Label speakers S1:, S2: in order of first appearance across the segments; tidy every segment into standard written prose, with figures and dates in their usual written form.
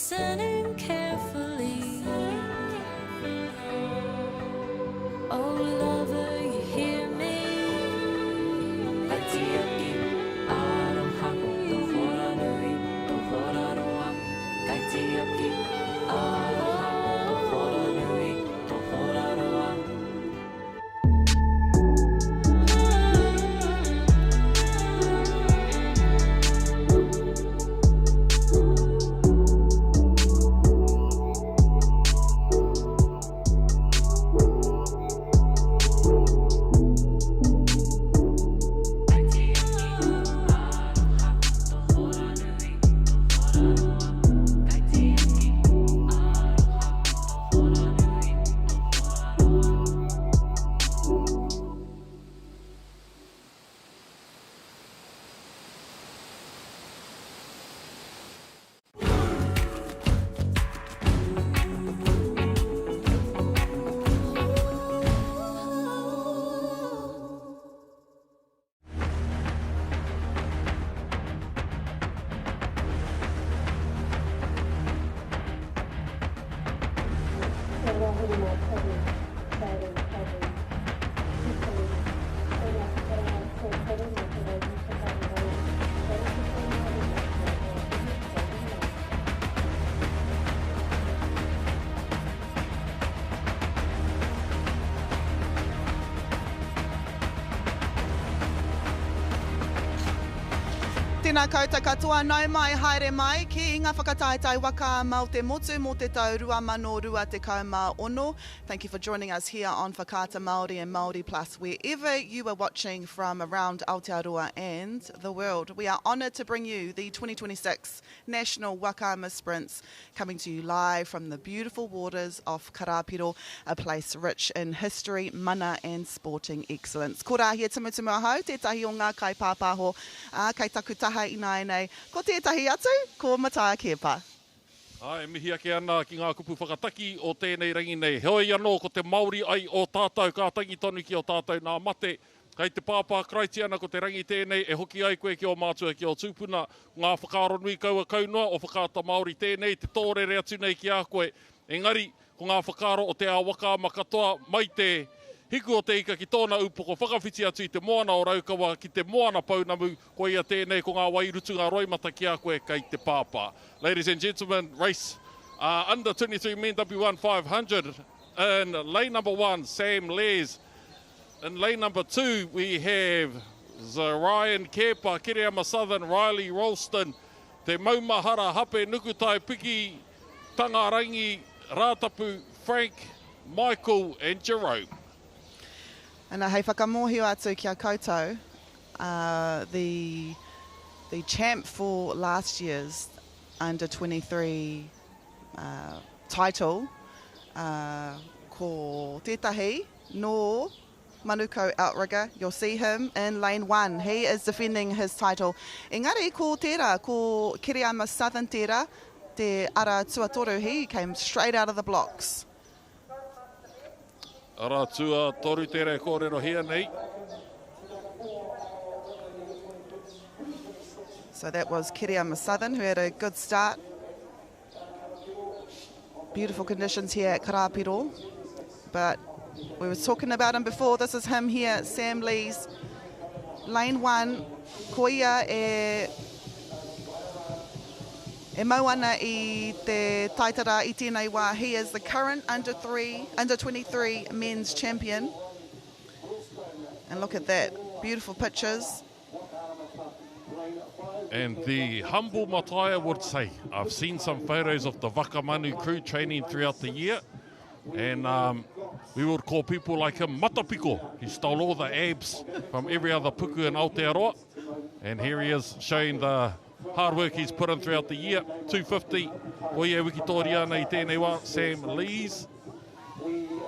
S1: listening carefully. Oh lover, you hear me? Kaitiaki, aroha, tohora nui, tohora roa. Kaitiaki, aroha, tohora nui, tohora roa.
S2: Tēnā koutou katoa, nau mai, haere mai, ki ngā whakataetai waka mau te motu mō te tau 2026. Thank you for joining us here on Whakaata Māori and Māori Plus, wherever you are watching from around Aotearoa and the world. We are honoured to bring you the 2026 National Waka Sprints, coming to you live from the beautiful waters of Karapiro, a place rich in history, mana and sporting excellence. Ko rā hia tumutumu ahau, tētahi o ngā kai pāpāho, kei taku taha ina nei. Ko tētahi atu, ko Matai Kepa.
S3: Ai, mihi ake ana ki ngā kupu whakataki o tēnei rangi nei. Hoi anō ko te Māori ai o tātou, ka tangi tonu ki o tātou nā mate. Kei te pāpā kraiti ana ko te rangi tēnei, e hoki ai koe ki o mātua ki o tūpuna. Ngā whakaaro nui kaua kaunua o Whakaata Māori tēnei, te tōrere atu nei ki a koe. Engari, ko ngā whakaaro o te Waka makatoa, mai te hiku o te ika ki tōna upoko, whakawhiti atu i te moana o Raukawa, ki te moana paunamu, ko ia tēnei ko ngā wairutunga roimata ki a koe kei te pāpā. Ladies and gentlemen, race under 23 Men W1 500. In lane number 1, Sam Les. In lane number 2, we have Ryan Kepa, Kiriama Southern, Riley Ralston, Te Maumahara, Hape Nukutai, Piki, Tangarangi, Rātapu, Frank, Michael and Jerome.
S2: And hei whakamohio atu ki a koutou, the champ for last year's under 23 title, ko tētahi no Manuko outrigger. You'll see him in lane 1. He is defending his title. Engari, ko tērā, ko Kiriama Southern tērā, te ara tuatoru, he came straight out of the blocks.
S3: Ara tua toru tere kōrero hia nei.
S2: So that was Kiriama Southern, who had a good start. Beautiful conditions here at Karapiro. But we were talking about him before. This is him here, Sam Lees. Lane 1, koia e mauana I te taitara I tēnei wā. He is the current under 23 men's champion. And look at that, beautiful pictures.
S3: And the humble Mataya would say, I've seen some photos of the Wakamanu crew training throughout the year. And we would call people like him Matapiko. He stole all the abs from every other puku in Aotearoa. And here he is showing the hard work he's put in throughout the year. 250, oia wikitori ana I tēnei wā, Sam Lees.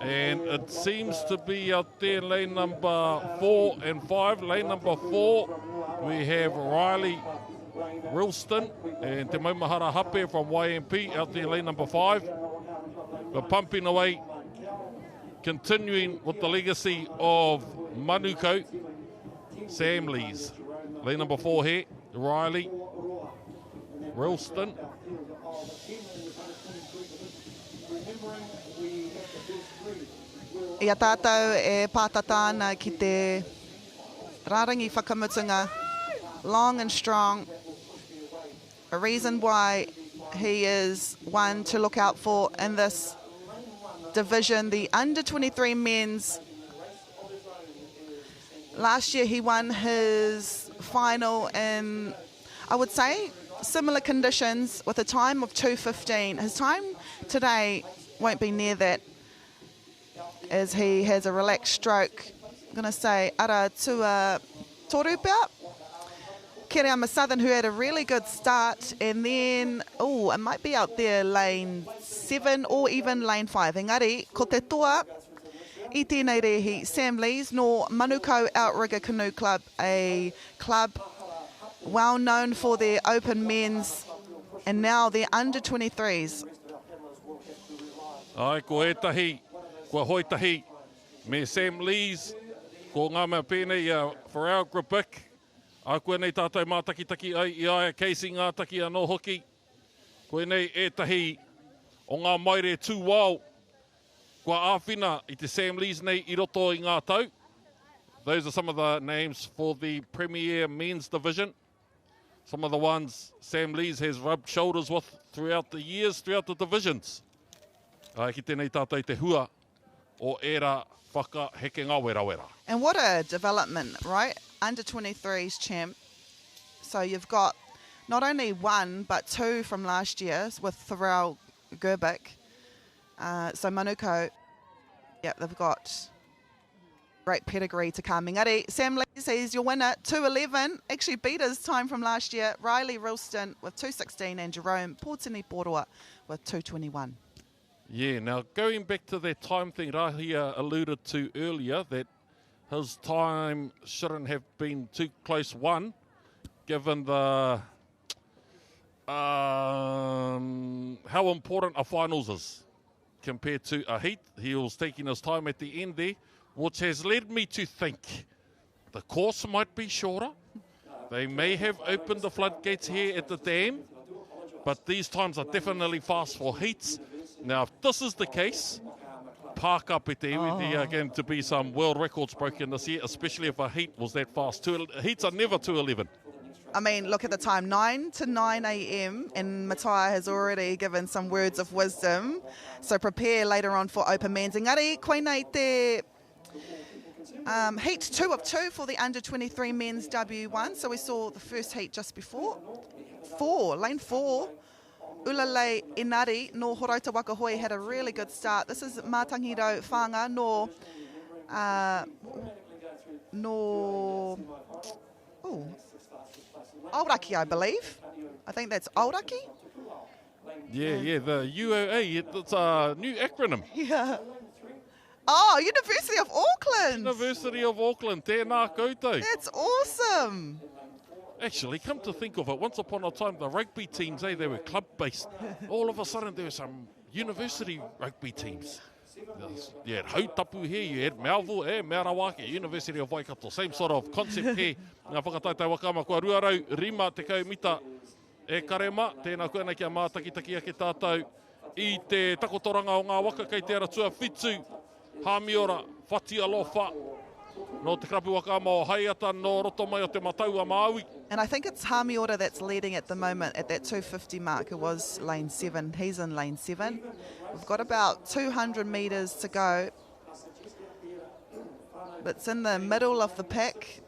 S3: And it seems to be out there lane number 4 and 5. Lane number 4, we have Riley Ralston and Te Maumahara Hape from YMP out there lane number 5. We're pumping away, continuing with the legacy of Manuko, Sam Lees. Lane number 4 here, Riley. Ralston.
S2: Ia tātou e pātatāna ki te rārangi whakamutunga, long and strong. A reason why he is one to look out for in this division, the under-23 men's. Last year he won his final in, I would say, similar conditions with a time of 2:15. His time today won't be near that, as he has a relaxed stroke. I'm going to say ara tua torupea. Kiriama Southern, who had a really good start, and then, it might be out there lane 7 or even lane 5. Engari, ko te toa, i tēnei rehi, Sam Lees, no Manukau Outrigger Canoe Club, a club well known for their open men's and now their under-23s.
S3: Ai, ko etahi, ko hoitahi, me Sam Lees, ko ngā mea pēnei for our Gripic. A koe nei tātou mātakitaki ai i aia casing ngā taki anō hoki. Koe nei etahi o ngā maire tū wao. Kua āwhina i te Sam Lees nei i roto i ngā tau. Those are some of the names for the Premier Men's Division. Some of the ones Sam Lees has rubbed shoulders with throughout the years, throughout the divisions. Ai ki tēnei tātou te hua o era whaka heke ngā wera wera.
S2: And what a development, right? Under-23s champ. So you've got not only one, but two from last year with Pharrell Gerbic. So Manukau, they've got great pedigree to come. Engari, Sam Lees, he's your winner, 2:11. Actually beat his time from last year. Riley Ralston with 2:16 and Jerome Portini Porua with 2:21.
S3: Yeah, now going back to that time thing Rahia alluded to earlier, that his time shouldn't have been too close, one, given the how important a finals is compared to a heat. He was taking his time at the end there, which has led me to think the course might be shorter. They may have opened the floodgates here at the dam, but these times are definitely fast for heats. Now, if this is the case, park up at there. There are going to be some world records broken this year, especially if a heat was that fast. Heats are never 2:11.
S2: I mean, look at the time, 9 to 9 a.m. and Matai has already given some words of wisdom. So prepare later on for open men's. Engari, koe nei te heat 2 of 2 for the under-23 men's W1. So we saw the first heat just before. Lane 4. Ulalei Inari no Horauta Waka Hoi had a really good start. This is Mātangiro Whanga Auraki, I believe. I think that's Auraki.
S3: Yeah, the UOA, it's a new acronym.
S2: Yeah. Oh, University of Auckland.
S3: University of Auckland, tēnā koutou.
S2: That's awesome.
S3: Actually, come to think of it, once upon a time, the rugby teams, they were club-based. All of a sudden, there were some university rugby teams. You had Hautapu here, you had Melville, Merawake, University of Waikato. Same sort of concept here. Ngā whakataitai wakama, kua ruarau, rima te kaumita e karema. Tēnā koe nei kia mātakitaki ake tātou i te takotoranga o ngā waka kei te aratua whitu. Hāmiora, whati alofa. No te krapu wakama o haiata no roto mai o te mataua Māui.
S2: And I think it's Hamiora that's leading at the moment at that 250 mark. It was lane 7. He's in lane 7. We've got about 200 metres to go. But it's in the middle of the pack.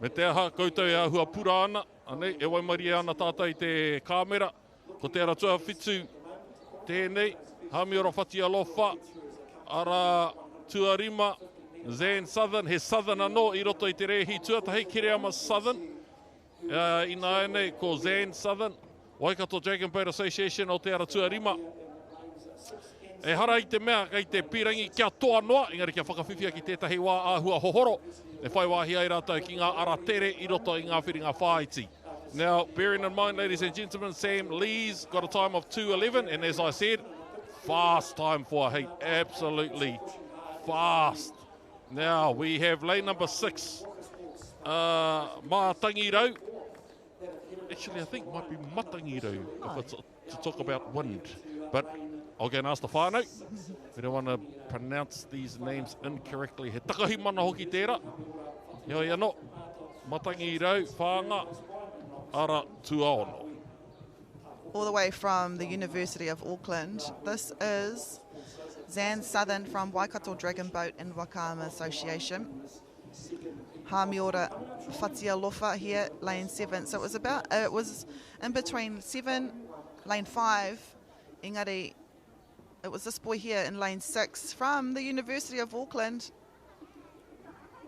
S3: Me te aha koutou e ahua pura ana. Anei, e waimari ana tātai te kāmera. Ko te aratua whitu tēnei. Hamiora whati alofa. Ara tuarima. Zan Southern, he Southern anō i roto i te rehi tuatahi Kiriama Southern. I nā ene ko Zan Southern, Waikato Dragon Boat Association o te aratua rima. E hara i te mea kei te pirangi kia toa noa, engari kia whakawhiwhia ki tētahi wā āhua hohoro. E whai wāhi ai rātou ki ngā ara tere i roto i ngā whiringa whāiti. Now, bearing in mind, ladies and gentlemen, Sam Lees got a time of 2:11, and as I said, fast time for a heat, absolutely fast. Now, we have lane number 6, Mātangirau. Actually, I think might be Matangiro if it's to talk about wind. But I'll go and ask the whānau. We don't want to pronounce these names incorrectly. He takahi mana hoki tērā. Heo iano, Matangiro, whānga, ara tuaono.
S2: All the way from the University of Auckland. This is Zan Southern from Waikato Dragon Boat and Wakama Association. Hamiora Fatia Lofa here, lane 7. So it was in between 7, lane 5. Engari, it was this boy here in lane 6 from the University of Auckland.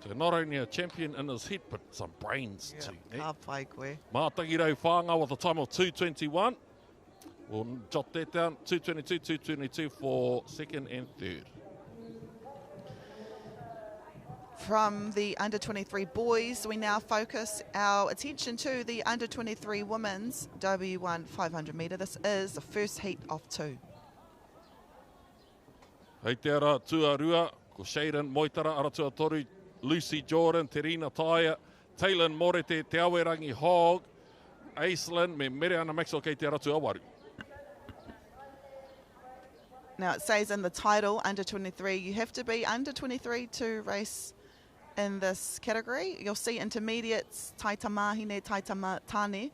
S3: So not only a champion in his head, but some brains too.
S2: Ka pai koe.
S3: Mātangiro whānga with a time of 2:21. We'll jot that down, 2:22 for second and third.
S2: From the under-23 boys, we now focus our attention to the under-23 women's W1 500 metre. This is the first heat of 2.
S3: Hei te ara tuarua, ko Shaden Moitara, ara tuatoru, Lucy Jordan, Terina Taia, Taylor Morete, Te Awerangi Hogg, Aislinn, me mere ana Maxwell kei te ara tuawaru.
S2: Now it says in the title, under-23, you have to be under-23 to race in this category. You'll see intermediates, taitamahine, taitamatane.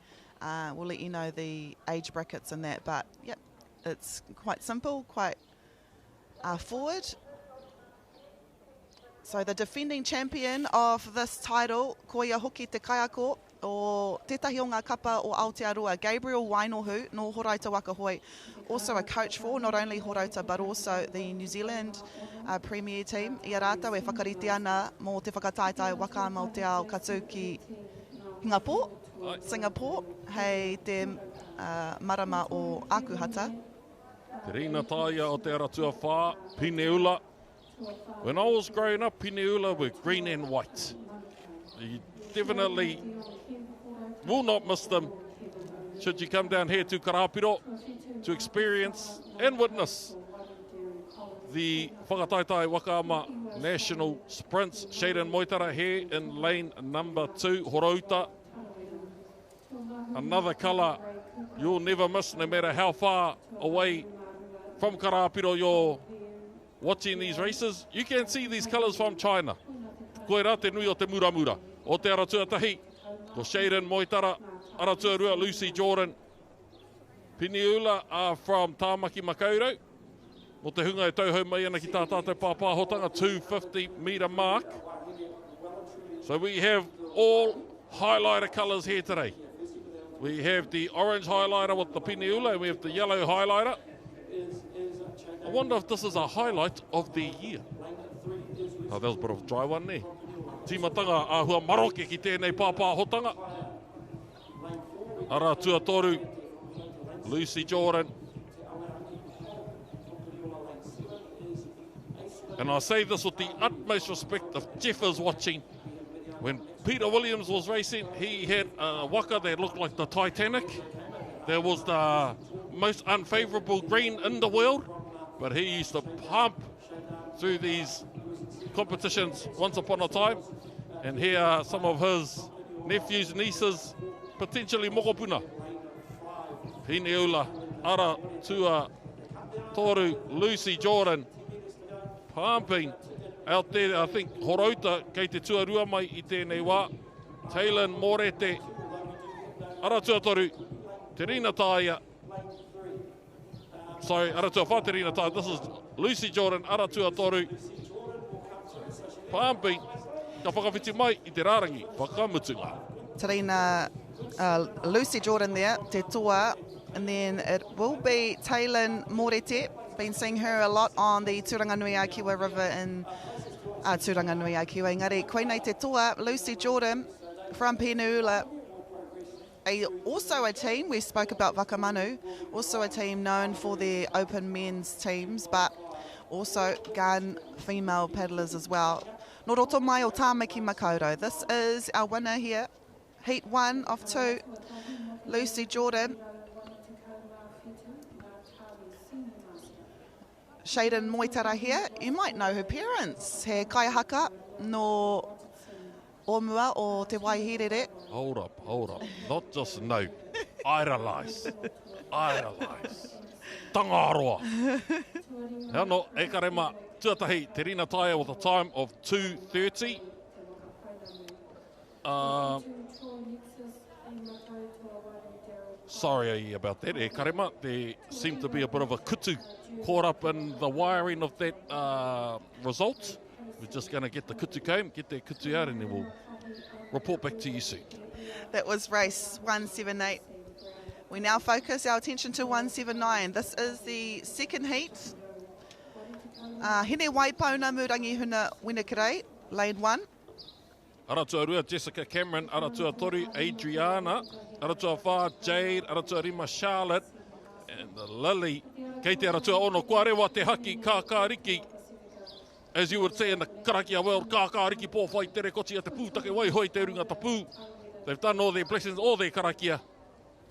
S2: We'll let you know the age brackets and that, but yep, it's quite simple, quite forward. So the defending champion of this title, koia hoki te kaiako, o tetahi o ngā kapa o Aotearoa, Gabriel Wainohu, no Horaita Wakahoi, also a coach for not only Horaita but also the New Zealand Premier team. Ia rātou e whakarite ana mō te whakataitai waka mau te ao katu ki Singapore, hei te marama o Akuhata.
S3: Terina Taia o te aratua whā, Pineula. When I was growing up, Pineula were green and white. You definitely will not miss them should you come down here to Karapiro to experience and witness the Whakataitai Wakaama National Sprints. Shaden Moitara here in lane number 2, Horauta. Another colour you'll never miss no matter how far away from Karapiro you're watching these races. You can see these colours from China. Koe rā te nui o te muramura. O te aratua tahi, ko Shaden Moitara, aratua rua Lucy Jordan. Pineula are from Tāmaki Makaurau. Mo te hunga e tauhau mai ana ki tā tātou pāpāhotanga, 250 metre mark. So we have all highlighter colours here today. We have the orange highlighter with the Pineula, and we have the yellow highlighter. I wonder if this is a highlight of the year. Oh, that was a bit of a dry one there. Tīmatanga āhua maroke ki tēnei pāpāhotanga. Ara tuatoru, Lucy Jordan. And I say this with the utmost respect if Jeff is watching. When Peter Williams was racing, he had a waka that looked like the Titanic. That was the most unfavourable green in the world. But he used to pump through these competitions once upon a time. And here are some of his nephews, nieces, potentially mokopuna. Pineula, ara tua toru, Lucy Jordan, pumping out there. I think Horauta kei te tuarua mai i tēnei wā. Taylor Morete, ara tua toru, Terina Taia. Sorry, ara tua wha Terina Taia. This is Lucy Jordan, ara tua toru. Pumping. Ka whakawhiti mai i te rārangi, whakamutunga.
S2: Terina, Lucy Jordan there, te toa. And then it will be Taylor Morete. Been seeing her a lot on the Turanganui Aikiwa River in Turanganui Aikiwa. Engari, koe nei te toa, Lucy Jordan from Pineula. Also a team, we spoke about Wakamanu, also a team known for their open men's teams, but also gun female paddlers as well. Nō roto mai o Tāmaki Makaurau. This is our winner here, Heat 1 of 2, Lucy Jordan. Shaden Moitara here, you might know her parents. He kaihaka no Omua o te Waiherere.
S3: Hold up. Not just no. Idolise. Tangaroa. Hea no, e karema, tuatahi, te rina taia with a time of 2:30. Sorry about that, e karema. There seemed to be a bit of a kutu caught up in the wiring of that result. We're just going to get the kutu came, get that kutu out, and then we'll report back to you soon.
S2: That was race 178. We now focus our attention to 179. This is the second heat. Hine Waipona Murangi Huna Winnakarei, lane 1.
S3: Aratua Rua, Jessica Cameron, Aratua Toru, Adriana, Aratua Wha, Jade, Aratua Rima, Charlotte, and the Lily. Kei te Aratua Ono, kua rewa te haki kākāriki. As you would say in the karakia world, kākāriki pō whai tere koti a te pūtake wai hoi te runga tapu. They've done all their blessings, all their karakia.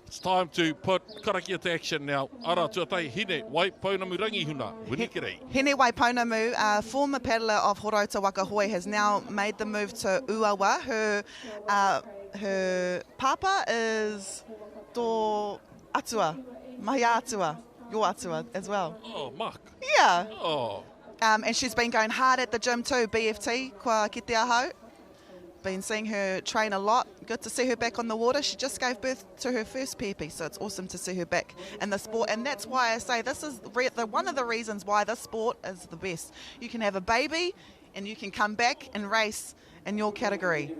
S3: It's time to put karakia to action now. Ara tuatai hine, Waipounamu Rangihuna, Winnikirei.
S2: Hine Waipounamu, former paddler of Horauta Waka Hoi, has now made the move to Uawa. Her papa is Do Atua, Mahia Atua, your Atua as well.
S3: Oh, Mark.
S2: Yeah.
S3: Oh.
S2: And she's been going hard at the gym too, BFT, Kua Kite Aho. Been seeing her train a lot. Good to see her back on the water. She just gave birth to her first peepee, so it's awesome to see her back in the sport. And that's why I say this is one of the reasons why this sport is the best. You can have a baby and you can come back and race in your category.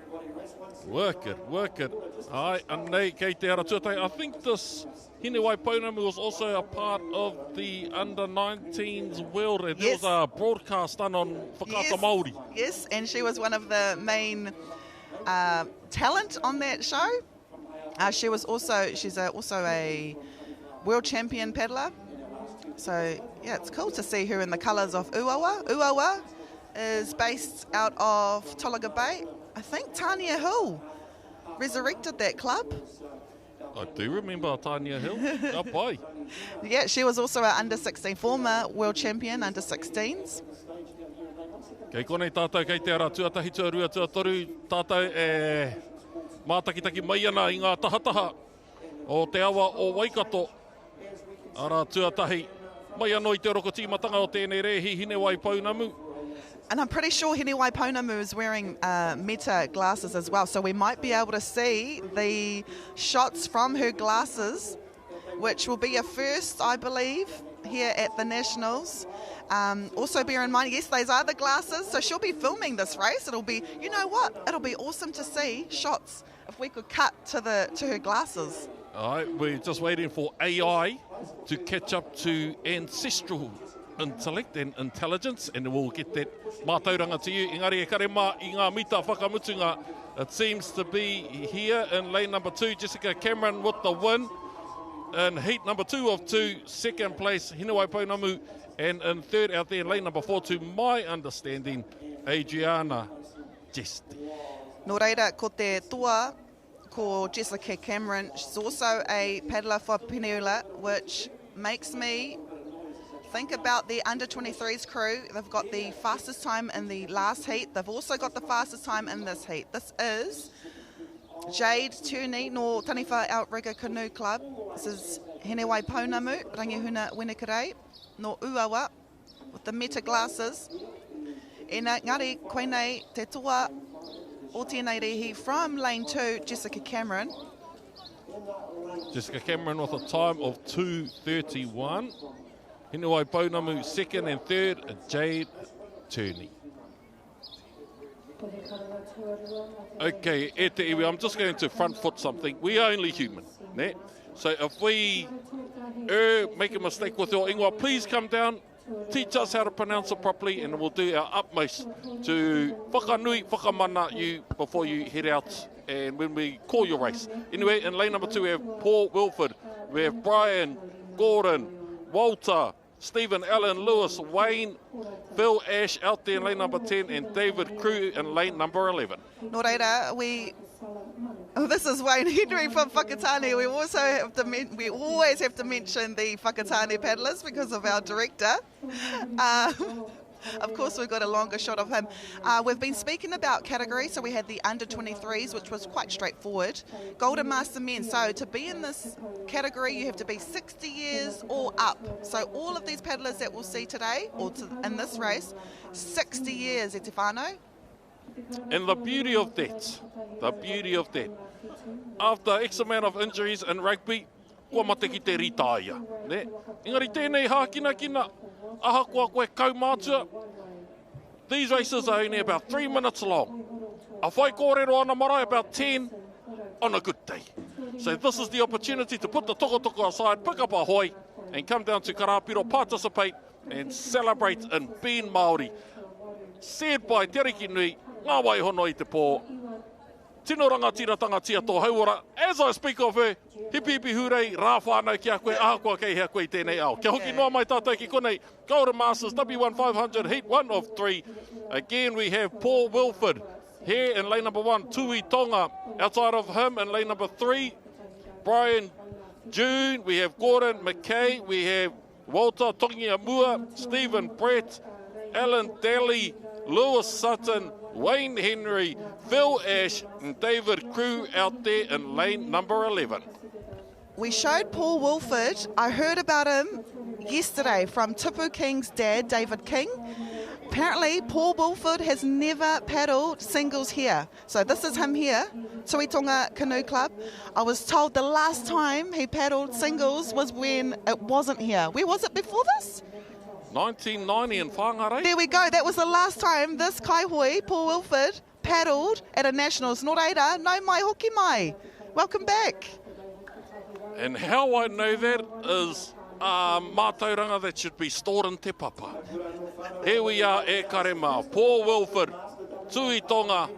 S3: Work it. Ai, anei, kei te ara tuatai. I think this Hine Waipounamu was also a part of the under-19s world, and there was a broadcast done on Whakaata Māori.
S2: Yes, and she was one of the main talent on that show. She's also a world champion paddler. So yeah, it's cool to see her in the colours of Uawa. Uawa is based out of Tolaga Bay. I think Tania Hill resurrected that club.
S3: I do remember Tania Hill. Apai.
S2: Yeah, she was also an under-16 former world champion, under-16s.
S3: Kei konei tātou kei te ara tuatahi tuarua tuatoru, tātou mātakitaki mai ana i ngā tahataha o te awa o Waikato. Ara tuatahi mai anō i te roko tīmatanga o tēnei rehi Hine Waipounamu.
S2: And I'm pretty sure Hine Waipounamu is wearing Meta glasses as well, so we might be able to see the shots from her glasses, which will be a first, I believe, here at the Nationals. Also bear in mind, yes, those are the glasses, so she'll be filming this race. It'll be, you know what, it'll be awesome to see shots if we could cut to her glasses.
S3: All right, we're just waiting for AI to catch up to ancestral intellect and intelligence, and we'll get that mātauranga to you. Engari e karema I ngā mita whakamutunga. It seems to be here in lane number 2, Jessica Cameron with the win. In heat number 2 of 2, second place, Hine Waipounamu, and in third out there in lane number 4, to my understanding, Adriana Jesti.
S2: Nō reira, ko te toa, ko Jessica Cameron. She's also a paddler for Peniula, which makes me think about the under-23s crew. They've got the fastest time in the last heat. They've also got the fastest time in this heat. This is Jade Turney no Taniwha Outrigger Canoe Club. This is Hine Waipounamu, Rangihuna Winnakarei, no Uawa, with the Meta glasses. E ngari, koe nei te toa o tēnei rehi from lane 2, Jessica Cameron.
S3: Jessica Cameron with a time of 2:31. Hine Waipounamu second and third, Jade Turney. Okay, e te iwi, I'm just going to front foot something. We are only human, ne? So if we make a mistake with your ingoa, please come down, teach us how to pronounce it properly, and we'll do our utmost to whakanui, whakamana you before you head out and when we call your race. Anyway, in lane number 2 we have Paul Wilford, we have Brian, Gordon, Walter, Stephen, Allen, Lewis, Wayne, Phil Ash out there in lane number 10, and David Crew in lane number 11.
S2: Nō reira, this is Wayne Henry from Whakatane. We always have to mention the Whakatane paddlers because of our director. Of course, we've got a longer shot of him. We've been speaking about categories, so we had the under-23s, which was quite straightforward. Golden Master Men, so to be in this category, you have to be 60 years or up. So all of these paddlers that we'll see today, or in this race, 60 years, e te whānau.
S3: And the beauty of that, after X amount of injuries in rugby, kua mate ki te ritaia. Ne? Engari tēnei hākina, aha kua koe kaumātua. These races are only about 3 minutes long. A whai kōrero ana marae about 10 on a good day. So this is the opportunity to put the toko aside, pick up a hoi, and come down to Karapiro, participate and celebrate in being Māori. Said by Te Riki Nui, ngā waihono I te pō. Tino rangatiratanga tia tō hauora. As I speak of her, hipi hurei, rā whānau ki a koe, aha kua kei hea koe I tēnei ao. Kia hoki noa mai tātou ki konei, Golden Masters W1 500, heat 1 of 3. Again, we have Paul Wilford here in lane number 1, Tui Tonga. Outside of him in lane number 3, Brian June. We have Gordon McKay. We have Walter Tongiamua, Stephen Brett, Alan Daly, Lewis Sutton, Wayne Henry, Phil Ash and David Crew out there in lane number 11.
S2: We showed Paul Wilford. I heard about him yesterday from Tipu King's dad, David King. Apparently, Paul Wilford has never paddled singles here. So this is him here, Tui Tonga Canoe Club. I was told the last time he paddled singles was when it wasn't here. Where was it before this?
S3: 1990 in Whangarei.
S2: There we go. That was the last time this kaihoi, Paul Wilford, paddled at a Nationals. Nō reira, nau mai hoki mai. Welcome back.
S3: And how I know that is mātauranga that should be stored in te papa. Here we are at Karema. Paul Wilford, Tui Tonga,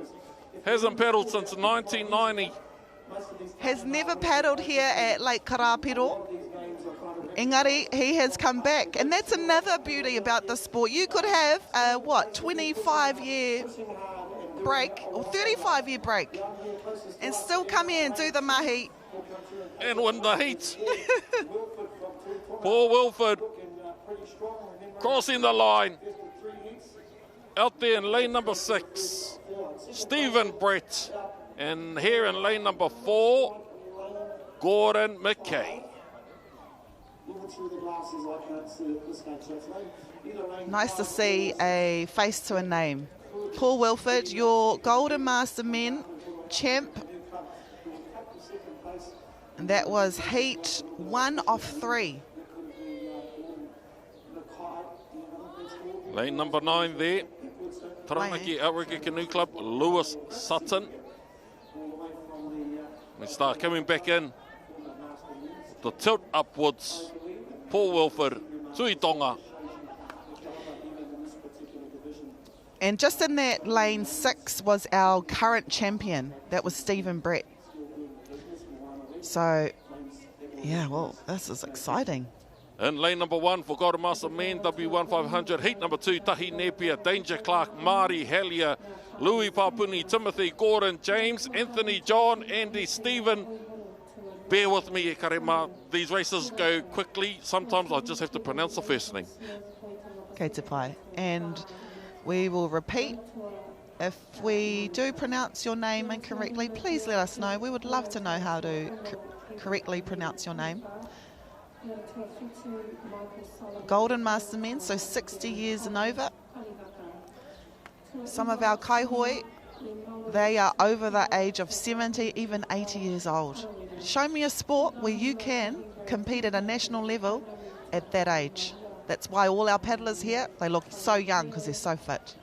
S3: hasn't paddled since 1990.
S2: Has never paddled here at Lake Karapiro. Engari, he has come back. And that's another beauty about this sport. You could have a, 25-year break or 35-year break and still come here and do the mahi.
S3: And win the heats. Paul Wilford crossing the line. Out there in lane number 6, Stephen Brett. And here in lane number 4, Gordon McKay.
S2: Nice to see a face to a name. Paul Wilford, your Golden Master Men champ. And that was heat 1 of 3.
S3: Lane number 9 there. Taranaki Awariki Canoe Club, Lewis Sutton. We start coming back in. The tilt upwards. Paul Wilford, Tui Tonga.
S2: And just in that lane 6 was our current champion. That was Stephen Brett. So, yeah, well, this is exciting.
S3: In lane number 1 for Golden Master Men W1 500. Heat number 2, Tahi Napier, Danger Clark, Mari Hellier, Louis Papuni, Timothy Gordon, James, Anthony, John, Andy, Stephen. Bear with me, Karema. These races go quickly. Sometimes I just have to pronounce the first name.
S2: Kei te pai. And we will repeat. If we do pronounce your name incorrectly, please let us know. We would love to know how to correctly pronounce your name. Golden Master Men, so 60 years and over. Some of our kaihoi, they are over the age of 70, even 80 years old. Show me a sport where you can compete at a national level at that age. That's why all our paddlers here, they look so young because they're so fit.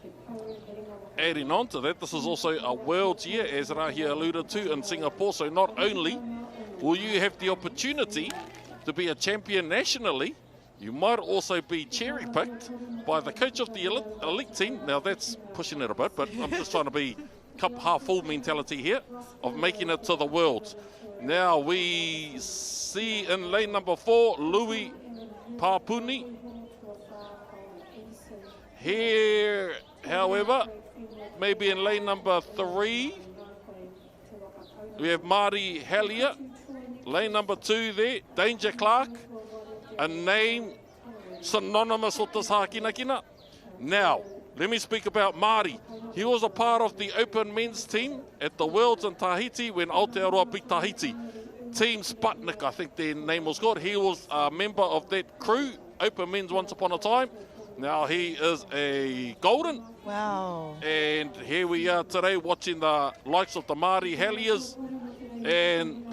S3: Adding on to that, this is also a World's Year, as Rahi alluded to, in Singapore. So not only will you have the opportunity to be a champion nationally, you might also be cherry-picked by the coach of the elite team. Now, that's pushing it a bit, but I'm just trying to be cup half full mentality here of making it to the Worlds. Now, we see in lane number 4, Louis Papuni. Here, however, maybe in lane number 3, we have Mari Hellier. Lane number 2 there, Danger Clark, a name synonymous with this hākinakina. Now, let me speak about Māori. He was a part of the Open Men's team at the Worlds in Tahiti when Aotearoa beat Tahiti. Team Sputnik, I think their name was called. He was a member of that crew, Open Men's once upon a time. Now he is a golden.
S2: Wow.
S3: And here we are today watching the likes of the Māori Helliers and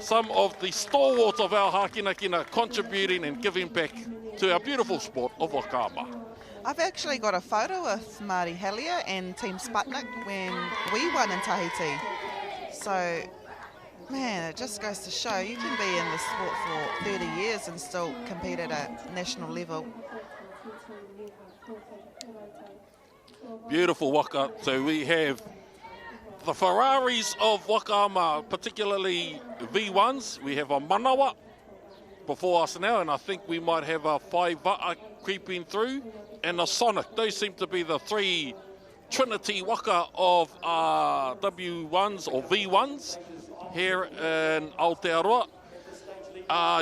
S3: some of the stalwarts of our Hakinakina contributing and giving back to our beautiful sport of Whakaama.
S2: I've actually got a photo with Māori Hellier and Team Sputnik when we won in Tahiti. So, man, it just goes to show you can be in the sport for 30 years and still compete at a national level.
S3: Beautiful Waka. So we have the Ferraris of Whakaama, particularly V1s. We have a Manawa before us now, and I think we might have a Whaiva'a creeping through, and a Sonic. Those seem to be the three trinity Waka of W1s or V1s here in Aotearoa.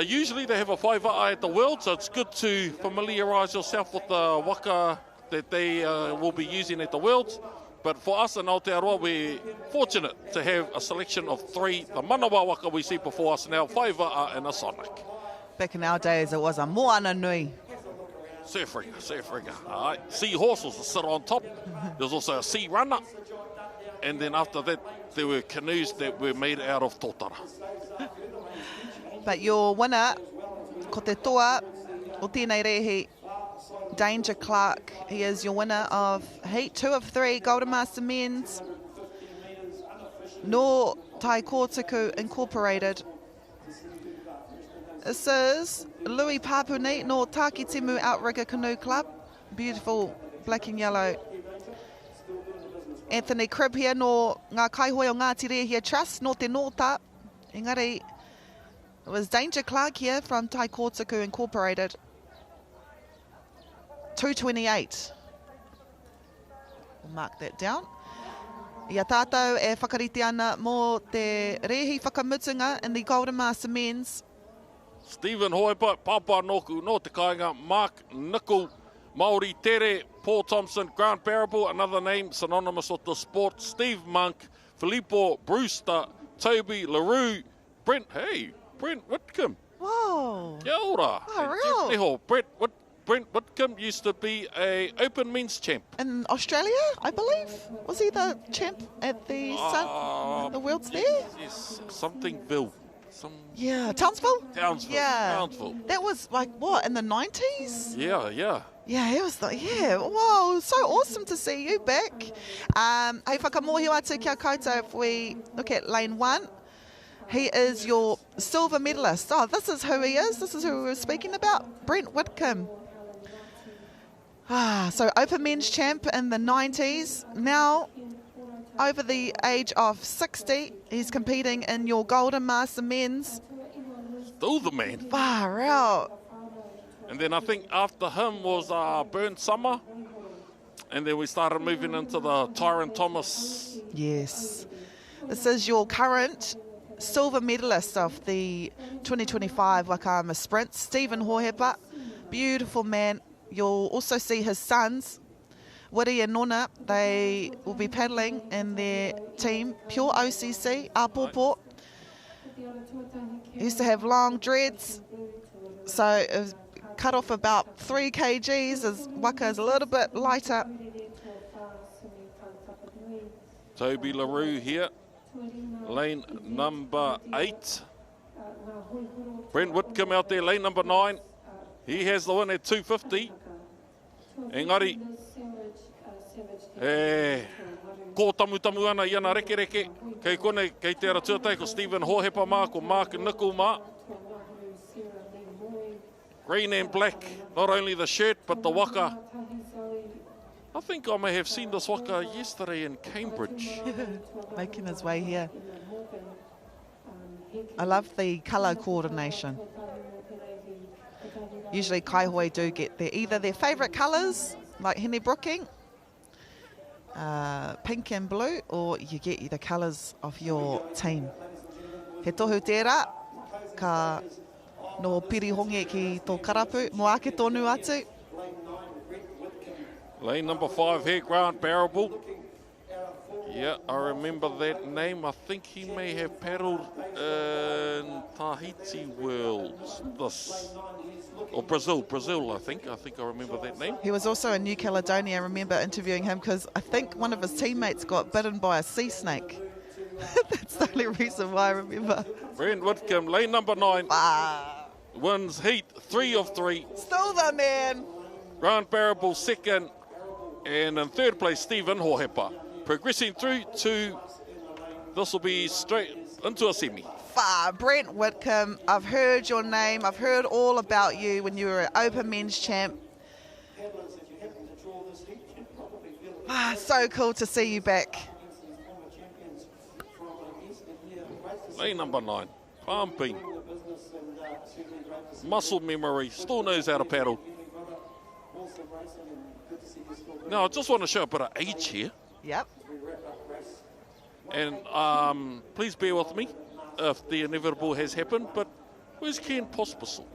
S3: Usually they have a Whaiva'a at the World, so it's good to familiarise yourself with the Waka that they will be using at the Worlds. But for us in Aotearoa, we're fortunate to have a selection of three. The Manawa Waka we see before us now, Whaiva'a and a Sonic.
S2: Back in our days, it was a moana nui.
S3: Surf rigger. All right. Sea horses that sit on top. There's also a sea runner. And then after that, there were canoes that were made out of totara.
S2: But your winner, ko te toa o tēnei rehi, Danger Clark. He is your winner of Heat 2 of 3 Golden Master Men's. No Tai Kōtuku Incorporated. This is Louis Papuni no Takitimu Outrigger Canoe Club. Beautiful black and yellow. Anthony Cribb here no Ngā Kaihoi o Ngāti Rehia Trust no te nota. Engari, it was Danger Clark here from Tai Kōtuku Incorporated. 228. We'll mark that down. Ia tātou e whakarite ana mō te rehi whakamutunga in the Golden Master Men's.
S3: Stephen Hoipa, Papa Noku, no te kāinga, Mark Nickel, Māori Tere, Paul Thompson, Grant Barrable, another name synonymous with the sport, Steve Monk, Filippo Brewster, Toby LaRue, Brent Whitcomb.
S2: Whoa.
S3: Kia ora.
S2: Oh, real.
S3: Brent Whitcomb used to be a Open Men's champ.
S2: In Australia, I believe. Was he the champ at the the Worlds there?
S3: Yes, somethingville.
S2: Yeah, Townsville?
S3: Townsville.
S2: Yeah.
S3: Townsville.
S2: That was like, what, in the 90s?
S3: Yeah.
S2: Yeah, it was like, yeah, whoa, so awesome to see you back. Hei whakamohi atu kia koutou if we look at lane 1. He is your silver medalist. Oh, this is who he is. This is who we were speaking about. Brent Whitcomb. So Open Men's champ in the 90s. Now, over the age of 60, he's competing in your Golden Master Men's.
S3: Still the man.
S2: Far out.
S3: And then I think after him was Burn Summer. And then we started moving into the Tyron Thomas.
S2: Yes. This is your current silver medalist of the 2025 Whakaama Sprint, Stephen Hohepa. Beautiful man. You'll also see his sons, Wiri and Nona. They will be paddling in their team, Pure OCC, Apopo. He used to have long dreads, so it was cut off about 3 kgs. His waka is a little bit lighter.
S3: Toby LaRue here, lane number 8. Brent Whitcomb out there, lane number 9. He has the win at 250. Engari, ko tamu ana i ana reke. Kei kone, kei te ara tuatai ko Stephen Hohepa mā, ko Mark Nickel mā. Green and black, not only the shirt, but the waka. I think I may have seen this waka yesterday in Cambridge.
S2: Making his way here. I love the colour coordination. Usually kaihoi do get either their favourite colours, like Hene Brooking, pink and blue, or you get the colours of your team. He tohu tērā, ka no piri hongi ki tō karapu, mo ake tonu atu.
S3: Lane number 5 here, Grant Barrable. Yeah, I remember that name. I think he may have paddled in Tahiti Worlds. Or Brazil, I think. I remember that name.
S2: He was also in New Caledonia. I remember interviewing him because I think one of his teammates got bitten by a sea snake. That's the only reason why I remember.
S3: Brent Whitcomb, lane number 9, wins heat 3 of 3.
S2: Still the man.
S3: Grant Barrable second, and in third place, Stephen Hohepa. Progressing through to, this will be straight into a semi.
S2: Brent Whitcomb, I've heard your name. I've heard all about you when you were an Open Men's champ. So cool to see you back.
S3: Lane number 9, pumping. Muscle memory, still knows how to paddle. Now, I just want to show a bit of age here.
S2: Yep.
S3: And please bear with me if the inevitable has happened, but where's Ken Pospisil?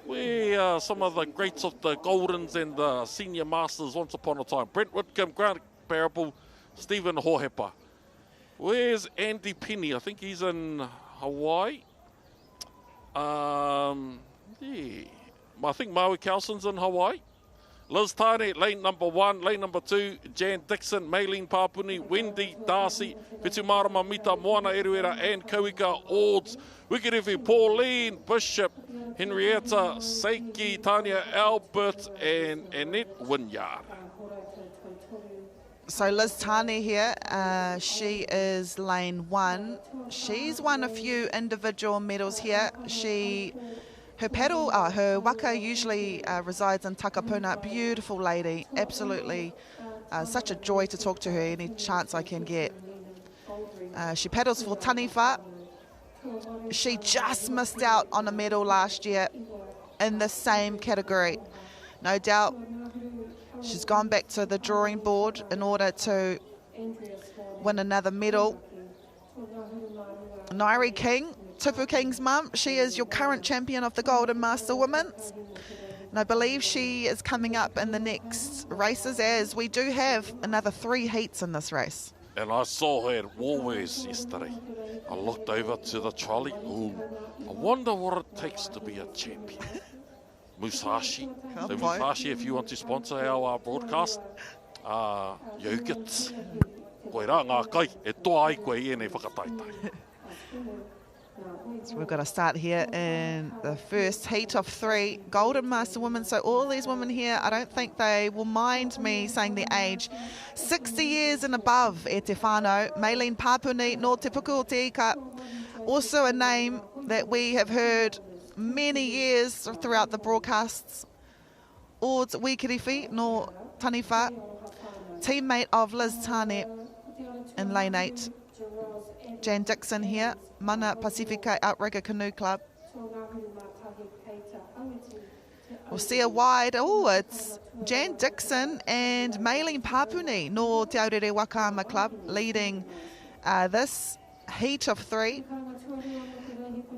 S3: Where are some of the greats of the Goldens and the Senior Masters once upon a time? Brent Whitcomb, Grant Barrable, Stephen Hohepa. Where's Andy Penny? I think he's in Hawaii. Yeah. I think Maui Kelson's in Hawaii. Liz Tane, lane number 1, lane number 2, Jan Dixon, Maylene Papuni, Wendy, Darcy, Whitumarama Mita, Moana Eruera, and Kauika Ords, Wikirifi, Pauline, Bishop, Henrietta, Seiki, Tanya Albert, and Annette Wynyard.
S2: So Liz Tane here, she is lane 1. She's won a few individual medals here. Her waka usually resides in Takapuna. Beautiful lady, absolutely such a joy to talk to her any chance I can get. She paddles for Taniwha. She just missed out on a medal last year in the same category. No doubt she's gone back to the drawing board in order to win another medal. Nairi King, Tupu King's mum, she is your current champion of the Golden Master Women's. And I believe she is coming up in the next races, as we do have another 3 heats in this race.
S3: And I saw her at Warwares yesterday. I looked over to the trolley. Ooh, I wonder what it takes to be a champion. Musashi. So Musashi, if you want to sponsor our broadcast, yogurts. Koe rā ngā kai, e toa ai koe i nei whakataitai.
S2: So we've got to start here in the first heat of 3, Golden Master Women. So all these women here, I don't think they will mind me saying their age. 60 years and above, e te whānau. Maylene Papuni, no te puku o te ika. Also a name that we have heard many years throughout the broadcasts. Ords Wikirifi, no Taniwha. Teammate of Liz Tane in lane 8. Jan Dixon here, Mana Pacifica Outrigger Canoe Club. We'll see a wide, it's Jan Dixon and Maylene Papuni, no Te Aurere Wakaama Club, leading this heat of 3.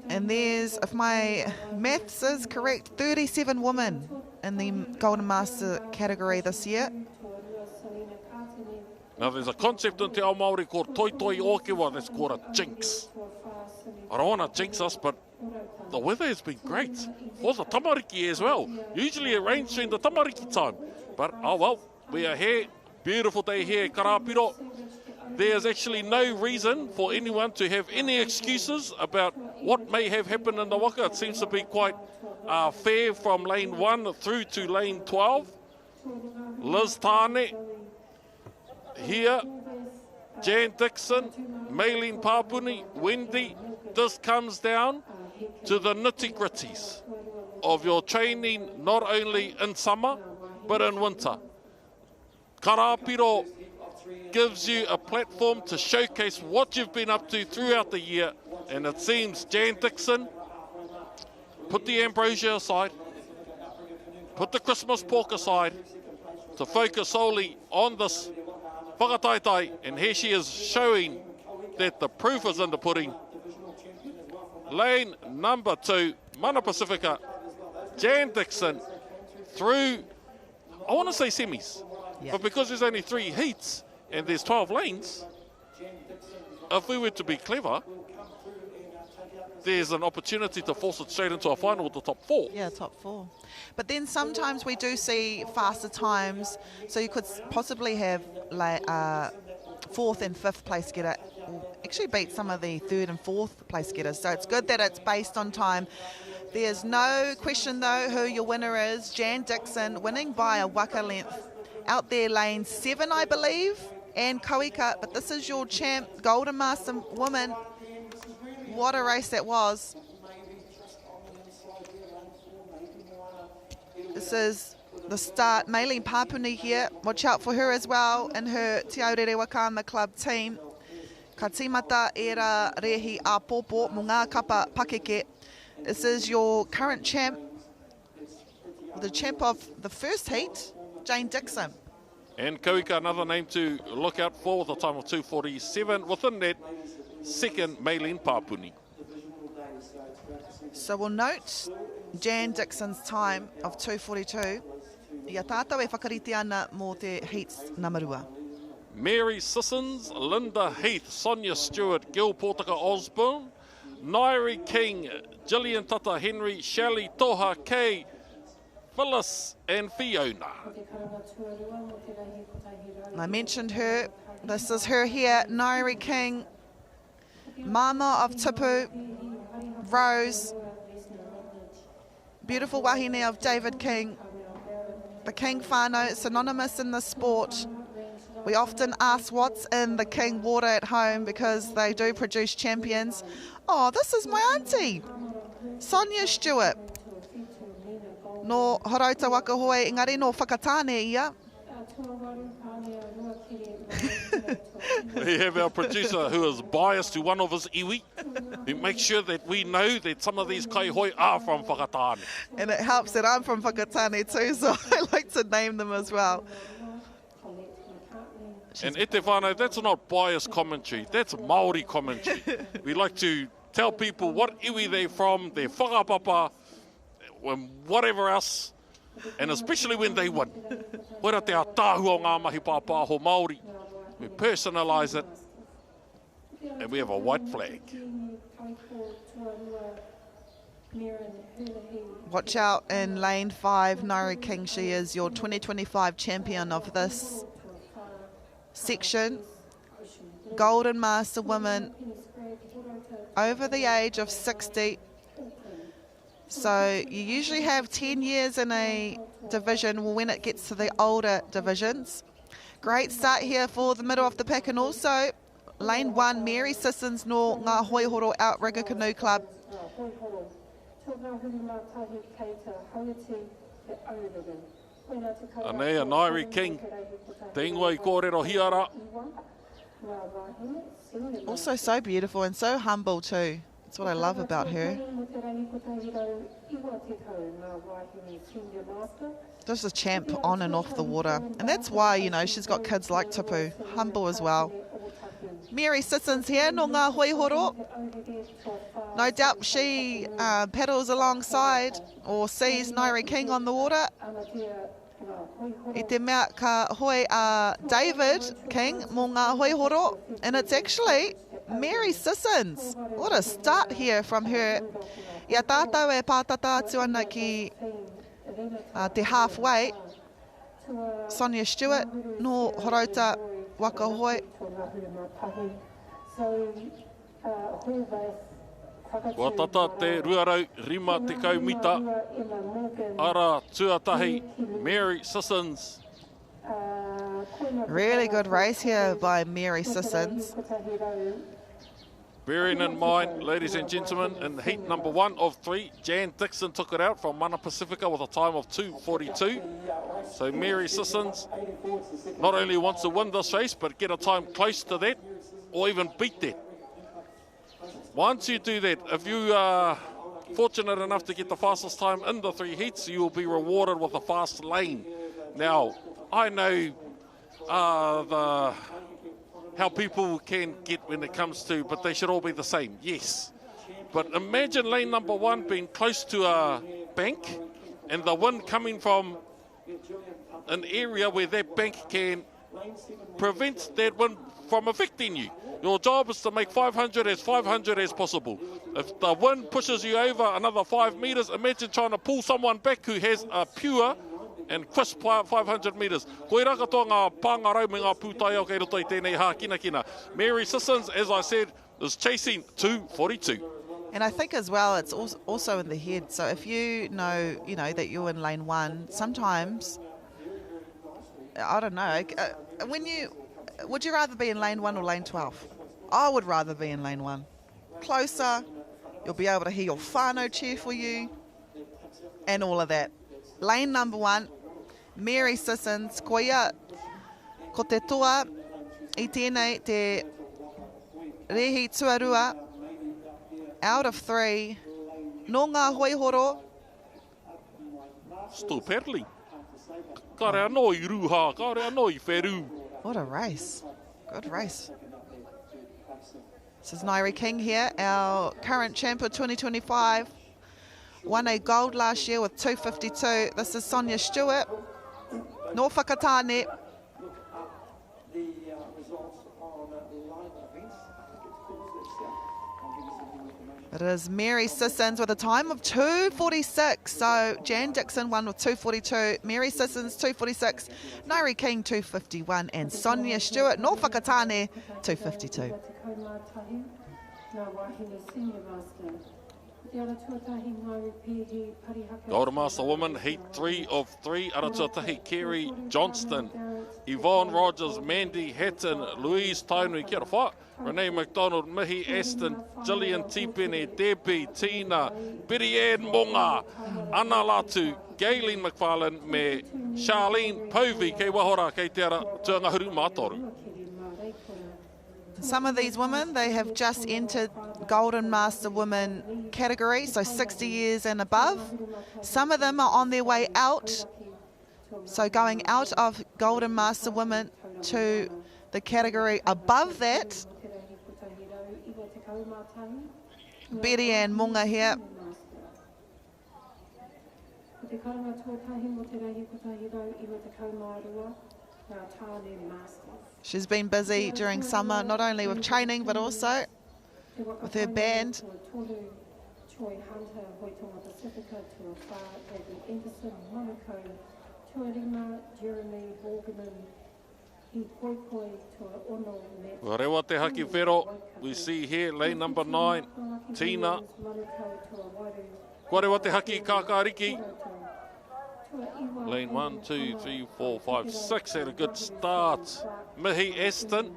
S2: And there's, if my maths is correct, 37 women in the Golden Master category this year.
S3: Now, there's a concept in Te Ao Māori called toi toi okewa, that's called a jinx. I don't want to jinx us, but the weather has been great for the tamariki as well. Usually it rains during the tamariki time, but oh well, we are here. Beautiful day here at Karapiro. There's actually no reason for anyone to have any excuses about what may have happened in the waka. It seems to be quite fair from lane 1 through to lane 12. Liz Tane here, Jan Dixon, Maylene Papuni, Wendy. This comes down to the nitty-gritties of your training, not only in summer, but in winter. Karapiro gives you a platform to showcase what you've been up to throughout the year, and it seems Jan Dixon put the ambrosia aside, put the Christmas pork aside, to focus solely on this whakataitai, and here she is showing that the proof is in the pudding. Lane number 2, Mana Pacifica, Jan Dixon, through, I want to say semis.
S2: Yeah.
S3: But because there's only 3 heats and there's 12 lanes, if we were to be clever, there's an opportunity to force it straight into a final with the top 4.
S2: Yeah, top 4. But then sometimes we do see faster times, so you could possibly have like 4th and 5th place getter actually beat some of the 3rd and 4th place getters. So it's good that it's based on time. There's no question though who your winner is. Jan Dixon winning by a waka length out there, lane 7 I believe, and Koika, but this is your champ, Golden Master woman. What a race that was. This is the start. Maylene Papuni here. Watch out for her as well in her Te Aurere Wakama Club team. Ka tīmata era rehi a popo mo ngā kapa pakeke. This is your current champ, the champ of the first heat, Jane Dixon.
S3: And Koika, another name to look out for with a time of 2:47. Within that, second, Maylene Papuni.
S2: So we'll note Jan Dixon's time of 2:42. Ia tātou e whakarite ana mō te heats namarua.
S3: Mary Sissons, Linda Heath, Sonia Stewart, Gil Portaka Osborne, Nairi King, Gillian Tata Henry, Shelley Toha Kay, Phyllis and Fiona.
S2: I mentioned her. This is her here, Nairi King, Mama of Tipu, Rose, beautiful wahine of David King. The King whānau, synonymous in the sport. We often ask what's in the King water at home because they do produce champions. Oh, this is my auntie, Sonia Stewart. No Horauta Waka Hoi, engari no whakatāne ia.
S3: We have our producer who is biased to one of his iwi. We make sure that we know that some of these kaihoi are from Whakatāne.
S2: And it helps that I'm from Whakatāne too, so I like to name them as well.
S3: And e te whānau, that's not biased commentary, that's Māori commentary. We like to tell people what iwi they're from, their whakapapa, and whatever else, and especially when they win. Wera te tāhua o ngā mahi pāpāho Māori. We personalise it, and we have a white flag.
S2: Watch out in lane 5, Nairi King. She is your 2025 champion of this section. Golden Master woman over the age of 60. So you usually have 10 years in a division when it gets to the older divisions. Great start here for the middle of the pack, and also lane 1, Mary Sissons no Ngā Hoihoro Outrigger Canoe Club.
S3: Anea Nairi King, te ingoa I kōrero hiara.
S2: Also so beautiful and so humble too. That's what I love about her. Just a champ on and off the water. And that's why, you know, she's got kids like Tipu. Humble as well. Mary Sissons here, no ngā hoihoro. No doubt she paddles alongside or sees Nairi King on the water. I te mea ka hoi David King mō ngā hoihoro. And it's actually Mary Sissons. What a start here from her. Ia tātou e pātata atu ana ki te halfway. Sonia Stewart no Horauta Waka Hoi.
S3: Wa tata te ruarau rima te kaumita. Ara tuatahi Mary Sissons.
S2: Really good race here by Mary Sissons.
S3: Bearing in mind, ladies and gentlemen, in heat number 1 of 3, Jan Dixon took it out from Mana Pacifica with a time of 2:42. So Mary Sissons not only wants to win this race, but get a time close to that, or even beat that. Once you do that, if you are fortunate enough to get the fastest time in the 3 heats, you will be rewarded with a fast lane. Now, I know how people can get when it comes to, but they should all be the same, yes. But imagine lane number 1 being close to a bank and the wind coming from an area where that bank can prevent that wind from affecting you. Your job is to make 500 as possible. If the wind pushes you over another 5 metres, imagine trying to pull someone back who has a pure and crisp 500 metres. Koe raka toa ngā pāngarau me ngā pūtai o kei roto i tēnei hā kina. Mary Sissons, as I said, is chasing 2:42.
S2: And I think as well, it's also in the head. So if you know that you're in lane 1, sometimes, I don't know, would you rather be in lane 1 or lane 12? I would rather be in lane 1. Closer, you'll be able to hear your whānau cheer for you, and all of that. Lane number 1, Mary Sissons, ko ia, ko te toa, i tēnei te rehi tuarua, out of 3, no ngā hoihoro.
S3: Still pedaling. Kare anō i rūha, kare anō i wheru.
S2: What a race. Good race. This is Nairi King here, our current champ of 2025. Won a gold last year with 2:52. This is Sonia Stewart. No whakatāne. It is Mary Sissons with a time of 2:46. So Jan Dixon won with 2:42. Mary Sissons 2:46. Nairi King 2:51. And Sonia Stewart, no whakatāne, 2:52.
S3: Golden Master Woman, Heat 3 of 3. Aratuatahi, Kerry Johnston, Yvonne Rogers, Mandy Hatton, Louise Taunui, kia ora wha, Renee McDonald, Mihi Aston, Gillian Tipene, Debbie, Tina, Betty Ann Monga, Anna Latu, Gayleen McFarlane, me Charlene Povey, kei wahora, kei te ara, tuangahuru mātoru.
S2: Some of these women, they have just entered Golden Master Women category, so 60 years and above. Some of them are on their way out, so going out of Golden Master Women to the category above that. Betty Ann Munga here. She's been busy during summer, not only with training, but also with her band.
S3: Rewa te haki whero, we see here lane number 9, Tina. Kua rewa te haki kākāriki. Lane 1, 2, 3, 4, 5, 6 had a good start. Mihi Aston.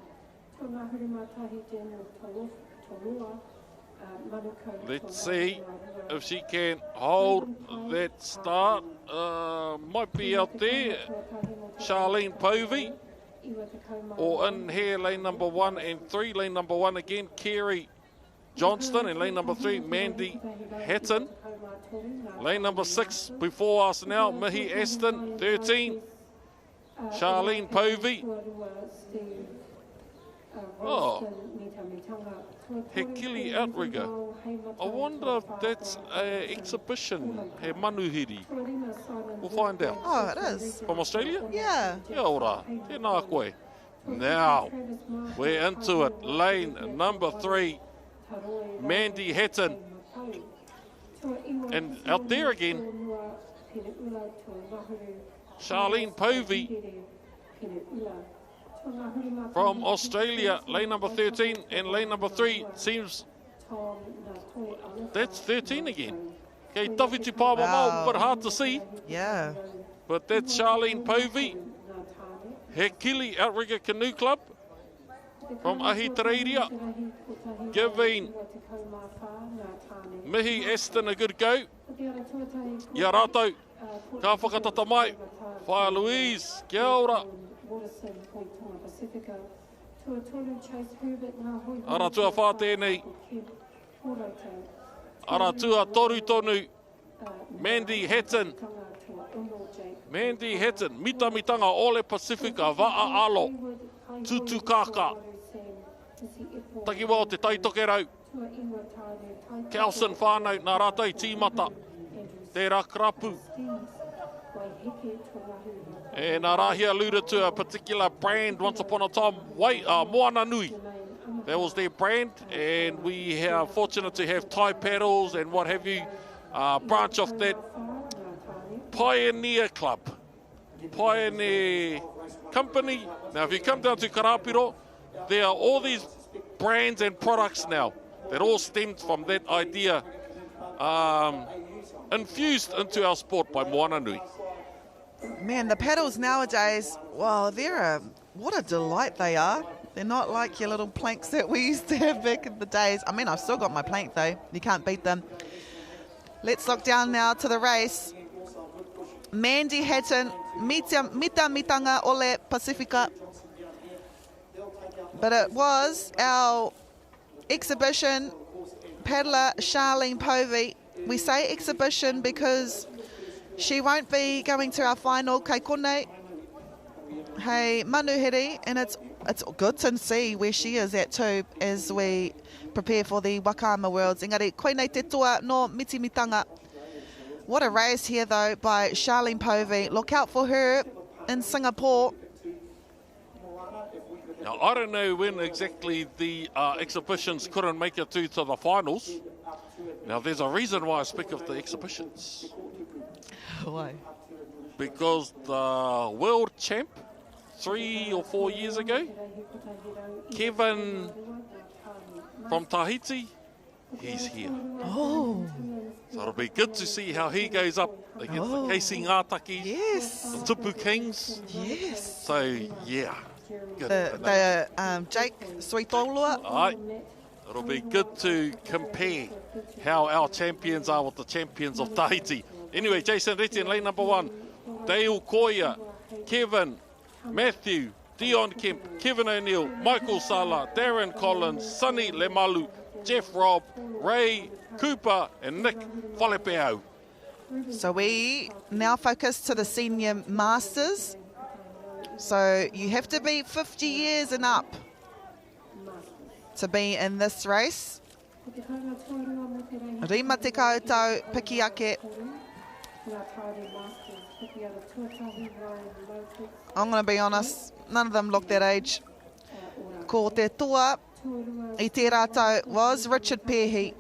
S3: Let's see if she can hold that start. Might be out there. Charlene Povey. Or in here, lane number 1 and 3. Lane number 1 again, Kerry Johnston. And lane number 3, Mandy Hatton. Lane number 6 before us now, Mihi Aston, 13. Charlene Povey. Oh, Hekili Outrigger. I wonder if that's an exhibition, he manuhiri. We'll find out.
S2: Oh, it is.
S3: From Australia?
S2: Yeah.
S3: Kia ora, tēnā koe. Now, we're into it. Lane number 3, Mandy Hatton. And out there again, Charlene Povey from Australia, lane number 13, and lane number 3 seems that's 13 again. Okay, tawhiti pāwa mau, but hard to see.
S2: Yeah.
S3: But that's Charlene Povey, Hekili Outrigger Canoe Club from Ahitereiria, giving Mihi Aston a good go. Ia rātou, ka whakatata mai, Whaia Louise, kia ora. Aratua whā tēnei. Aratua toru tonu, Mandy Hatton. Mandy Hatton, mitamitanga Ole Pasifika, Va'a Alo, Tutu Kaka. Takiwa o te taitoke rau. Kelson whānau, nā rātai tīmata. Te rakarapu. And Rahi alluded to a particular brand once upon a time, Moana Nui. That was their brand, and we are fortunate to have Thai paddles and what have you, branch off that Pioneer Club, Pioneer Company. Now, if you come down to Karapiro, there are all these brands and products now that all stemmed from that idea, infused into our sport by Moana Nui.
S2: Man, the paddles nowadays, well, what a delight they are. They're not like your little planks that we used to have back in the days. I mean, I've still got my plank though. You can't beat them. Let's look down now to the race. Mandy Hatton, Mita Mitanga Ole Pacifica. But it was our exhibition paddler, Charlene Povey. We say exhibition because she won't be going to our final, Kei Kone, hey Manuhiri, and it's good to see where she is at too as we prepare for the Whakaama Worlds. Engari, koe nei te toa no mitimitanga. What a race here though by Charlene Povey. Look out for her in Singapore.
S3: Now, I don't know when exactly the exhibitions couldn't make it to the finals. Now, there's a reason why I speak of the exhibitions.
S2: Why?
S3: Because the world champ 3 or 4 years ago, Kevin from Tahiti, he's here.
S2: Oh.
S3: So it'll be good to see how he goes up against the Casey Ngātaki,
S2: Yes.
S3: the Tupu Kings.
S2: Yes.
S3: So, yeah. Good.
S2: The Jake Suitolua.
S3: Aye. It'll be good to compare how our champions are with the champions of Tahiti. Anyway, Jason Reti in lane number 1. Dale Koia, Kevin, Matthew, Dion Kemp, Kevin O'Neill, Michael Sala, Darren Collins, Sonny Lemalu, Jeff Robb, Ray Cooper and Nick Whalepeo.
S2: So we now focus to the senior masters. So you have to be 50 years and up to be in this race. Rima te koutou piki ake. I'm going to be honest, none of them look that age. Ko te toa i te rātou was Richard Pehi.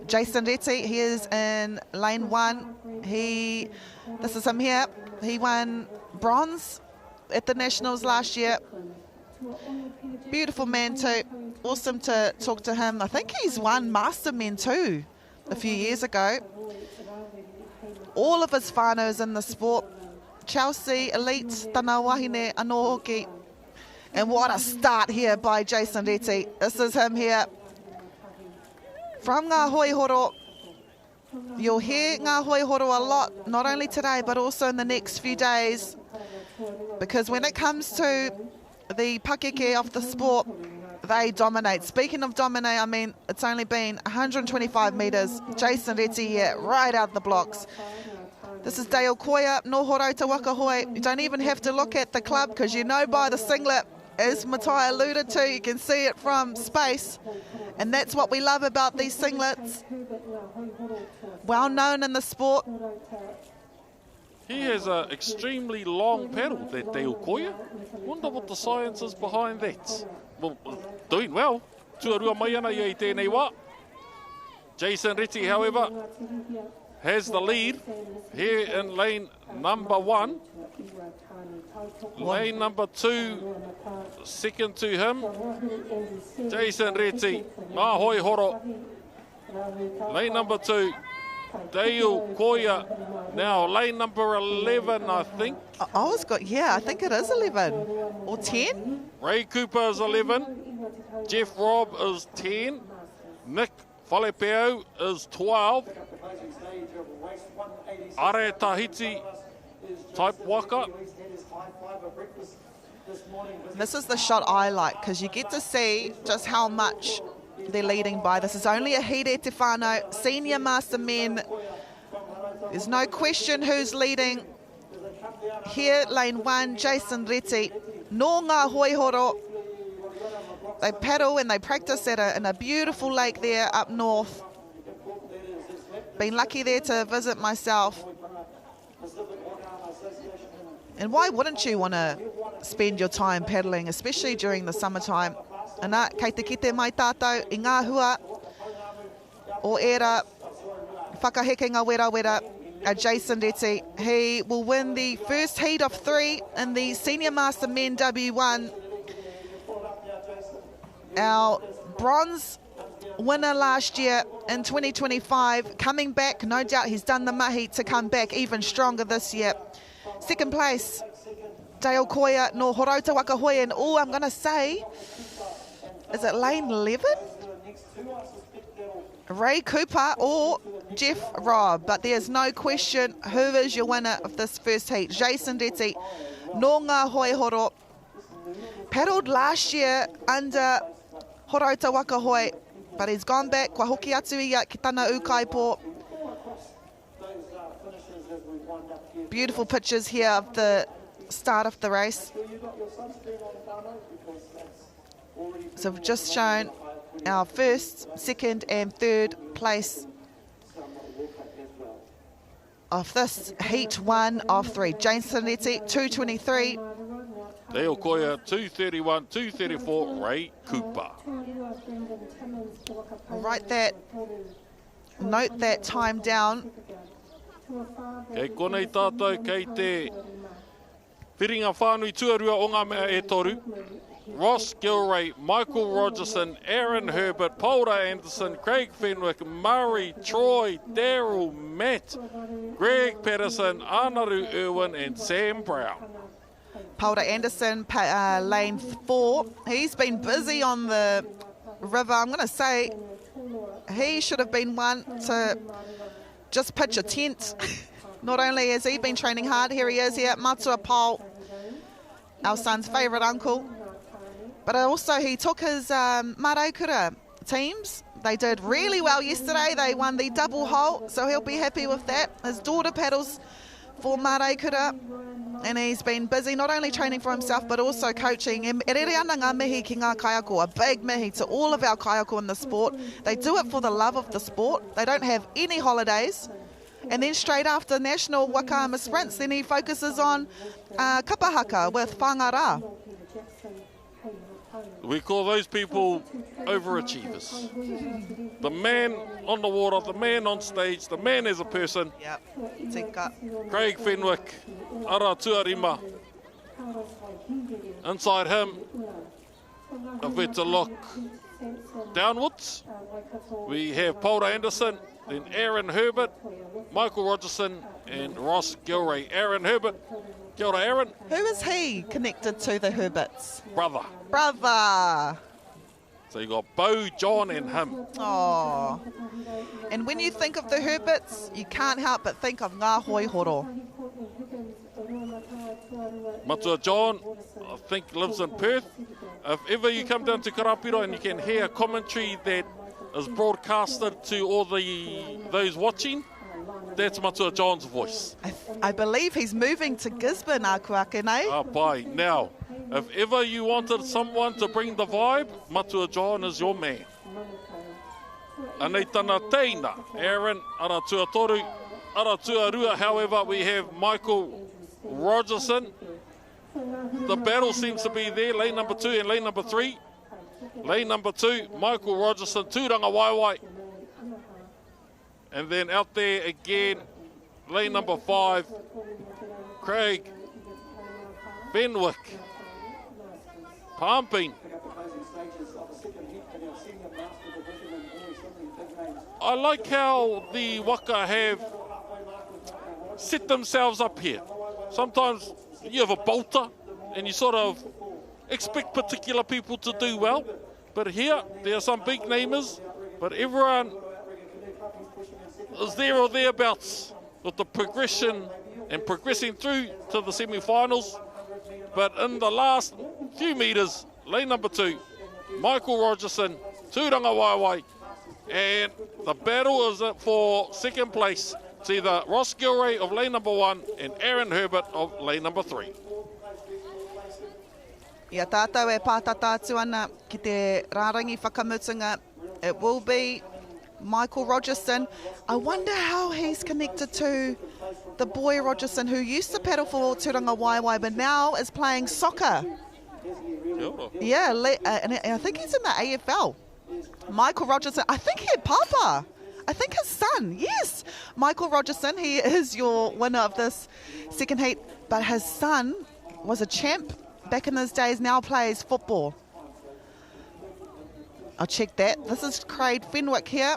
S2: Jason Reti, he is in lane 1. This is him here. He won bronze at the Nationals last year. Beautiful man too. Awesome to talk to him. I think he's won Master Men too a few years ago. All of his whānau in the sport. Chelsea, Elite, Tana Wahine, anō hoki. And what a start here by Jason Reti. This is him here. From ngā hoihoro. You'll hear ngā hoihoro a lot, not only today, but also in the next few days. Because when it comes to the pakeke of the sport, they dominate. Speaking of dominate, I mean, it's only been 125 metres. Jason Reti here, right out the blocks. This is Dale Koia, no horo te waka hoi. You don't even have to look at the club because you know by the singlet, as Matai alluded to, you can see it from space. And that's what we love about these singlets. Well known in the sport.
S3: He has an extremely long paddle, that Dale Koia. Wonder what the science is behind that. Well, doing well. Tuarua mai ana i tēnei wā. Jason Reti, however, has the lead here in lane number 1. Lane number 2, second to him. Jason Reti, ngā hoi horo. Lane number 2, Dale Koia. Now lane number 11, I think.
S2: I think it is 11 or 10.
S3: Ray Cooper is 11. Jeff Robb is 10. Nick Whalepeo is 12. Are Tahiti type Waka.
S2: This is the shot I like because you get to see just how much they're leading by. This is only a hire te whānau, senior master men. There's no question who's leading. Here, lane 1, Jason Reti. No ngā hoihoro. They paddle and they practice in a beautiful lake there up north. Been lucky there to visit myself. And why wouldn't you want to spend your time paddling, especially during the summertime? Ana, kei te kite mai tātou i ngā hua o era whakaheke ngā wera wera at Jason Reti. He will win the first heat of 3 in the Senior Master Men W1. Our bronze winner last year in 2025, coming back. No doubt he's done the mahi to come back even stronger this year. Second place, Dale Koia no Horauta Waka Hoi, and I'm going to say, is it lane 11? Ray Cooper or Jeff Robb, but there's no question who is your winner of this first heat. Jason Reti, no ngā hoi horo, paddled last year under Horauta Waka Hoi, but he's gone back, kua hoki atu ia ki tana ukaipo. Beautiful pictures here of the start of the race. So we've just shown our first, second and third place of this heat 1 of 3. Jason Reti, 223.
S3: Dale Koia, 231, 234, Ray Cooper.
S2: Note that time down.
S3: Kei konei tātou, kei te whiringa whānui tuarua o ngā mea e toru. Ross Gilray, Michael Rogerson, Aaron Herbert, Paula Anderson, Craig Fenwick, Murray, Troy, Daryl, Matt, Greg Patterson, Anaru Irwin and Sam Brown.
S2: Paula Anderson, lane 4. He's been busy on the river. I'm going to say he should have been one to just pitch a tent. Not only has he been training hard, here he is here, Matua Paul, our son's favourite uncle, but also he took his Maraikura teams. They did really well yesterday. They won the double hole, so he'll be happy with that. His daughter paddles for Maraikura, and he's been busy not only training for himself but also coaching. E rere ana ngā mihi ki ngā kaiako, a big mihi to all of our kaiako in the sport. They do it for the love of the sport. They don't have any holidays. And then straight after National Wakama Sprints, then he focuses on kapahaka with whangara.
S3: We call those people overachievers. The man on the water, the man on stage, the man as a person.
S2: Yep, tika.
S3: Craig Fenwick, ara tuarima. Inside him, if we to look downwards, we have Paula Anderson, then Aaron Herbert, Michael Rogerson and Ross Gilray. Aaron Herbert, kia ora Aaron.
S2: Who is he connected to, the Herberts?
S3: Brother. So you got Bo, John and him.
S2: Oh. And when you think of the Herberts, you can't help but think of ngā hoi horo.
S3: Matua John, I think lives in Perth. If ever you come down to Karapiro and you can hear commentary that is broadcasted to all those watching, that's Matua John's voice.
S2: I believe he's moving to Gisborne, Akuake, eh?
S3: Ah, bye. Now, if ever you wanted someone to bring the vibe, Matua John is your man. Anei tana teina, Aaron, ara tua toru, ara tua rua. However, we have Michael Rogerson. The battle seems to be there, lane number 2 and lane number 3. Lane number 2, Michael Rogerson, tūranga waiwai. And then out there again, lane number 5, Craig Fenwick, pumping. I like how the Waka have set themselves up here. Sometimes you have a bolter and you sort of expect particular people to do well, but here there are some big namers, but everyone is there or thereabouts with the progression and progressing through to the semi-finals. But in the last few metres, lane number 2, Michael Rogerson, tūranga waiwai, and the battle is for second place. It's either Ross Gilray of lane number 1 and Aaron Herbert of lane number 3.
S2: Ia tātou e pātata atu ana ki te rārangi whakamutunga. It will be Michael Rogerson. I wonder how he's connected to the boy Rogerson, who used to paddle for Turanga Waiwai, but now is playing soccer. Yeah, and I think he's in the AFL. Michael Rogerson, I think he had Papa. I think his son, yes. Michael Rogerson, he is your winner of this second heat, but his son was a champ back in those days, now plays football. I'll check that. This is Craig Fenwick here.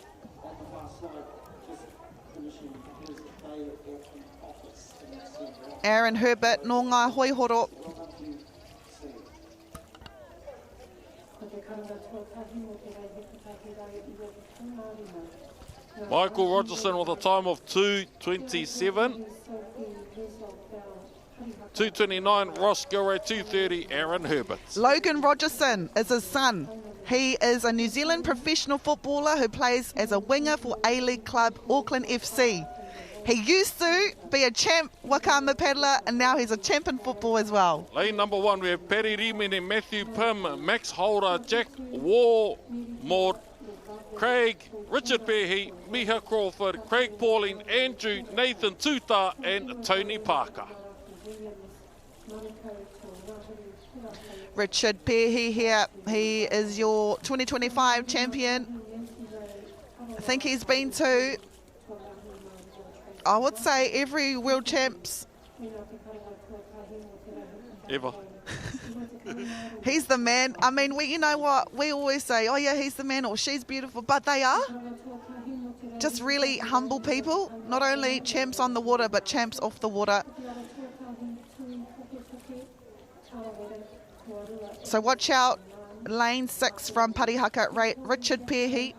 S2: Aaron Herbert, no ngā hoihoro.
S3: Michael Rogerson with a time of 2:27. 2:29, Ross Gilray, 2:30, Aaron Herbert.
S2: Logan Rogerson is his son. He is a New Zealand professional footballer who plays as a winger for A-League club Auckland FC. He used to be a champ Wakama paddler, and now he's a champ in football as well.
S3: Lane number 1, we have Perry Riemann, Matthew Pym, Max Holder, Jack Warmord, Craig, Richard Behe, Miha Crawford, Craig Pauling, Andrew, Nathan Tuta, and Tony Parker.
S2: Richard Pehe here. He is your 2025 champion. I think he's been to, I would say, every World Champs.
S3: Ever.
S2: He's the man. I mean, you know what? We always say, oh yeah, he's the man or she's beautiful, but they are just really humble people. Not only champs on the water, but champs off the water. So watch out, lane 6 from Parihaka, Richard Pehe.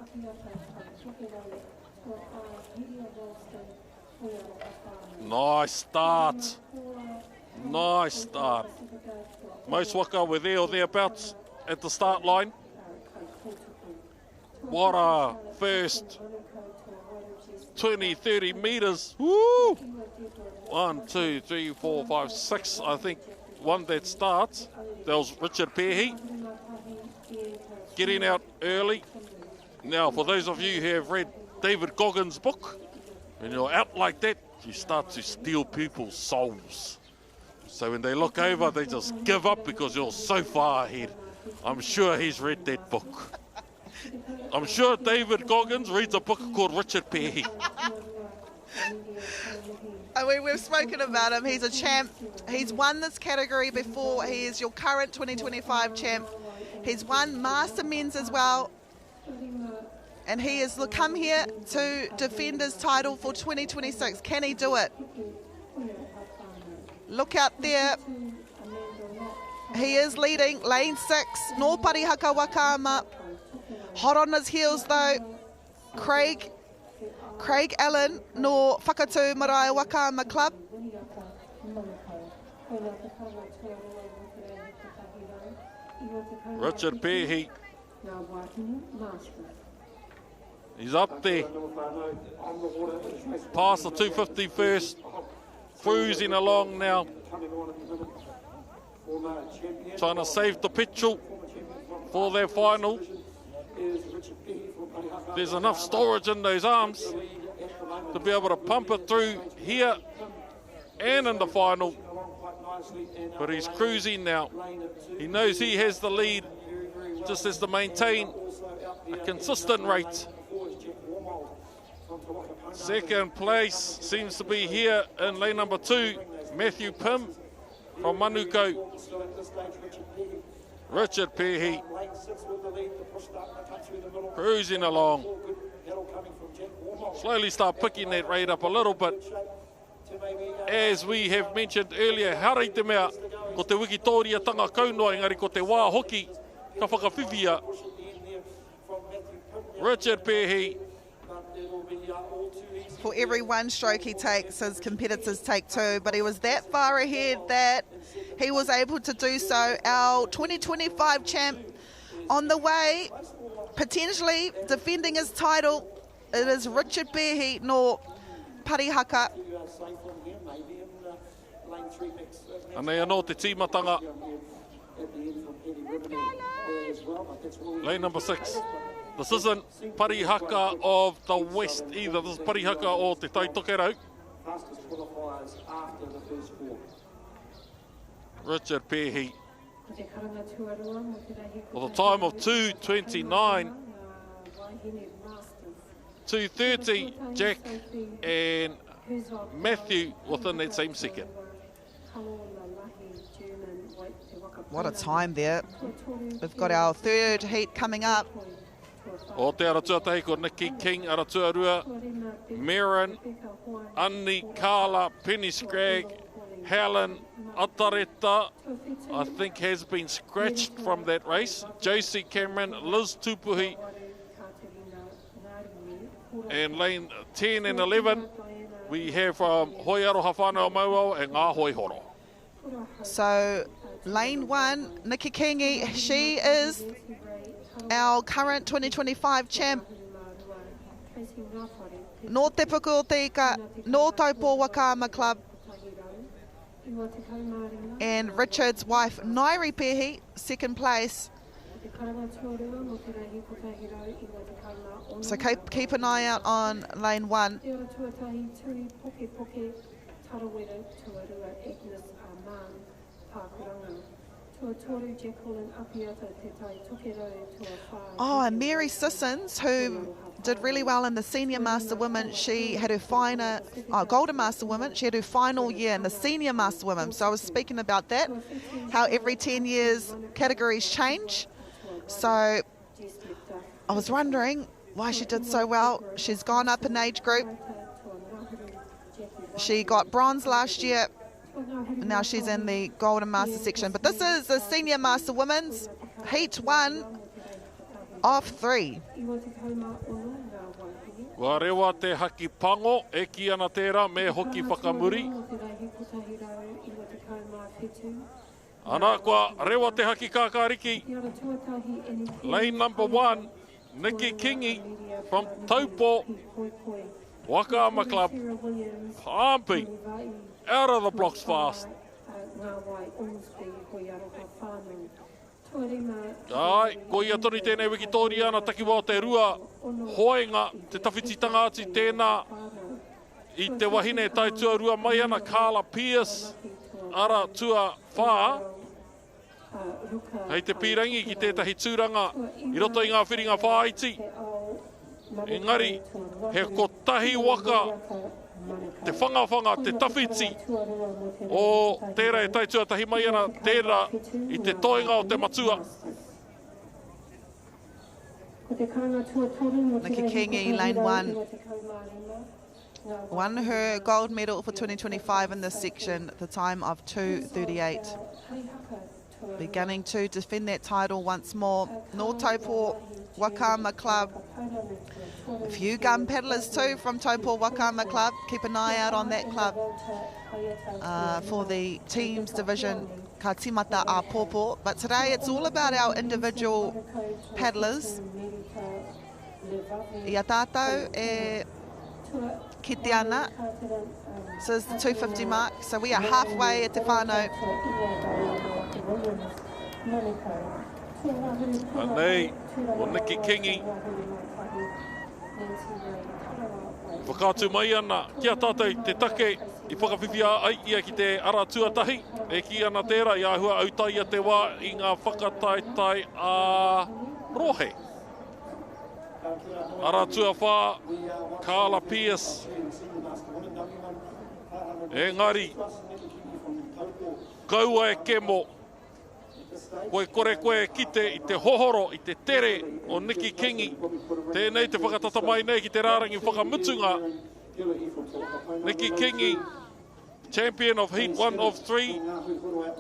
S3: Nice start. Nice start. Most waka were there or thereabouts at the start line. What a first 20, 30 metres. Woo! 1, 2, 3, 4, 5, 6, I think, one that starts. That was Richard Pehe. Getting out early. Now, for those of you who have read David Goggins' book, when you're out like that, you start to steal people's souls. So when they look over, they just give up because you're so far ahead. I'm sure he's read that book. I'm sure David Goggins reads a book called Richard Pehe.
S2: I mean, we've spoken about him. He's a champ. He's won this category before. He is your current 2025 champ. He's won Master Men's as well. And he has come here to defend his title for 2026. Can he do it? Look out there. He is leading lane 6. No Parihaka Wakama. Hot on his heels though. Craig Allen, no Whakatu Marae Wakama Club.
S3: Richard Pehe. He's up there. Past the 250 first. Cruising along now. Trying to save the petrol for their final. There's enough storage in those arms to be able to pump it through here and in the final. But he's cruising now. He knows he has the lead, just has to maintain a consistent rate. Second place seems to be here in lane number 2, Matthew Pym from Manuko. Richard Pehe cruising along. Slowly start picking that rate up a little bit. As we have mentioned earlier, haere te mea, ko te wikitoria tanga kaunua, engari ko te wā hoki, ka whakawhiwhia. Richard Pehe.
S2: For every one stroke he takes, his competitors take 2, but he was that far ahead that he was able to do so. Our 2025 champ on the way, potentially defending his title. It is Richard Pehe no Parihaka.
S3: Anei anō te tīmatanga. Lane number 6. This isn't Parihaka of the West either. This is Parihaka o te Taitokerau.
S4: fastest qualifiers after the first four.
S3: Richard Pehi. With a time of 2:29, 2:30, Jack and Matthew within that same second.
S2: What a time there. We've got our third heat coming up.
S3: O te aratuatahi ko Nikki King, aratuarua, Marin, Annie, Carla, Penny Scragg, Helen, Atareta, I think has been scratched from that race. Josie Cameron, Liz Tupuhi, and lane 10 and 11, we have Hoi Aroha Whānau Mauau and Ngā Hoi Horo.
S2: So lane 1, Nikki Kingi, she is our current 2025 champ. No te puku o te ika, no taupō Whakaama Club. And Richard's wife, Nairi Pehi, second place. So keep an eye out on lane 1. Oh, and Mary Sissons, who did really well in the Senior Master Women. She had her final, Golden Master Women. She had her final year in the Senior Master Women. So I was speaking about that, how every 10 years categories change. So I was wondering why she did so well. She's gone up in age group. She got bronze last year. Now she's in the Golden Master section. But this is the Senior Master Women's Heat 1 of 3.
S3: Wa rewa te haki pango, e ki ana tērā me hoki whakamuri. Ana kua rewa te haki kākāriki. Lane number 1, Nikki Kingi from Taupo, Whakaama Club, pumping out of the blocks fast. Ai, ko ia toni tēnei Wikitoria ana takiwa o te rua hoenga te tawhititanga ati tēnā i te wahine tai tuarua mai ana Carla Pierce ara tua whā. Hei te pirangi ki tētahi tūranga i roto i ngā whiringa whāiti. Engari, he kotahi waka te whangawhanga, te tawhiti o tērā e taitua tahi mai ana tērā i te toenga o te matua.
S2: Nikki Kingi, lane 1, won her gold medal for 2025 in this section at the time of 2:38. Beginning to defend that title once more. No Taupo Whakaama Club. A few gun paddlers too from Taupo Whakaama Club. Keep an eye out on that club for the teams division, ka timata a popo. But today it's all about our individual paddlers. Ia tātou e ki te ana. So it's the 250 mark. So we are halfway at te whānau.
S3: Anei, o Nikki Kingi. Whakātu mai ana, kia tātou te take i whakawhiwhia ai ia ki te ara tuatahi. E ki ana tērā, i ahua autai a te wā i ngā whakataetai a rohe. Ara tua whā, Carla Pierce. Engari, kaua e kemo. Koe koe kite i te hohoro, i te tere o Nikki Kingi. Tēnei te whakatata mai nei ki te rārangi whakamutunga. Nikki Kingi, champion of Heat 1 of 3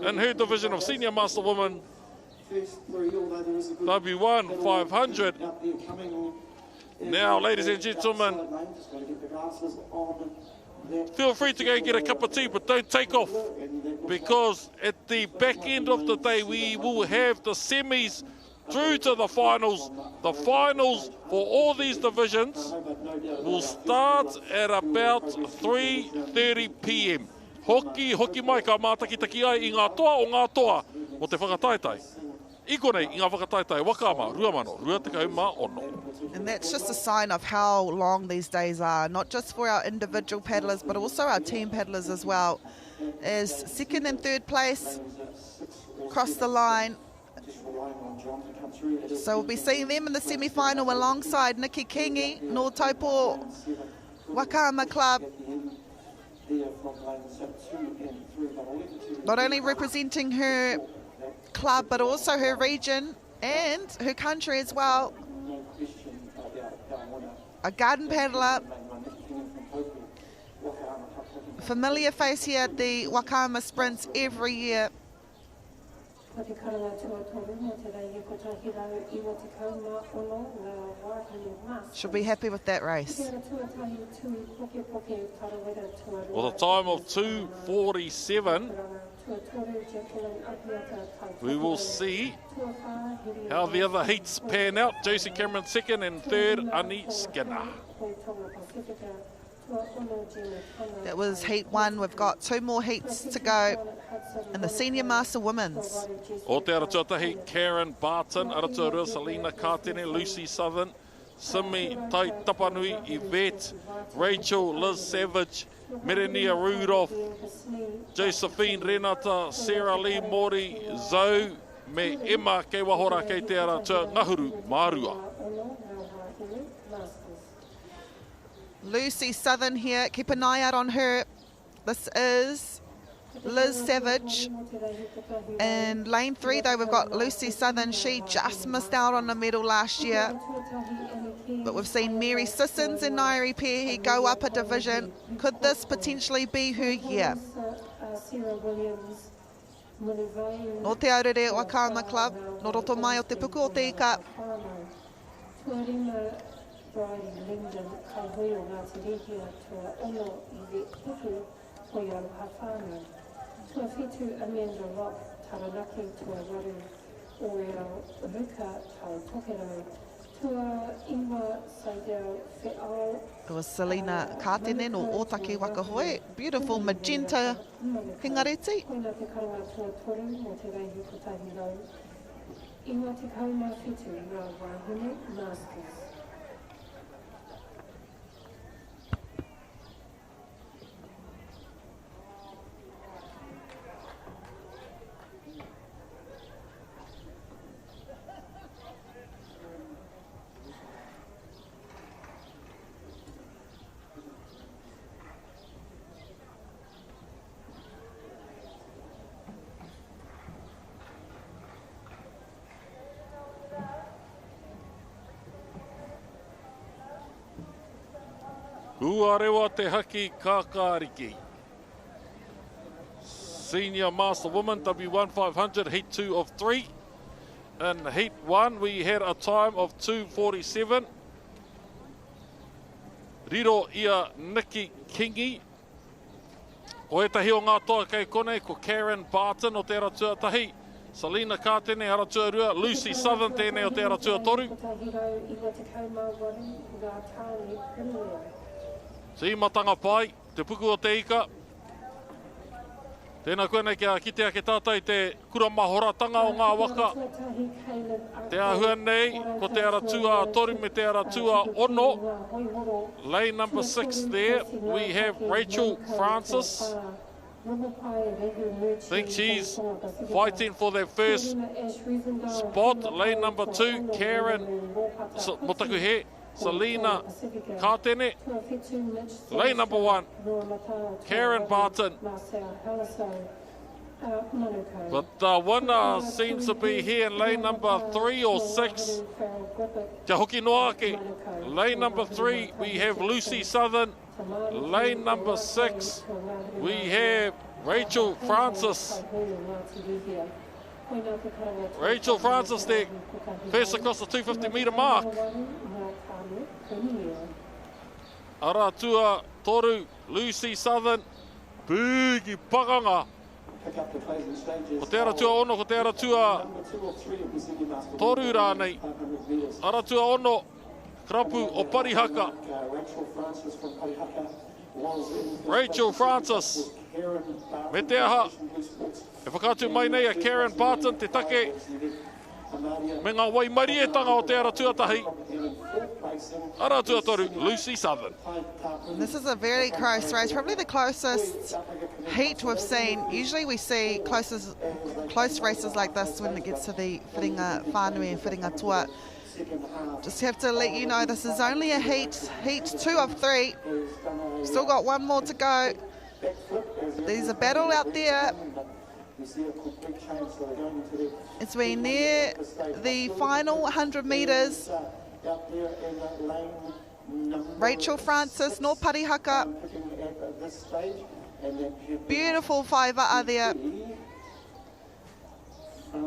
S3: in her division of Senior Master Women. W1 500. Now, ladies and gentlemen, feel free to go and get a cup of tea, but don't take off, because at the back end of the day, we will have the semis through to the finals. The finals for all these divisions will start at about 3:30 p.m. Hoki mai ka mātakitaki ai i ngā toa o ngā toa o te whakataetai. I konei, i ngā whakataitai Waka rua mano, rua te kauma ono.
S2: And that's just a sign of how long these days are, not just for our individual paddlers, but also our team paddlers as well. As second and third place cross the line. So we'll be seeing them in the semi-final alongside Nikki Kingi, no Taupo Wakaama Club. Not only representing her club, but also her region and her country as well. A garden paddler, familiar face here at the Wakaama Sprints every year. She'll be happy with that race.
S3: With a time of 2:47, we will see how the other heats pan out. Josie Cameron second and third, Annie Skinner.
S2: That was heat one. We've got two more heats to go in the Senior Master Women's.
S3: O te aratuatahi, Karen Barton, Aratua Selina Kātene, Lucy Southern, Simi Tai Tapanui, Yvette, Rachel, Liz Savage, Merenia Rudolph, Josephine Renata, Sarah Lee Mori, Zoe, me Emma kei wahora kei te aratua Ngahuru Mārua.
S2: Lucy Southern here, keep an eye out on her. This is Liz Savage. In lane 3 though, we've got Lucy Southern. She just missed out on the medal last year. But we've seen Mary Sissons and Nairi Pehi go up a division. Could this potentially be her year? No te aurere Wakaama Club, no roto mai o te puku o te ika. It was Selina Kātene no Otaki Wakahoe. Beautiful magenta hingareti.
S3: Kua rewa te haki kākāriki. Senior Master Women W1 500, Heat 2 of 3. In Heat 1, we had a time of 2:47. Riro ia Nikki Kingi. Ko etahi o ngā toa kei kone, ko Karen Barton o te aratua tahi. Selina Kātene, aratua rua. Lucy Southern, tēnei o te aratua toru. Si matanga pai, te puku o te ika. Tēnā koe nei kia kitea ke tātai te kuramahoratanga o ngā waka. Te ahua nei, ko te aratua toru me te aratua ono. Lane number 6 there, we have Rachel Francis. I think she's fighting for their first spot. Lane number 2, Karen Motaku he. Selina Kātene. Lane number 1, Karen Barton. But the winner seems to be here in lane number 3 or 6. Kia hoki noa ake. Lane number 3, we have Lucy Southern. Lane number 6, we have Rachel Francis. Rachel Francis there, first across the 250 metre mark. Aratua toru, Lucy Southern, pūki pakanga. Ko te aratua ono, ko te aratua toru rānei. Aratua ono, krapu o Parihaka. Rachel Francis, me te aha. E whakatu mai nei a Karen Barton, te take Me ngā wai marietanga o te ara tuatahi. Ara tuatoru, Lucy Southern.
S2: This is a very close race, probably the closest heat we've seen. Usually we see close races like this when it gets to the whiringa whānui and whiringa toa. Just have to let you know this is only a heat 2 of 3. Still got one more to go. There's a battle out there. As we near the final 100 metres, Rachel Francis, no Parihaka. Beautiful whaiwaa there.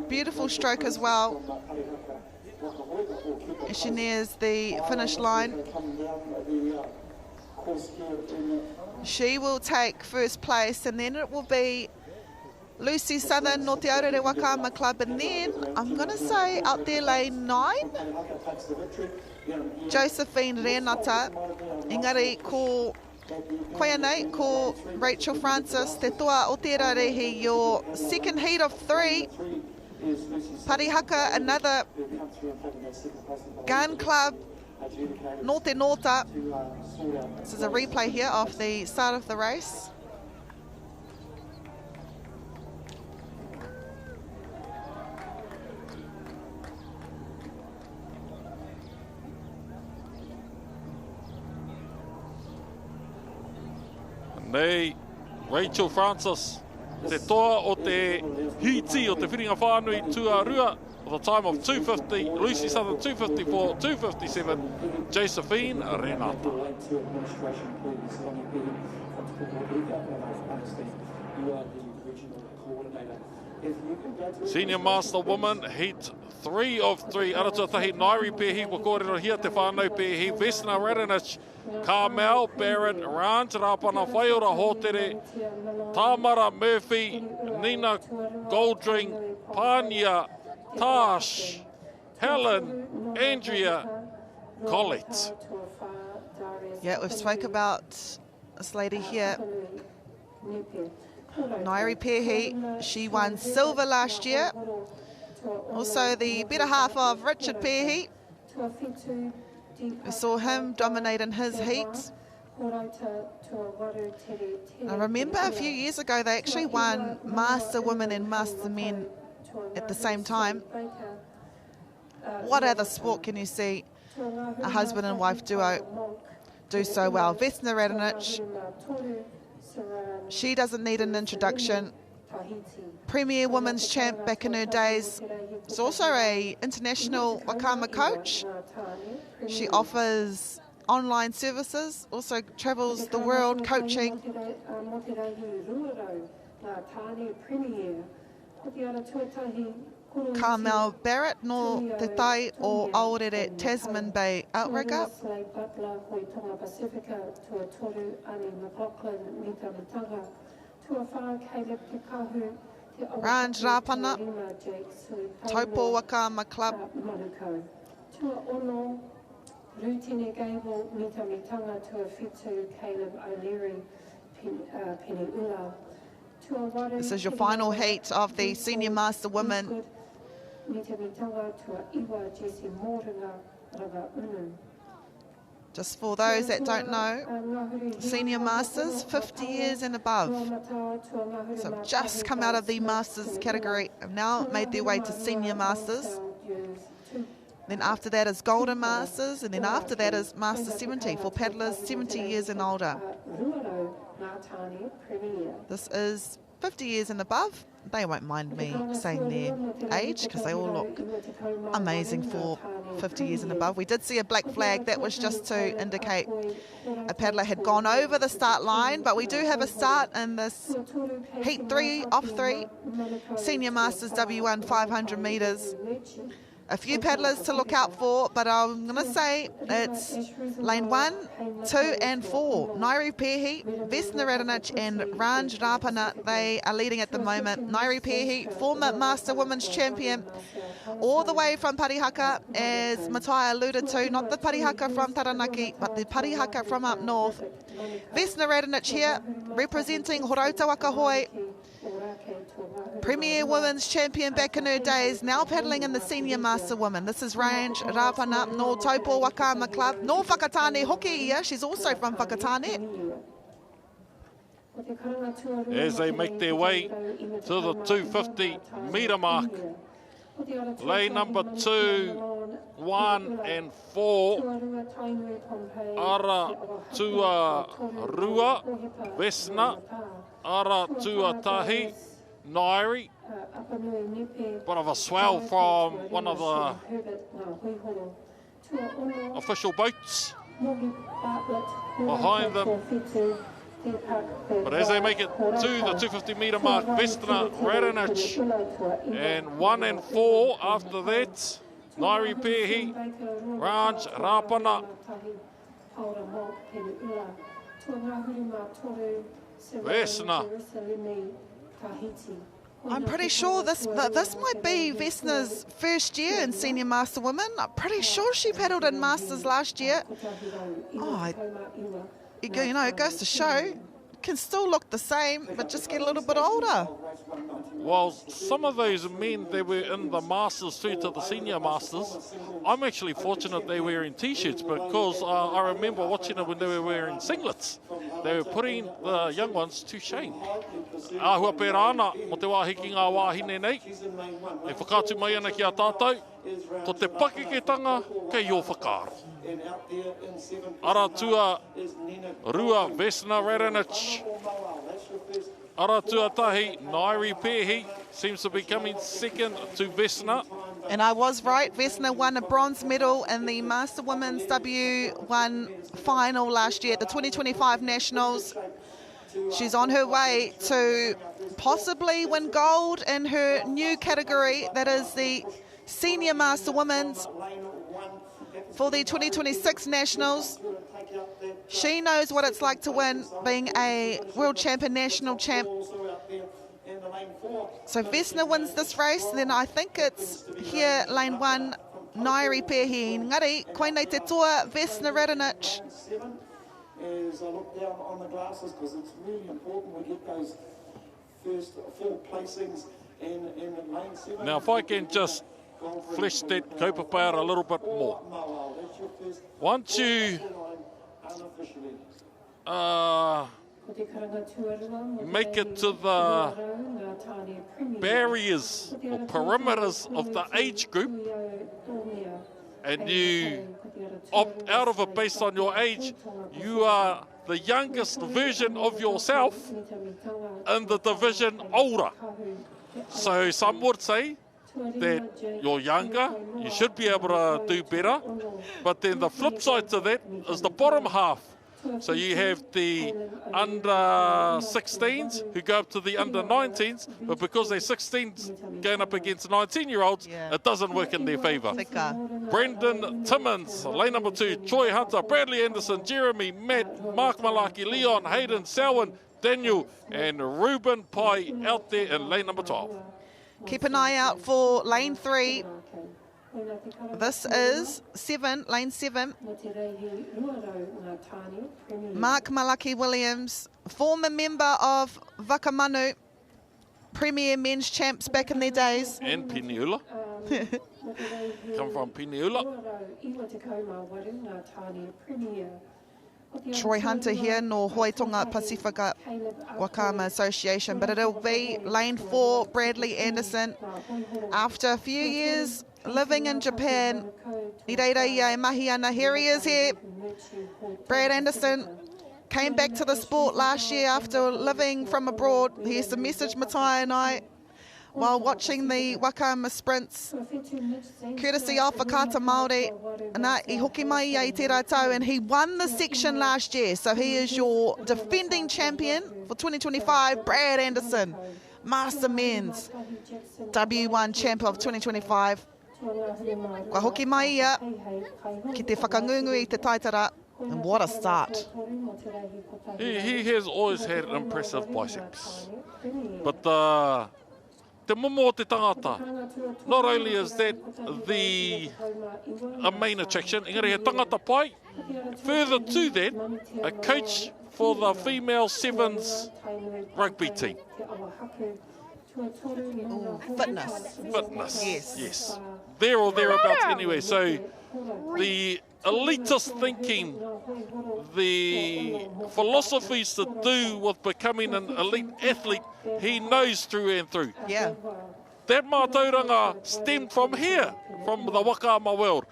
S2: Beautiful stroke as well. As she nears the finish line, she will take first place, and then it will be Lucy Southern, no Te Aurere Wakama Club, and then I'm going to say out there lane 9, Josephine Renata. Engari ko koia nei, ko Rachel Francis, te toa o te rarehi, your second heat of 3. Parihaka, another gun club, Norte Nota. This is a replay here of the start of the race.
S3: Nei, Rachel Francis, te toa o te hiti o te whiringa whānui tuarua of the time of 2:50, Lucy Southern 2:54, 2:57, Josephine Renata. Senior Master Woman, Heat 3 of 3. Aratuatahi, Nairi Pehi, Wakorero Hia Te Whānau Pehi, Vesna Radonich, Carmel, Barrett, Ranj, Rapana, Whaiora Hotere, Tamara Murphy, Nina Goldring, Pania, Tash, Helen, Andrea, Collett.
S2: Yeah, we've spoke about this lady here, Nairi Pehi. She won silver last year. Also the better half of Richard Pehi. We saw him dominate in his heat. I remember a few years ago they actually won Master Women and Master Men at the same time. What other sport can you see a husband and wife duo do so well? Vesna Radonich, she doesn't need an introduction. Premier Women's Champ back in her days. She's also a international Wakama coach. She offers online services, also travels the world coaching. Carmel Barrett no te tai o Aorere Tasman Bay Outrigger. Ranj Rapana, Taupo Wakama Club. This is your final heat of the Senior Master Women. Just for those that don't know, Senior Masters, 50 years and above. So just come out of the Masters category, have now made their way to Senior Masters. Then after that is Golden Masters, and then after that is Master 70 for paddlers 70 years and older. This is 50 years and above. They won't mind me saying their age because they all look amazing for 50 years and above. We did see a black flag. That was just to indicate a paddler had gone over the start line, but we do have a start in this heat 3 of 3, Senior Masters W1 500 metres. A few paddlers to look out for, but I'm going to say it's lane 1, 2 and 4. Nairi Pehi, Vesna Radonich and Ranj Rapana, they are leading at the moment. Nairi Pehi, former Master Women's Champion, all the way from Parihaka, as Matai alluded to, not the Parihaka from Taranaki, but the Parihaka from up north. Vesna Radonich here, representing Horauta Waka Hoi. Premier Women's Champion back in her days, now paddling in the Senior Master Women. This is Range Rapana no Taupo Wakama Club, no Whakatane hoki ia. She's also from Whakatane.
S3: As they make their way to the 250 metre mark. Lane number 2, 1 and 4. Ara tua Rua, Vesna. Ara tua Tahi, Nairi. Bit of a swell from one of the official boats behind them. But as they make it to the 250 metre mark, Vesna, Radinic, and 1 and 4 after that, Nairi Pehi, Ranj Rapana. Vesna.
S2: I'm pretty sure this might be Vesna's first year in Senior Master Women. I'm pretty sure she paddled in Masters last year. Oh, you know, it goes to show, can still look the same, but just get a little bit older.
S3: Well, some of those men, they were in the Masters through to the Senior Masters. I'm actually fortunate they were wearing T-shirts because I remember watching it when they were wearing singlets. They were putting the young ones to shame. Ahua pērā ana, mo te wāhiki ngā wāhine nei. E whakātu mai ana ki a tātou, ko te pakeketanga kei o whakaaro. Ara tua Rua Vesna Radinic. Ara tua tahi Nairi Pehi seems to be coming second to Vesna.
S2: And I was right, Vesna won a bronze medal in the Master Women's W1 final last year at the 2025 Nationals. She's on her way to possibly win gold in her new category, that is the Senior Master Women's, for the 2026 Nationals. She knows what it's like to win, being a world champion, national champ. So Vesna wins this race, then I think it's here, lane 1, Nairi Pehi. Ngari, koe nei te toa, Vesna Radinic.
S4: As I look down on the glasses, because it's really important we get those first 4 placings in lane 7.
S3: Now, if I can just flesh that kaupapa out a little bit more. Once you make it to the barriers or perimeters of the age group, and you opt out of it based on your age, you are the youngest version of yourself in the division older. So some would say that you're younger, you should be able to do better, but then the flip side to that is the bottom half. So you have the under 16s who go up to the under 19s, but because they're 16s going up against 19-year-olds, it doesn't work in their favour. Brendan Timmins, lane number 2, Troy Hunter, Bradley Anderson, Jeremy, Matt, Mark Malaki, Leon, Hayden, Selwyn, Daniel, and Ruben Pai out there in lane number 12.
S2: Keep an eye out for lane 3. This is 7, lane 7. Mark Malaki Williams, former member of Wakamanu, Premier Men's Champs back in their days.
S3: And Peniula. Come from Peniula.
S2: Troy Hunter here, no Hoitonga Pacifica Wakama Association, but it'll be lane 4, Bradley Anderson. After a few years living in Japan, here he is here. Brad Anderson came back to the sport last year after living from abroad. He used to message Matai and I while watching the Wakama sprints, courtesy of Whakaata Māori. And he won the section last year, so he is your defending champion for 2025, Brad Anderson, Master Men's W1 champ of 2025. Kua hoki mai ia, ki te whakangungu I te taitara, and what a start.
S3: He has always had impressive biceps. But te momo o te tangata, not only is that a main attraction, engari he tangata pai, further to that, a coach for the female sevens rugby team.
S2: Fitness.
S3: Fitness.
S2: Yes.
S3: Yes. There or thereabouts anyway. So the elitist thinking, the philosophies to do with becoming an elite athlete, he knows through and through.
S2: Yeah.
S3: That mātauranga stemmed from here, from the Whakaama world.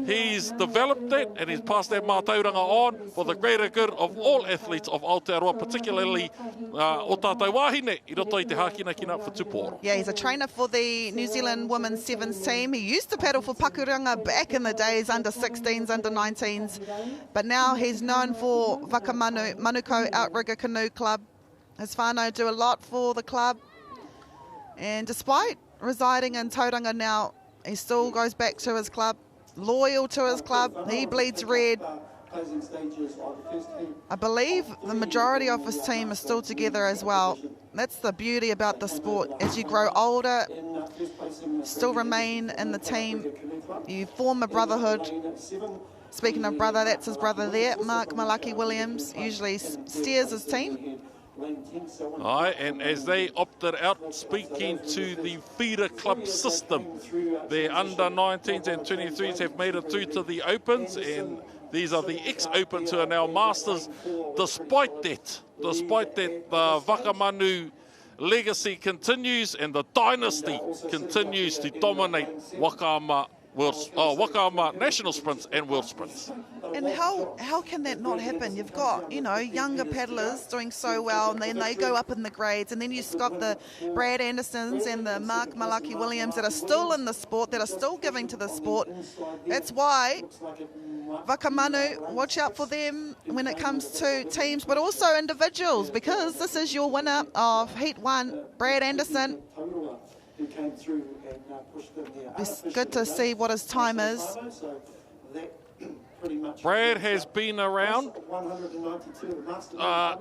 S3: He's developed that and he's passed that mātauranga on for the greater good of all athletes of Aotearoa, particularly o tātou wāhine, I roto I te hākinakina for Tupōro.
S2: Yeah, he's a trainer for the New Zealand Women's Sevens team. He used to paddle for Pakuranga back in the days, under 16s, under 19s. But now he's known for Waka Manukau Outrigger Canoe Club. His whānau do a lot for the club. And despite residing in Tauranga now, he still goes back to his club, loyal to his club. He bleeds red. I believe the majority of his team is still together as well. That's the beauty about the sport. As you grow older, still remain in the team. You form a brotherhood. Speaking of brother, that's his brother there, Mark Malaki Williams, usually steers his team.
S3: Aye, and as they opted out, speaking to the feeder club system, their under-19s and 23s have made it through to the Opens, and these are the ex-Opens who are now Masters. Despite that, the Whakamanu legacy continues and the dynasty continues to dominate Whakaama national sprints and world sprints.
S2: And how can that not happen? You've got, you know, younger paddlers doing so well, and then they go up in the grades, and then you've got the Brad Andersons and the Mark Malaki Williams that are still in the sport, that are still giving to the sport. That's why Whakamanu, watch out for them when it comes to teams, but also individuals, because this is your winner of Heat 1, Brad Anderson. It's good to see what his time is.
S3: Brad has been around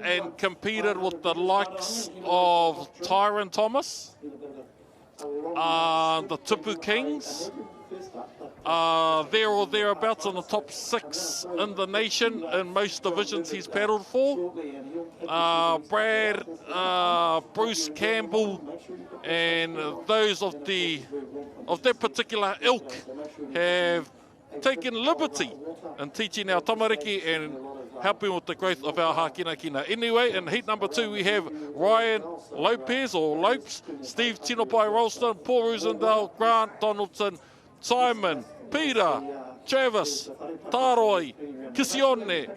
S3: and competed with the likes of Tyron Thomas, the Tupu Kings, there or thereabouts in the top 6 in the nation in most divisions he's paddled for. Brad, Bruce Campbell, and those of that particular ilk have taken liberty in teaching our tamariki and helping with the growth of our hākinakina. Anyway, in heat number 2, we have Ryan Lopez, or Lopes, Steve Tinopai Ralston, Paul Rosendale, Grant Donaldson, Simon, Peter, Travis, Taroi, Kisione,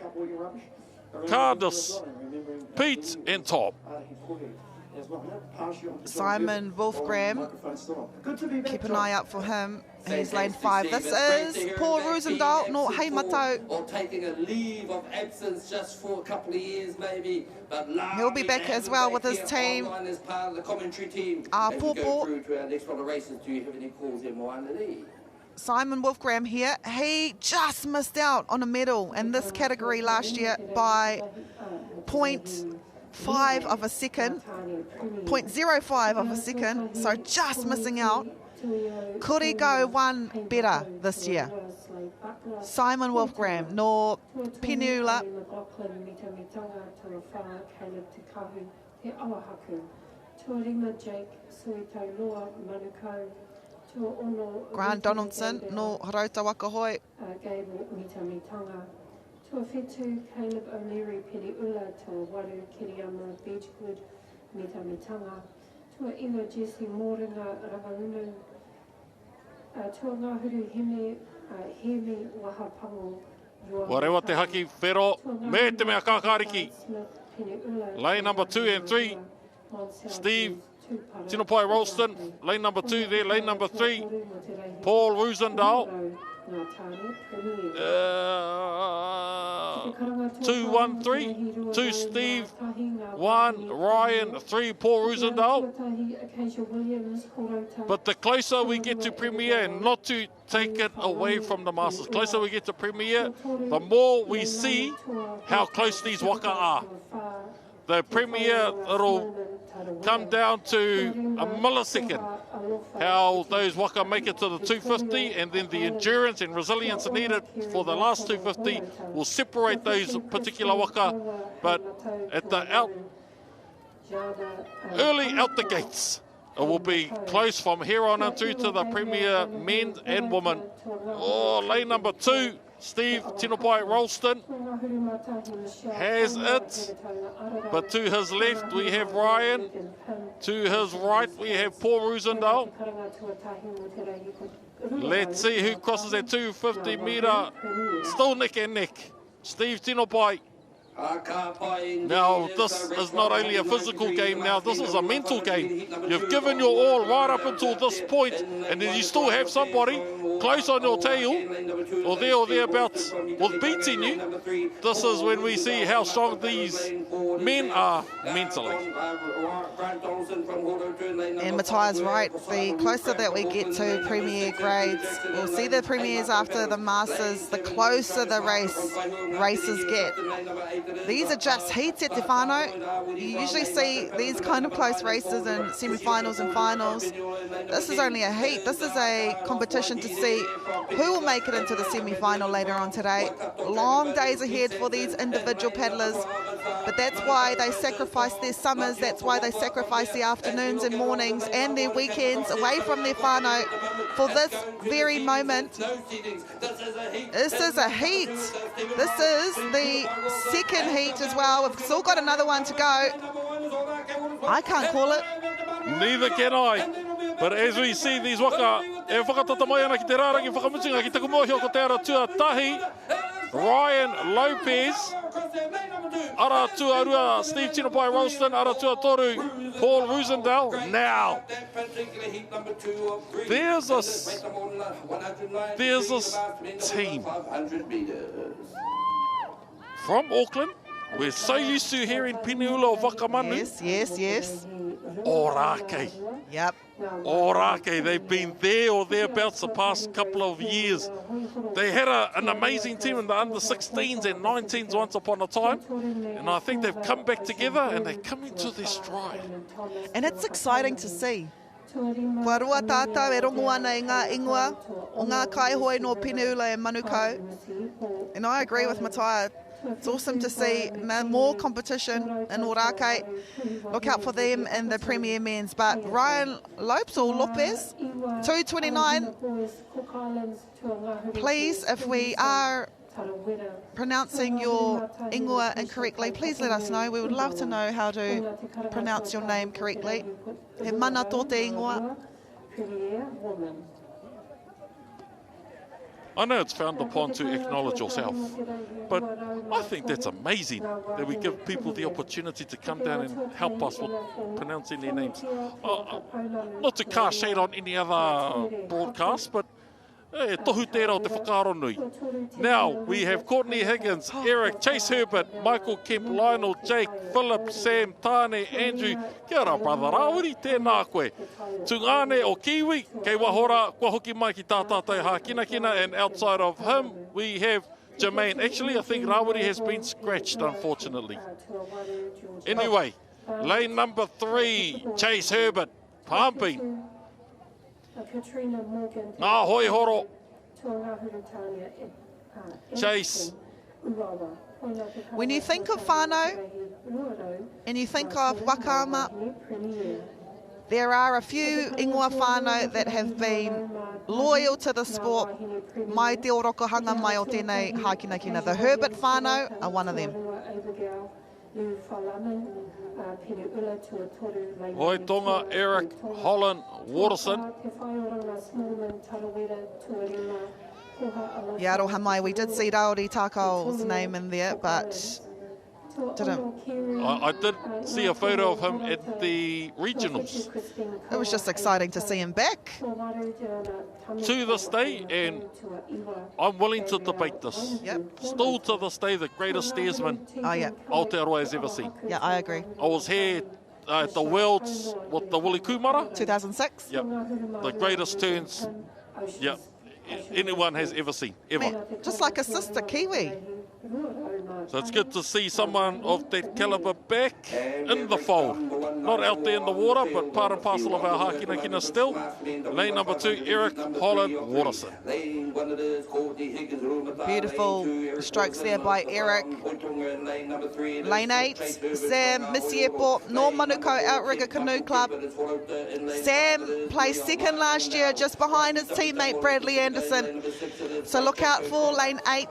S3: Cardis, Pete, and Tom.
S2: Simon Wolfgram, keep an eye out for him. He's lane 5. This is Paul Rosendale, no Heimatau.
S1: Or taking a leave of absence just for a couple of years, maybe. But
S2: he'll be back as well with his team.
S1: As part of the commentary team.
S2: Paul.
S1: Through to our next round of races, do you have any calls in Moanani?
S2: Simon Wolfgram here. He just missed out on a medal in this category last year by 0.5 of a second, 0.05 of a second, so just missing out. Could he go one better this year? Simon Wolfgram, no Penula. Grant Donaldson, no Harauta Wakahoi.
S5: Tua whetu Caleb O'Leary Peri-ula, tua waru Kiriama Beachwood Mitamitanga, tua ingo Jesse Moringa Rangaunu, tua ngāhuru Hime Hemi Wahapango.
S3: Warewa te haki whero, me te mea kākāriki. Lane number 2 and 3, Steve Tinopai Ralston, lane number 2 there, lane number 3, Paul Rosendale. 2, 1, 3, 2 Steve, 1 Ryan, 3 Paul Rosendale. But the closer we get to Premier, and not to take it away from the Masters, closer we get to Premier, the more we see how close these Waka are. The Premier, it'll come down to a millisecond how those Waka make it to the 250, and then the endurance and resilience needed for the last 250 will separate those particular Waka. But at the early out the gates, It will be close from here on through to the Premier Men and Women. Oh, lane number 2, Steve Tinopai Ralston has it. But to his left, we have Ryan. To his right, we have Paul Rosendale. Let's see who crosses that 250 metre. Still neck and neck. Steve Tinopai. Now, this is not only a physical game now, this is a mental game. You've given your all right up until this point, and then you still have somebody close on your tail, or there or thereabouts, with beating you. This is when we see how strong these men are mentally.
S2: And Matthias right, the closer that we get to Premier grades, we'll see the Premiers after the Masters, the closer the races get. These are just heats at Te Whānau. You usually see these kind of close races in semi-finals and finals. This is only a heat. This is a competition to see who will make it into the semi-final later on today. Long days ahead for these individual paddlers, but that's why they sacrifice their summers. That's why they sacrifice the afternoons and mornings and their weekends away from their whānau for this very moment. This is a heat. This is the second heat as well. We've still got another one to go. I can't call it.
S3: Neither can I. But as we see these waka, e whakatata mai ana ki te rārangi whakamutinga ki te kumohio ko te ara tuatahi. Ryan Lopez. Ara tuarua Steve Tinopai Ralston. Ara tuatoru Paul Rosendale. Now, there's this team from Auckland. We're so used to hearing Piniula of Wakamanu.
S2: Yes.
S3: Orake.
S2: Yep.
S3: Orake, they've been there or thereabouts the past couple of years. They had an amazing team in the under-16s and 19s once upon a time. And I think they've come back together and they're coming to their stride.
S2: And it's exciting to see. Kua rua tātou e rongo ana i ngā ingoa o ngā kaihoi no Piniula and Manukau. And I agree with Matthias. It's awesome to see more competition in Orake. Look out for them in the Premier Men's. But Ryan Lopez, 229. Please, if we are pronouncing your ingoa incorrectly, please let us know. We would love to know how to pronounce your name correctly. He mana tō te ingoa.
S3: I know it's frowned upon to acknowledge yourself, but I think that's amazing that we give people the opportunity to come down and help us with pronouncing their names. Not to cast shade on any other broadcast, but tohu tērā o te whakaaro nui. Now, we have Courtney Higgins, Eric, Chase Herbert, Michael Kemp, Lionel, Jake, Philip, Sam, Tane, Andrew. Kia ora, brother Rawiri, tēnā koe. Tungane o Kiwi, kei wahora, kua hoki mai ki tā tātou hā kina, and outside of him, we have Jermaine. Actually, I think Rawiri has been scratched, unfortunately. Anyway, lane number 3, Chase Herbert, pumping. Ngā hoi horo. Chase.
S2: When you think of whānau and you think of Waka, there are a few ingoa whānau that have been loyal to the sport. Mai te orokohanga mai o tēnei hākinakina. The Herbert whānau are one of them.
S3: Hoi tonga, Eric, Holland, Waterson.
S2: Ia aroha mai, we did see Raori Takao's name in there, but didn't.
S3: I did see a photo of him at the regionals.
S2: It was just exciting to see him back.
S3: To this day, and I'm willing to debate this.
S2: Yep.
S3: Still to this day, the greatest steersman Aotearoa has ever seen.
S2: Yeah, I agree.
S3: I was here at the Worlds with the Willie Kumara.
S2: 2006.
S3: Yep. The greatest turns, yep, anyone has ever seen, ever.
S2: Man, just like a sister Kiwi.
S3: So it's good to see someone of that caliber back in the fold. not out there in the water, but part and parcel of our Hakinakina still. Lane number 2, Eric Holland Waterson.
S2: Beautiful strokes there by Eric. Lane 8, Sam Misiepo, Nor Manuko Outrigger Canoe Club. Sam placed second last year, just behind his teammate Bradley Anderson. So look out for lane 8.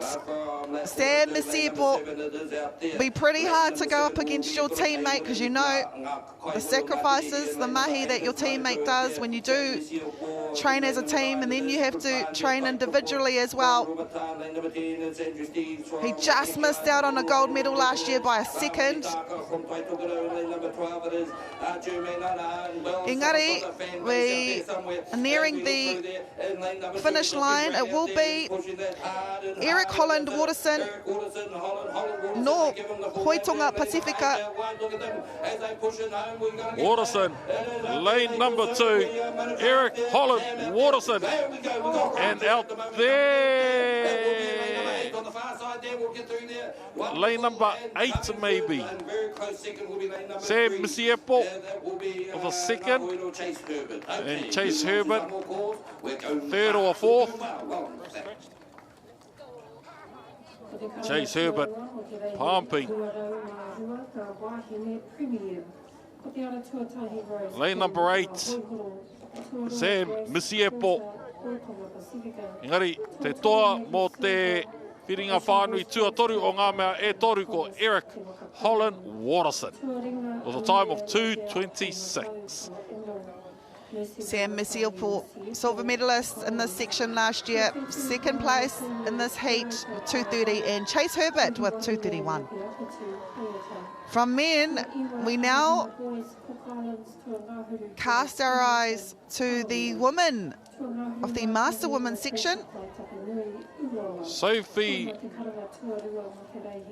S2: Sam Misiepo. Be pretty hard to go up against your teammate, because you know the sacrifices, the mahi that your teammate does when you do train as a team, and then you have to train individually as well. He just missed out on a gold medal last year by a second. Engari, we are nearing the finish line. It will be Eric Holland Waterson, no Hoitonga Pacifica.
S3: Waterson, lane number 2, Eric Holland Waterson, and out there, lane number 8 maybe, Sam Misiepo of the second, and Chase Herbert, third or fourth. Chase Herbert pumping. Lane number 8, Sam Misiepo. Engari, te toa mo te whiringa whānui tuatoru o ngā mea e toru ko Eric Holland Waterson with a time of 2:26.
S2: Sam Misiepo, silver medalist in this section last year, second place in this heat with 2:30, and Chase Herbert with 2:31. From men, we now cast our eyes to the women of the Master Women section.
S3: Sophie,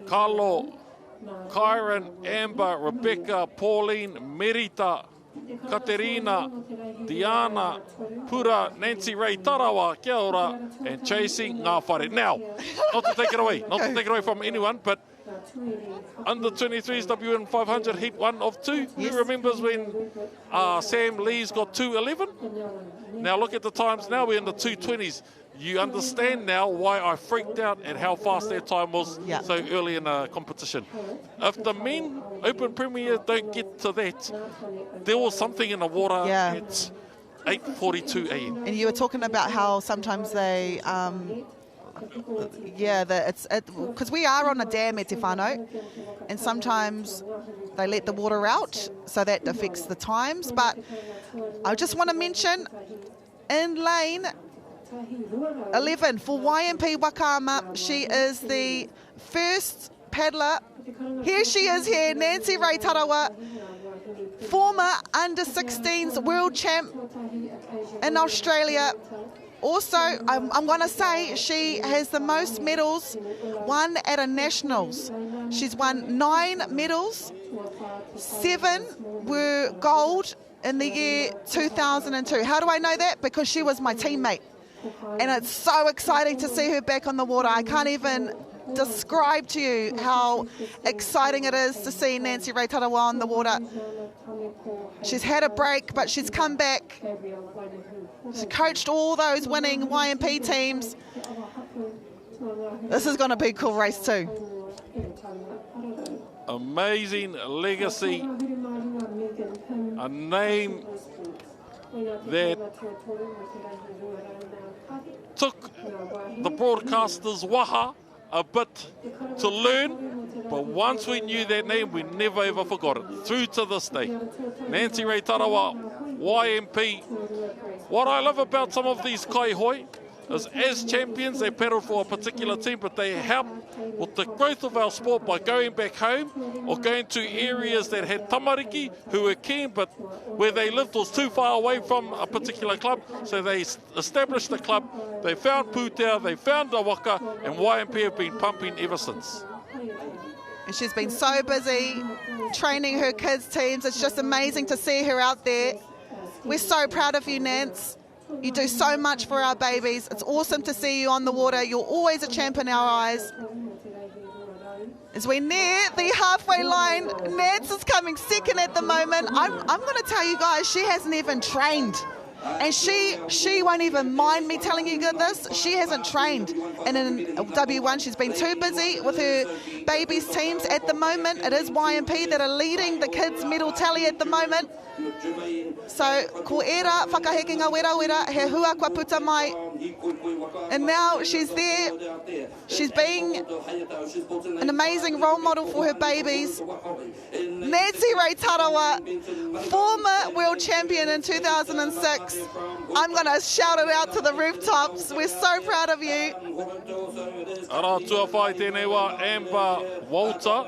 S3: Carlo, Kyron, Amber, Rebecca, Pauline, Merita, Katerina, Diana, Pura, Nancy Ray Tarawa, kia ora, and chasing ngā whare. Now, not to take it away from anyone, but under 23's WN 500 heat 1 of 2. Yes. Who remembers when Sam Lee's got 2:11? Now look at the times now, we're in the 2:20s. You understand now why I freaked out at how fast their time was so early in the competition. If the men Open Premier don't get to that, there was something in the water. It's 8:42 a.m.
S2: And you were talking about how sometimes they... because we are on a dam at Te Whānau, and sometimes they let the water out, so that affects the times. But I just want to mention, in lane 11 for YMP Wakaama, she is the first paddler. Here she is here, Nancy Ray Tarawa, former under-16s world champ in Australia. Also, I'm going to say she has the most medals won at a nationals. She's won 9 medals. 7 were gold in the year 2002. How do I know that? Because she was my teammate. And it's so exciting to see her back on the water. I can't even describe to you how exciting it is to see Nancy Ray Tarawa on the water. She's had a break, but she's come back. She coached all those winning YMP teams. This is going to be a cool race too.
S3: Amazing legacy. A name that took the broadcasters waha a bit to learn, but once we knew that name, we never ever forgot it, through to this day. Nancy Ray Tarawa, YMP. What I love about some of these kaihoi is, as champions, they paddle for a particular team, but they help with the growth of our sport by going back home or going to areas that had tamariki who were keen, but where they lived was too far away from a particular club. So they established the club, they found Pūtea, they found the Waka, and YMP have been pumping ever since.
S2: And she's been so busy training her kids' teams. It's just amazing to see her out there. We're so proud of you, Nance. You do so much for our babies. It's awesome to see you on the water. You're always a champ in our eyes. As we near the halfway line, Nance is coming second at the moment. I'm going to tell you guys, she hasn't even trained. And she won't even mind me telling you this. She hasn't trained in W1. She's been too busy with her babies teams at the moment. It is YMP that are leading the kids medal tally at the moment. So, ko era whakahekinga wera he hua kua puta mai. And now she's there. She's being an amazing role model for her babies. Nancy Ray Tarawa, former world champion in 2006. I'm going to shout it out to the rooftops. We're so proud of you.
S3: Ara tua whai tēnei wā, Amber Walter.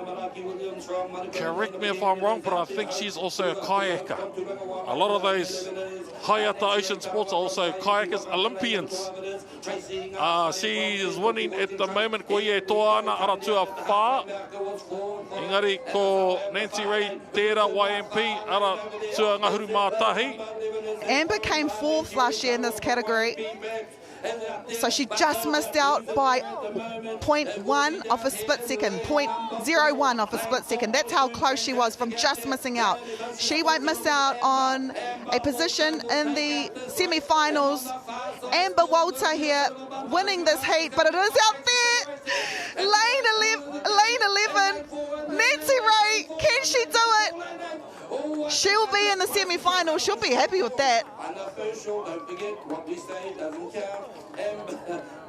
S3: Correct me if I'm wrong, but I think she's also a kayaker. A lot of those Whaiata ocean sports are also kayakers, Olympians. She is winning at the moment. Ko ie toa ana ara tua whā. Engari ko Nancy Ray tērā YMP ara tua ngahuru mātahi.
S2: Amber came fourth last year in this category. So she just missed out by 0.1 of a split second, 0.01 of a split second. That's how close she was from just missing out. She won't miss out on a position in the semi-finals. Amber Walter here winning this heat, but it is out there. Lane 11, Nancy Ray, can she do it? She'll be in the semi-final. She'll be happy with that.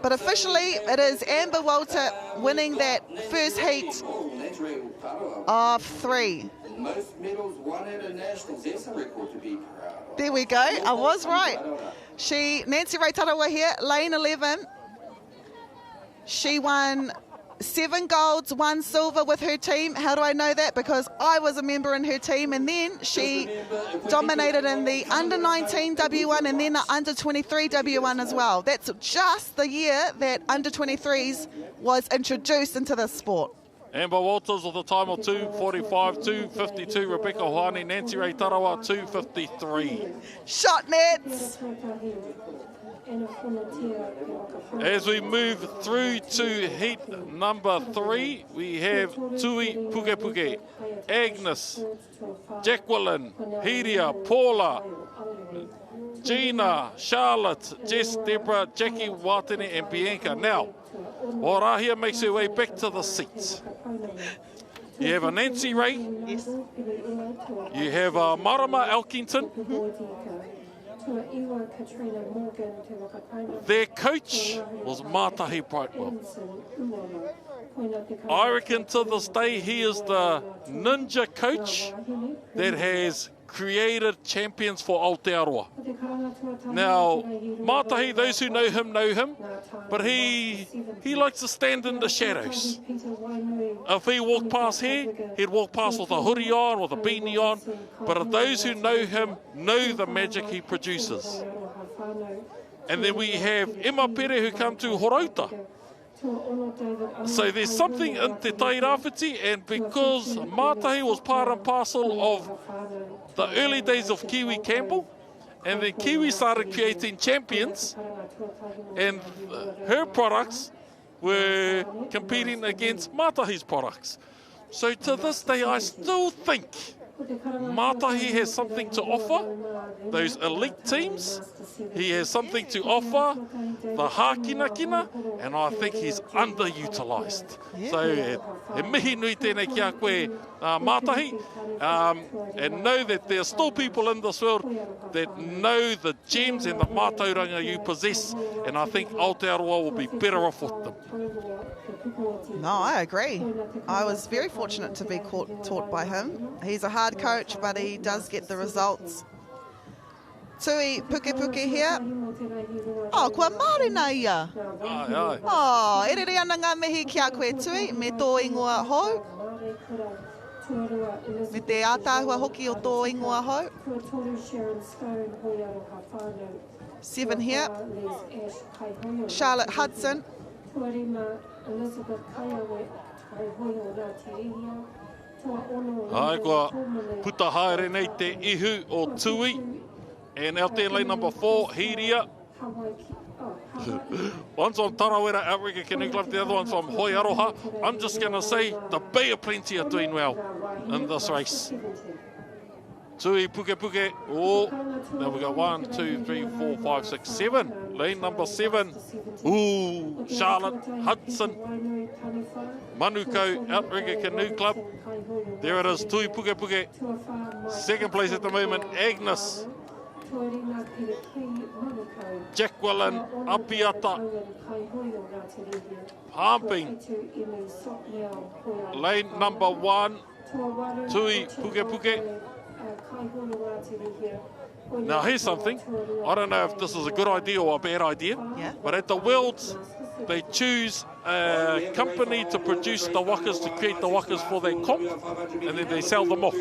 S2: But officially, it is Amber Walter winning that first heat of 3.
S1: Most medals won at a nationals. That's a record to be proud of.
S2: There we go. I was right. Nancy Ray Tarawa here, lane 11. She won 7 golds, 1 silver with her team. How do I know that? Because I was a member in her team, and then she dominated in the under-19 W1 and then the under-23 W1 as well. That's just the year that under-23s was introduced into this sport.
S3: Amber Walters with a time of 2:45, 2:52. Rebecca Hoani, Nancy Ray Tarawa, 2:53.
S2: Shot nets.
S3: As we move through to heat number 3, we have Tui Puke, Agnes, Jacqueline, Hiria, Paula, Gina, Charlotte, Jess, Deborah, Jackie, Watene, and Bianca. Now, Orahia makes her way back to the seats. You have a Nancy Ray.
S2: Yes.
S3: You have a Marama Elkington. Their coach was Mātahi Brightwell. I reckon to this day he is the ninja coach that has created champions for Aotearoa. Now, Mātahi, those who know him, but he likes to stand in the shadows. If he walked past here, he'd walk past with a hoodie on, with a beanie on, but those who know him know the magic he produces. And then we have Emma Pere who come to Horauta. So there's something in Te Tai Rāwhiti, and because Mātahi was part and parcel of the early days of Kiwi Campbell, and then Kiwi started creating champions, and her products were competing against Mātahi's products. So to this day, I still think Mātahi has something to offer those elite teams. He has something to offer the hākinakina, and I think he's underutilised. Yeah. So he mihi nui tēnei ki a koe Mātahi, and know that there are still people in this world that know the gems and the mātauranga you possess, and I think Aotearoa will be better off with them.
S2: No, I agree. I was very fortunate to be taught by him. He's a hard coach, but he does get the results. Tui Puke here. Oh, kua Māori nā ia.
S3: Ai, ai.
S2: Oh, erere ana ngā mihi ki a koe Tui, me tō ingoa hou. Me te ātāhua hoki o tō ingoa hou. 7 here. Charlotte Hudson.
S3: Ai, kua puta haere nei te ihu o Tui. And out there, lane number 4, Hiria. One's on Tarawera Outrigger Canoe Club, the other one's from Hoiaroha. I'm just going to say the Bay of Plenty are doing well in this race. Tui Puke Puke. Oh, now we got 1, 2, 3, 4, 5, 6, 7. Lane number 7. Ooh, Charlotte Hudson. Manukau Outrigger Canoe Club. There it is, Tui Puke Puke. Second place at the moment, Agnes. Jacqueline Apiata. Pumping. Lane number 1. Tui Puke Puke. Now here's something. I don't know if this is a good idea or a bad idea.
S2: Yeah.
S3: But at the Worlds, they choose a company to produce the wakas, to create the wakas for their comp, and then they sell them off.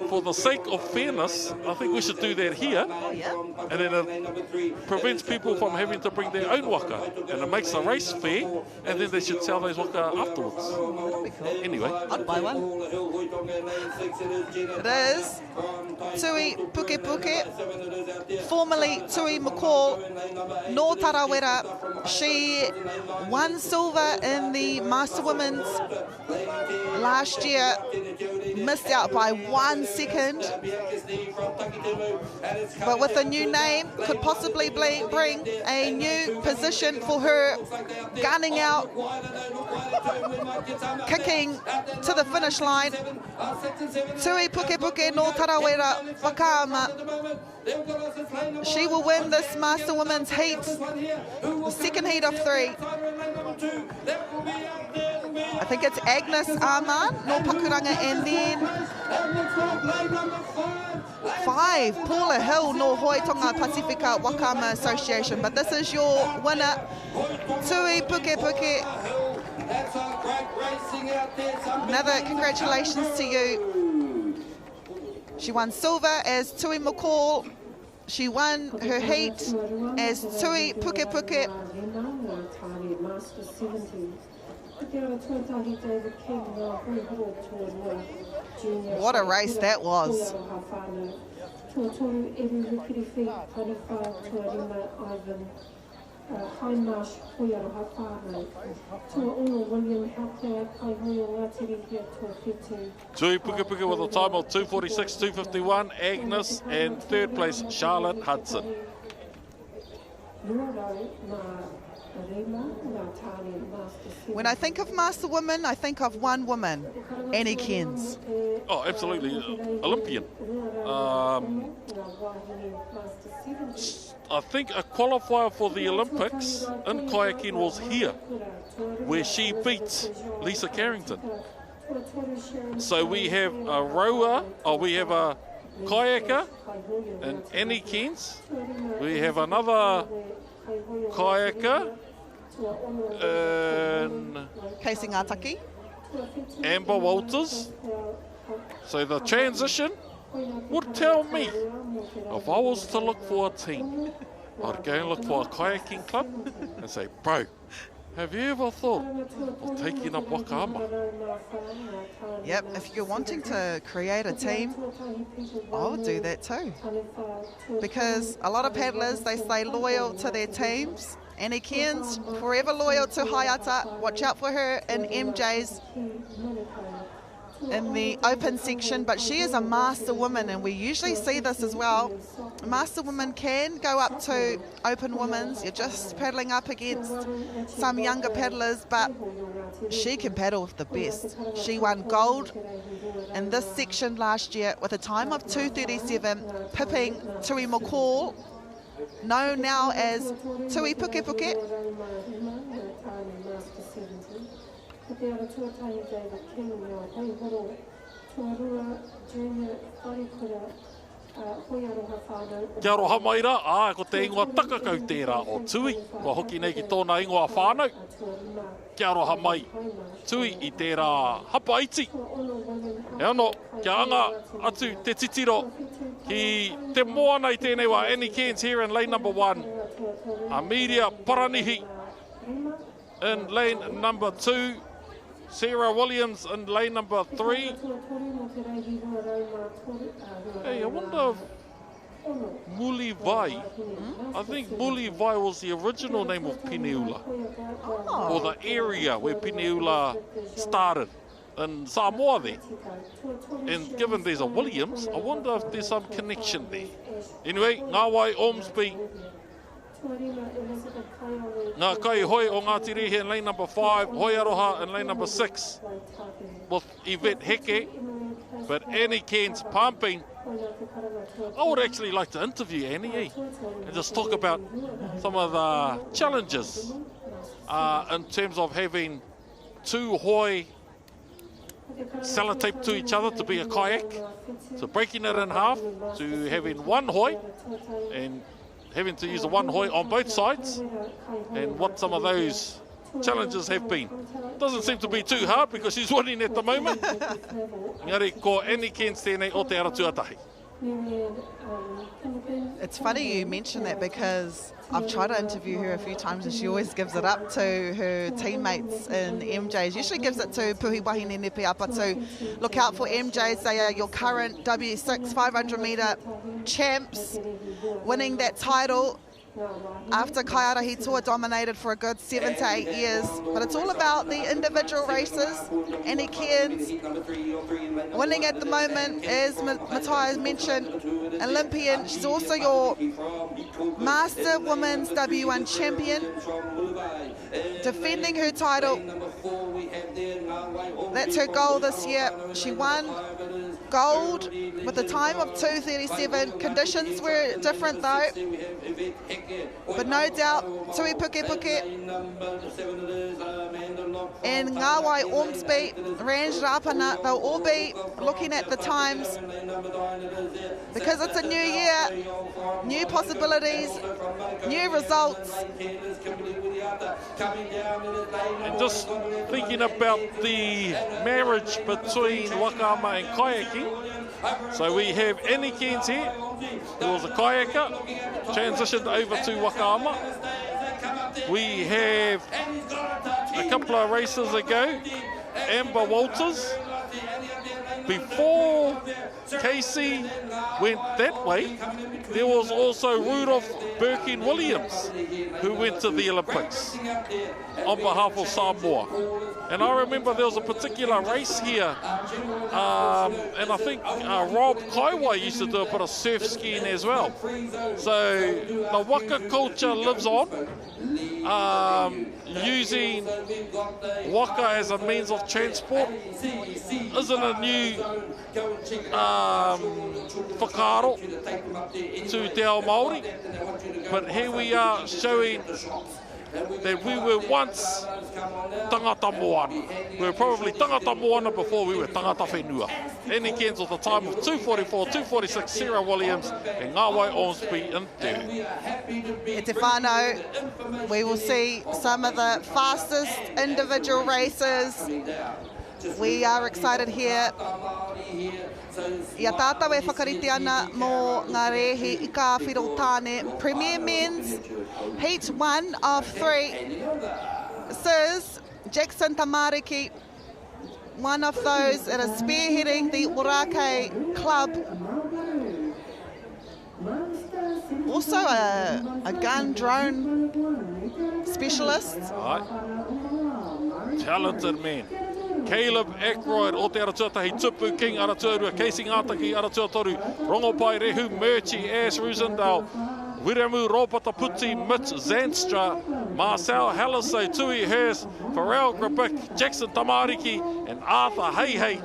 S3: For the sake of fairness, I think we should do that here.
S2: Yeah.
S3: And then it prevents people from having to bring their own waka. And it makes the race fair, and then they should sell those waka afterwards.
S2: That'd be cool.
S3: Anyway.
S2: I'd buy one. It is Tui Puke Puke, formerly Tui McCall, no Tarawera. She won silver in the Master Women's last year, missed out by 1 second, but with a new name, could possibly bring a new position for her, gunning out, kicking to the finish line. Tui Puke Puke no Tarawera Whakaama. She will win this Master Women's heat, the second heat of 3. I think it's Agnes Arman, no Pakuranga, and then 5, Paula Hill, no Hoitonga Pacifica Whakaama Association. But this is your winner, Tui Puke Puke. Another congratulations to you. She won silver as Tui McCall. She won her heat as Tui Puke Puke. What a race that was.
S3: Tui Puke Puke with a time of 2:46.251, Agnes, and third place Charlotte Hudson.
S2: When I think of Master Women, I think of one woman, Annie Cairns.
S3: Oh, absolutely, Olympian. I think a qualifier for the Olympics in kayaking was here, where she beat Lisa Carrington. So we have a rower, or we have a kayaker, and Annie Cairns. We have another kayaker,
S2: Casey Ngataki.
S3: Amber Walters. So the transition would tell me, if I was to look for a team, I'd go and look for a kayaking club and say, bro, have you ever thought of taking up Wakaama?
S2: Yep, if you're wanting to create a team, I would do that too. Because a lot of paddlers, they stay loyal to their teams. Annie Cairns, forever loyal to Hayata. Watch out for her in MJ's in the open section, but she is a master woman, and we usually see this as well. Master women can go up to open women's. You're just paddling up against some younger paddlers, but she can paddle with the best. She won gold in this section last year with a time of 2:37, pipping Tui McCall, known now as Tui Puke Puke.
S3: Kia roha mai rā, ko te ingoa takakau tērā o Tui, ko hoki nei ki tōna ingoa whānau. Kia roha mai, Tui i tērā hapa iti. E ano, kia anga atu te titiro ki te moana i tēnei wā Annie Cairns here in lane number 1. Amelia Paranihi in lane number 2. Sarah Williams in lane number 3. Hey, I wonder if Mulivai. I think Mulivai was the original name of Peniula, or the area where Peniula started in Samoa there. And given there's a Williams, I wonder if there's some connection there. Anyway, ngā wai Ormsby. Ngā kai hoi o Ngāti Rehe in lane number 5, Hoi Aroha in lane number 6 with Yvette Heke, but Annie Cairns pumping. I would actually like to interview Annie, and just talk about some of the challenges in terms of having two hoi sellotaped to each other to be a kayak, so breaking it in half to having one hoi and having to use a one hoi on both sides, and what some of those challenges have been. Doesn't seem to be too hard because she's winning at the moment. Ngari, ko Annie Cairns tēnei o te ara tuatahi.
S2: It's funny you mention that because I've tried to interview her a few times and she always gives it up to her teammates in MJs. Usually gives it to Puhi Wahine Nepeapa, but to look out for MJs. They are your current W6 500 metre champs, winning that title after Kaiarahi Tour dominated for a good 7 to 8 years. But it's all about the individual races. Annie Cairns winning at the moment, as Matthias mentioned, Olympian. She's also your Master Women's W1 champion, defending her title. That's her goal this year. She won gold with a time of 2:37. Conditions were different though, but no doubt Tui Puke Puke and Ngāwai Ormsby, Range Rapana, they'll all be looking at the times because it's a new year, new possibilities, new results.
S3: And just thinking about the marriage between Wakama and kayaking, so we have Annie Cairns here, who was a kayaker, transitioned over to Wakama. We have a couple of races ago, Amber Walters. Before Casey went that way, there was also Rudolph Birkin Williams, who went to the Olympics on behalf of Samoa. And I remember there was a particular race here, and I think Rob Kaiwai used to do a bit of surf skiing as well. So the Waka culture lives on, using Waka as a means of transport isn't a new whakaaro to te ao Māori, but here we are showing that we were once tangata moana. We were probably tangata moana before we were tangata whenua. Annie Cairns with a time of 2:44, 2:46, Sarah Williams and Ngāwai Ormsby in third.
S2: E te whānau, we will see some of the fastest individual races. We are excited here. Ia tātou e whakarite ana mō ngā rehi i ka whiro tāne. Premier Men's Heat 1 of 3. This is Jackson Tamariki, one of those that is spearheading the Orake club. Also a gun drone specialist.
S3: Right. Talented man. Caleb Ackroyd o te aratuatahi, Tupu King aratuarua, Casey Ngātaki aratuatoru, Rongopai Rehu, Murchie, Ash Rosendale, Wiremu Ropataputi, Mitch Zanstra, Marcel Hallisay, Tui Hurst, Pharrell Grabick, Jackson Tamariki and Arthur Heihei.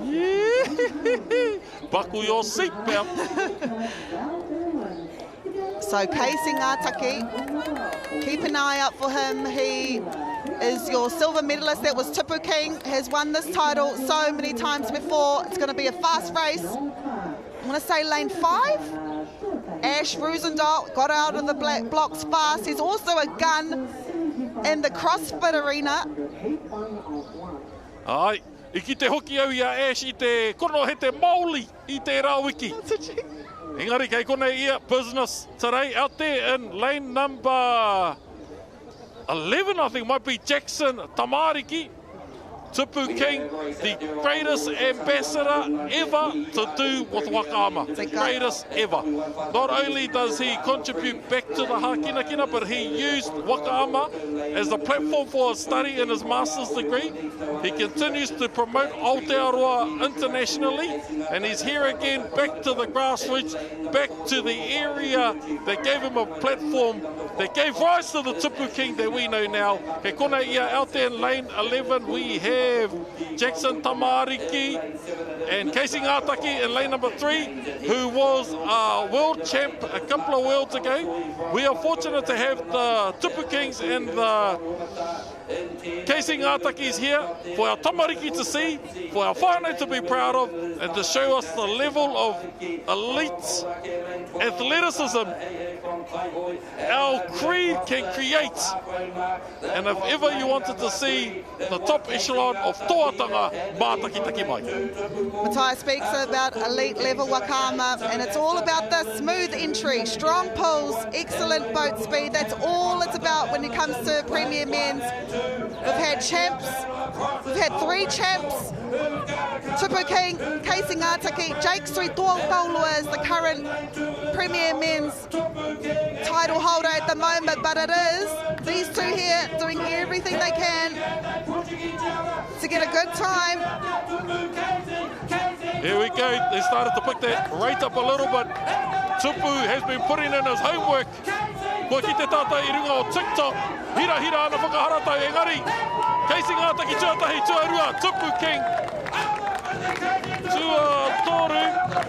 S3: Yeah. Buckle your seatbelt.
S2: So Casey Ngātaki, keep an eye out for him. He is your silver medalist. That was Tupu King, has won this title so many times before. It's going to be a fast race. I'm going to say lane 5. Ash Rosendale got out of the black blocks fast. He's also a gun in the CrossFit arena.
S3: Ai, I ki te hoki au ia Ash I te kono he te mauli I te rāwiki. Engari kei kone ia business today out there in lane number 11, I think, might be Jackson Tamariki. Tupu King, the greatest ambassador ever to do with Wakaama. The greatest ever. Not only does he contribute back to the Hakinakina, but he used Wakaama as the platform for his study in his master's degree. He continues to promote Aotearoa internationally, and he's here again, back to the grassroots, back to the area that gave him a platform, that gave rise to the Tupu King that we know now. He kona ia out there in lane 11, we have Jackson Tamariki and Casey Ngataki in lane number 3, who was a world champ a couple of worlds ago. We are fortunate to have the Tupu Kings and the Casey Ngatakis here for our Tamariki to see, for our whānau to be proud of, and to show us the level of elite athleticism our creed can create. And if ever you wanted to see the top echelon of toatanga, mātakitaki mai.
S2: Matai speaks about elite level Wakaama, and it's all about the smooth entry, strong pulls, excellent boat speed. That's all it's about when it comes to Premier Men's. We've had champs, we've had 3 champs, Tupu King, Casey Ngataki, J16 Women is the current Premier Men's title holder at the moment, but it is these two here doing everything they can to get a good time.
S3: Here we go, they started to pick that rate up a little bit. Tupu has been putting in his homework. Ko ki te tata I runga o TikTok, hira ana whakaharata engari. Casey Ngataki tuatahi tuarua, Tupu King. Tua toru,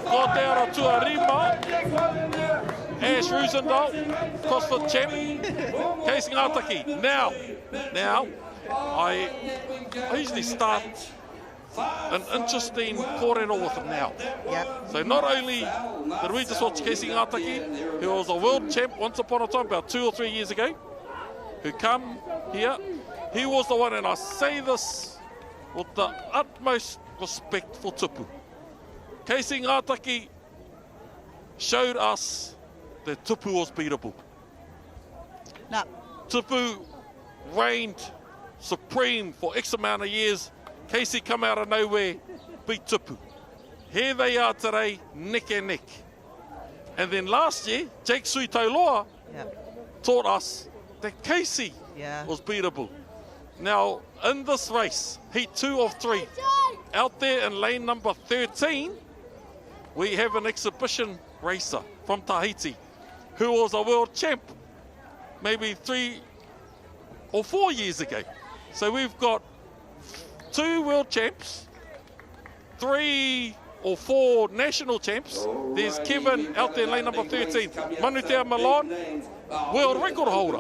S3: ko te ara tua rima. Ash Roosendahl, CrossFit champ. Casey Ngataki. Now, I usually start an interesting kōrero with him now.
S2: Yep.
S3: So not only did we just watch Casey Ngataki, who was a world champ once upon a time, about 2 or 3 years ago, who come here. He was the one, and I say this with the utmost respect for Tupu. Casey Ngataki showed us that Tupu was beatable.
S2: No.
S3: Tupu reigned supreme for X amount of years. Casey come out of nowhere, beat Tupu. Here they are today, neck and neck. And then last year, Jake Suitoloa taught us that Casey was beatable. Now, in this race, heat 2 of 3, out there in lane number 13, we have an exhibition racer from Tahiti who was a world champ maybe 3 or 4 years ago. So we've got 2 world champs, 3 or 4 national champs. There's Kevin out there in lane number 13, Manutea Milan, world record holder,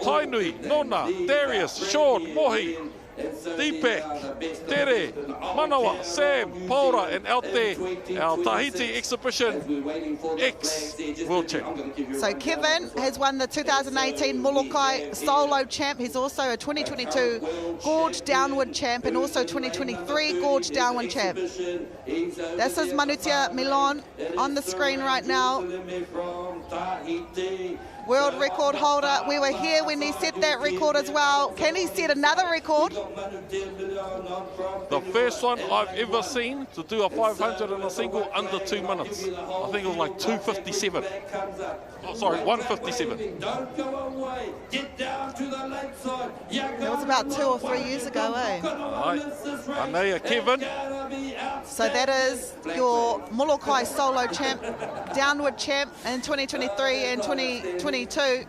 S3: Tainui, Nona, Darius, Sean, Mohi, Deepak, Tere, Manawa, Sam, Paura, and out there, our Tahiti exhibition ex-world champ.
S2: So Kevin has won the 2018 Molokai solo champ. He's also a 2022 Gorge Downward champ and also 2023 Gorge Downward champ. This is Manutea Milan on the screen right now. World record holder. We were here when he set that record as well. Can he set another record?
S3: The first one I've ever seen to do a 500 in a single under 2 minutes. I think it was like 2:57. Oh, sorry, 1:57.
S2: That was about 2 or 3 years ago, eh?
S3: Right. Anea Kevin.
S2: So that is your Molokai solo champ, downward champ in 2023 and 2022.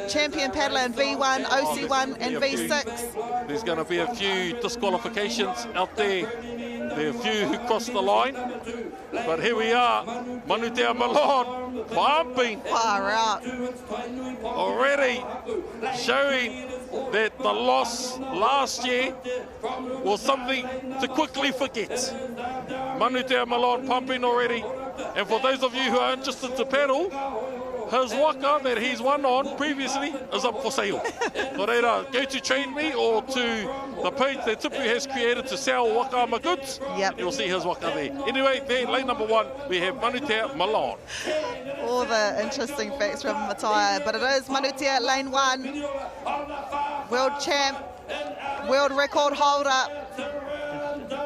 S2: Champion paddler in V1, OC1 and V6.
S3: There's going to be a few disqualifications out there. There are a few who crossed the line. But here we are, Manutea Milan, pumping.
S2: Far out.
S3: Already showing that the loss last year was something to quickly forget. Manutea Milan pumping already. And for those of you who are interested to paddle, his waka that he's won on previously is up for sale. So go to Train Me or to the page that Tupu has created to sell Wakaama goods.
S2: Yep.
S3: You'll see his waka there. Anyway, there, lane number 1, we have Manutea Milan.
S2: All the interesting facts from Matai, but it is Manutea lane 1, world champ, world record holder.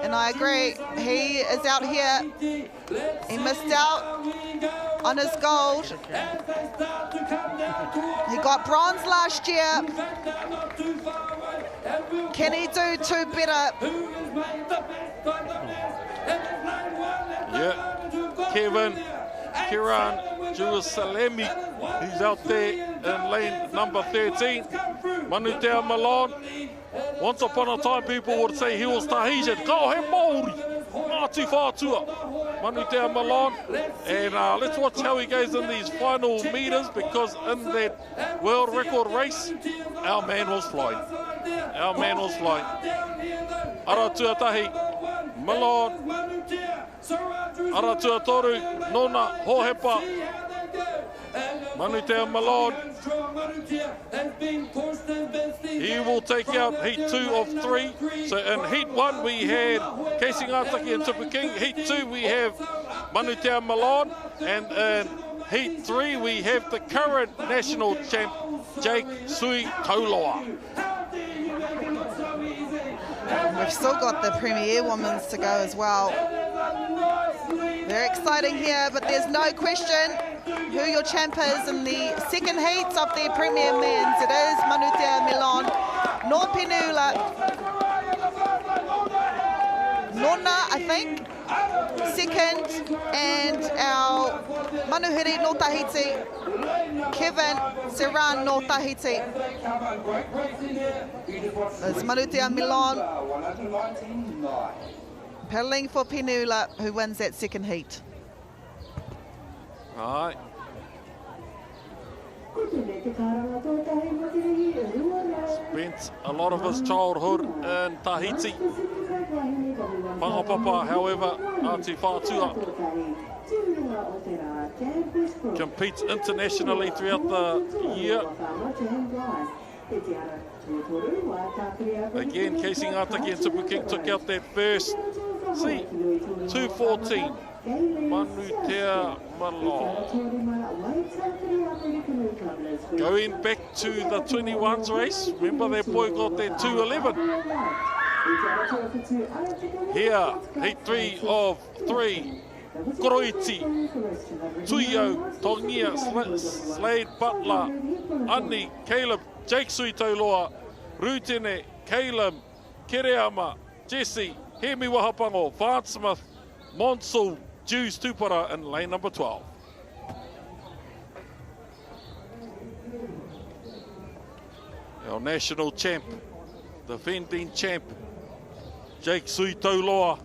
S2: And I agree, he is out here. He missed out on his gold. He got bronze last year. Can he do two better?
S3: Yeah, Kevin Kiran Jerusalemi, he's out there in lane number 13. Manu Te Milan. Once upon a time, people would say he was Tahitian. Ko he Māori, Ngāti Whātua. Manu Te Milan. And let's watch how he goes in these final meters, because in that world record race, our man was flying. Our man was flying. Ara tuatahi, Milan. Ara tuatoru, Nona, Hohepa. Manu Te Milan. He will take out heat 2 of 3. So in heat 1 we had Casey Ngātaki and Tupu King. Heat 2 we have Manu Te Milan. And in heat 3 we have the current national champ, Jake Sui Tauloa.
S2: We've still got the Premier Women's to go as well. Very exciting here, but there's no question who your champ is in the second heat of the Premier Men's. It is Manu Te Milan, Nō Penula, Nona, I think, second, and our Manuhiri no Tahiti, Kevin Serran no Tahiti. It's Manu Te Milan, paddling for Penula, who wins that second heat.
S3: All right. Spent a lot of his childhood in Tahiti. Whangapapa, however, Ngāti Whātua, competes internationally throughout the year. Again, Casey Ngātaki and Tupu King took out that first. See, 2:14. Manu Te Milan. Going back to the 21s race, remember that boy got that 2:11. Here, heat 3 of 3. Koroiti, Tuio, Tongia, Slade Butler, Anni, Caleb, Jake Sui Tauloa, Rutene, Caleb, Kereama, Jesse, Hemi Wahapango, Vance Smith, Monsul, Juice Tupara in lane number 12. Our national champ, defending champ, Jake Sui Tauloa.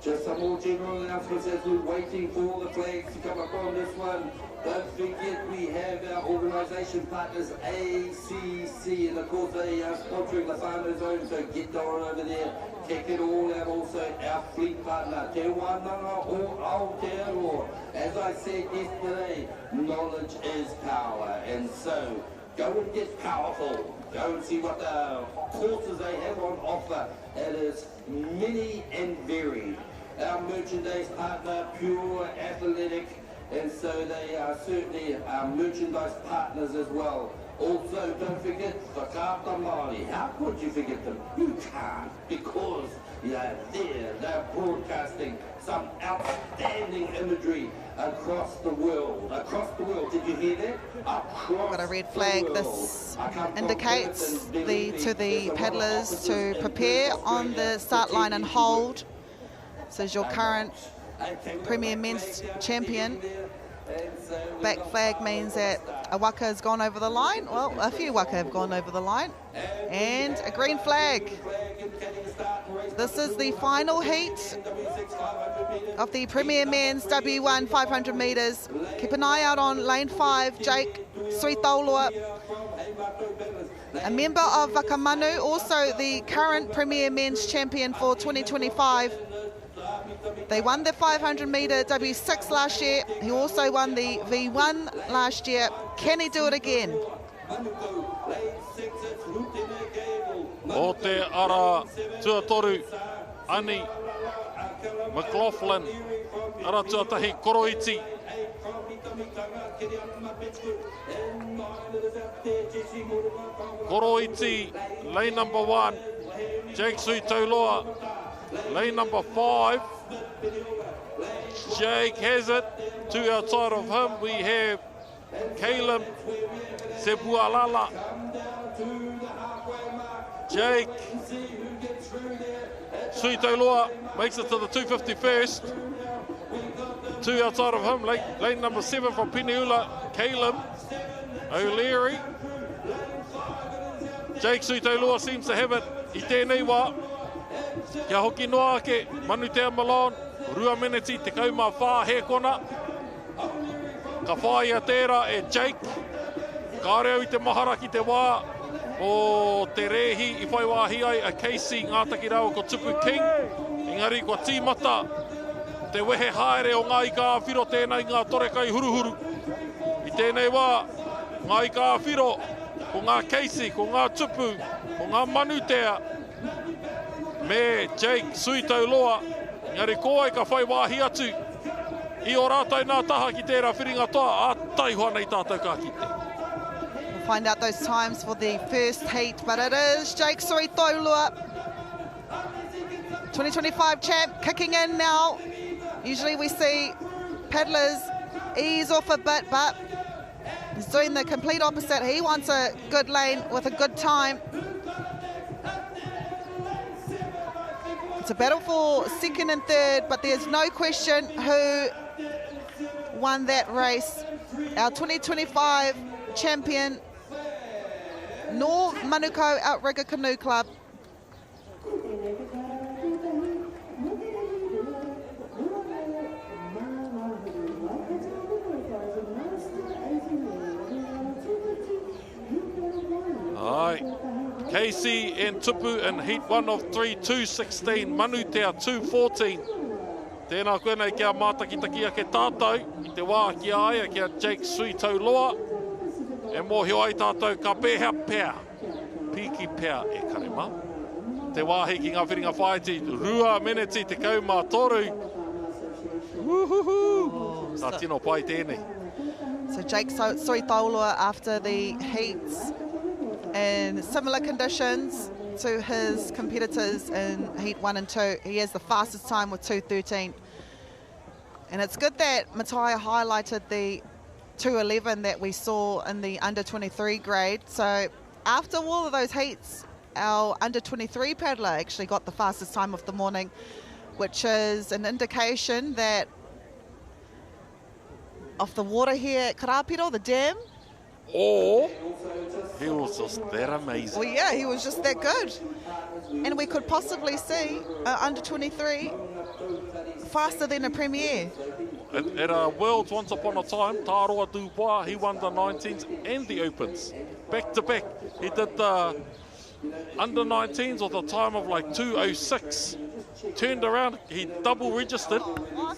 S1: Just some more general announcements as we're waiting for the flags to come up on this one. Don't forget we have our organisation partners ACC, and of course they are sponsoring the Farmers Zone, so get down over there, check it all out. Also our fleet partner, Te Wānanga o Aotearoa. As I said yesterday, knowledge is power, and so go and get powerful. Go and see what the courses they have on offer. It is many and varied. Our merchandise partner, Pure Athletic, and so they are certainly our merchandise partners as well. Also, don't forget Whakaata Māori. How could you forget them? You can't, because they're there. They're broadcasting some outstanding imagery across the world. Across the world. Did you hear that? Across
S2: got a red flag. This indicates to the paddlers to prepare on the start line and hold. This is your current Premier Men's champion. Back flag means that a Waka has gone over the line. Well, a few Waka have gone over the line. And a green flag. This is the final heat of the Premier Men's W1 500 metres. Keep an eye out on lane 5, Jake Sui Tauloa, a member of Wakamanu, also the current Premier Men's champion for 2025. They won the 500 metre W6 last year. He also won the V1 last year. Can he do it again?
S3: O te ara tuatoru, Ani McLaughlin, ara tuatahi Koroiti. Koroiti, lane number 1, Jake Sui Tauloa, lane number 5, Jake has it, 2 outside of him, we have Caleb Sebualala, Jake Sui Tauloa makes it to the 251st, 2 outside of him, lane number 7 from Piniula, Caleb O'Leary. Jake Sui Tauloa seems to have it I tēnei wā. Kia hoki noa ake, Manutea Malone, Rua Meneti, te kaumā whā he kona. Ka whai a tērā e Jake. Ka reo I te mahara ki te wā o te rehi I whai wāhi ai a Casey ngātaki rau ko Tupu King. Engari kua tīmata te wehe haere o ngā ika whiro tēnei ngā torekai huruhuru. I tēnei wā, ngā ika whiro, ko ngā Casey, ko ngā Tupu, ko ngā Manutea, me Jake Sui Tauloa, ngari koai ka whai wāhi atu. I o rātou nā taha ki tērā whiringa toa, a taihua nei tātou ka kite.
S2: We'll find out those times for the first heat, but it is Jake Sui Tauloa, 2025 champ, kicking in now. Usually we see paddlers ease off a bit, but he's doing the complete opposite. He wants a good lane with a good time. It's a battle for second and third, but there's no question who won that race. Our 2025 champion, Nor Manukau Outrigger Canoe Club.
S3: Casey and Tupu in heat 1 of 3, 2:16, Manutea 2:14. Tēnā koenei kia mātakitakia ke tātou, I te wā ki aia kia Jake Sui Tauloa. E mōhio ai tātou ka pēhea pēa, piki pēa e karema. Te wāhi ki ngā whiringa whaiti, Rua Meneti te kaumā toru. Woohoo! Tā tino pai tēnei.
S2: So Jake Sui Tauloa after the heats in similar conditions to his competitors in heat 1 and 2. He has the fastest time with 2:13. And it's good that Matai highlighted the 2:11 that we saw in the under 23 grade. So after all of those heats, our under 23 paddler actually got the fastest time of the morning, which is an indication that off the water here at Karapiro, the dam,
S3: or he was just that amazing.
S2: Well, yeah, he was just that good. And we could possibly see under 23 faster than a premier.
S3: At Worlds once upon a time, Tāroa Dubois, he won the 19s and the Opens. Back to back. He did the under 19s with a time of like 2:06. Turned around, he double registered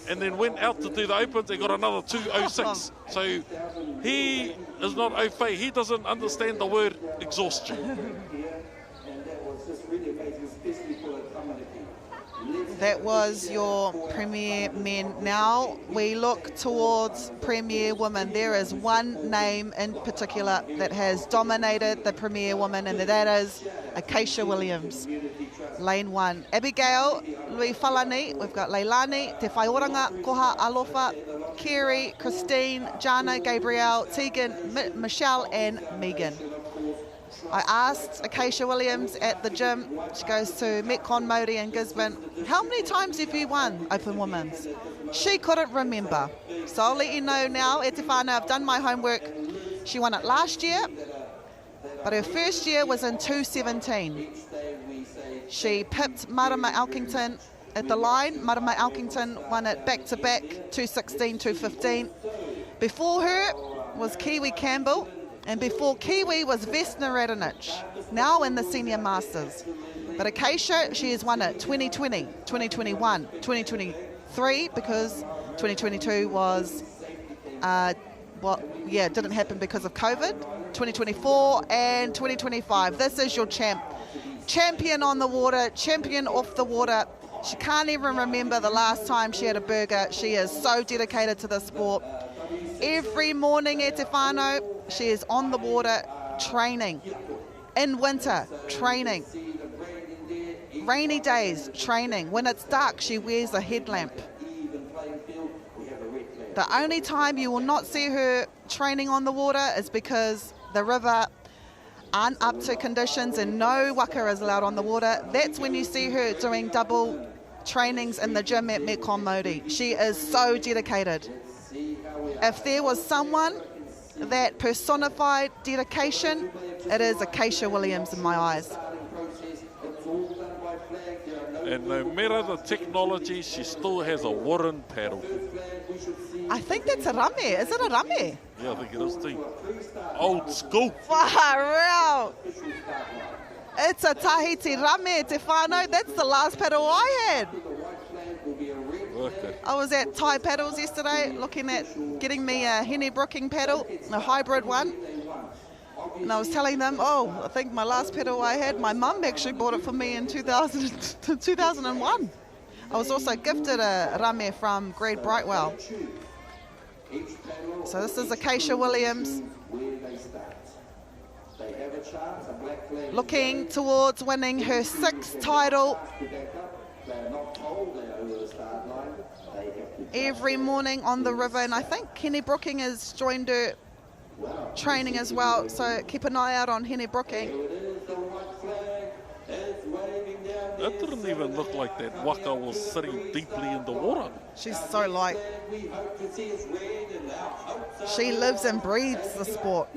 S3: and then went out to do the Opens and got another 2:06. So he is not au fait. He doesn't understand the word exhaustion.
S2: That was your Premier Men. Now we look towards Premier Women. There is one name in particular that has dominated the Premier Women, and that is Acacia Williams. Lane 1. Abigail, Lui Falani, we've got Leilani, Te Whaioranga, Koha Alofa, Kerry, Christine, Jana, Gabrielle, Tegan, Michelle and Megan. I asked Acacia Williams at the gym, she goes to Metcon Māori in Gisborne, how many times have you won Open Women's? She couldn't remember. So I'll let you know now, e te whānau, I've done my homework. She won it last year, but her first year was in 2017. She pipped Marama Elkington at the line. Marama Elkington won it back-to-back, 2:16, 2:15. Before her was Kiwi Campbell, and before Kiwi was Vesna Radonich, now in the Senior Masters. But Acacia, she has won it 2020, 2021, 2023, because 2022 was, didn't happen because of COVID, 2024 and 2025. This is your champ. champion on the water, champion off the water. She can't even remember the last time she had a burger. She is so dedicated to the sport. Every morning at Te Whānau, she is on the water training. In winter, training. Rainy days, training. When it's dark, she wears a headlamp. The only time you will not see her training on the water is because the river aren't up to conditions and no waka is allowed on the water. That's when you see her doing double trainings in the gym at Whakaata Māori. She is so dedicated. If there was someone that personified dedication, it is Acacia Williams in my eyes.
S3: And no matter the technology, she still has a wooden paddle.
S2: I think that's a rame. Is it a rame?
S3: Yeah, I think it is too. Old school.
S2: Far out. It's a Tahiti rame Te Whānau. That's the last paddle I had.
S3: Okay.
S2: I was at Thai Paddles yesterday looking at getting me a Hene Brooking paddle, a hybrid one. And I was telling them, oh, I think my last paddle I had, my mum actually bought it for me in 2001. I was also gifted a rame from Greg Brightwell. So this is Acacia Williams looking towards winning her 6th title. Every morning on the river, and I think Hene Brooking has joined her training as well, so keep an eye out on Hene Brooking.
S3: It didn't even look like that Waka was sitting deeply in the water.
S2: She's so light. She lives and breathes the sport.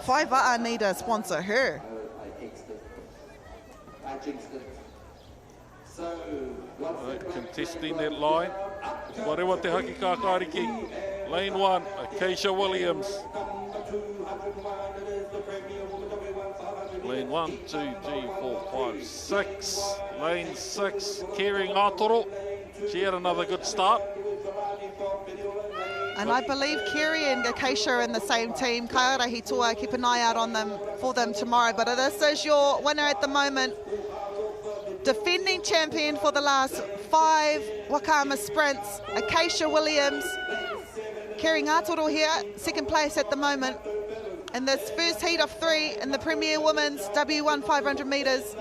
S2: Whaiva'a need to sponsor her.
S3: Right, contesting that line. Warewa te haki kākāriki. Lane 1, Acacia Williams. Lane 1, 2, 3, 4, 5, 6. Lane 6, Kiri Ngātoro. She had another good start.
S2: And I believe Kiri and Acacia are in the same team. Kairahi Toa, keep an eye out on them for them tomorrow. But this is your winner at the moment. Defending champion for the last 5 Wakama sprints, Acacia Williams. Kiri Ngātoro here, 2nd place at the moment. In this first heat of 3 in the Premier Women's W1 500 metres.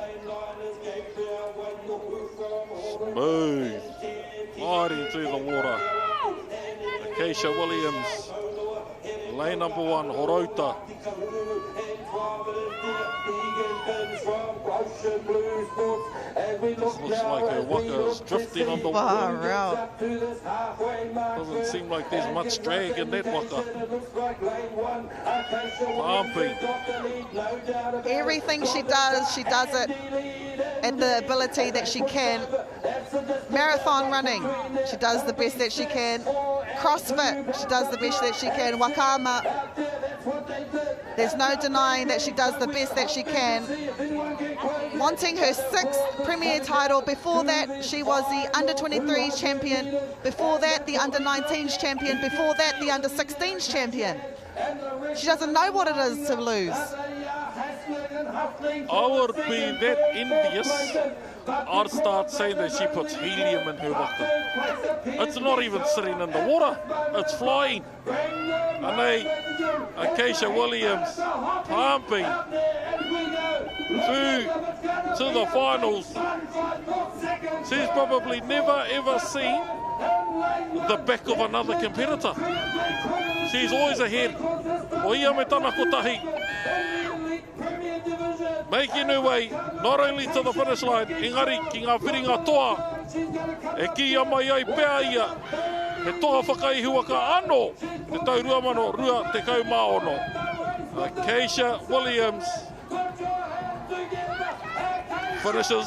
S3: Smooth. Gliding through the water. Acacia Williams. Lane number 1, Horota. This looks like her waka is drifting on the water. Doesn't seem like there's much drag in that waka. Pumping.
S2: Everything she does it at the ability that she can. Marathon running, she does the best that she can. CrossFit, she does the best that she can. Wakama, there's no denying that she does the best that she can. Wanting her 6th Premier title. Before that, she was the under-23s champion. Before that, the under-19s champion. Before that, the under-16s champion. She doesn't know what it is to lose.
S3: I would be that envious. I'd start saying that she puts helium in her waka. It's not even sitting in the water, it's flying. And Acacia Williams pumping to the finals. She's probably never ever seen the back of another competitor. She's always ahead. O ia me tana kotahi. Making her way not only to the finish line, engari ki ngā whiringa toa, e ki ia mai ai pēa ia, he toa whakaihu ka ano, te tau rua mano, rua te kau maono. Acacia Williams finishes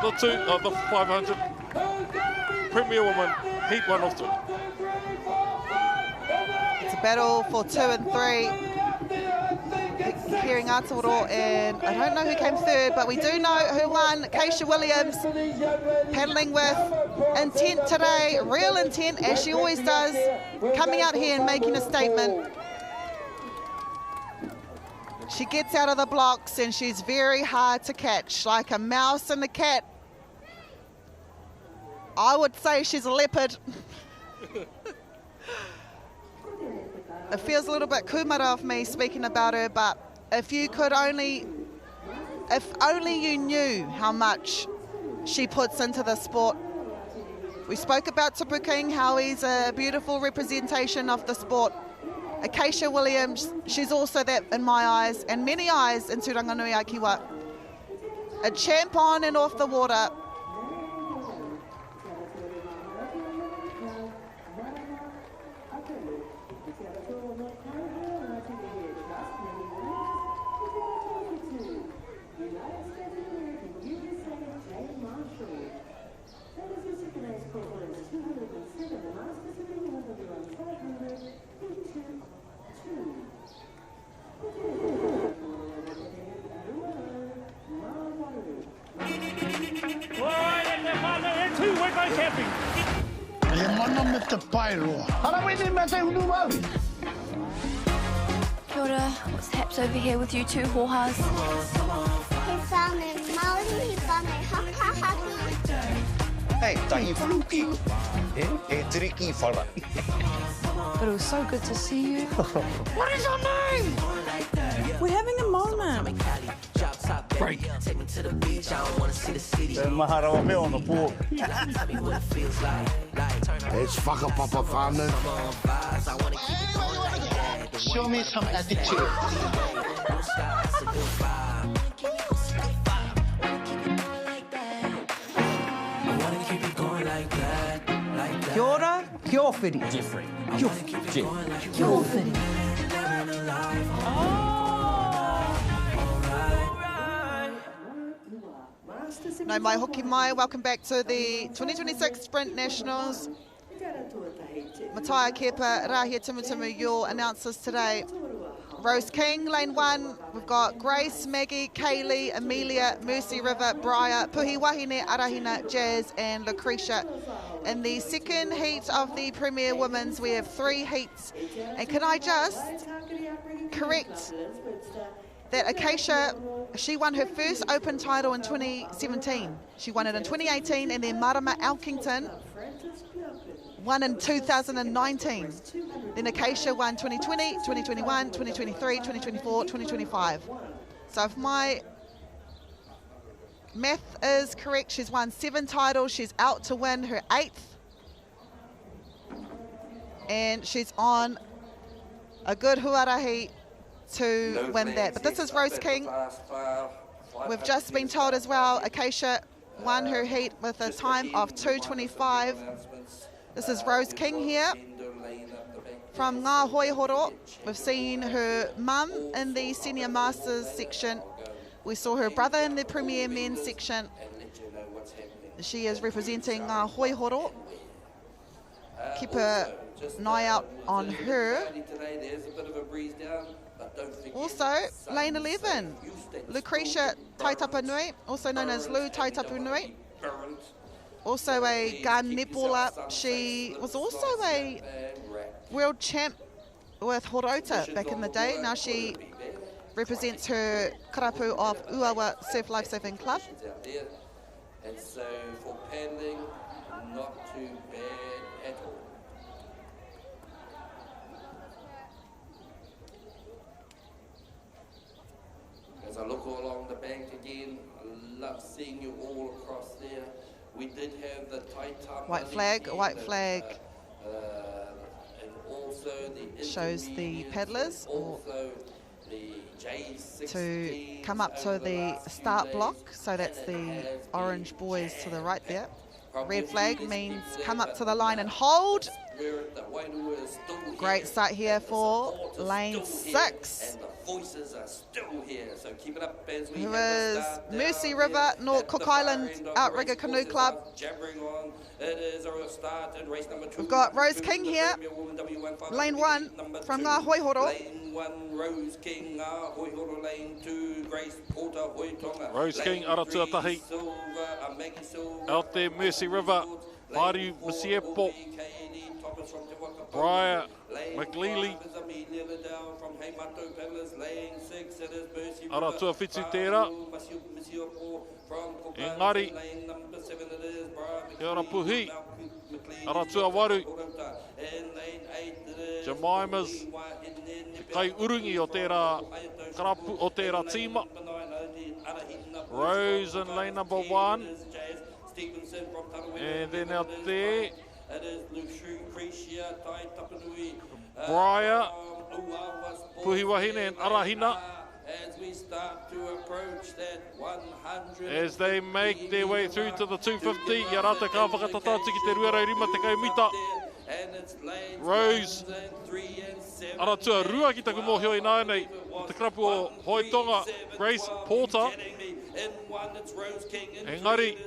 S3: the 500 Premier Woman Heat 1 of 2.
S2: It's a battle for 2 and 3. Kiri Ngātoro, and I don't know who came 3rd, but we do know who won. Acacia Williams, paddling with intent today, real intent, as she always does, coming out here and making a statement. She gets out of the blocks and she's very hard to catch, like a mouse and a cat. I would say she's a leopard. It feels a little bit kumara of me speaking about her, but if only you knew how much she puts into the sport. We spoke about Tupu King, how he's a beautiful representation of the sport. Acacia Williams, she's also that in my eyes, and many eyes in Turanganui-a-Kiwa. A champ on and off the water.
S6: Kia ora, what's haps over here with you two hohas?
S7: He found a Māori, he found a Hakahaki.
S8: Hey, tahi fluki. Triki whara.
S6: But it was so good to see you.
S8: What is your name?
S6: We're having a moment.
S8: Break. Maharawa me on the pool.
S9: It's whakapapa whānau.
S8: Show me some attitude.
S10: Kia ora, kia whiri.
S8: Jeffrey.
S10: Kia whiri.
S2: No mai hoki mai, welcome back to the 2026 Sprint Nationals. Matai Kepa, Rahia Tumutumu, your announcers today. Rose King, lane 1. We've got Grace, Maggie, Kaylee, Amelia, Mercy River, Briar, Puhi Wahine, Arahina, Jazz and Lucretia. In the second heat of the Premier Women's, we have 3 heats. And can I just correct that Acacia, she won her first Open title in 2017. She won it in 2018, and then Marama Elkington won in 2019. Then Acacia won 2020, 2021, 2023, 2024, 2025. So if my math is correct, she's won 7 titles. She's out to win her 8th. And she's on a good huarahi to win that. But this is Rose King. We've just been told as well, Acacia won her heat with a time of 2:25. This is Rose King here from Ngā Hoihoro. We've seen her mum in the Senior Masters section. We saw her brother in the Premier Men's section. She is representing Ngā Hoihoro. Keep an eye out on her. Also, lane 11, Lucretia Taitapanui, also known as Lu Taitapanui. Also a gun netballer. She was also a world champ with Horota back in the day. Now she represents her karapu of Uawa Surf Lifesaving Club.
S1: And so for paddling, not too bad at all. As I look all along the bank again, I love seeing you all across there. We did have the Taita
S2: White flag.
S1: and also the
S2: Shows the paddlers
S1: also the J16
S2: to come up to the start block. So that's the orange boys to the right there. Red flag means come up to the line and hold. Great start here for lane 6.
S1: Voices are still here, so keep it up as we
S2: Who is Mercy River, North Cook Island Outrigger Canoe Club. We've got Rose King here, lane 1 from Ngā Hoihoro.
S1: Lane 1, Rose King, Ngā Hoihoro, lane 2, Grace Porter, Hoitonga.
S3: Rose King, Aratuatahi. Out there, Mercy River, Maru Masiepo, Briar, McLeely. Aratua whitu tērā. Engari. Te ora puhi. Aratua waru. Jemima's. Te kai urungi o tērā karapu o tērā tīma. Rose in lane number 1. And then out there, Briar, Puhiwahine and Arahina. As they make their way through to the 250, Yarata ka whakatatatu ki te ruara irima te kaumita. Rose, Aratua rua ki taku mōhio i nānei, te krapu o Hoitonga, Grace Porter. Engari,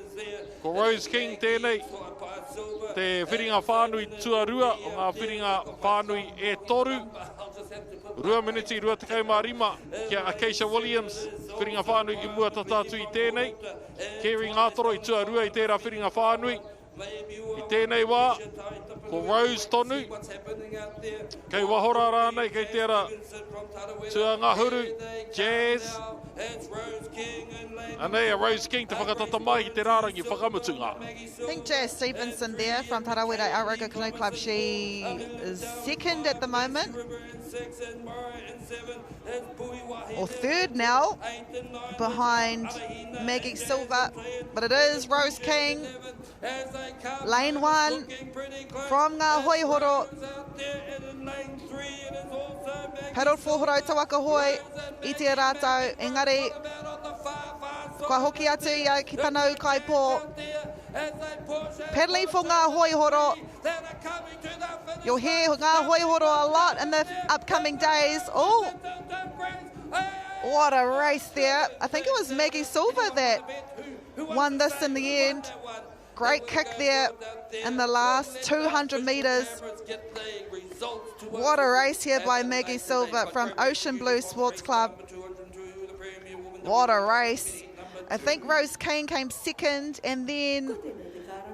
S3: ko Rose King tēnei, te whiringa whānui tuarua o ngā whiringa whānui e toru. Rua miniti, rua te kaumārima, kia Acacia Williams, whiringa whānui i mua tatatu i tēnei. Kerry Ngātoro i tuarua i tērā whiringa whānui. I tēnei wā, ko Rose tonu. Kei wahora rānei, kei tērā tua ngā huru, Jazz. Anei a Rose King te whakatata mai ki te rārangi whakamutunga.
S2: I think Jazz Stevenson there from Tarawera Outrigger Canoe Club, she is second at the moment. Or third now, behind Maggie Silver. But it is Rose King, lane 1, from Ngā Hoihoro. Paddled for Horo te waka hoi, i te rātou, engari, kua hoki atu ia ki tanau kaipō. Paddling for Ngā Hoihoro. You'll hear Ngā Hoihoro a lot in the upcoming days. Oh, what a race there. I think it was Maggie Silver that won this in the end. Great kick there in the last 200 metres. What a race here by Maggie Silver from Ocean Blue Sports Club. What a race. I think Rose King came second, and then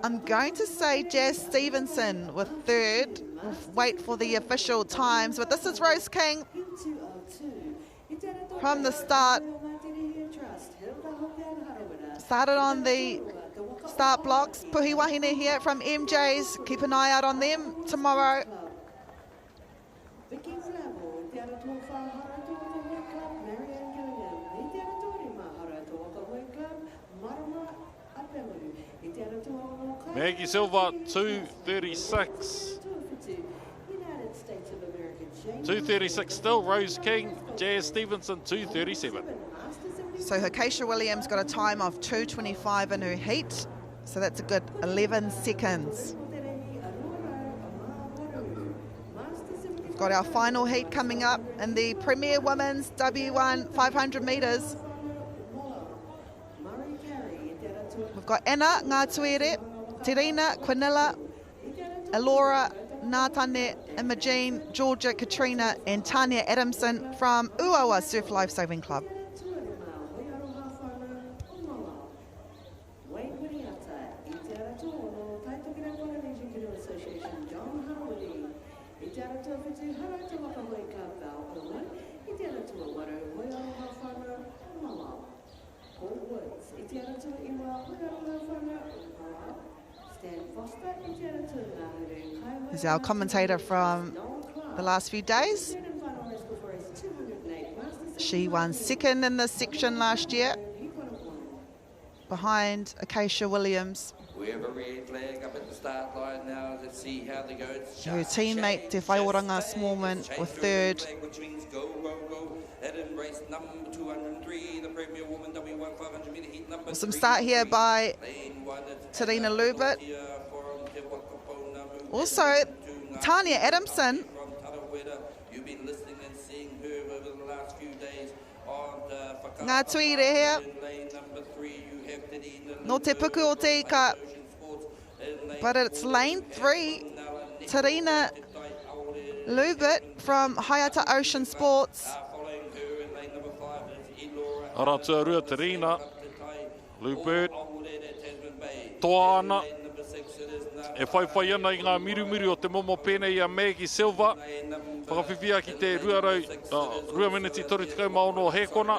S2: I'm going to say Jazz Stevenson with third. We'll wait for the official times, but this is Rose King from the start. Started on the start blocks. Puhiwahine here from MJ's. Keep an eye out on them tomorrow.
S3: Maggie Silva, 2:36. 2:36 still. Rose King, Jazz Stevenson, 2:37.
S2: So Acacia Williams got a time of 2:25 in her heat. So that's a good 11 seconds. We've got our final heat coming up in the Premier Women's W1 500 metres. We've got Anna Ngātuere, Terina Quinilla, Elora Nātane, Imogene, Georgia Katrina and Tanya Adamson from Uawa Surf Lifesaving Club. He's our commentator from the last few days. She won second in this section last year, behind Acacia Williams.
S1: We have a red flag up at the start line now. Let's see how they go.
S2: Her teammate Te Whaioranga Smallman with third.
S1: Which means go, go, go. That in race number 203, the Premier Woman W1 500 metre heat number
S2: Some start here by Terina Lubert. Also, Tanya Adamson.
S1: You've been listening and seeing her over the last few days on
S2: Ngā tuire here. No te puku o te ika. But it's lane 3. Terina Lubert from Whaiata Ocean Sports.
S3: Aratua rua Terina, Lubert, Toana, E whai ana I ngā miru o te momo pēnei a Maggie Silva. Whakawhiwhia ki te 2 miniti 36 o hekona.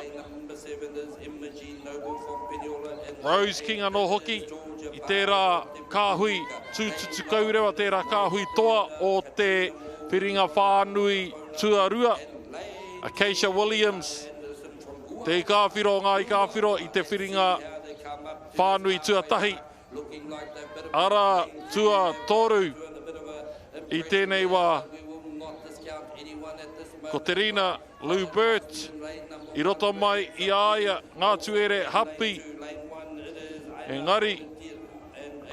S3: Rose King anō hoki I tērā kāhui tūtutu kaurewa, tērā kāhui toa o te whiringa whānui tuarua. Acacia Williams, te kāwhiro, ngā I kāwhiro I te whiringa whānui tuatahi. Ara tua toru I tēnei wā. Ko Terina Lou Burt, I roto mai I aia ngā tuere hapi. Engari,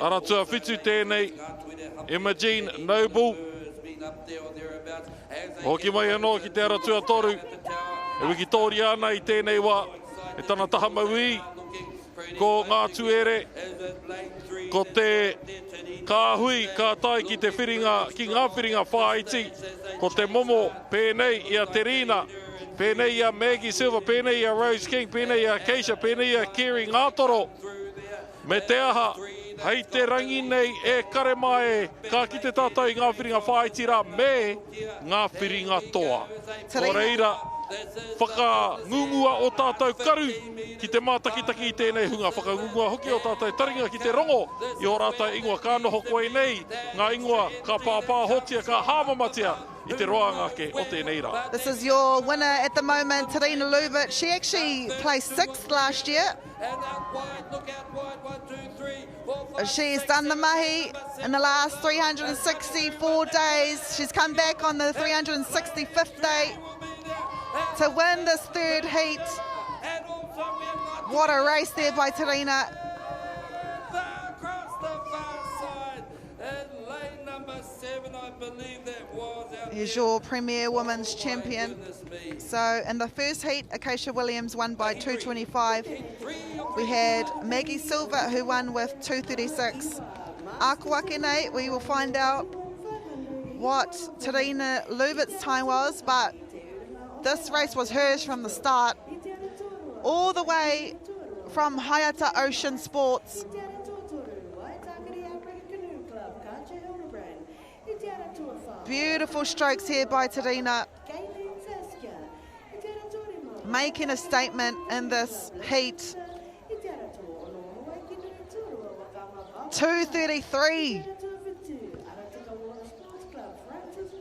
S3: ara tua whitu tēnei, Imogene Noble. Hoki mai anō ki te ara tua toru. E wiki tōri ana I tēnei wā, e tana taha maui. Ko ngā tuere, ko te kāhui, kātai ki te whiringa, ki ngā whiringa whāiti, ko te momo, pēnei I a Terina, pēnei I a Maggie Silva, pēnei I a Rose King, pēnei I a Keisha, pēnei I a Kerry Ngātoro. Me te aha, hei te rangi nei e kare mai, ka ki te tātou I ngā whiringa whāiti rā me ngā whiringa toa. Ko reira, whakangungua o tātou karu ki te mātakitaki I tēnei hunga. Whakangungua hoki o tātou taringa ki te rongo I o rātou ingoa. Ka noho koe nei, ngā ingoa ka pāpā hotia, ka hāmamatia I te roanga ke o tēnei rā.
S2: This is your winner at the moment, Terina Lubert. She actually placed 6th last year. She's done the mahi in the last 364 days. She's come back on the 365th day to win this third heat. What a race there by Terina. Here's your Premier Women's Champion. So in the first heat, Acacia Williams won by 2:25. We had Maggie Silva who won with 2:36. Akuakene, we will find out what Terina Lubert's time was, but this race was hers from the start, all the way from Whakaata Ocean Sports. Beautiful strokes here by Terina, making a statement in this heat. 2:33.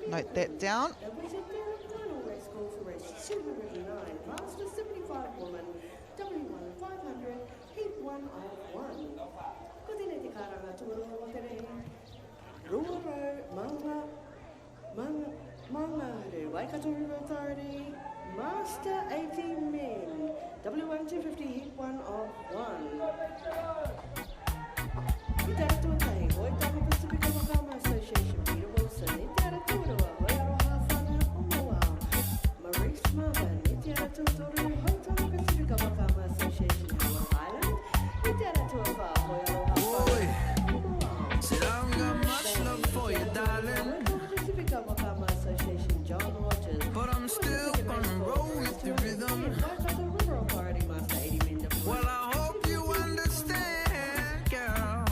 S2: Note that down.
S11: Master 75 Women W1 500 Heat 1 of 1. Ko tēnei te karanga tuarua o te rehi. Ruaro, Mangaru, Waikato Authority, Master 18 Men, W1 250 Heat 1 of 1. Itara tuatai, Hoitama Pacific Whakaama Association, Peter Wilson, Itara tuarua, Hoiaroha Whana Omoa, Maurice Marvin, Itara tuatoru, Hoitama Pacific Whakaama Association, Howard Island, Itara tuafa, Hoiaroha Whana Omoa.
S12: Said I ain't got much love for you, darling.
S11: Whakaama Association, John Rogers.
S12: But I'm still gonna roll with the rhythm. Well, I hope you understand, girl.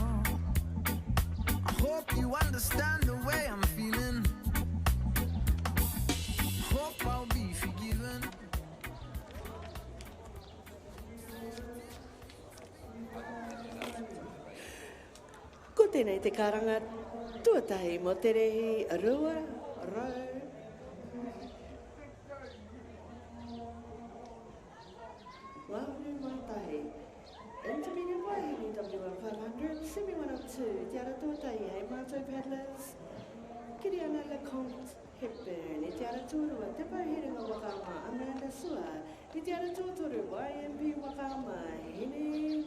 S12: I hope you understand the way I'm feeling. Hope I'll be forgiven.
S11: Ko tēnei te karanga tuatahi mo te rehi rua rau. Wauru matahi. Intermediate waihi W1 500, semi-102, te ara tuatahi hei mātou paddlers. Kiri ana LeComte Hepburn, te ara tuarua, te pauhiringa Whakaama Amanda Sua, te ara tuatoru YMP Whakaama Hene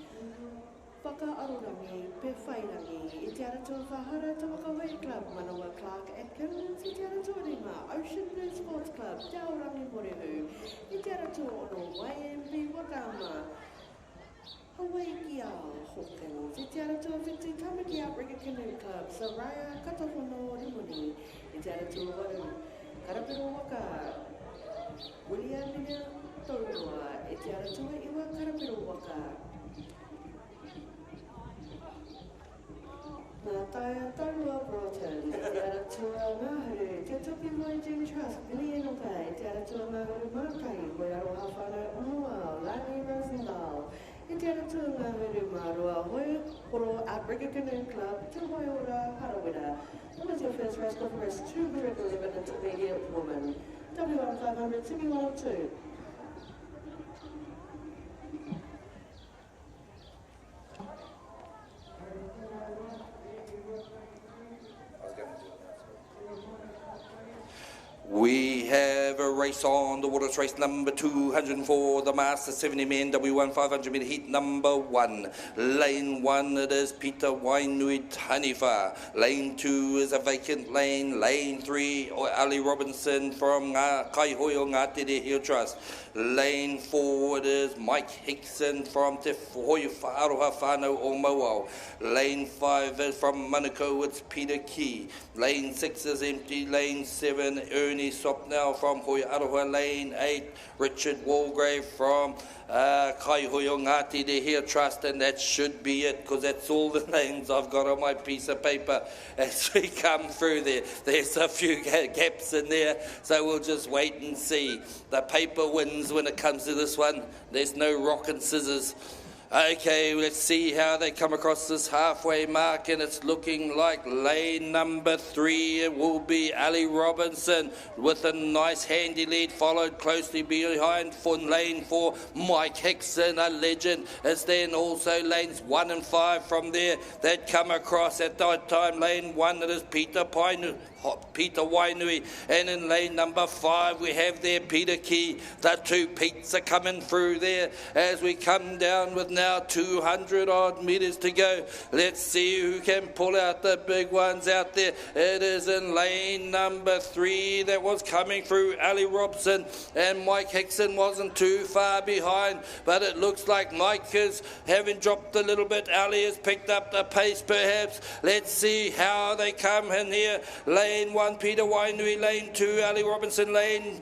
S11: Whakaarorangi, pe whairangi, te ara tua whahara te Wakawai Club, Manawa Clark Atkins, te ara tuarima, Ocean Blue Sports Club, te Aorangi Morehu, te ara tua ono YMP Whakaama Hawaii Kia Hawkins, te ara tua whitu Tamaki Outrigger Canoe Club, Saraya Katahono Rimoni, te ara tua waru, Karapiro Waka, Williamina Torua, te ara tua iwa Karapiro Waka. Nā Toro Outbreaker Canoe Club, Te Waiora, Harawira. What was your first race call for race 211 intermediate woman? W1 500, Semi-102.
S1: We have a race on the water race number 204, the Master 70 Men W1 500 metre heat number 1. Lane 1 it is Peter Wainui Taniwha. Lane 2 is a vacant lane. Lane 3 Ali Robinson from Kaihoio Ngātere Hill Trust. Lane 4 it is Mike Hickson from Te Hoi Whaaroha Whānau o Mauao. Lane 5 is from Manukau, it's Peter Key. Lane 6 is empty. Lane 7 Ernie Sopnell from Hoi Aroha. Lane 8 Richard Walgrave from Kaihoio Ngātere Hill Trust, and that should be it, because that's all the names I've got on my piece of paper as we come through there. There's a few gaps in there, so we'll just wait and see. The paper wins when it comes to this one. There's no rock and scissors. Okay, let's see how they come across this halfway mark, and it's looking like lane number 3 it will be Ali Robinson with a nice handy lead, followed closely behind for lane 4 Mike Hickson, a legend. It's then also lanes 1 and 5 from there that come across at that time. Lane 1 it is Peter Wainui, and in lane number 5 we have there Peter Key. The two Petes are coming through there as we come down with now 200 odd metres to go. Let's see who can pull out the big ones out there. It is in lane number 3 that was coming through Ali Robson, and Mike Hickson wasn't too far behind, but it looks like Mike is having dropped a little bit. Ali has picked up the pace perhaps. Let's see how they come in here. Lane 1 Peter Wainui, lane 2 Ali Robinson, lane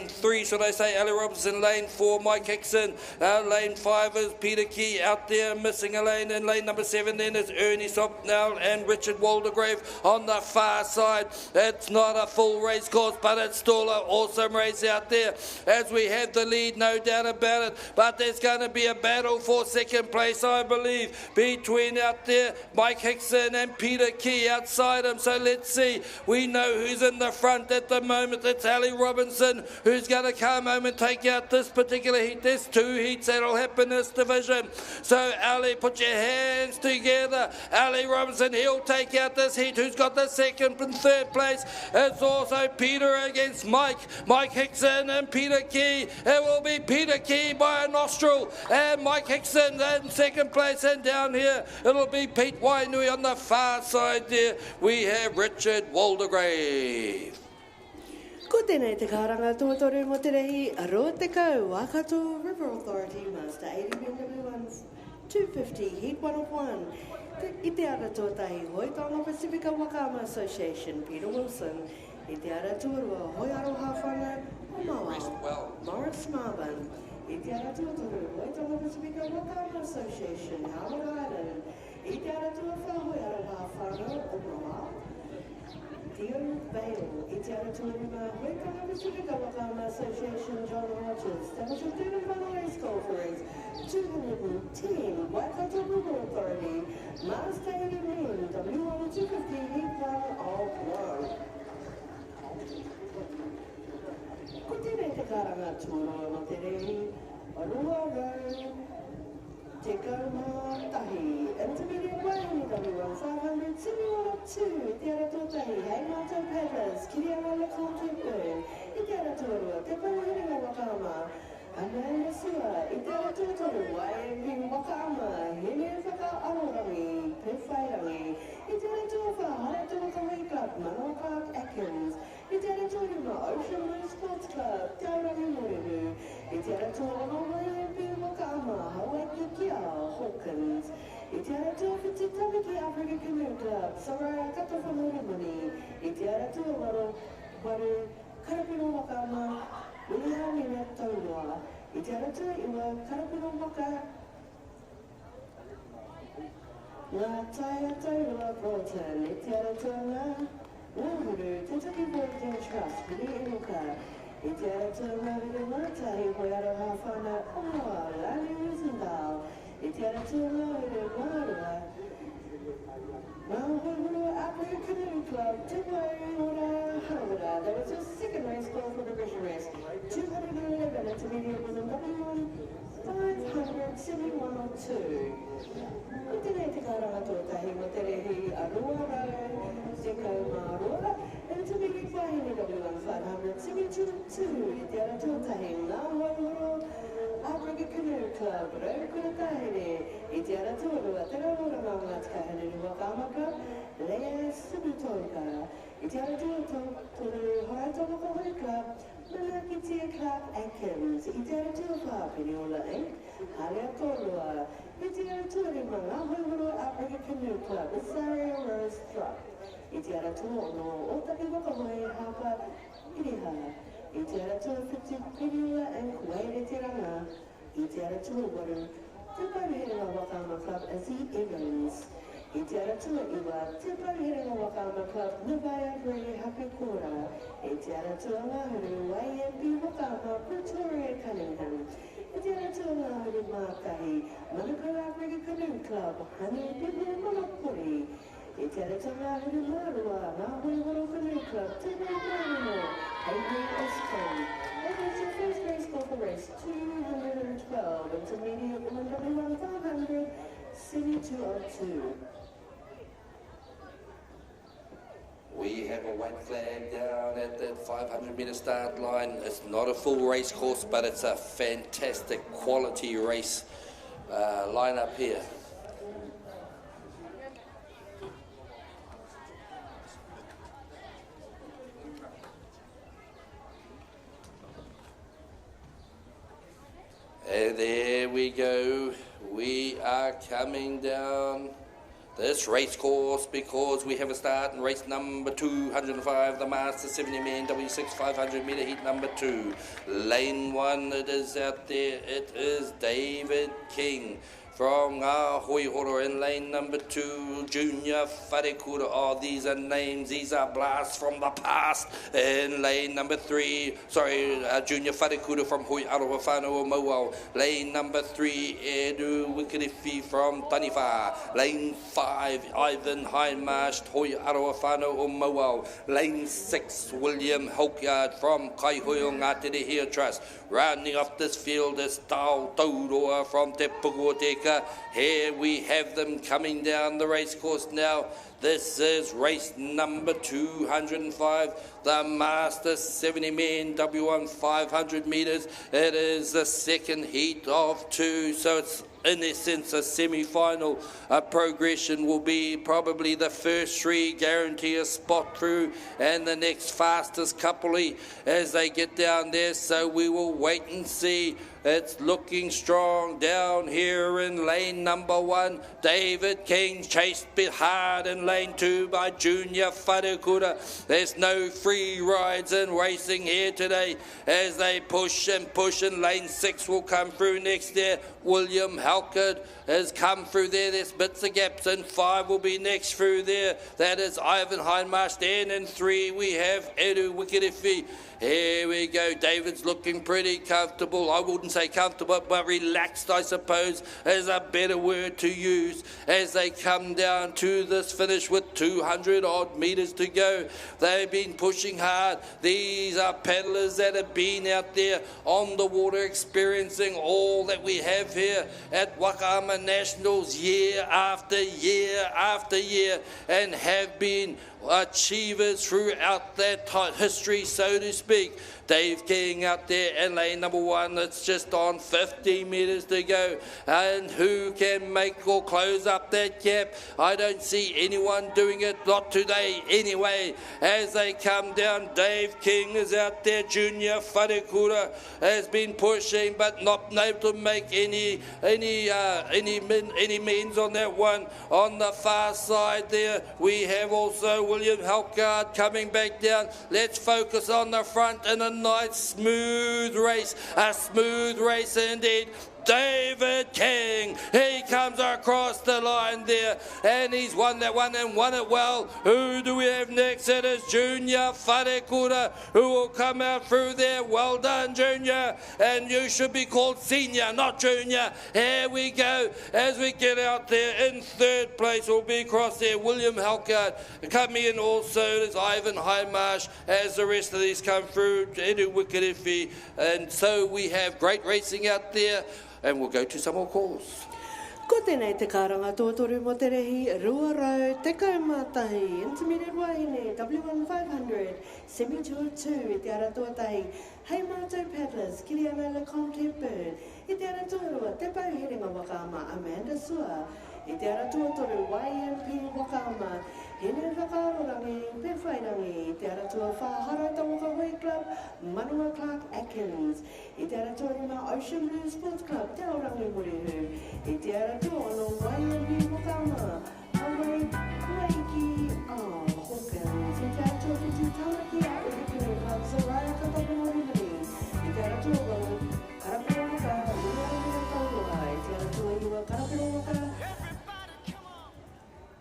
S1: 3 should I say Ali Robinson, lane 4 Mike Hickson, lane 5 is Peter Key out there missing a lane. In lane number 7 then is Ernie Sopnell and Richard Waldegrave on the far side. It's not a full race course, but it's still an awesome race out there as we have the lead, no doubt about it, but there's going to be a battle for second place, I believe, between out there Mike Hickson and Peter Key outside him. So let's see, we know who's in the front at the moment. It's Ali Robinson who's going to come home and take out this particular heat. There's 2 heats that'll happen in this division. So Ali, put your hands together. Ali Robinson, he'll take out this heat. Who's got the second and third place? It's also Peter against Mike Hickson and Peter Key. It will be Peter Key by a nostril and Mike Hickson in second place, and down here it'll be Pete Wainui on the far side there. We have Richard Waldegrave.
S11: Ko tēnei te karanga tōtoru mo te rehi, aro te kau, Wakato River Authority, Master 80 Men W1, 250, Heat 1 of 1. I te ara tōtahi, Hoi Tonga Pacifica Whakaama Association, Peter Wilson. I te ara tōrua, Hoi Aroha Whana, Omawa, Morris Marvin. I te ara tōtoru, Hoi Tonga Pacifica Whakaama Association, Howard Island. I te ara tōwha, Hoi Aroha Whana, Omawa. Dear Vale, I te ara tōrua, Hoi Tonga Pacifica Whakaama Association, John Rogers. That was your third and final race call for race 210, Whakaata River Authority, Master 80 Men W1 250, Heat 1 of 1. Ko tēnei te karanga tūroa no te rehi, Arua Road, Te Kaumātahi, Intermediate Women W1 500, Semi-102, Te ara tōtahi, Hei Mātou Peppers, Kiriana Leconte Burn, I te ara tōrua, Te Pauhiringa Wakaama, Amanda Sua, I te ara tōtoru, YMP Wakaama, Hene Whakaarorangi, Pewhairangi, I te ara tōwha, Hara Tōwaka Way Club, Manoa Park Atkins, I te ara tōruma, Ocean Blue Sports Club, Te Arangi Morehu, I te ara tōruma, YMP Wakaama, Hawaii Kia, Hawkins, I te ara tōwha, Te Tamaki Africa Canoe Club, Soraya Katawhanurumuni, I te ara tōwha, Waru, Karapino Wakaama, William Nina Taurua, I te ara tōiwa, Karapino Waka, Ngā Taia Taurua Broughton, I te ara tōnga, Ngāhuru, Te Taki Working Trust, Piri Inuka, I te ara tōnga, Huru Mātahi, Hoi Aroha Whana, Omawa, Lani Rosendale, I te ara tōnga, Huru Mārua, African Canoe Club, that was your second race call for the progression race. 211 intermediate women W1, 571.02. Tēnei te karanga tōtahi mo te rehi a rua rau, te kaumārua, intermediate wahine W1, 572.2. I te ara tōtahi ngā hoihoro, African Canoe Club, Raukura Tahine, I te ara tōrua, te rauranga o ngā tikahane rua Whaka, Lea Sibutoka, I te ara tōru Horatonga Kohoi Club, Malaki Tia Clark Atkins, I te ara tōwha Piniola Inc, Halia Tōrua, I te ara tōri mga hoihoro African Canoe Club, Saria Rose Truck, I te ara tōno Otaki Wakamoe Hapa Iriha, I te ara tōru Whitu Piniola Inc, Waire Te Ranga, I te ara tōru Waru, te Pauherenga Wakaama Club, Azzy Evans, I te ara tua iwa, te Pauherenga Wakaama Club, Navaya Grey Happy Kora. I te ara tua ngāhuru, YMP Wakaama, Pretoria Cunningham. I te ara tua ngāhuru Mākahi, Manukau African Canoe Club, Honey People Monopoli. I te ara tua ngāhuru Marua, Ngāhoihoro Canoe Club, Te Mārino, Adrian Eston. That was your first race call for race 212, intermediate women W1, 572.02.
S1: We have a white flag down at that 500-metre start line. It's not a full race course, but it's a fantastic quality race line-up here. And there we go. We are coming down this race course because we have a start in race number 205, the Master 70 Men W6 500 metre heat number 2. Lane 1, it is out there. It is David King from Ngā Hoihoro in lane number 2, Junior Wharekura. Oh, these are names, these are blasts from the past. In lane number 3, Junior Wharekura from Hui Aroha Whānau o Mauau. Lane number 3, Edu Wikiriwhi from Taniwha. Lane 5, Ivan Hindmarsh, Hui Aroha Whānau o Mauau. Lane 6, William Hulkyard from Kaihui o Ngātere Hea Trust. Rounding off this field is Tau Tauroa from Te Pukuoteka. Here we have them coming down the race course now. This is race number 205, the Master 70 Men W1 500 metres. It is the second heat of 2, so it's in essence a semi-final. A progression will be probably the first 3 guarantee a spot through, and the next fastest couple as they get down there, so we will wait and see. It's looking strong down here in lane number 1. David King chased hard in lane 2 by Junior Wharekura. There's no free rides in racing here today as they push, and lane 6 will come through next there. William Halkard has come through there. There's bits of gaps, and 5 will be next through there. That is Ivan Hindmarsh. And in 3 we have Edu Wikiriwhi. Here we go. David's looking pretty comfortable. I wouldn't say comfortable, but relaxed, I suppose, is a better word to use as they come down to this finish with 200 odd metres to go. They've been pushing hard. These are paddlers that have been out there on the water experiencing all that we have here at Wakaama Nationals year after year after year, and have been achievers throughout that history, so to speak. Dave King out there in lane number 1. It's just on 50 metres to go. And who can make or close up that gap? I don't see anyone doing it, not today anyway. As they come down, Dave King is out there. Junior Wharekura has been pushing but not able to make any means on that one. On the far side there, we have also William Halkard coming back down. Let's focus on the front in a nice smooth race. A smooth race indeed. David King, he comes across the line there, and he's won that one and won it well. Who do we have next? It is Junior Wharekura, who will come out through there. Well done, Junior, and you should be called Senior, not Junior. Here we go, as we get out there. In third place will be across there, William Halkard. Coming in also is Ivan Highmarsh, as the rest of these come through, Edu Wikirifi, and so we have great racing out there. And we'll go to some more calls.
S11: Ko tēnei te karanga tōtoru mo te rehi, rua rau, te kaumātahi, intermediate wahine, W1 500, semi-202, i te ara tuatahi. Hei mātou paddlers, kiri ana le Comte Bird, i te ara tuarua, te pauhiringa Wakaama, Amanda Sua, i te ara tuatoru, YMP Wakaama, hene whakarorangi, pe whairangi, i te ara tua whahara Tawaka Hui Club, Manua Clark Atkins, i te ara tuarima Ocean Blue Sports Club, te aorangi murihu, i te ara tua no YMP Wakaama, awai kuaiki Hawkins, i te ara tua te tūtawaki a Urikuru Club, Soraya Katapinorihani, i te ara tua wau, Karapiro Waka, Uriaranga Taurua, i te ara tua iwa Karapiro Waka,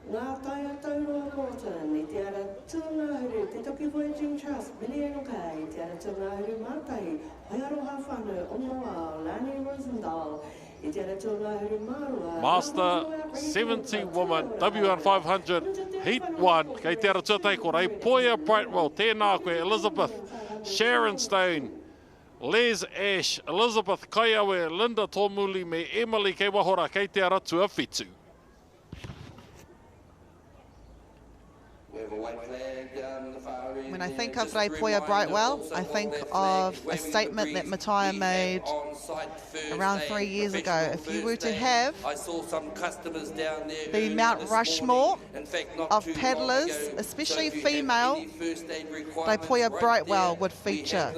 S11: Ngā taia taurua Morton, i te ara tūngahuru, te Toki Voyaging Trust, Million Kai, i te ara tūngahuru Mātai, Hoiaroha Whanu, Omoa, Lani Rosendahl, i te ara tūngahuru Marua.
S3: Master 17 Women W1 500 Heat 1, kei te ara tuatai ko rei Poia Brightwell, tēnā koe Elizabeth, Sharon Stone, Les Ash, Elizabeth Kaiawe, Linda Tomuli me Emily kei wahora, kei te ara tua whitu.
S2: When I think of Ray Poia Brightwell, I think of a statement that Matthias made around 3 years ago. If you were to have the Mount Rushmore of paddlers, especially female, Ray Poia Brightwell would feature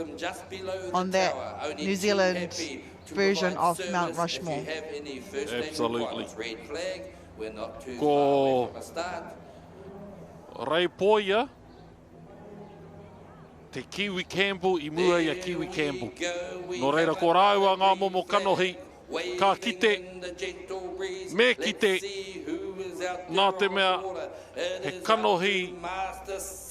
S2: on that New Zealand version of Mount Rushmore.
S3: Absolutely. Ko Ray Poia, te Kiwi Campbell i mua ia Kiwi Campbell. No reira ko rāua ngā momo kanohi, ka kite, me kite, nā te mea, he kanohi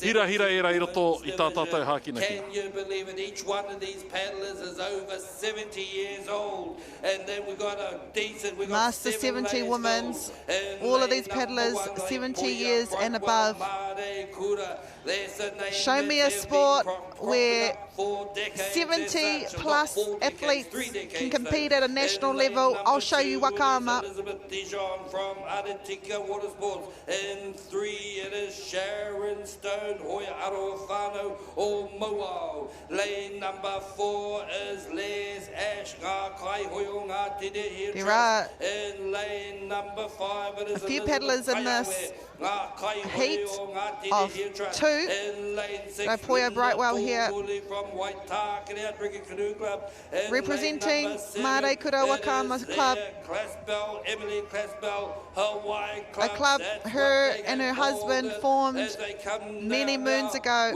S3: hira era i roto i tā tātou hākina ki.
S1: Can you believe it? Each one of these paddlers is over 70 years old. And then we got a decent, we got
S2: Master 70 Women's, all of these paddlers 70 years and above. Show me a sport where 70 plus athletes can compete at a national level. I'll show you Wakaama.
S1: Elizabeth Dijon from Aretika Water Sports. In 3 it is Sharon Stone, Hoia Aroa o Moao. Lane number 4 is Les Ash, Ngā Kai Hoio Ngā Tide here.
S2: There are
S1: in lane number 5 it is
S2: a few paddlers in this heat of 2. Ray Poia Brightwell here representing Mare Kura Wakaama Club, a club her and her husband formed many moons ago.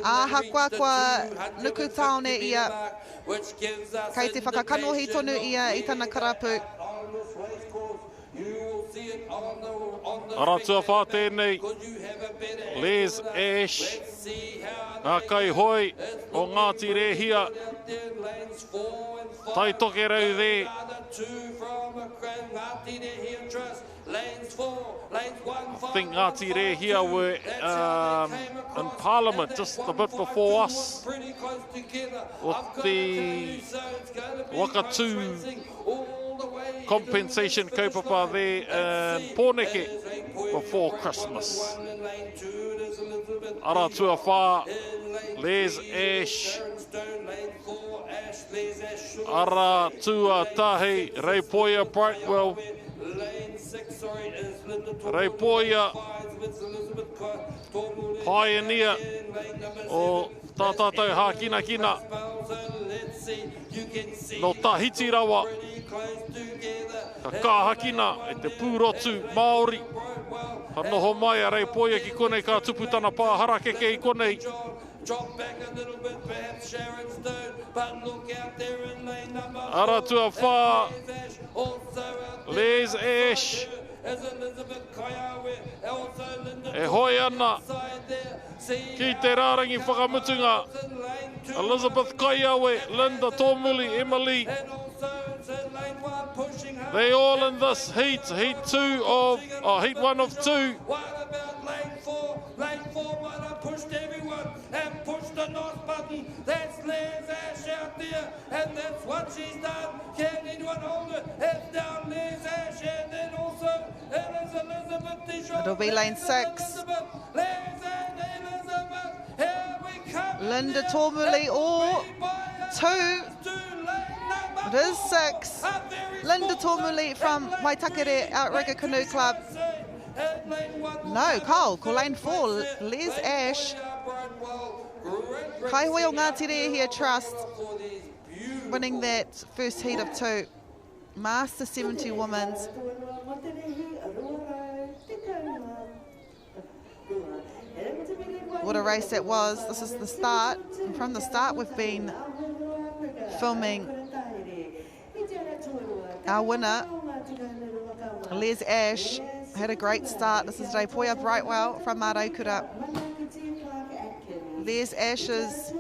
S2: Ahakwakwa nuku taone ia, kei te whakakanohi tonu ia i tana karapu.
S3: Aratua whā tēnei, Les Ash, ngā kai hoi o Ngāti Rehia, tai toke rau there. I think Ngāti Rehia were in Parliament just a bit before us with the Whakaatu compensation kaupapa there in Pōneke before Christmas. Aratua whā, Les Ash, Aratua tahi, Ray Poia Brightwell, Ray Poia, pioneer o tā tātou hākina kina. No Tahiti rawa, ka kāhakina e te pūrotu Māori. Ka noho mai a Ray Poia ki konei ka tuputana pāhara keke i konei.
S1: Drop back a little bit, perhaps Sharon's third, but look out there in lane number 4.
S3: Aratua wha.
S1: Also out there.
S3: Les Ash.
S1: As Elizabeth Kaiawe, also Linda
S3: E hoi ana.
S1: side there.
S3: Ki te rārangi whakamutunga. Elizabeth Kaiawe, Linda Tomuli, Emily. They all in this heat, heat 1 of 2.
S1: What about lane 4? Lane 4 might have pushed everyone and pushed the NOS button. That's Les Ash out there, and that's what she's done. Can anyone hold her? It's down Les Ash, and then also Elizabeth Dijon.
S2: It'll be lane 6.
S1: Les and Elizabeth, here we come.
S2: Linda Tormuli, or 2. It is 6. Linda Tormuli from Waitakere Outrigger Canoe Club. No, Cole, ko lane 4, Les Ash. Kai Hui o Ngātere here, Trust, winning that first heat of 2. Master 70 Women's. What a race that was. This is the start. And from the start, we've been filming our winner, Les Ash. Had a great start. This is Reipoia Brightwell from Maraukura. Les Ash's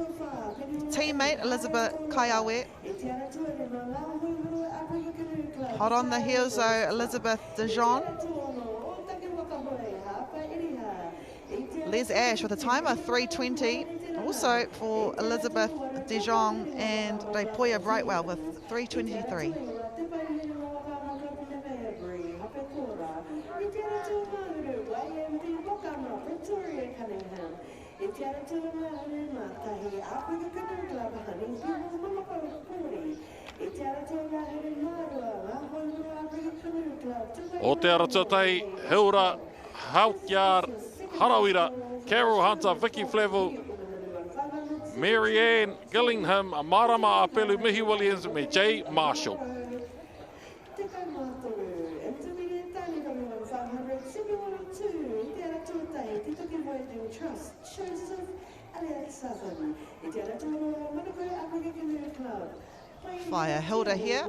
S2: teammate, Elizabeth Kaiawe. Hot on the heels, though, Elizabeth Dijon. Les Ash with a time of 3:20. Also for Elizabeth Dijon and Reipoia Brightwell with 3:23.
S3: O te aratatai, Heura, Haukiar, Harawira, Carol Hunter, Vicky Flavel, Marianne Gillingham, Marama Apelu, Mihi Williams, me Jay Marshall.
S2: Fire Hilda here.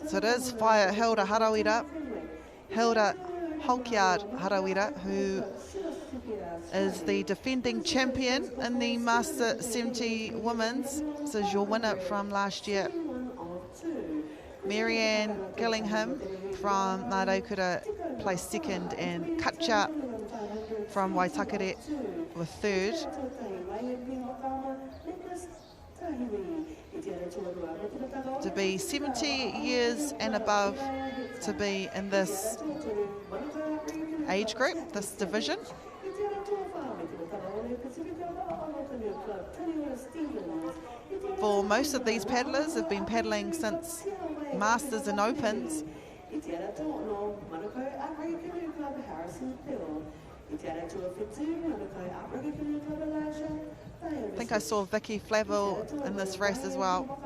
S2: So it is Fire Hilda Harawira, Hilda Hulkyard Harawira, who is the defending champion in the Master 70 Women's. This is your winner from last year. Marianne Gillingham from Maraukura placed second, and Katja from Waitakere was third. To be 70 years and above, to be in this age group, this division. For most of these paddlers have been paddling since Masters and Opens. I think I saw Vicky Flavel in this race as well.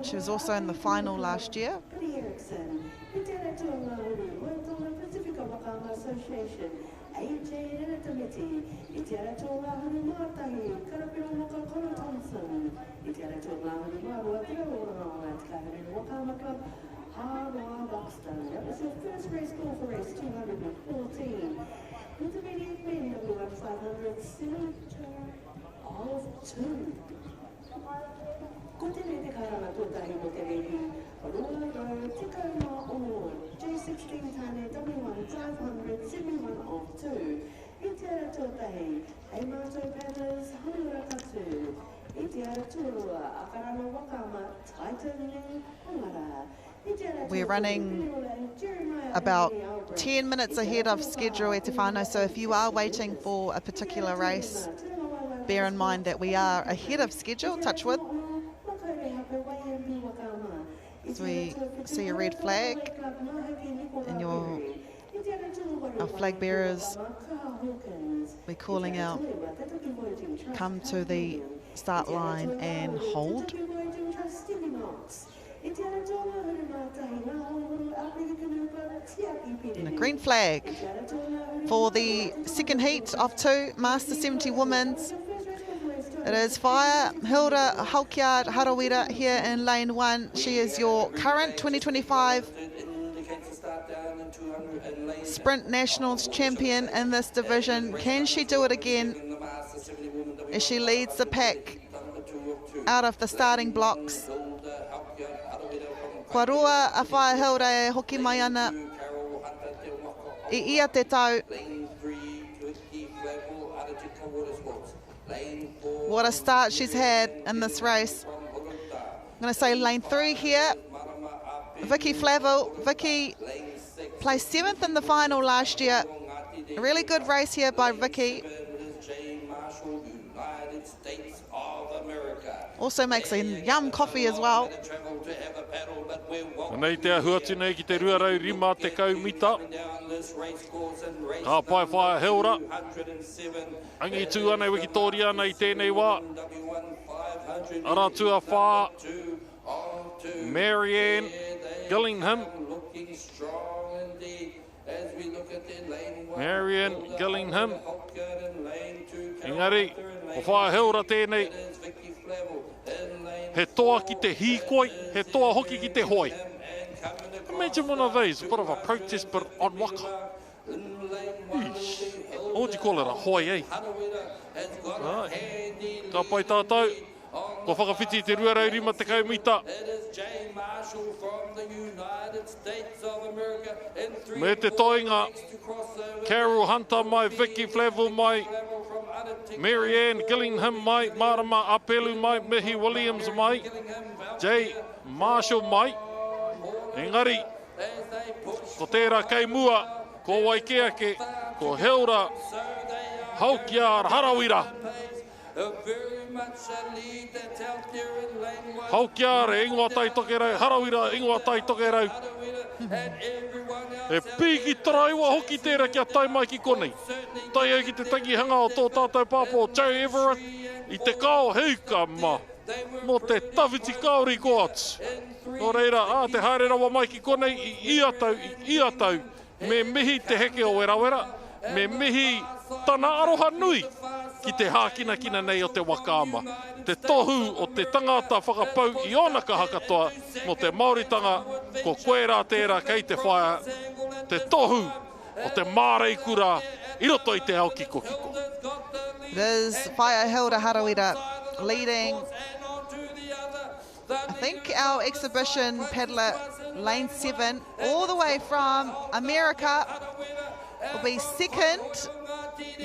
S2: She was also in the final last year.
S11: That was her first race call for race 214. U23 Men W1 500 Semifinal of 2. Continue to Karana Tutahi Moterehi, Aurora, Tikoma Ono, J16 Tane W1 500 Semifinal of 2. Itiara Tutahi, Amato Paddlers, Honora Katu. Itiara
S2: We're running about 10 minutes ahead of schedule e te whānau, so if you are waiting for a particular race, bear in mind that we are ahead of schedule, touch wood. So we see a red flag and our flag bearers, we're calling out, come to the start line and hold. And a green flag for the second heat of 2 Master 70 Women's. It is Fire Hilda Haukiard Harawira here in lane 1. She is your current 2025 Sprint Nationals champion in this division. Can she do it again as she leads the pack out of the starting blocks? Kua roa a Fire Hilda e hoki mai ana I ia te tau. What a start she's had in this race. I'm going to say lane 3 here. Vicky Flavel. Vicky placed 7th in the final last year. A really good race here by Vicky. Also makes a yum coffee as well.
S3: Nei te ahuatu nei ki te ruarau rima te kaumita. Ka pai whae heura. Angi tū anei Wikitoria nei tēnei wā. Ara tua whā. Marianne Gillingham. Marianne Gillingham. Engari, o whae heura tēnei. He toa ki te hīkoi, he toa hoki ki te hoi. Imagine one of these, a bit of a protest, but on Waka. Eesh. What would you call it, a hoi, eh? Right. Ka pai tātou, ko whakawhiti te ruarau rima te kaumita. Me te toinga, Carol Hunter mai, Vicky Flavel mai, Marianne Gillingham mai, Marama Apelu mai, Mihi Williams mai, Jay Marshall mai. Engari, ko tērā kei mua, ko Waikeake, ko Heura Haukiar Harawira. Haukiar e ingoa tai tokerau, Harawira e ingoa tai tokerau. E pīki taraiwa hoki tērā kia tai mai ki konei. Tai au ki te tangihanga o tō tātou pāpō Joe Everett I te kao heuka ma. Mo te tawhiti kaori ko atu. Nō reira, te haere rawa mai ki konei I iatau, me mihi te heke o werawera, me mihi tana aroha nui ki te hākina nei o te wakaama. Te tohu o te tangata whakapau I ona ka hakatoa mo te Māoritanga, ko koe rā tērā kei te whaia, te tohu o te māreikura I roto I te ao kiko.
S2: It is Fire Hilda Harawira leading. I think our exhibition paddler, lane 7, all the way from America, will be second,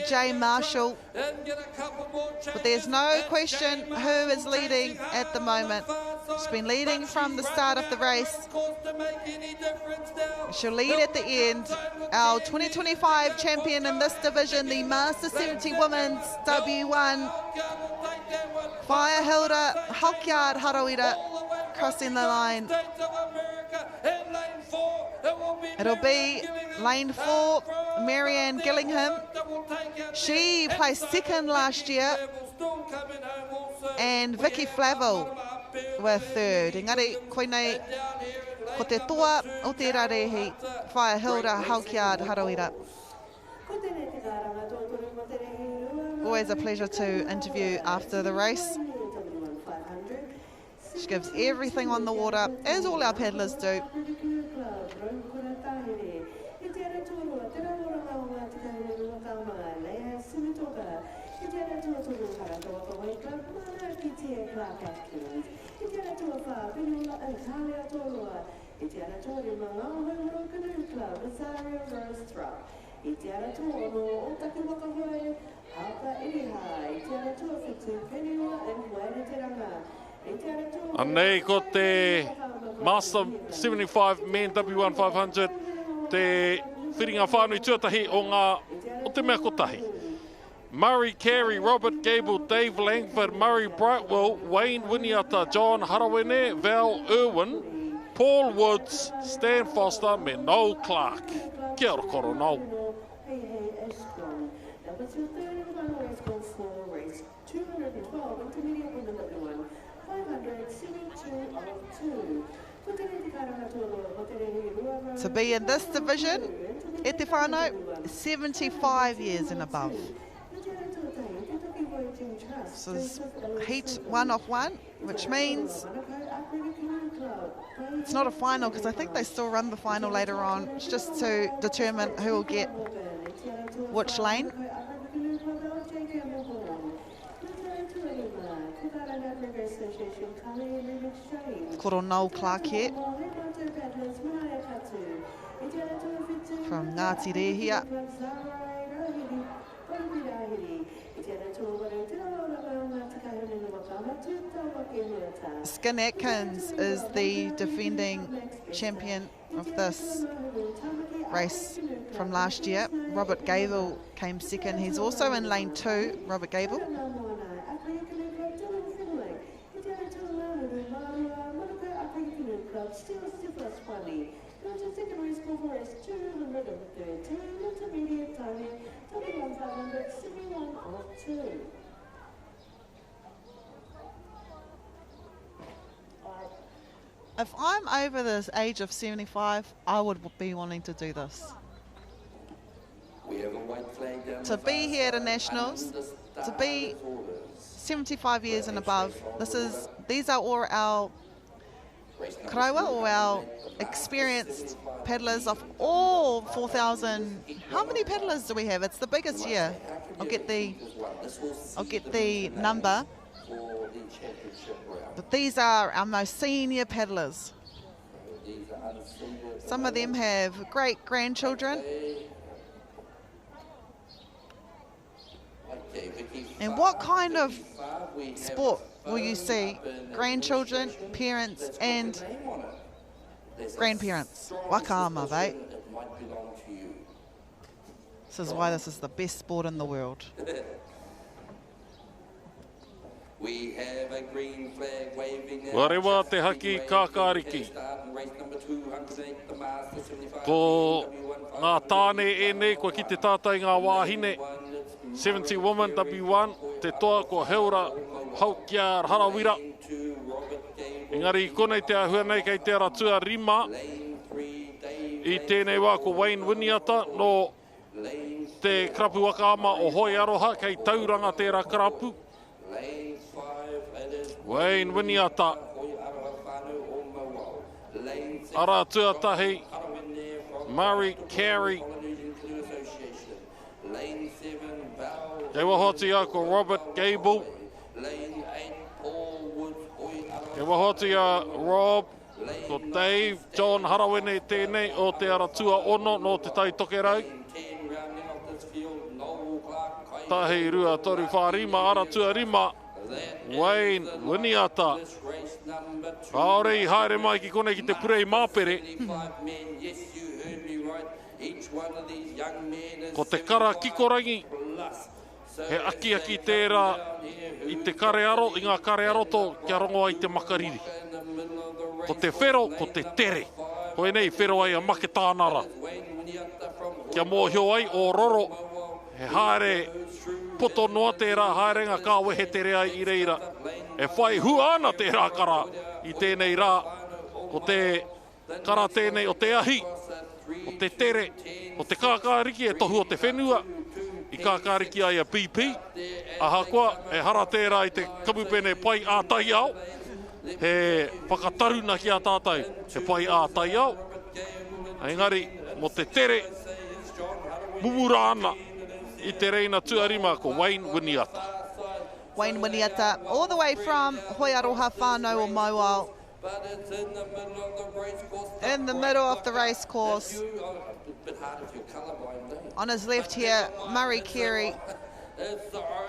S2: Jay Marshall. But there's no question who is leading at the moment. She's been leading from the start of the race. She'll lead at the end. Our 2025 champion in this division, the Master 70 Women's W1, Fire Hilda Haukiard Harawira, crossing the line. It'll be lane 4, Marianne Gillingham. She placed second last year. And Vicky Flavel with third. Engari, koe nei, ko te toa o te rarehi, Fire Hilda Haukiard Harawira. Always a pleasure to interview after the race. She gives everything on the water, as all our paddlers do.
S3: Anei ko te Master 75 Men W1 500, te whiringa whānui tuatahi o te mea kotahi. Murray Carey, Robert Gable, Dave Langford, Murray Brightwell, Wayne Winiata, John Harawene, Val Irwin, Paul Woods, Stan Foster, me Noel Clark. Kia ora koro Noel.
S11: Number 230 final race call for race 212 intermediate women W1 572 of 2.
S2: To be in this division, e te whānau, 75 years and above. This is heat 1 of 1, which means it's not a final because I think they still run the final later on. It's just to determine who will get which lane. Koro Noel Clark here from Ngāti Rehia. Skin Atkins is the defending champion of this race from last year. Robert Gable came second. He's also in lane 2, Robert Gable. If I'm over the age of 75, I would be wanting to do this. To be here at the Nationals, to be 75 years and above, these are all our karawa, or our experienced paddlers of all 4,000. How many paddlers do we have? It's the biggest year. I'll get the number. But these are our most senior paddlers. Some of them have great-grandchildren. And what kind of sport will you see grandchildren, parents and grandparents? Waka Māori. This is why this is the best sport in the world.
S1: We have a green flag waving.
S3: Warewa te haki kākāriki. Ko ngā tāne e nei, ko ki te tātai ngā wāhine. 70 Women W1, te toa ko heura haukia harawira. Engari i konei te ahua nei kei te ratua rima. I tēnei wā ko Wayne Winiata no te krapu wakaama o hoi aroha kei tauranga tērā krapu. Wayne Winiata. Ara tuatahi. Murray Carey. Kei wahoti a ko Robert Gable. Kei wahoti a Rob, ko Dave, John Harawene tēnei o te aratua ono no te taitoke rau. Tahi rua toru whārima, aratua rima. Wayne Winiata. Aore I haere mai ki kone ki te purei māpere. Ko te kara kikorangi. He aki tērā I te karearo, I ngā karearoto kia rongo ai te makariri. Ko te whero, ko te tere. Ko e nei whero ai a make tānara. Kia mōhio ai o roro. He haere poto noa tērā haerenga ka wehe tere ai I reira. E whai hua ana tērā kara I tēnei rā. Ko te kara tēnei o te ahi, o te tere, o te kākāriki e tohu o te whenua. I kākāriki ai a BP. Aha koa, e hara tērā I te kamupene pai a tai au. He whakataruna ki a tātai, he pai a tai au. Engari, mo te tere, mumura ana. I te reina tuarima ko Wayne Winiata.
S2: Wayne Winiata, all the way from Hoi Aroha whānau o Mauao. In the middle of the race course. On his left here, Murray Carey.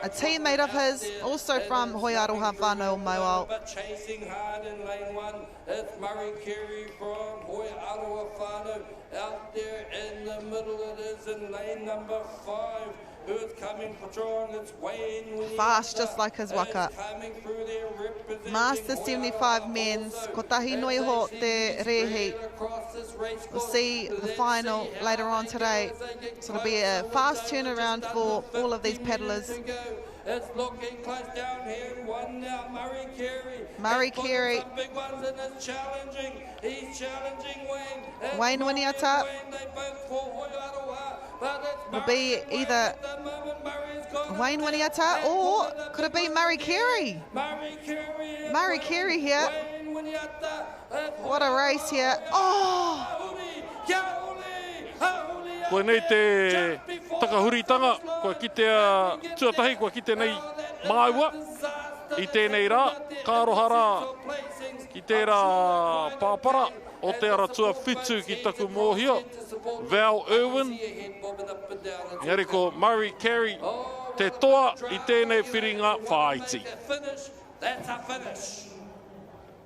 S2: a teammate of his, also from Hoiaroha whānau Mauao.
S1: But chasing hard in lane 1, it's Murray Carey from Hoiaroha whānau. Out there in the middle it is in lane number 5. Who's coming strong? It's Wayne.
S2: Fast, just like his waka. Master 75 men's, ko tahi noi ho te rehi. We'll see the final later on today. So it'll be a fast turnaround for all of these paddlers.
S1: It's looking close down here in 1 now. Murray Carey.
S2: Murray Carey.
S1: Some big ones and it's challenging. He's challenging Wayne.
S2: Wayne Winiata.
S1: They both for Hoiaroha, but it's
S2: will be either Wayne Winiata or could it be Murray Carey? Murray Carey here. What a race here. Oh!
S3: Koe nei te takahuritanga, koe ki te tuatahi, koe ki te nei māua, i tēnei rā, kāroha rā, ki te rā pāpara, o te ara tua whitu ki taku mōhio, Val Irwin, ngari ko Murray Carey, te toa i tēnei whiringa whāiti.
S1: That's a finish.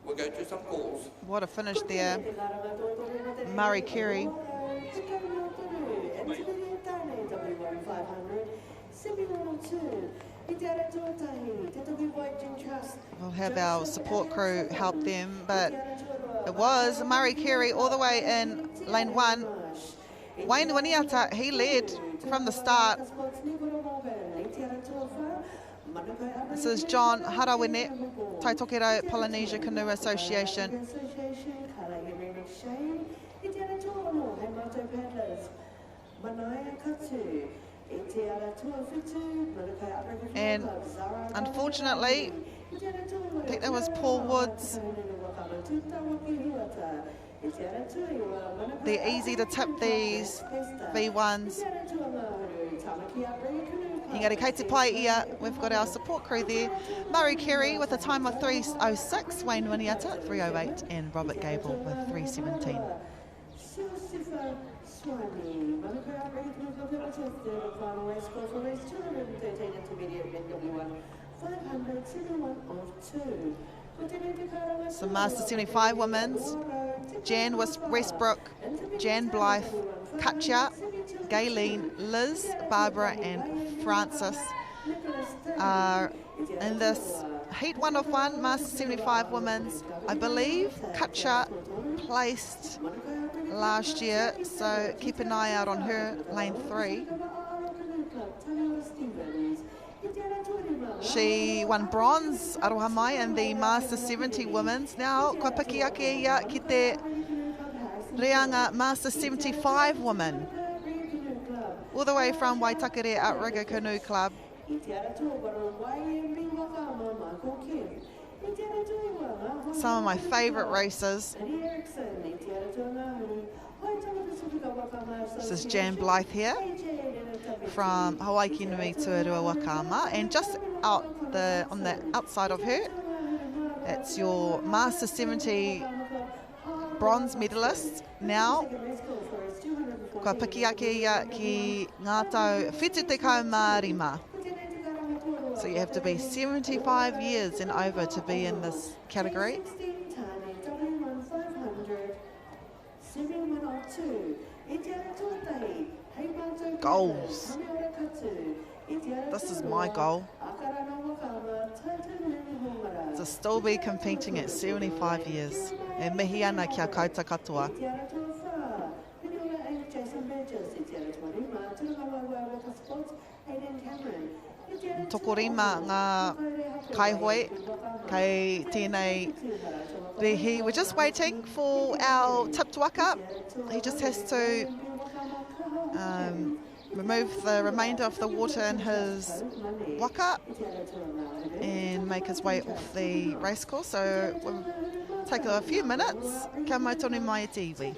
S1: We'll go to some calls.
S2: What a finish there. Murray Carey. We'll have our support crew help them, but it was Murray Carey all the way in lane 1. Wayne Winiata, he led from the start. This is John Harawine, Taitokero Polynesia Canoe Association. And unfortunately, I think that was Paul Woods. They're easy to tip these V1s. Engari kei te pai ia, we've got our support crew there. Murray Carey with a time of 3:06, Wayne Winiata 3:08, and Robert Gable with 3:17. So Master 75 Women's, Jan Westbrook, Jan Blythe, Katja, Gayleen, Liz, Barbara and Francis are in this Heat 1 of 1 Master 75 Women's. I believe Katja placed last year, so keep an eye out on her, lane 3. She won bronze aroha mai in the Master 70 Women's. Now, ko piki ake ia ki te reanga Master 75 Women, all the way from Waitakere Outrigger Canoe Club. Some of my favourite races. This is Jan Blythe here from Hawaii Nui Tuarua Wakama, and just out on the outside of her, it's your Master 70 bronze medalist. Now, kua piki ake ia ki ngā tau whitu tekau mā rima. So you have to be 75 years and over to be in this category. Goals. This is my goal. To still be competing at 75 years. E mihi ana kia kauta katoa. Tokorima ngā kaihoi, kei tēnei rehi. We're just waiting for our tipped waka. He just has to remove the remainder of the water in his waka and make his way off the racecourse. So we'll take a few minutes. Ka mai tonu mai e te iwi.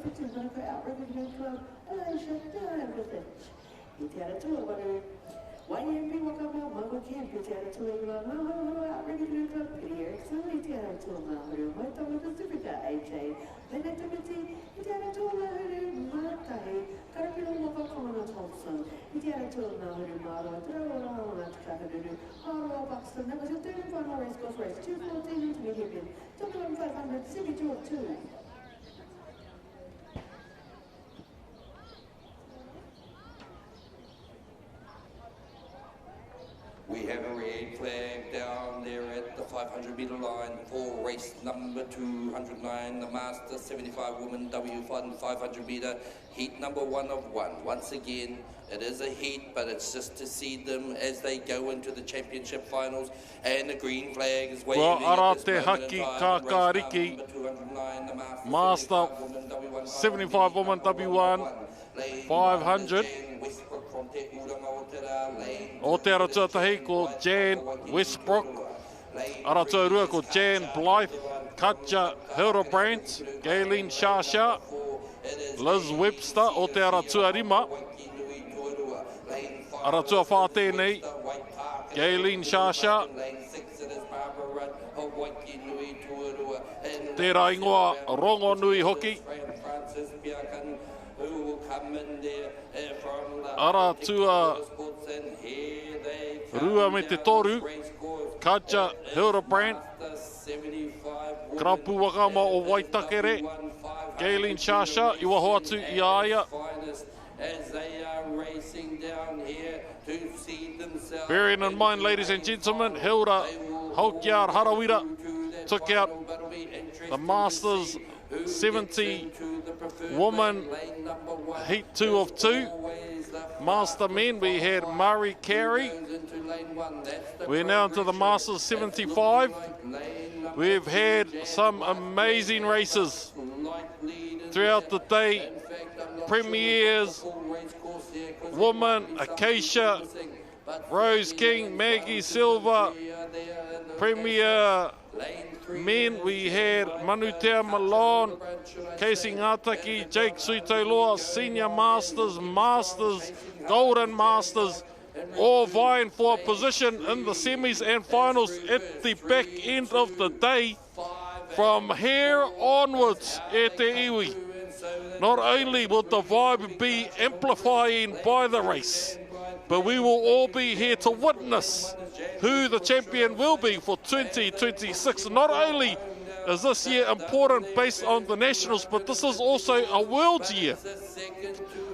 S11: whitu manako outrigger canoe club, Asia Village. I te aratua waru. YMB Waka Māori Camp, te aratua I ngā Māhoro outrigger canoe club, Piri Erickson, I te aratua Māhoro Maitawa Pacifica, AJ. Lena Timothy, I te aratua Māhoro Mātahi, Karapiro Waka Komana Thompson, I te aratua Māhoro Māroa, Te Rawa Rāwana Te Kakaruru, Haroa Buxton. That was your third and final race course race, 2:14 intermediate men, 500, semi-draw 2.
S1: We have a red flag down there at the 500-metre line for race number 209, the Master 75 Women W1 500-metre, heat number 1 of 1. Once again, it is a heat, but it's just to see them as they go into the championship finals, and the green flag is waving at this moment in time. Race number 209, the Master 75 Women W1 500.
S3: O te aratua tahi ko Jan Westbrook, aratua rua ko Jan Blythe, Katja Hildebrand, Galen Shasha, Liz Webster o te aratua rima, aratua whātēnei, Galen Shasha, tērā ingoa rongo nui hoki, aratua rua me te toru, Katja Hildebrand, Krapu Wakama o Waitakere, Galen Shasha, i waho atu I aia. Bearing in mind, ladies and gentlemen, Hilda Haukiar Harawira took out the Masters 70 Woman Heat 2 of 2. Master men, we had Murray Carey. We're now into the Masters 75. We've had some amazing races throughout the day. Premiers, Woman, Acacia, Rose King, Maggie Silva. Premier men, we had Manutea Malone, Casey Ngataki, Jake Suitoloa, Senior Masters, Masters, Golden Masters, all vying for a position in the semis and finals at the back end of the day. From here onwards, e te iwi. Not only will the vibe be amplifying by the race, but we will all be here to witness who the champion will be for 2026. Not only is this year important based on the Nationals, but this is also a Worlds year.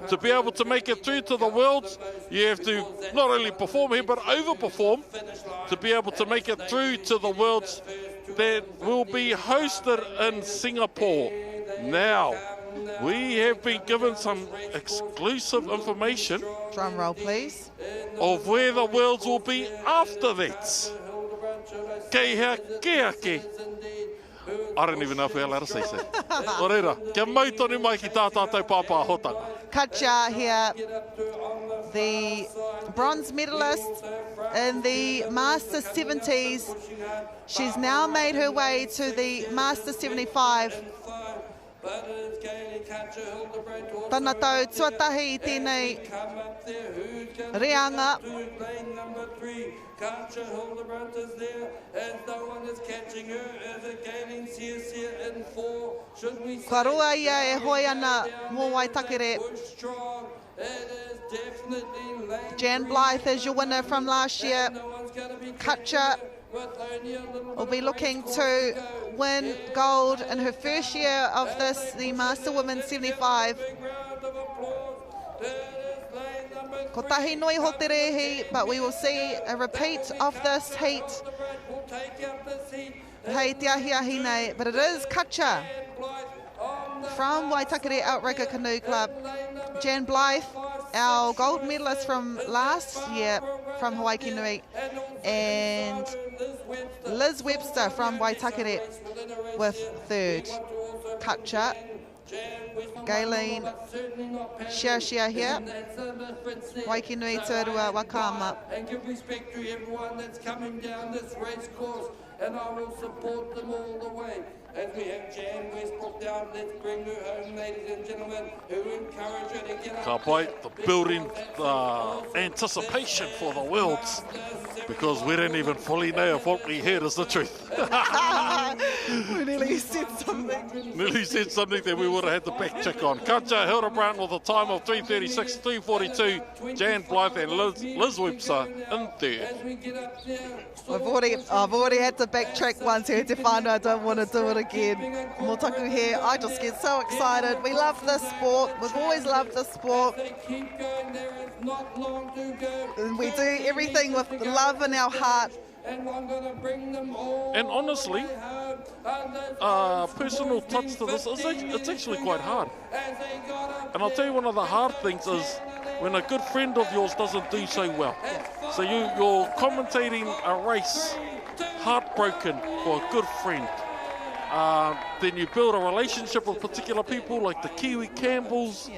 S3: To be able to make it through to the Worlds, you have to not only perform here, but overperform to be able to make it through to the Worlds that will be hosted in Singapore. Now, we have been given some exclusive information.
S2: Drum roll, please.
S3: Of where the Worlds will be after that. Kei hea ke ake. I don't even know if we're allowed to say so. Oreira, kia mautoni mai ki tā tātou pāpā hotanga.
S2: Katja here, the bronze medalist in the Master 70s. She's now made her way to the Master 75. Tana tau tuatahi I tēnei reanga.
S1: Katja Hildebrand is there, and no one is catching her as a gaining CSC in 4. Should we
S2: Kua roa ia e hoi ana mō Waitakere. Jan Blythe is your winner from last year. Katja will be looking to win gold in her first year of this, the Master Women 75. Ko tahi noi ho te rehi, but we will see a repeat of this heat. Hei te ahi ahi nei, but it is Katja from Waitakere Outrigger Canoe Club. Jan Blythe, our gold medalist from last year from Hawaii Nui, and Liz Webster from Waitakere with third. Katja, Galen Shia here, Waikinui Tērua Wakama.
S1: And give respect to everyone that's coming down this race course, and I will support them all the way. as we have Jan Westbrook down. Let's bring her home, ladies and gentlemen, who encourage her to get up.
S3: The building the anticipation for the Worlds, because we didn't even fully know if what we heard is the truth.
S2: We nearly said something.
S3: Nearly said something that we would have had to back check on. Katja Hildebrand with a time of 3:36, 2:42. Jan Blythe and Liz Webster in third.
S2: I've already had to backtrack once here, Te whānau. I don't want to do it again. Motaku here, I just get so excited. We love this sport. We've always loved this sport. And we do everything with love in our heart.
S3: And honestly, personal touch to this, it's actually quite hard. And I'll tell you, one of the hard things is when a good friend of yours doesn't do so well. So you're commentating a race, heartbroken for a good friend. Then you build a relationship with particular people like the Kiwi Campbells,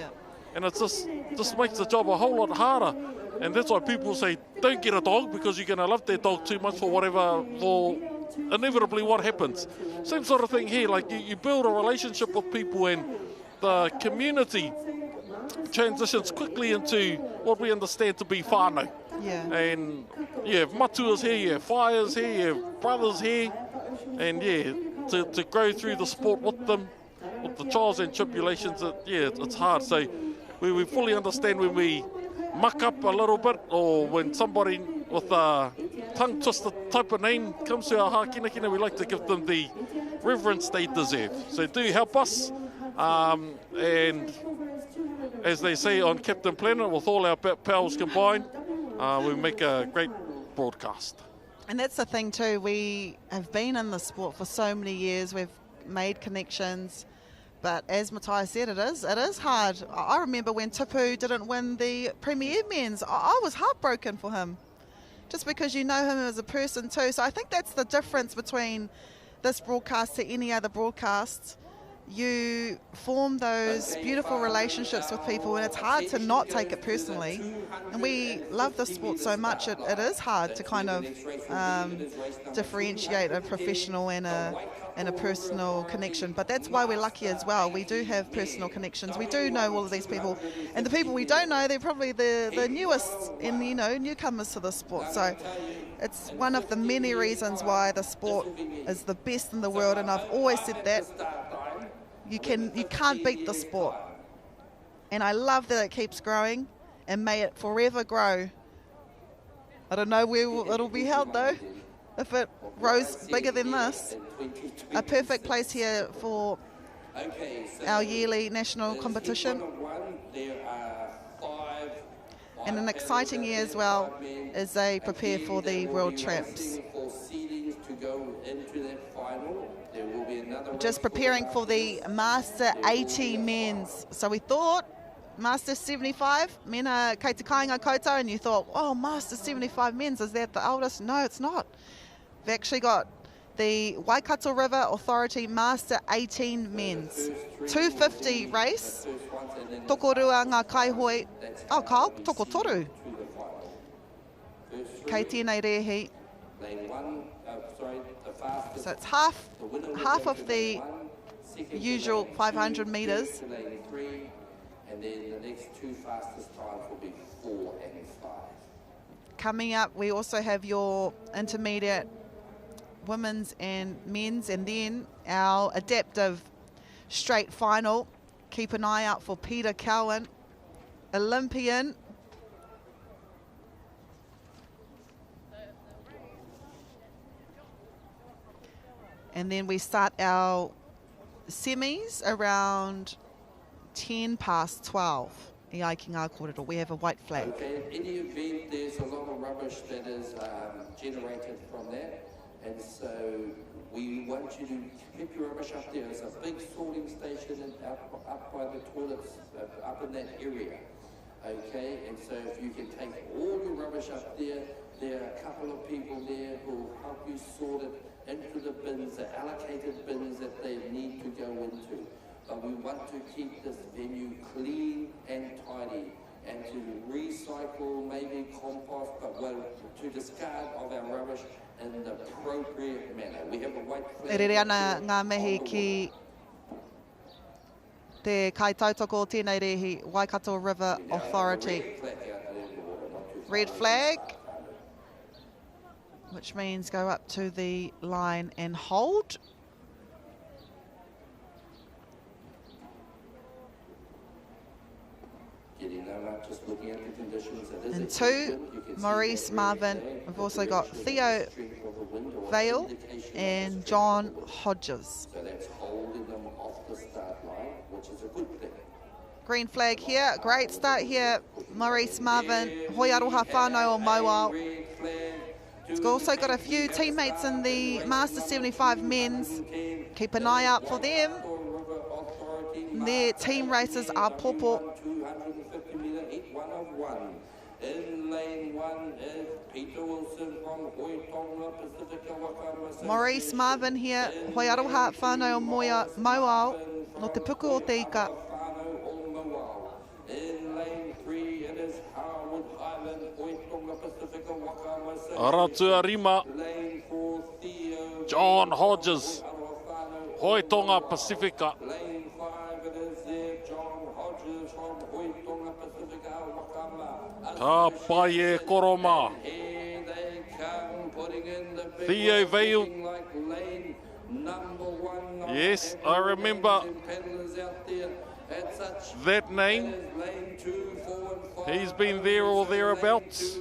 S3: and it just makes the job a whole lot harder. And that's why people say, don't get a dog, because you're going to love that dog too much for inevitably what happens. Same sort of thing here, like you build a relationship with people and the community transitions quickly into what we understand to be whānau.
S2: Yeah.
S3: And you have matuas here, you have whaias here, you have brothers here, and to go through the sport with them, with the trials and tribulations, it's hard. So we fully understand when we muck up a little bit, or when somebody with a tongue twister type of name comes to our hākinakina, we like to give them the reverence they deserve. So do help us, and as they say on Captain Planet, with all our powers combined, we make a great broadcast.
S2: And that's the thing too, we have been in the sport for so many years, we've made connections, but as Matai said, it is hard. I remember when Tipu didn't win the Premier Men's, I was heartbroken for him, just because you know him as a person too. So I think that's the difference between this broadcast to any other broadcast. You form those beautiful relationships with people, and it's hard to not take it personally. And we love this sport so much, it is hard to kind of differentiate a professional and a personal connection. But that's why we're lucky as well. We do have personal connections. We do know all of these people, and the people we don't know, they're probably the newest and newcomers to the sport. So it's one of the many reasons why the sport is the best in the world, and I've always said that. You can't beat the sport, and I love that it keeps growing, and may it forever grow. I don't know where it'll be held though, if it grows bigger than this. A perfect place here for our yearly national competition, and an exciting year as well as they prepare for the World Champs. Just preparing for the Master 80 Men's. So we thought Master 75 men are kei te kāinga koutou, and you thought, oh, Master 75 Men's, is that the oldest? No, it's not. We've actually got the Waikato River Authority Master 18 Men's 250 race. Tokorua ngā kaihoi. Oh, Kyle, tokotoru. Kei tēnei rehi. So it's half of the usual 500 metres.
S1: And then the next two fastest times will be 4 and 5.
S2: Coming up, we also have your intermediate women's and men's, and then our adaptive straight final. Keep an eye out for Peter Cowan, Olympian. And then we start our semis around 10 past 12. We have a white flag.
S1: Okay, in any event, there's a lot of rubbish that is generated from that. And so we want you to keep your rubbish up there. There's a big sorting station up by the toilets, up in that area. Okay, and so if you can take all your rubbish up there, there are a couple of people there who will help you sort it into the bins, the allocated bins that they need to go into. But we want to keep this venue clean and tidy. and to recycle, maybe compost, but well, to discard of our rubbish in the appropriate manner. We have a white flag.
S2: E rere ana ngā mihi ki te kaitautoko o tēnei rehi, Waikato River Authority. Red flag, which means go up to the line and hold. And two, Maurice Marvin. We've also got Theo Vale and John Hodges.
S1: So that's holding them off the start line, which is a good thing.
S2: Green flag here, great start here. Maurice Marvin, hoi aroha whānau o Mauao. It's also got a few teammates in the Master 75 men's. Keep an eye out for them. Their team races are Popo.
S1: 250 metre heat, 1 of 1. In lane 1 is Peter Wilson from Hoitonga Pacifica Waka.
S2: Maurice Marvin here, hoi aroha whānau o Mauao, no te puku o te ika.
S1: In lane 3 it is Harwood Highland, Hoitonga Pacifica Waka.
S3: Aratua Rima,
S1: Lane 4 Theo
S3: John Hodges, Hoitonga Pacifica.
S1: Lane 5 it is there John Hodges from Hoitonga Pacifica Wakama.
S3: Ka pai e koroma.
S1: Here they come, putting in the big
S3: Theo Vale.
S1: like lane number 1.
S3: Yes, I remember
S1: Peddlers out there at such
S3: that name.
S1: lane 2, 4 and 5.
S3: He's been there or thereabouts.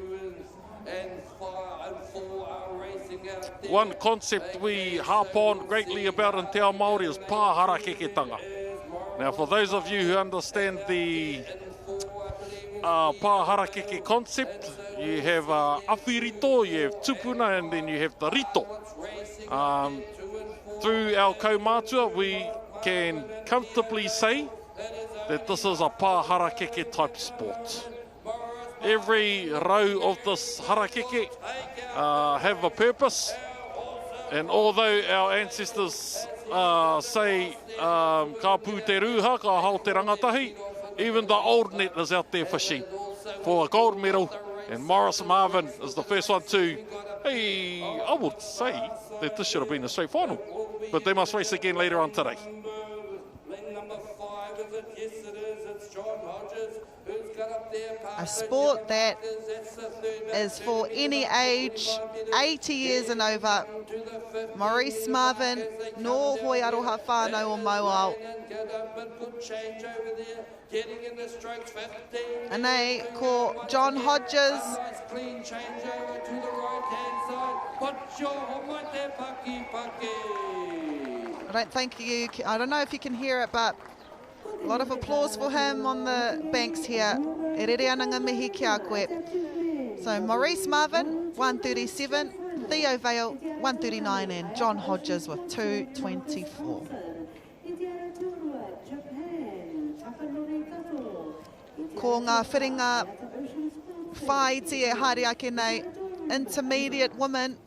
S1: And 5 and 4 are racing out there.
S3: One concept we harp on greatly about in Te Ao Māori is pāhara keketanga. Now, for those of you who understand the pāhara keke concept, you have awhirito, you have tupuna, and then you have the rito. Through our kaumātua, we can comfortably say that this is a pāhara keke type sport. Every row of this harakeke have a purpose, and although our ancestors say ka pū te rūha, ka hau te rangatahi, even the old net is out there fishing for a gold medal, and Maurice Marvin is the first one to, hey, I would say that this should have been a straight final, but they must race again later on today.
S1: Lane number 5 is it? Yes it is, it's John Hodges.
S2: A sport that is for any age, 80 years and over. Maurice Marvin, no hoi aroha whānau o Mauao. And they call John Hodges. I don't know if you can hear it, but a lot of applause for him on the banks here. E rere ana ngā mihi ki a koe. So Maurice Marvin, 137, Theo Vale, 139, and John Hodges with 224. Ko ngā whiringa whaiti e haere ake nei, intermediate women,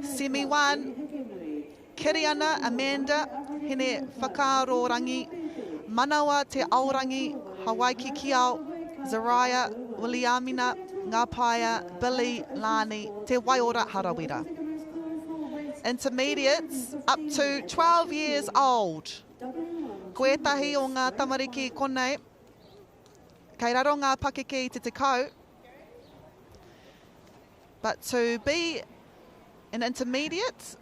S2: semi-1, Kiriana Amanda, hene whakaaro rangi, Manawa te Aorangi, Hawaii Kiao, Zariah, Williamina, Ngāpaia, Billy, Lani, te Waiora Harawira. Intermediates up to 12 years old. Koetahi o ngā tamariki konei, kei raro ngā pakeke te kau. But to be an intermediate,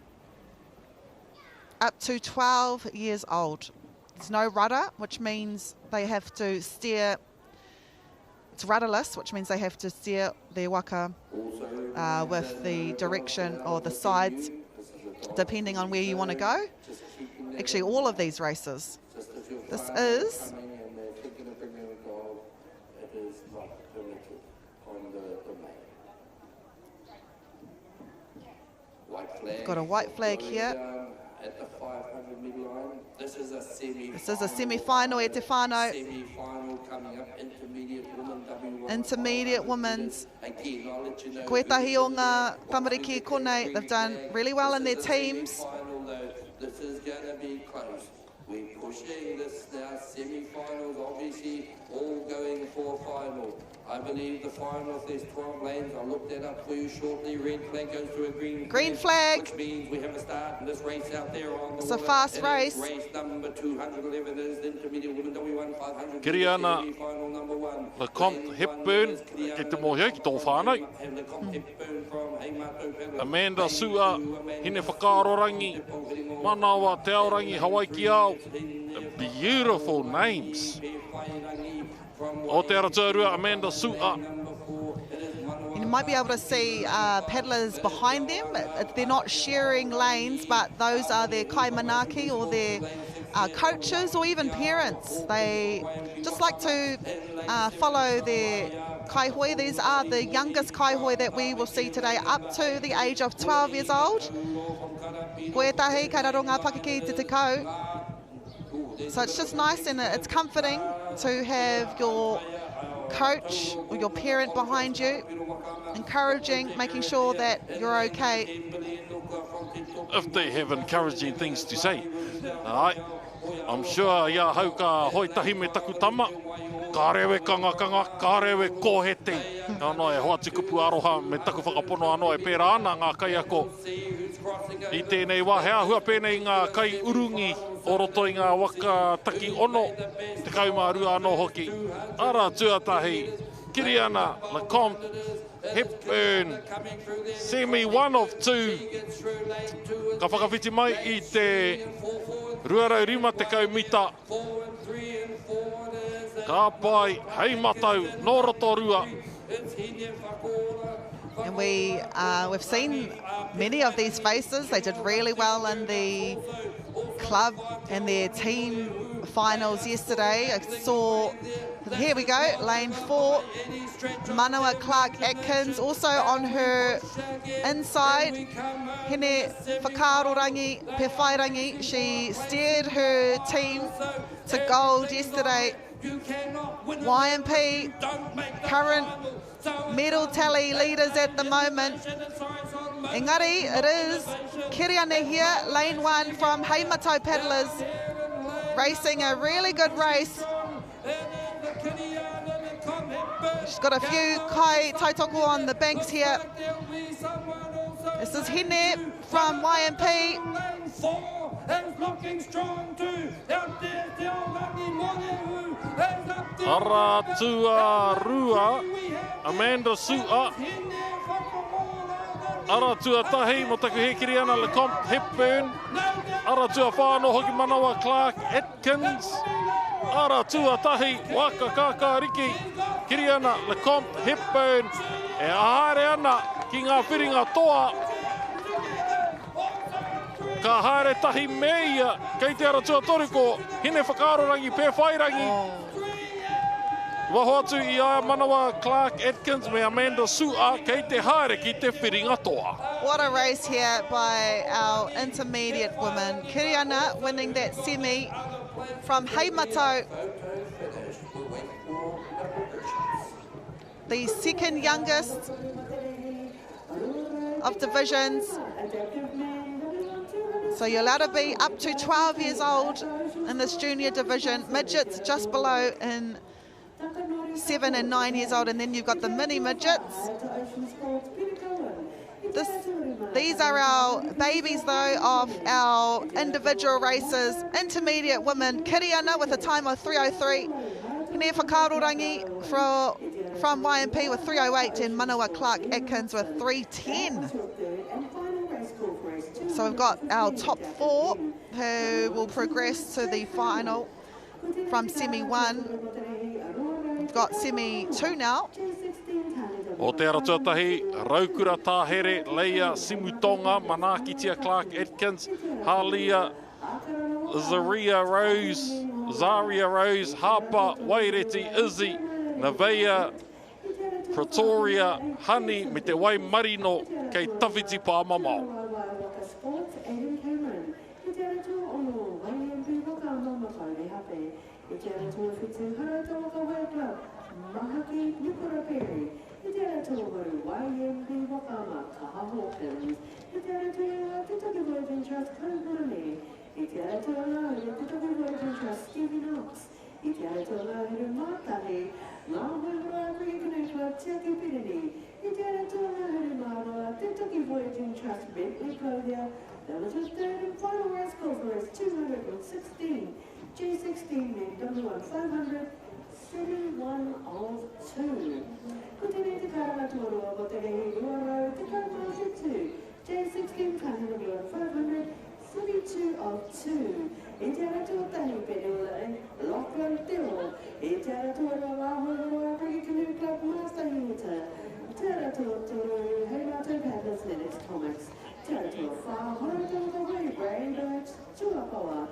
S2: up to 12 years old. There's no rudder, which means they have to steer. It's rudderless, which means they have to steer their waka with the direction or the sides, depending on where you want to go. Actually, all of these races. This is we've got a white flag here.
S1: At the 500 metre line. This is a
S2: semi-final e te whānau.
S1: Semi-final coming up, intermediate women W1.
S2: Intermediate women's.
S1: Again, I'll let you know.
S2: Koetahi o ngā tamariki konei, they've done really well in their teams.
S1: This is going to be close. We're pushing this now, semi-finals, obviously, all going for I believe the final, if there's 12 lanes, I'll look that up for you shortly. Red flag goes to a green
S2: flag.
S1: Which means we have a start in this race out there on the
S2: It's a
S1: water.
S2: fast race.
S1: Race number 211 is Intermediate Women W1 500.
S3: Kiri ana,
S1: Final number 1.
S3: le comte Hepburn, ke te mohi ki tō whānau. Amanda Sua, hine whakarorangi, manawa te aorangi Hawaii ki au. Beautiful names. O te araturua, Amanda Sua.
S2: You might be able to see paddlers behind them. They're not sharing lanes, but those are their kaimanaki or their coaches or even parents. They just like to follow their kaihoi. These are the youngest kaihoi that we will see today, up to the age of 12 years old. Koetahi, kairaronga pakiki te te kau. So it's just nice and it's comforting to have your coach or your parent behind you, encouraging, making sure that you're okay.
S3: If they have encouraging things to say. Alright, I'm sure ia hauka hoi tahi me taku tama. Ka rewe kanga, ka rewe kohete. Ano e hoa tikupu aroha me taku whakapono ano e pēra ana ngā kai ako. I tēnei wā hea hua pēnei ngā kai urungi o roto i ngā waka taki ono te kaumārua anō hoki. Ara tuatahi, kiri ana, LeCompte, Hepburn, semi 1 of 2. Ka whakawhiti mai i te ruarau rima te kaumita. Ka pai, hei matau, nō roto rua.
S2: And we've seen many of these faces. They did really well in the club and their team finals yesterday. I saw, here we go, lane 4, Manawa Clark-Atkins, also on her inside. Hine whakarorangi, pewhairangi, she steered her team to gold yesterday. YMP, current medal tally leaders at the moment. Engari, it is Kiriane here, lane 1 from Heimatau Paddlers, racing a really good race. She's got a few kai taitoko on the banks here. This is Hine from YMP.
S3: Ara tua rua, Amanda Sua. Ara tua tahi, mo taku hekiri ana LeCompte Hepburn. Ara tua whāno hoki manawa Clark-Atkins. Ara tua tahi, Waka Kakariki. Kiri ana LeCompte Hepburn. E ahare ana ki ngā whiringa toa. Ka haere tahi meia, kei te ara tua toriko, hine whakarorangi, pewhairangi. Waho atu i aia manawa Clark-Atkins me Amanda Sua, kei te haere ki te whiringa toa.
S2: What a race here by our intermediate women. Kiriana winning that semi from Heimatau. The second youngest of divisions. So you're allowed to be up to 12 years old in this junior division. Midgets just below in 7 and 9 years old, and then you've got the mini midgets. These are our babies though of our individual races. Intermediate women, Kiriana with a time of 3:03. Hine Whakarorangi from YMP with 3:08 and Manawa Clark-Atkins with 3:10. So we've got our top 4 who will progress to the final from semi 1. We've got semi 2 now.
S3: O te ara tuatahi, Raukura Tāhere, Leia Simutonga, Manakitia Clark-Atkins, Halia, Zaria Rose, Harper, Waireti, Izzy, Nevaeh, Pretoria, Honey, me te wai marino, kei tawhiti pā mamau.
S11: Tiaki Pirini. I te ara tō ngā huri māroa, te Toki Voyaging Trust Bentley Clothier. That was the third and final race call for race 216. J16 Men W1 500. 71 of 2. Kutene te karama tōroa mo te rehi ruarau te karama whitu. J16 W1 500, 72 of 2. E te ara tō tahi pereola e Lachlan Teo. E te ara tō Rāhoa Rigi Canoe Club Master Unita. Te ara tō tōro hei mātou paddlers Lennox Comics. Te ara tō whāhora tō hoi Brain Birds Tuapawa.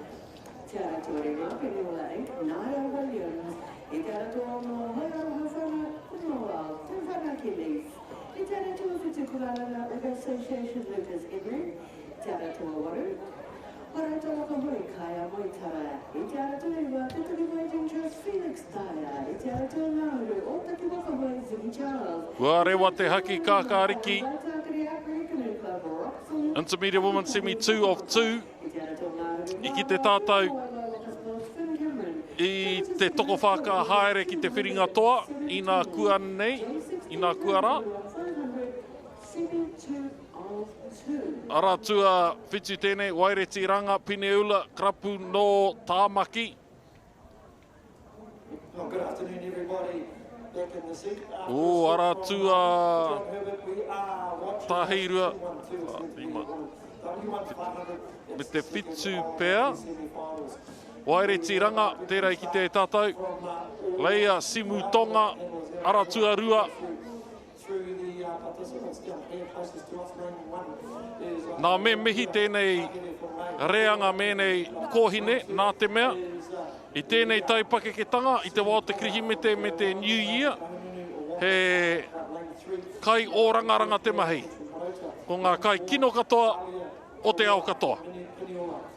S11: Te ara tō re mā pereola e Naya Williams. I te ara tō no Haiaroha Whana Kunoa, te Whanaki Leaf. I te ara tō whitu Kurarara River Association Lucas Edmund. Te ara tō waru. Hora tō waka hoi Kaya Moitara. I te ara tō ewa te Toki Voyaging Trust Felix Taya. I te ara tō Ngāuru o Taki Waka hoi Ziggy Charles.
S3: Kua rewa te haki kākāriki. Intermediate Women Semi 2 of 2. I ki te tātou. I te toko whaka haere ki te whiringa toa, i nā kua nei, i nā kua rā. Ara tua whitu tēnei, Waireti Ranga, Pineula, Krapu no Tāmaki.
S4: Good afternoon, everybody. Back in the seat.
S3: Ara tua Tahirua. Me te whitu pēr. Waireti Ranga, tērā ki te tātou. Leia Simu Tonga, Aratua Rua. Nā me mihi tēnei reanga mēnei kohine, nā te mea. I tēnei taipakeketanga, i te wā te krihimete me te New Year. He kai o rangaranga te mahi. Ko ngā kai kino katoa o te ao katoa.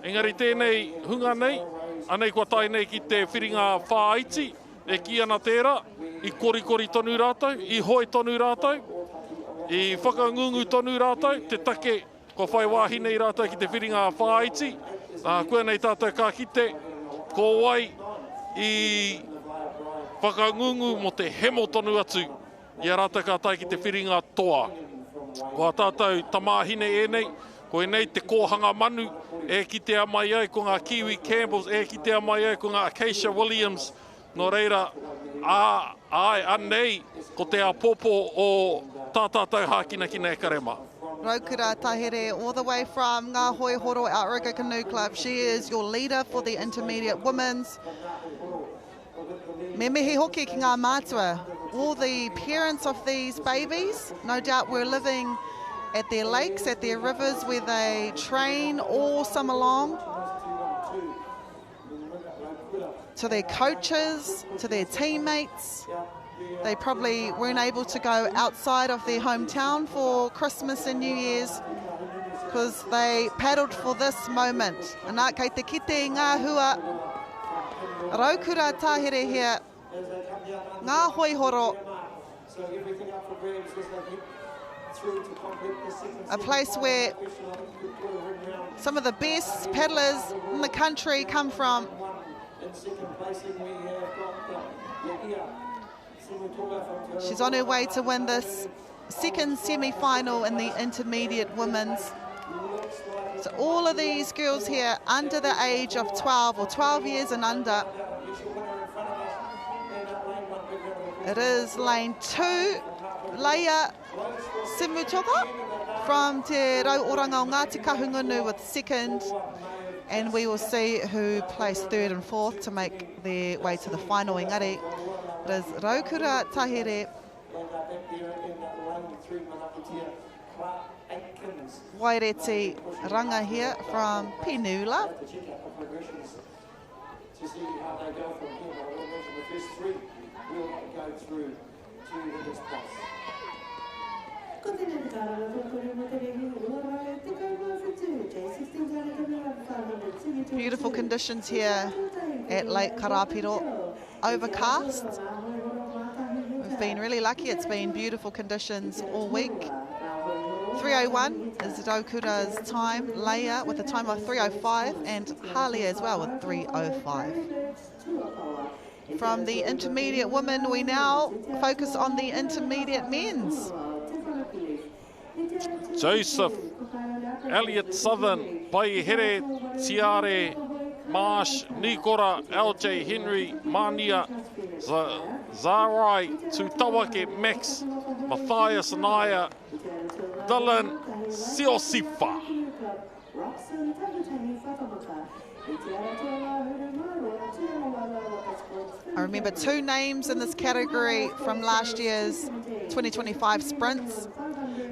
S3: Engari tēnei hunga nei, anei kua tai nei ki te whiringa whāiti, e ki ana tērā, i korikori tonu rātou, i hoi tonu rātou, i whakangungu tonu rātou, te take ko whai wāhine i rātou ki te whiringa whāiti. Kua nei tātou ka kite, ko wai i whakangungu mo te hemo tonu atu, i a rātou ka tai ki te whiringa toa. Kua tātou tamāhine e nei, ko e nei te kōhanga manu, e ki te amai ai ko ngā Kiwi Campbells, e ki te amai ai ko ngā Acacia Williams. No reira, anei, ko te apopo o tātātou hākina ki nei karema.
S2: Raukura Tahere, all the way from Ngā Hoi Horo Outrigger Canoe Club. She is your leader for the Intermediate Women's. Me mihi hoki ki ngā mātua. All the parents of these babies, no doubt were living at their lakes, at their rivers, where they train all summer long. To their coaches, to their teammates. They probably weren't able to go outside of their hometown for Christmas and New Year's because they paddled for this moment. Anā kei te kite ngā hua, raukura tāhere here, ngā hoi horo. A place where some of the best paddlers in the country come from. She's on her way to win this second semi-final in the Intermediate Women's. So all of these girls here under the age of 12 or 12 years and under. It is lane 2, Leia Simutoga from Te Rauoranga o Ngāti Kahungunu with second. And we will see who placed third and fourth to make their way to the final. Engari, it is Raukura Tahere, Waireti Ranga here from Pinula.
S4: To see how they go from here, I would imagine the first three will go through to the next place.
S2: Beautiful conditions here at Lake Karapiro. Overcast. We've been really lucky. It's been beautiful conditions all week. 3:01 is Raukura's time. Leia with a time of 3:05 and Halia as well with 3:05. From the intermediate women, we now focus on the intermediate men's.
S3: Joseph Elliott Southern, Pai Here, Tiare, Marsh, Nikora, LJ Henry, Mania, Zarai, Tutawake, Max, Matthias Naya, Dylan, Siosifa.
S2: I remember two names in this category from last year's 2025 sprints,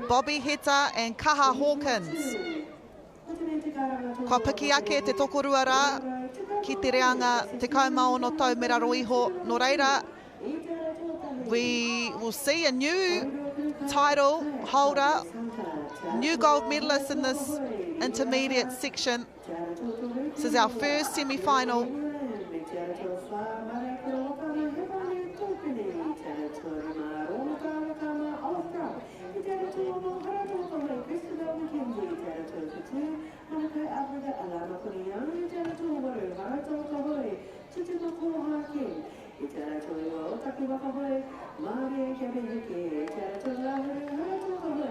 S2: Bobby Heta and Kaha Hawkins. Kua piki ake te tokorua rā, ki te reanga te kaumaono tau me raro iho. No reira, we will see a new title holder, new gold medalist in this intermediate section. This is our first semi-final.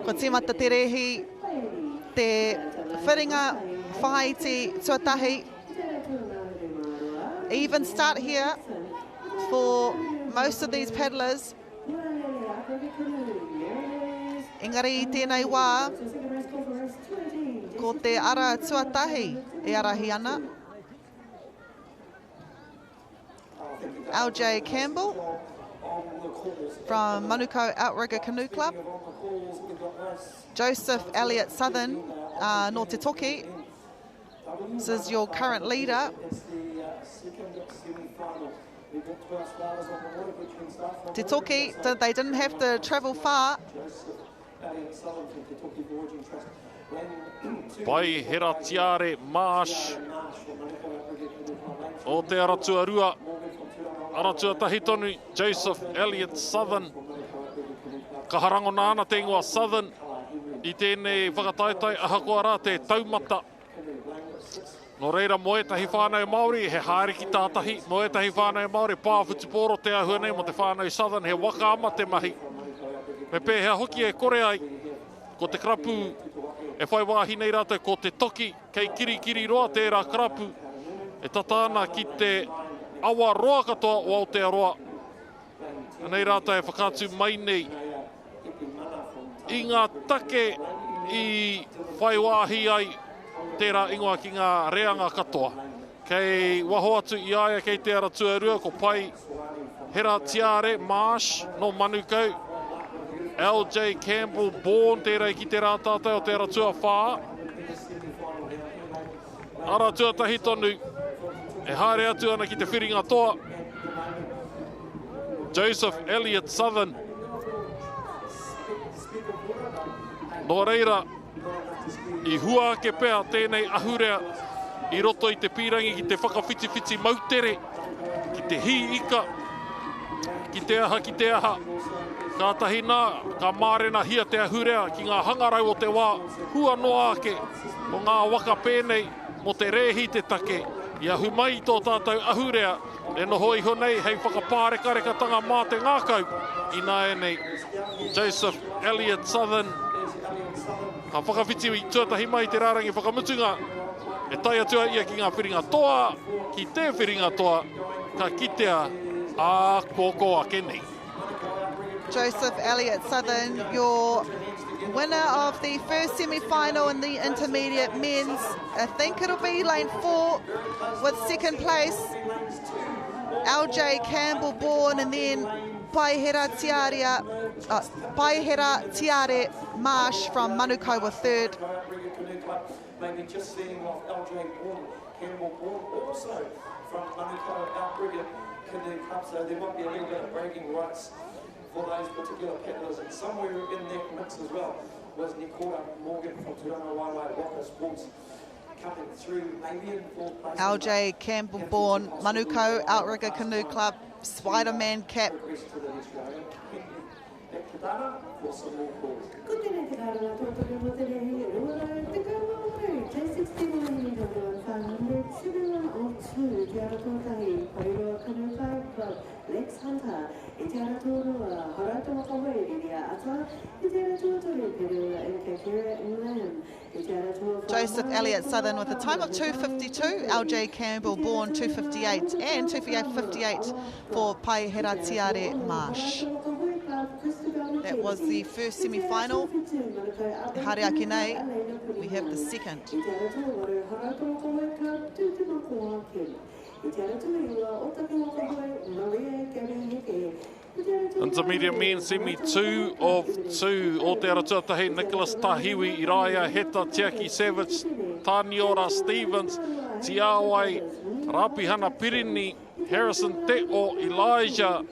S2: Ko tīmata te rehi, te whiringa whaiti tuatahi. Even start here for most of these paddlers. Engari tēnei wā, ko te ara tuatahi e arahi ana. LJ Campbell from Manukau Outrigger Canoe Club. Joseph Elliott Southern, no te toki. This is your current leader. Te toki, they didn't have to travel far.
S3: Pai Hera Tiare Marsh. O te aratua rua. Aratua tahitonu, Joseph Elliott Southern. Ka harango nāna te ingoa Southern. I tēnei whakataetai ahakoa rā te taumata. No reira moe tahi whānau Māori, he haere ki tātahi. Moe tahi whānau Māori, pāwhutiporo te ahua nei mo te whānau Southern, he waka ama te mahi. Me pēhea hoki e kore ai, ko te krapu, e whai wāhi nei rātou ko te toki, kei kiri roa tērā krapu, e tatana ki te awa roa katoa o Aotearoa. Nei rātou e whakātu mai nei. I ngā take i whai wāhi ai, tērā ingoa ki ngā reanga katoa. Kei waho atu i aia kei te ara tuarua, ko Pai Hera Tiare Marsh no Manukau. LJ Campbell Born, tērā ki te rā tātou o te ara tua whā. Ara tua tahi tonu, e haere atu ana ki te whiringa toa. Joseph Elliott Southern. No reira, i hua ke pēa tēnei ahurea i roto i te pīrangi ki te whakawhitiwhiti mautere, ki te hi ika, ki te aha. Ka tahi nā, ka mārena hia te ahurea ki ngā hangarau o te wā, hua noa ake o ngā waka pēnei mo te rehi te take. I ahu mai tō tātou ahurea, e noho iho nei hei whakapārekareka mā te ngākau. I nā e nei, Joseph Elliott Southern, ka whakawhiti i tuatahi mai te rārangi whakamutunga. E tai atua ia ki ngā whiringa toa, ki te whiringa toa, ka kitea a koko ake nei.
S2: Joseph Elliott Southern, your winner of the first semi-final in the intermediate men's. I think it'll be lane 4 with second place. LJ Campbell Born, and then Pai Hera Tiare Marsh from Manukau with third.
S4: Maybe just seeing off LJ Campbell Born, also from Manukau Outrigger Canoe Club, so there might be a little bit of bragging rights for those particular paddlers, and somewhere in that mix as well was Nikora Morgan from Te Ranga Waiwai Waka Sports coming through, maybe in fourth place.
S2: LJ Campbell Born, Manukau Outrigger Canoe Club, Spider-Man cap.
S4: Back to Dana for some more calls.
S11: Good day, Dana. J16 Women W1 500, 7102, Tiara Totahi, Pairo Kanukai Club, Lex Hunter, Tiara Torua, Horato Makawe, Lidia Ata, Tiara Totori, Pedula, and Kakira and Lamb.
S2: Joseph Elliott Southern with a time of 2:52, LJ Campbell born 2:58 and 2:58 for Paihera Marsh. That was the first semi-final. Hariaki nei, we have the second.
S3: Intermediate men semi 2 of 2 o te aratuatahi Nicholas Tahiwi, Iraia Heta, Tiaki Savage, Taniora Stevens, Tiawai, Rapihana Pirini, Harrison Te'o, Elijah,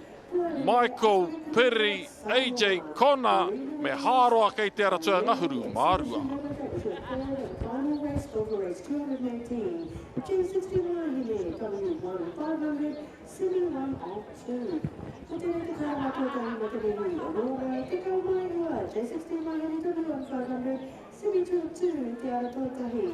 S3: Michael Piri, AJ Kona, me haroa kei te aratua ngahuru, Marua.
S11: J16 Women W1 500, 7102. J16 Women W1 500, 7202. Tiara Totahi,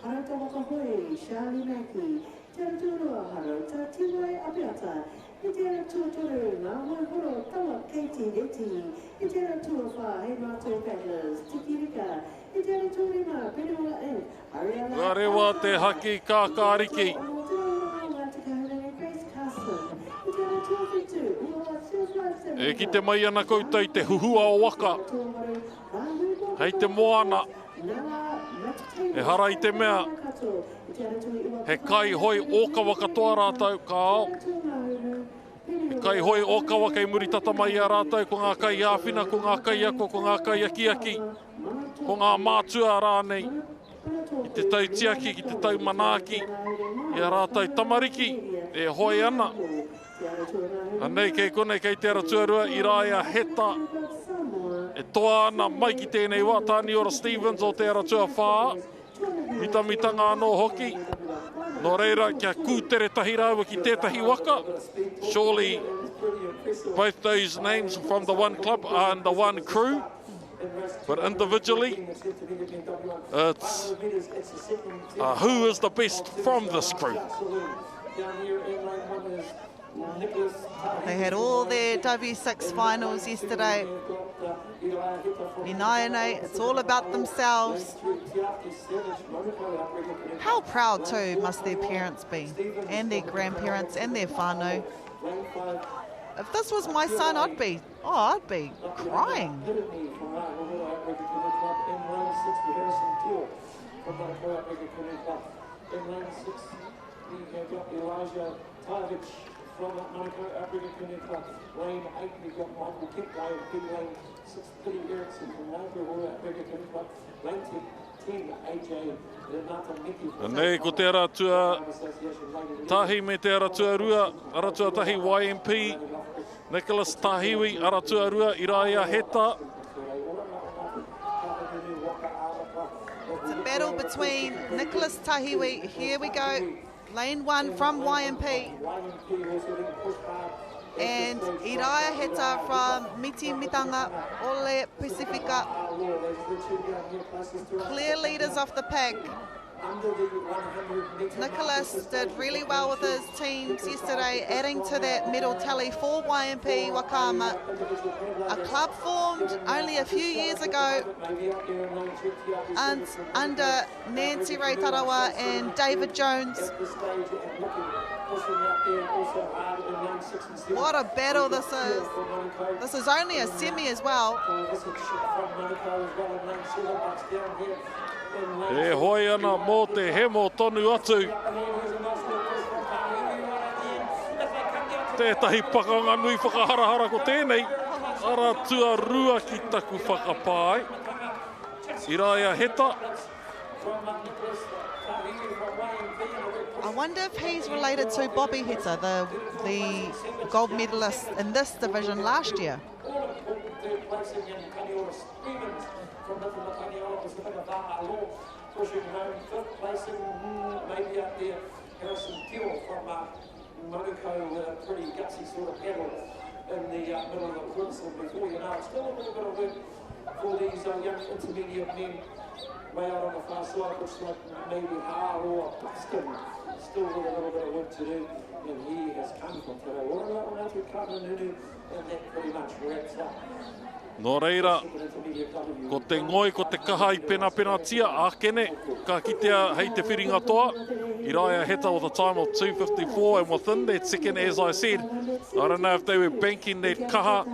S11: Harata Wakahoe, Charlie Mackie, Tiara Turua, Harata Tiwai Abiata, Tiara Tuturu, Nama Horo, Tawa Katie Eti, Tiara Tuafa, Hemato Peddlers, Tikirika.
S3: Rewa te haki kākāriki. E ki te mai ana koutou i te huhua o Waka. Hei te moana. E hara i te mea. He kai hoi oka waka toa rātau ka ao. He kai hoi oka waka i muri tatamai a rātau ko ngā kai āwhina, ko ngā kai ako, ko ngā kai aki. Ko ngā mātua rānei, i te tau tiaki, ki te tau manaaki, i a rātau tamariki, e hoi ana. Anei kei konei kei te aratuarua, Iraia Heta, e toa ana mai ki tēnei wā, Taniora Stevens o te aratua whā, mitamitanga anō hoki. Nō reira, kia kūtere tahi rāua ki tētahi waka. Surely, both those names from the one club and the one crew. But individually, it's who is the best from this crew.
S2: They had all their W6 finals yesterday. It's all about themselves. How proud too must their parents be, and their grandparents and their whānau. If this was my son, I'd be crying.
S4: From Monaco, Africa Community Club, Lane 8, we've got Michael Kip, Lane 6, Pity Erickson from Monaco, Africa Community Club, Lane 10, AJ, Renata Mickey.
S3: Nei, ko te aratua tahi me te aratua rua, aratua tahi YMP, Nicholas Tahiwi, aratua rua, Iraia Heta.
S2: It's a battle between Nicholas Tahiwi, here we go, Lane 1 from YMP, and Iraia Heta from Miti Mitanga, Ole Pacifica. Clear leaders off the pack. Nicholas did really well with his teams yesterday, adding to that medal tally for YMP Wakama, a club formed only a few years ago and under Nancy Ray Tarawa and David Jones. What a battle this is. This is only a semi as well.
S3: E hoi ana mō te hemo tonu atu. Tētahi pakanga nui whakaharahara ko tēnei. Ara tua rua ki taku whakapāi. Iraia Heta.
S2: I wonder if he's related to Bobby Heta, the gold medalist in this division last year.
S4: Pushing home, fifth placing, maybe out there, Harrison Teal from Monaco with a pretty gutsy sort of battle. in the middle of the course, and before you know it, still a little bit of work for these young intermediate men way out on the far side, looks like maybe Har or Buxton, still with a little bit of work to do, and he has come from Te Rawaranga on out to Karanunu, and that pretty much wraps up.
S3: No reira, ko te ngoi, ko te kaha I pena tia, ākene, ka kitea hei te whiringa toa. I raia heta with a time of 2:54, and within that second, as I said, I don't know if they were banking that kaha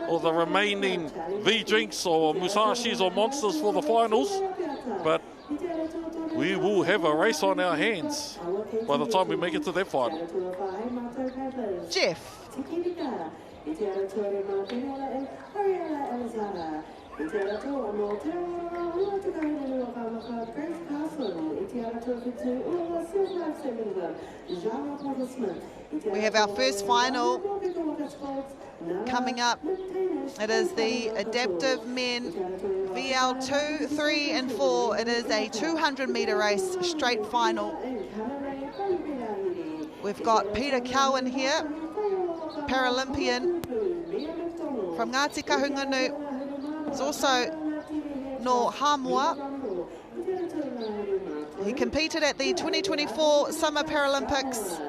S3: or the remaining V-drinks or Musashis or Monsters for the finals, but we will have a race on our hands by the time we make it to that final.
S2: Jeff. We have our first final coming up. It is the Adaptive Men VL2, 3 and 4. It is a 200-metre race, straight final. We've got Peter Cowan here, Paralympian from Ngāti Kahungunu. He's also no Hamua. He competed at the 2024 Summer Paralympics,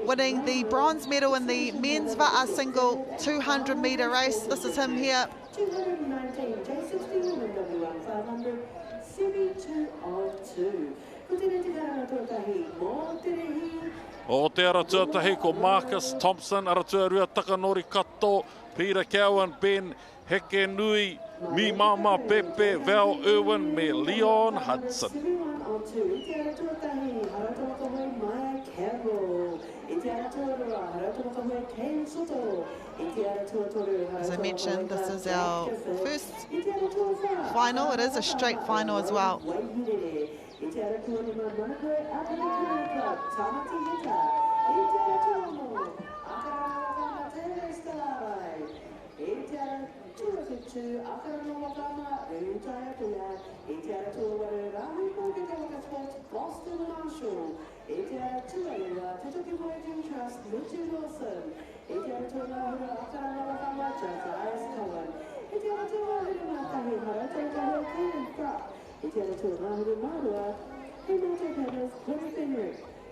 S2: winning the bronze medal in the men's Va'a single 200-metre race. This is him here.
S11: 219 J16 Women W1 500 7202.
S3: O te ara tuatahi ko Marcus Thompson, ara tuarua Takanori Kato, Peter Cowan, Ben Heke Nui, Mi Mama Pepe, Val Irwin, me Leon Hudson.
S2: As I mentioned, this is our first final. It is a straight final as well.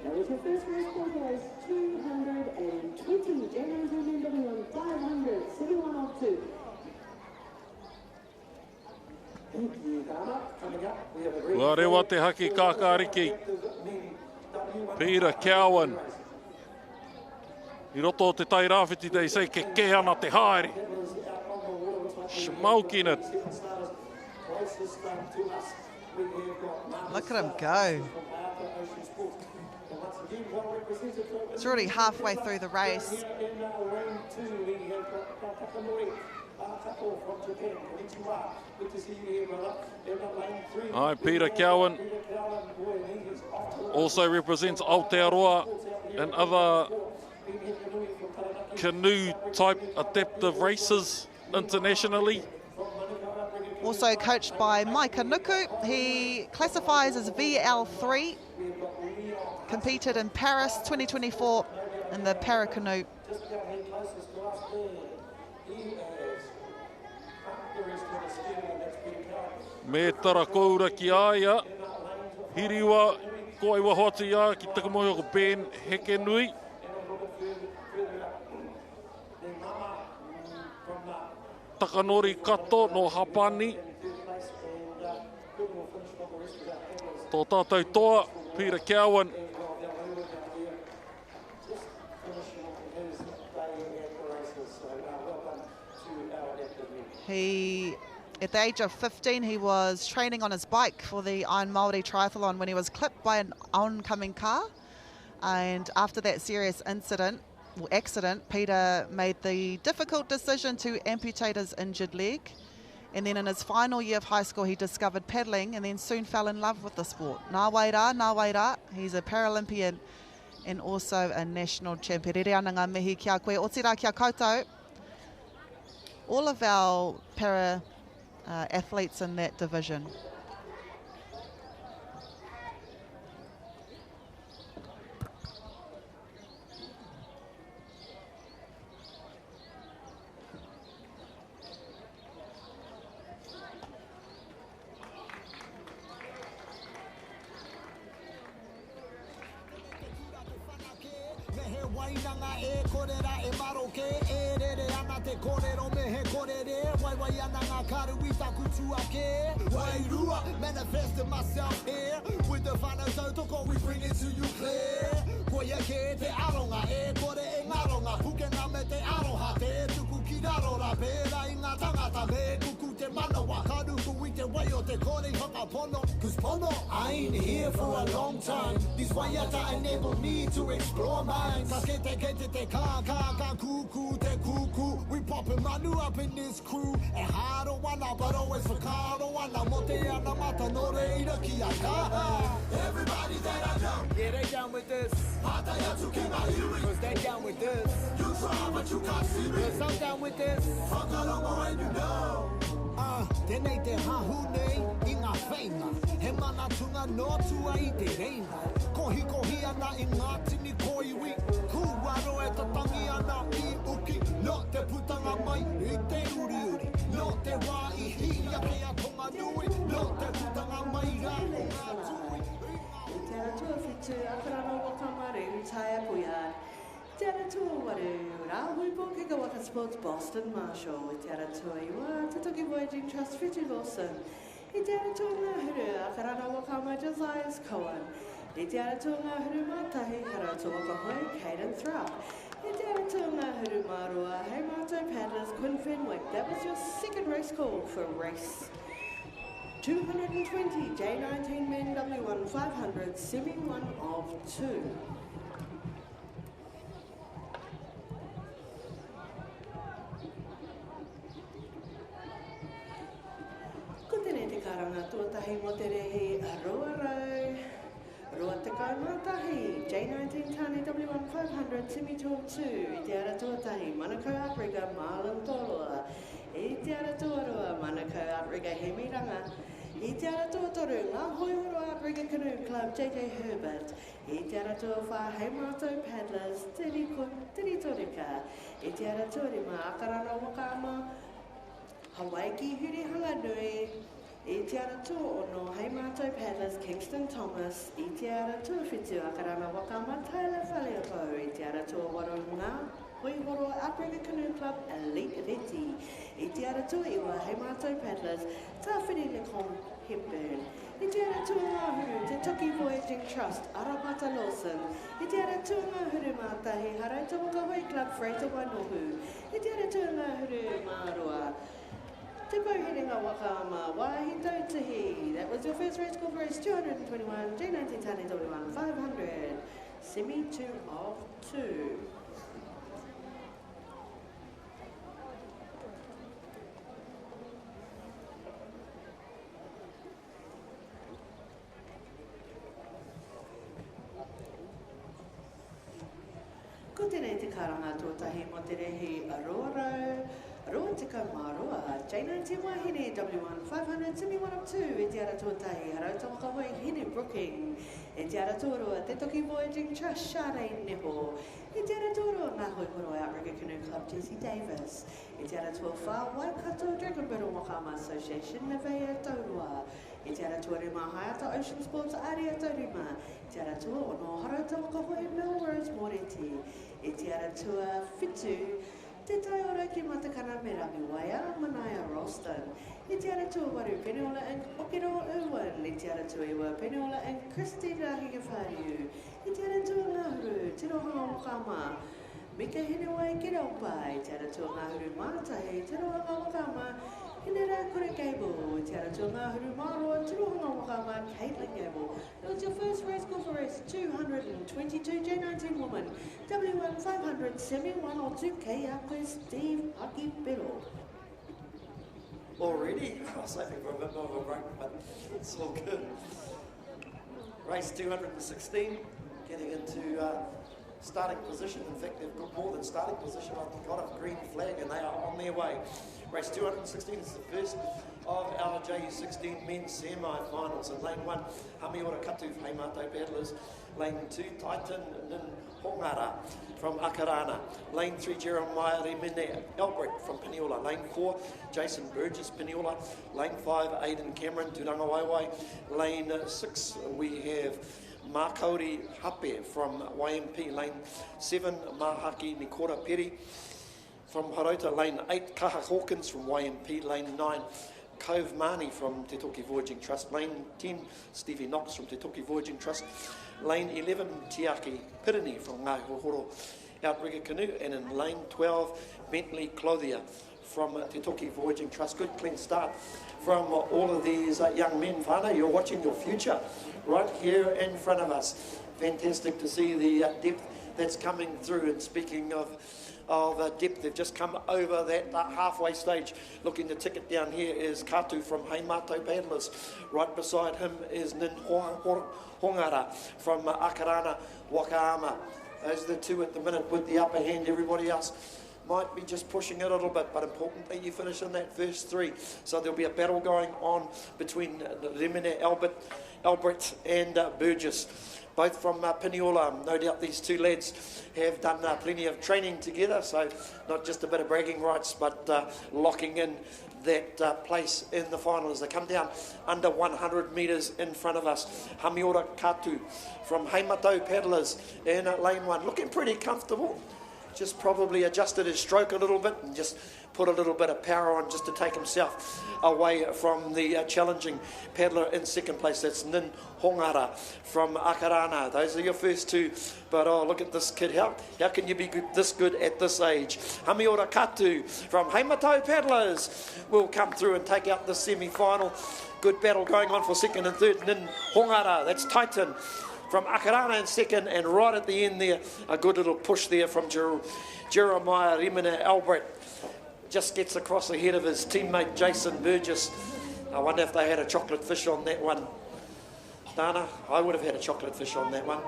S11: That was your first race for boys, 220, J19 Men W1 500, 7102.
S3: Wa rewa te haki kākāriki. Peter Cowan. I roto o te tai rāwhiti they say ke ana te haere. Smoking it.
S2: Look at him go. It's already halfway through the race.
S3: Hi, Peter Cowan also represents Aotearoa and other canoe type adaptive races internationally.
S2: Also coached by Maika Nuku. He classifies as VL3. Competed in Paris 2024 in the Paracanoe.
S3: Me tara koura ki aia, hiriwa ko iwa hoti ia ki takamohi o Ben Heke Nui. Takanori Kato no Hapani. Tō tātou toa, Peter Cowan.
S2: At the age of 15, he was training on his bike for the Iron Māori Triathlon when he was clipped by an oncoming car. And after that serious accident, Peter made the difficult decision to amputate his injured leg. And then in his final year of high school, he discovered paddling and then soon fell in love with the sport. Nā waira, he's a Paralympian and also a national champion. Rere ana ngā mihi kia koe, o tira kia koutou. All of our para athletes in that division.
S13: wainanga e korera e maroke e rere ana te korero me he korere wai wai ana ngā karu I taku tuake Wairua, manifested myself here with the final tautoko, we bring it to you clear Koia ke te aronga e kore e ngaronga Pukena me te aroha te tuku ki rarora Pera I ngā tangata me kuku te manawa Karuku I te wai o te kore haka pono Cause pono, I ain't here for a long time These waiata enable me to explore minds Ka te ka kuku te kuku We poppin' manu up in this crew E haro wana but always for karo wana Mo te ana mata no reira ki a kaha Everybody that I know Yeah, they down with this Hata yatu ki mahiwi Cause they down with this You try but you can't see me Cause I'm down with this Whakarongo and you know Tenei te hahu nei I ngā whainga He mana tunga no tua I te reina Kohi ana I ngā tini koiwi Kuwaro e tatangi ana I uki No te putanga mai I te uri uri No te wā I hia ke a tonga nui No te putanga mai rā o ngā tui
S11: Te ara tua whitu a wharano Waka Maru tai a puia Te ara tua waru rā huipo ke ka Waka Sports Boston Marshall Te ara tua iwa te toki Voyaging Trust Whitu Lawson I te ara tua ngā huru a wharano Waka Mai Josias Cohen I te ara tua ngā huru mātahi hara tua Waka Hoi Caden Thrupp I te ara tua ngā huru mārua hei mātou paddlers Quinn Fenwick That was your second race call for race 220 J19 Men W1 500 Semi-1 of 2 Ko tēnei te karanga tuatahi mo te rehi roa rau. Roa te kaumātahi, J19 Tāne W1 500 Semi-2 of 2. I te ara tuatahi, Manukau Upriga Marlon Toloa. I te ara tuaroa, Manukau Upriga Hemiranga. I te ara tuatoru, ngā Hoihoro Upriga Canoe Club JJ Herbert. I te ara tuawha hei mātou paddlers, Tiri Torika. I te ara tuarima Akarana Wakama. Hawaii Huri Hanganui, I te ara tō ono hei mātou paddlers Kingston Thomas, I te ara tō whitu Akarana Wakama Taila Whaleopo, I te ara tō waro ngā Hoihoro Upriga Canoe Club Elite Reti, I te ara tō iwa hei mātou paddlers Tāwhiri Lecon Hepburn, I te ara tō ngā huru te Toki Voyaging Trust Arapata Lawson, I te ara tō ngā huru mātahi Harai Te Waka Hoi Club Freita Wainohu, I te ara tō ngā huru mārua Te Pauhiringa Waka Wāhi Tautihi. That was your first race call for race 221, J19 Tāne W1 500, Semi-2 of 2. Ko tēnei te karanga tōtahi mo te rehi aroa rau. Roa te kaumaroa, J19 Wahine W1 500 Semi-1 of 2 I te ara tuatahi Harau Te Waka Hoi Hine Brooking I te ara tuaroa Te Toki Voyaging Trust Share Neho I te ara tuaroa Ngā Hoihoro Outrigger Canoe Club Jesse Davis I te ara tuawha Waikato Dragon Bird Wakama Association Neveia Taurua I te ara tuare Mahaiata Ocean Sports Aria Taurima I te ara tua ono Harau Te Waka Hoi Melrose Moreti I te ara tua Whitu Te tai ora ki matakana me Rami Waia, Manaya Ralston. I te ara tua waru Peneola and Okiro Irwin. I te ara tua iwa Peneola and Christy Rahiga Whariu. I te ara tua ngāhuru, Te Rohanga Wakama. Mika hine wai ki raupa. I te ara tua ngāhuru mātahi, Te Rohanga Wakama. Hine rā kore Gable. I te ara tua ngāhuru māroa, Te Rohanga Wakama, Caitlin Gable. It was your first race call for race 222 J19 Women W1 500 Semi-1 or 2K up with Steve Aki Biddle.
S14: Already? I was hoping for a bit more of a break, but it's all good. Race 216, getting into starting position. In fact, they've got more than starting position. I've got a green flag and they are on their way. Race 216 is the first of our J16 Men Semifinals. In lane 1, Hamiora Katu Hei Mātou Paddlers. Lane 2, Titan Nin Hongara from Akarana. Lane 3, Jeremiah Remine Albrecht from Peniola. Lane 4, Jason Burgess, Peniola. Lane 5, Aidan Cameron, Turanga Waiwai. Lane 6, we have Makauri Hape from YMP, lane 7, Mahaki Nikora Peri. From Harota, lane 8, Kaha Hawkins from YMP, lane 9, Cove Mani from Te Toki Voyaging Trust, lane 10, Stevie Knox from Te Toki Voyaging Trust, lane 11, Tiaki Pirini from Ngāi Hohoro Outrigger Canoe, and in lane 12, Bentley Clothier from Te Toki Voyaging Trust. Good clean start from all of these young men. Whānau, you're watching your future right here in front of us. Fantastic to see the depth that's coming through. And speaking of depth, they've just come over that halfway stage. Looking to ticket down here is Katu from Heimato Paddlers. Right beside him is Nin Hongara from Akarana Wakaama. Those are the two at the minute with the upper hand. Everybody else might be just pushing it a little bit, but important that you finish in that first three. So there'll be a battle going on between Remine Albert and Burgess, both from Piniola. No doubt these two lads have done plenty of training together, so not just a bit of bragging rights, but locking in that place in the final as they come down under 100 metres in front of us. Hamiora Katu from Heimato Paddlers in lane 1, looking pretty comfortable. Just probably adjusted his stroke a little bit and just put a little bit of power on just to take himself away from the challenging paddler in second place. That's Nin Hongara from Akarana. Those are your first two. But oh, look at this kid. How can you be this good at this age? Hamiora Katu from Heimato Paddlers will come through and take out the semi-final. Good battle going on for second and third. Nin Hongara, that's Titan from Akarana in second, and right at the end there, a good little push there from Jeremiah Remina Albert. Just gets across ahead of his teammate Jason Burgess. I wonder if they had a chocolate fish on that one. Dana, I would have had a chocolate fish on that one.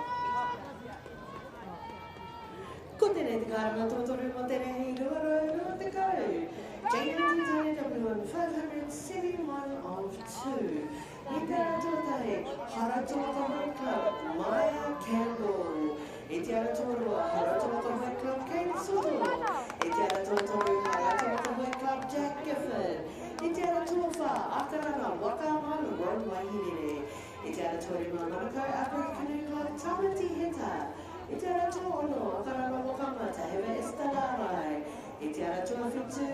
S11: J19 W1 571 of 2. Itiara Totahe, Haratomata High Club, Maya Campbell. Itiara Toro, Haratomata High Club, Kate Soto. Itiara Toro, Haratomata High Club, Jack Gifford. Itiara Tofa, Akarana, Waka Māori, Rod Wahine. Itiara Tori Manako, African Canoe Club, Tamati Hita. Itiara Toro, Akarana Wakama, Taheva Estalarai. Itiara Tofitu,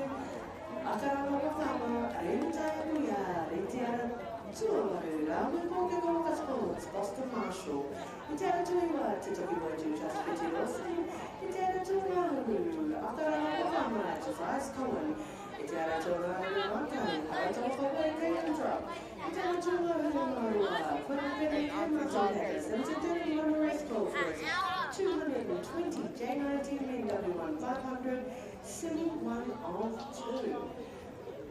S11: Akarana Wakama, Ayuta Nuya. Itiara Tuamaru, Ramu Pokemoka Sports, Boston Marshall. Itiara Tuiwa, Te Toki Voyaging Trust, Petit Wilson. Itiara Tuamaru, Akarana Wakama, Josias Cohen. Itiara Tuamaru, Waka, Haratoko Waka and Drop. Itiara Tuamaru, Quinnipitti and Mazonas, and Today on the race call for us. 220 J19 Men W1 500 71 of 2.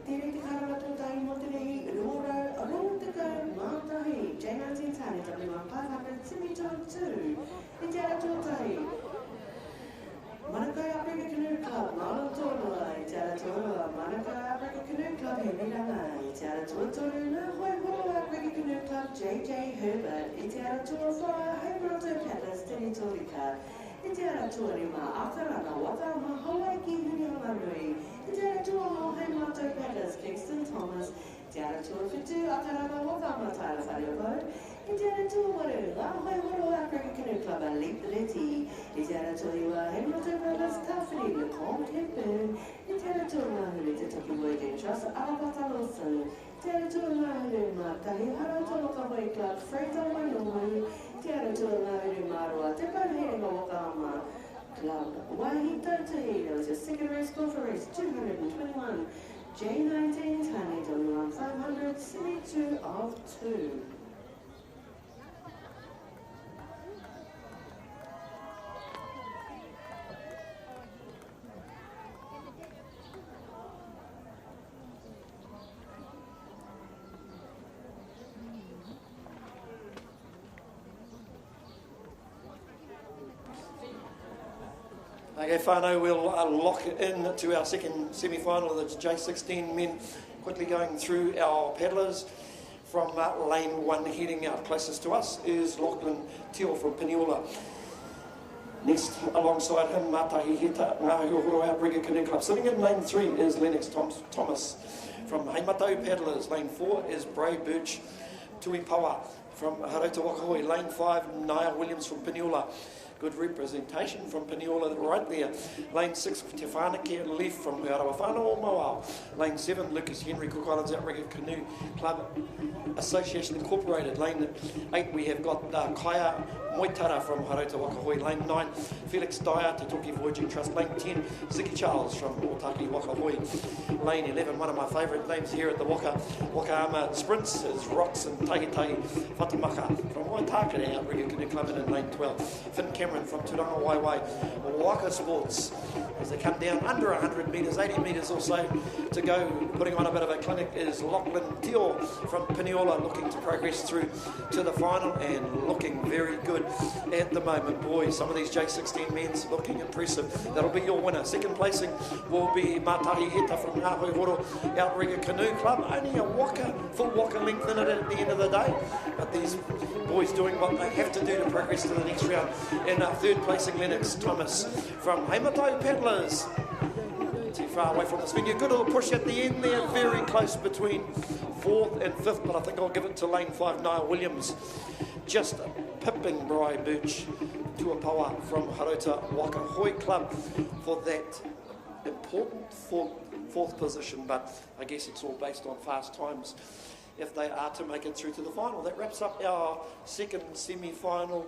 S11: Tere te karamato tai mo te rei, rora, arotaka, mātahi, J19 Tane W1 500 72 of 2. E te ara tōtai. Manakai Africa Canoe Club, Mālo Tōrua, e te ara tōrua, Manakai Africa Canoe Club, he miranga, e te ara tōtoru, na hoi horo Africa Canoe Club, JJ Herbert, e te ara tōwha, hei roto paddlers, tene tōrika. E te ara tōrima, Akarana, Waka, Hawaii ki huri hamarui. E te ara tō hei mato paddlers, Kingston Thomas. E te ara tō whitu, Akarana, Waka, Mataira Whareopo. E te ara tō waru, la hoi horo Africa Canoe Club, Alip Leti. E te ara tō iwa, hei mato paddlers, Tawhiri, LeComte Hepburn. E te ara tō ngāhuri, Te Toki Voyaging Trust, Arapata Lawson. Te ara tō ngāhuri, Mātahi, Haro Hawaii Club, Freita Wainomu. Te ara tō ngāhuri, Māroa, Te Pauherenga Wakaama Club, Wahita Te. That was your second race call for race 221. J19 Tane W1 500 72 of 2.
S14: Okay, whānau, we'll lock in to our second semi-final of the J16 men. Quickly going through our paddlers from lane 1 heading out. Closest to us is Lachlan Teal from Piniola. Next alongside him, Mātahi Heta, Ngāhi Ohoro Outrigger Canoe Club. Sitting in lane 3 is Lennox Thomas from Heimato Paddlers. Lane 4 is Bray Birch Tuipawa from Haroto Wakahui. Lane 5, Niall Williams from Peniula. Good representation from Peniula right there. Lane 6, Te Whanake left from Arawa Whanau Mawao. Lane 7, Lucas Henry, Cook Islands Outrigger Canoe Club Association Incorporated. Lane 8, we have got Kaya Moitara from Haroto Wakahui. Lane 9, Felix Dyer, Te Toki Voyaging Trust. Lane 10, Ziki Charles from Otaki Wakahui. Lane 11, one of my favourite names here at the Whakaata Sprints is Rox and Tahi Whatamaka from Waitakere Outrigger Canoe Club. And in lane 12, Finn Cameron from Turanga Waiwai Waka Sports, as they come down under 100 metres, 80 metres or so to go. Putting on a bit of a clinic is Lachlan Teo from Peniula, looking to progress through to the final and looking very good at the moment. Boy, some of these J16 men's looking impressive. That'll be your winner. Second placing will be Matahi Heta from Hahoihoro Outrigger Canoe Club. Only a full Waka length in it at the end of the day, but these boys doing what they have to do to progress to the next round. And third placing Lennox Thomas from Heimatai Paddlers. Too far away from this venue. Good little push at the end there, very close between 4th and 5th, but I think I'll give it to lane 5, Niall Williams. Just pipping Bri Birch Tuapawa from Haroto Wakahui Club for that important fourth position, but I guess it's all based on fast times if they are to make it through to the final. That wraps up our second semi-final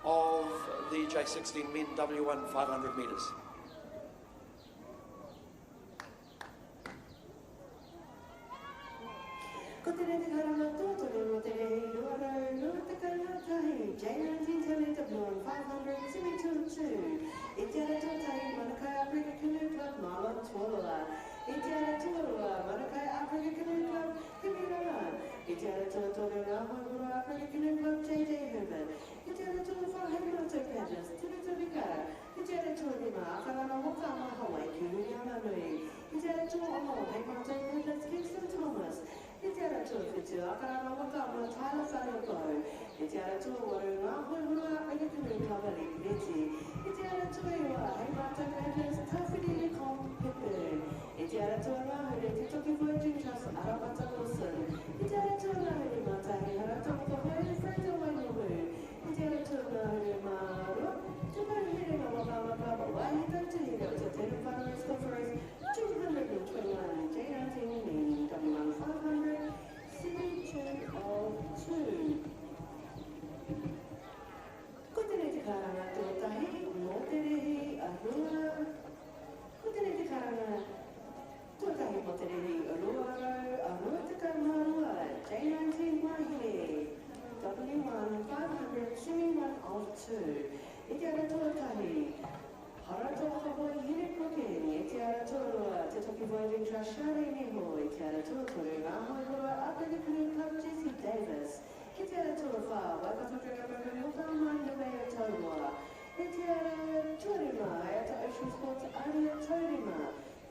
S14: of the J16 Men W1 500 metres.
S11: J19 Men W1 500 Semi-2. J19 Manukau Africa Canoe Club Marlon Tuolua. J19 Manukau Africa Canoe Club Himira. J19 Africa Canoe Club JJ Herbert. J19 Whakaata Paddlers Tinutubika. J19 Akarana Whakaata Hawaii Kunyama Nui. J19 Heimatai Paddlers Kingston Thomas. J19 Fitu Akarana Whakaata Tyler Fayoko. J19 Waruna Hurua Outrigger Canoe Club Alipiti. J19 Heimatai Paddlers Tawhiri Nicole Pippin. J19 Rahuri Te Toki Voyaging Trust Arabata Wilson. J19 Rahuri Matahi Haroto Wakahui Fredo Wainuhu. J19 Rahuri Maru. Tumahiringa Waka Wahito Tahira Tatena Finalist Conference 221 J19 Men W1 500 Semi-2 of 2. Kutenete karanga tuotahi, moterehi, arua. Kutenete karanga tuotahi, moterehi, arua taka marua. J19 Wahine, W1 500 Semi-1 of 2. Itiara tuotahi, Haroto Wakahui Hine Cooking. Itiara tuotahi, Te Toki Voyaging Trust Shari Niho. Itiara tuotahi, Rahoihora Outrigger Canoe Club Jesse Davis. Itiara tuotahi, Waka Māori Taurua. Itiara Turima, Ayata Ocean Sports Aria Turima.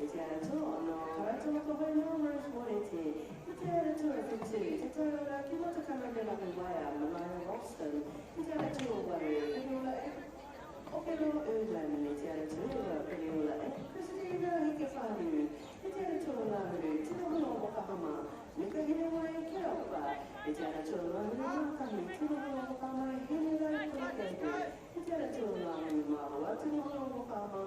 S11: Itiara Tuono, Haroto Wakahui Norris Morete. Itiara Tuafitu, Te Taura Kimota Kamagana Waya, Manaya Ralston. Itiara Tuawaru, Peniula Opero Urban. Itiara Tuawa, Peniula Christina Hikefanu. Itiara Tuawaru, Tinohono Wakahama. Nika Hinawai Kirapa. Itiara Tuawaru, Makami, Tinohono Wakahama, Hinawai Kulakebe. Itiara Tuawaru, Mahawa, Tinohono Wakahama.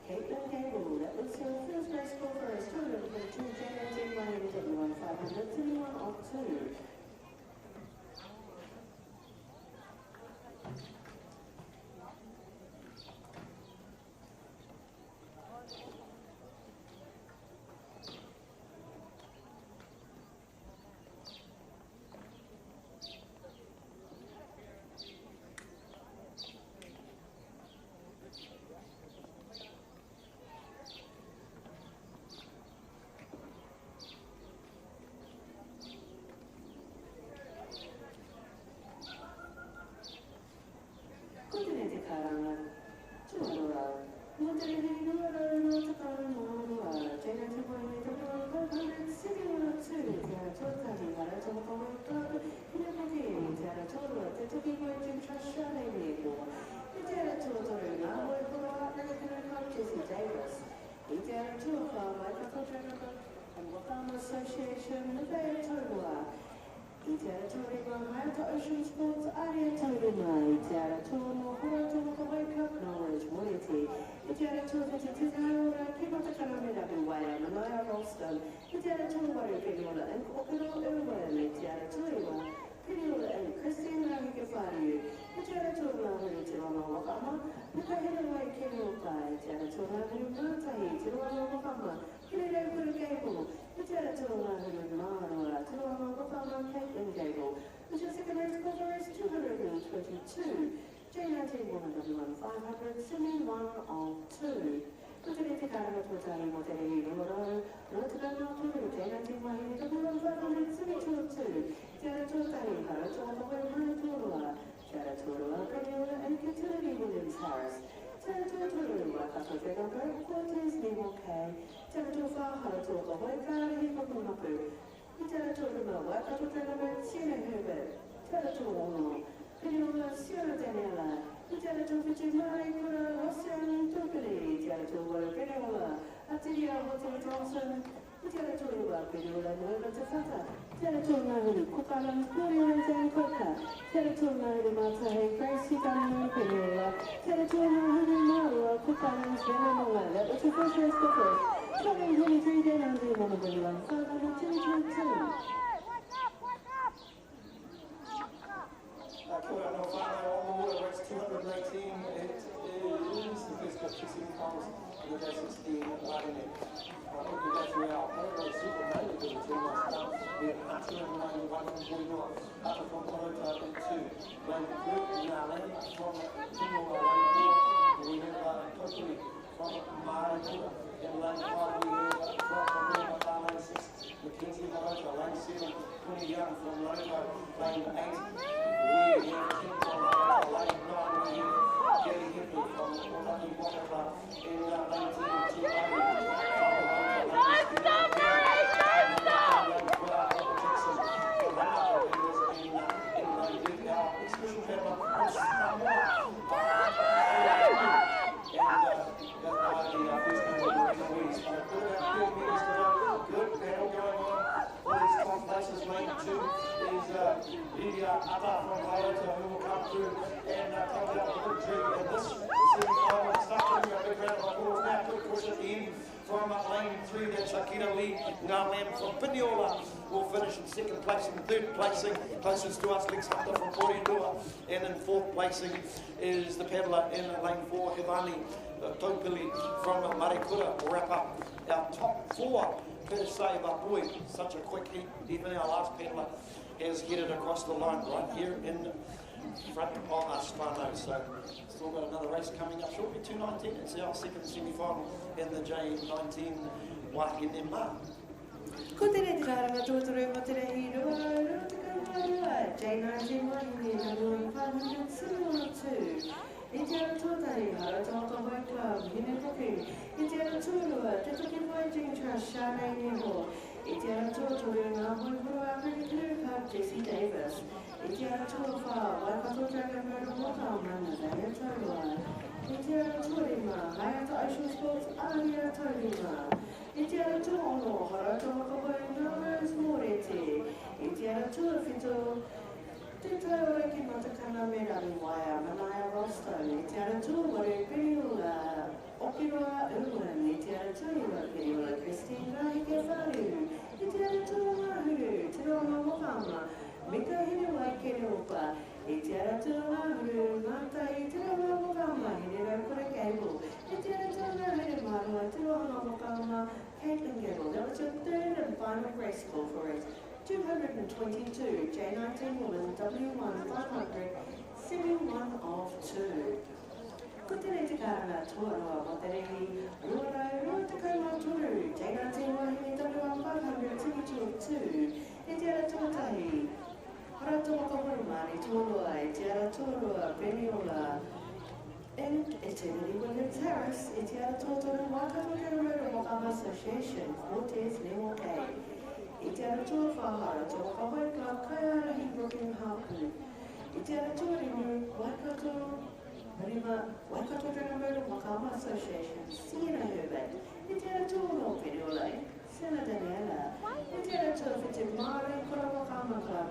S11: Caitlin Cable, that was your first race score for us. 222 J19 Men W1 500 Semi-1 of 2. Association, I te ara tōre mā Whakaata Ocean Sports Aria Tauru mai, te ara tō no hora tō Waka Cup Knowledge Morete, I te ara tō te te ora ki mata karamera ku waia Manaya Ralston, I te ara tō waru Peniola and Kokoro Uruwa, me te ara tō iwa, Peniola and Christine Rahike Whāriu, I te ara tō ngā huri te rono wakama, Nuka hera wai kero tai, te ara tō ngā huri mātahi, te rono wakama, Kene rau kuru keipo, I te ara tō ngā huri māroa, te rono wakama Caitlin Gable, which is second race cover is 222. J19 Women W1 500, semi-1 of 2. Kutene te karanga tuatari mo te rei rumoro, rotuka no turu, J19 Women W1 500, semi-2 of 2. Te ara tuatari hara tuata wai mana turua, te ara turua, Peniola and Katilini Williams Harris. Te ara tuaturu, Whakaata Whakaata, Cortez Nemo Kay, te ara tuafa hara tuata wai kāri papumapu. I te ara tōru mā Whakaata Whakaata, Siena Herbert, te ara tō ono, Peniola Siena Daniela, I te ara tō whitu Māri Kura, Rossian Tōpere, te ara tō waru Peniola, Atiria Hotel Johnson, I te ara tōru wā Peniola Nova Te Whata, te ara tō ngā huru Kukara, Gloria Zankoka, te ara tō ngā huru Mātahe, Gracie Dano Peniola, te ara tō ngā huru Māroa, Kukara, Siena Noa, that was the first race before. Coming 23 J19 Women W1 500 222.
S4: Kia ora no whānau on the water race 218. It is the first of two semi-finals in the J16 Women. I think we go through our program super mainly to the team last time. We have 291 141 up from Toronto into lane 2, now lane from Peniola lane 4. We have Tokuri from Māori in lane 5. We have from lane 6, Mackenzie Marocha, lane 7, 20 Young from Loto, lane 8. We have Kim from lane 9. We have Kelly Hippo from Whaka in lane 10, 2 Ata from Whakaata who will come through and take it up the victory in this semi-final. Starting a big round of applause now to push at the end from lane 3. That's Akira Lee Ngalam from Peniola will finish in second place. In third placing, closest to us, Lex Hunter from Poriandua. And in fourth placing is the paddler in lane 4, Hivani Topili from Marikura. We'll wrap up our top 4 per se, but boy, such a quick heat. Even our last paddler has headed across the line right here in front of us, whānau. So still got another race coming up shortly, 219. It's our second semi-final in the J19 Wahine Mā.
S11: Ko te rei te karanga tōtoro mo te rei rua, rua te kaumārua, J19 Women W1 500 semi-1 of 2. I te ara tōtari hara tōka wai club, hine hoki. I te ara tōrua, te toki wai Jing Trust, Shānei Neho. I te ara tōtoro ngā hoi hura African Canoe Club, Jesse Davis. I te ara tōwha, Waikato Dragon Murder Waka Mana, Daya Taurua. I te ara tōre mā, Whakaata Ocean Sports, Aria Tauri mā. I te ara tō ono, hara tōka wai Nāras Mōrete. I te ara tō whito, te taura ki matakana me rari waia, Manaya Ralston. I te ara tō waru Peniola, Okiroa Uwan. I te ara tō iwa Peniola, Christine Rahike Whāriu. I te ara tō ngā huru, te ronga wakama, Mika hine wai kere opa. I te ara tō ngā huru, mātai, te ronga wakama, hine rau kura Gable. I te ara tō ngā huru marua, te ronga wakama, Caitlin Gable. That was your third and final race call for it. 222, J19 Women W1 500, semi-1 of 2. Ko te rei te karanga tuaroa mo te rei rua te kaumā turu, J19 Women W1 500, semi-2 of 2. E te ara tuatahi, hara tōka Waimaari tōroa, e te ara tōroa Peniola. And Eternity Williams Harris, e te ara tōtoro Whakaata Māori Association, Cortez Nemo Kay. I te ara tō whahara tō whawai club Kaiarahi Brooklyn Harpoon. I te ara tō rinu Waikato Dragon Murder Waka Association, Siena Herbert. I te ara tō no Peniola, Siena Daniela. I te ara tō whitu Māori Kura Waka Club,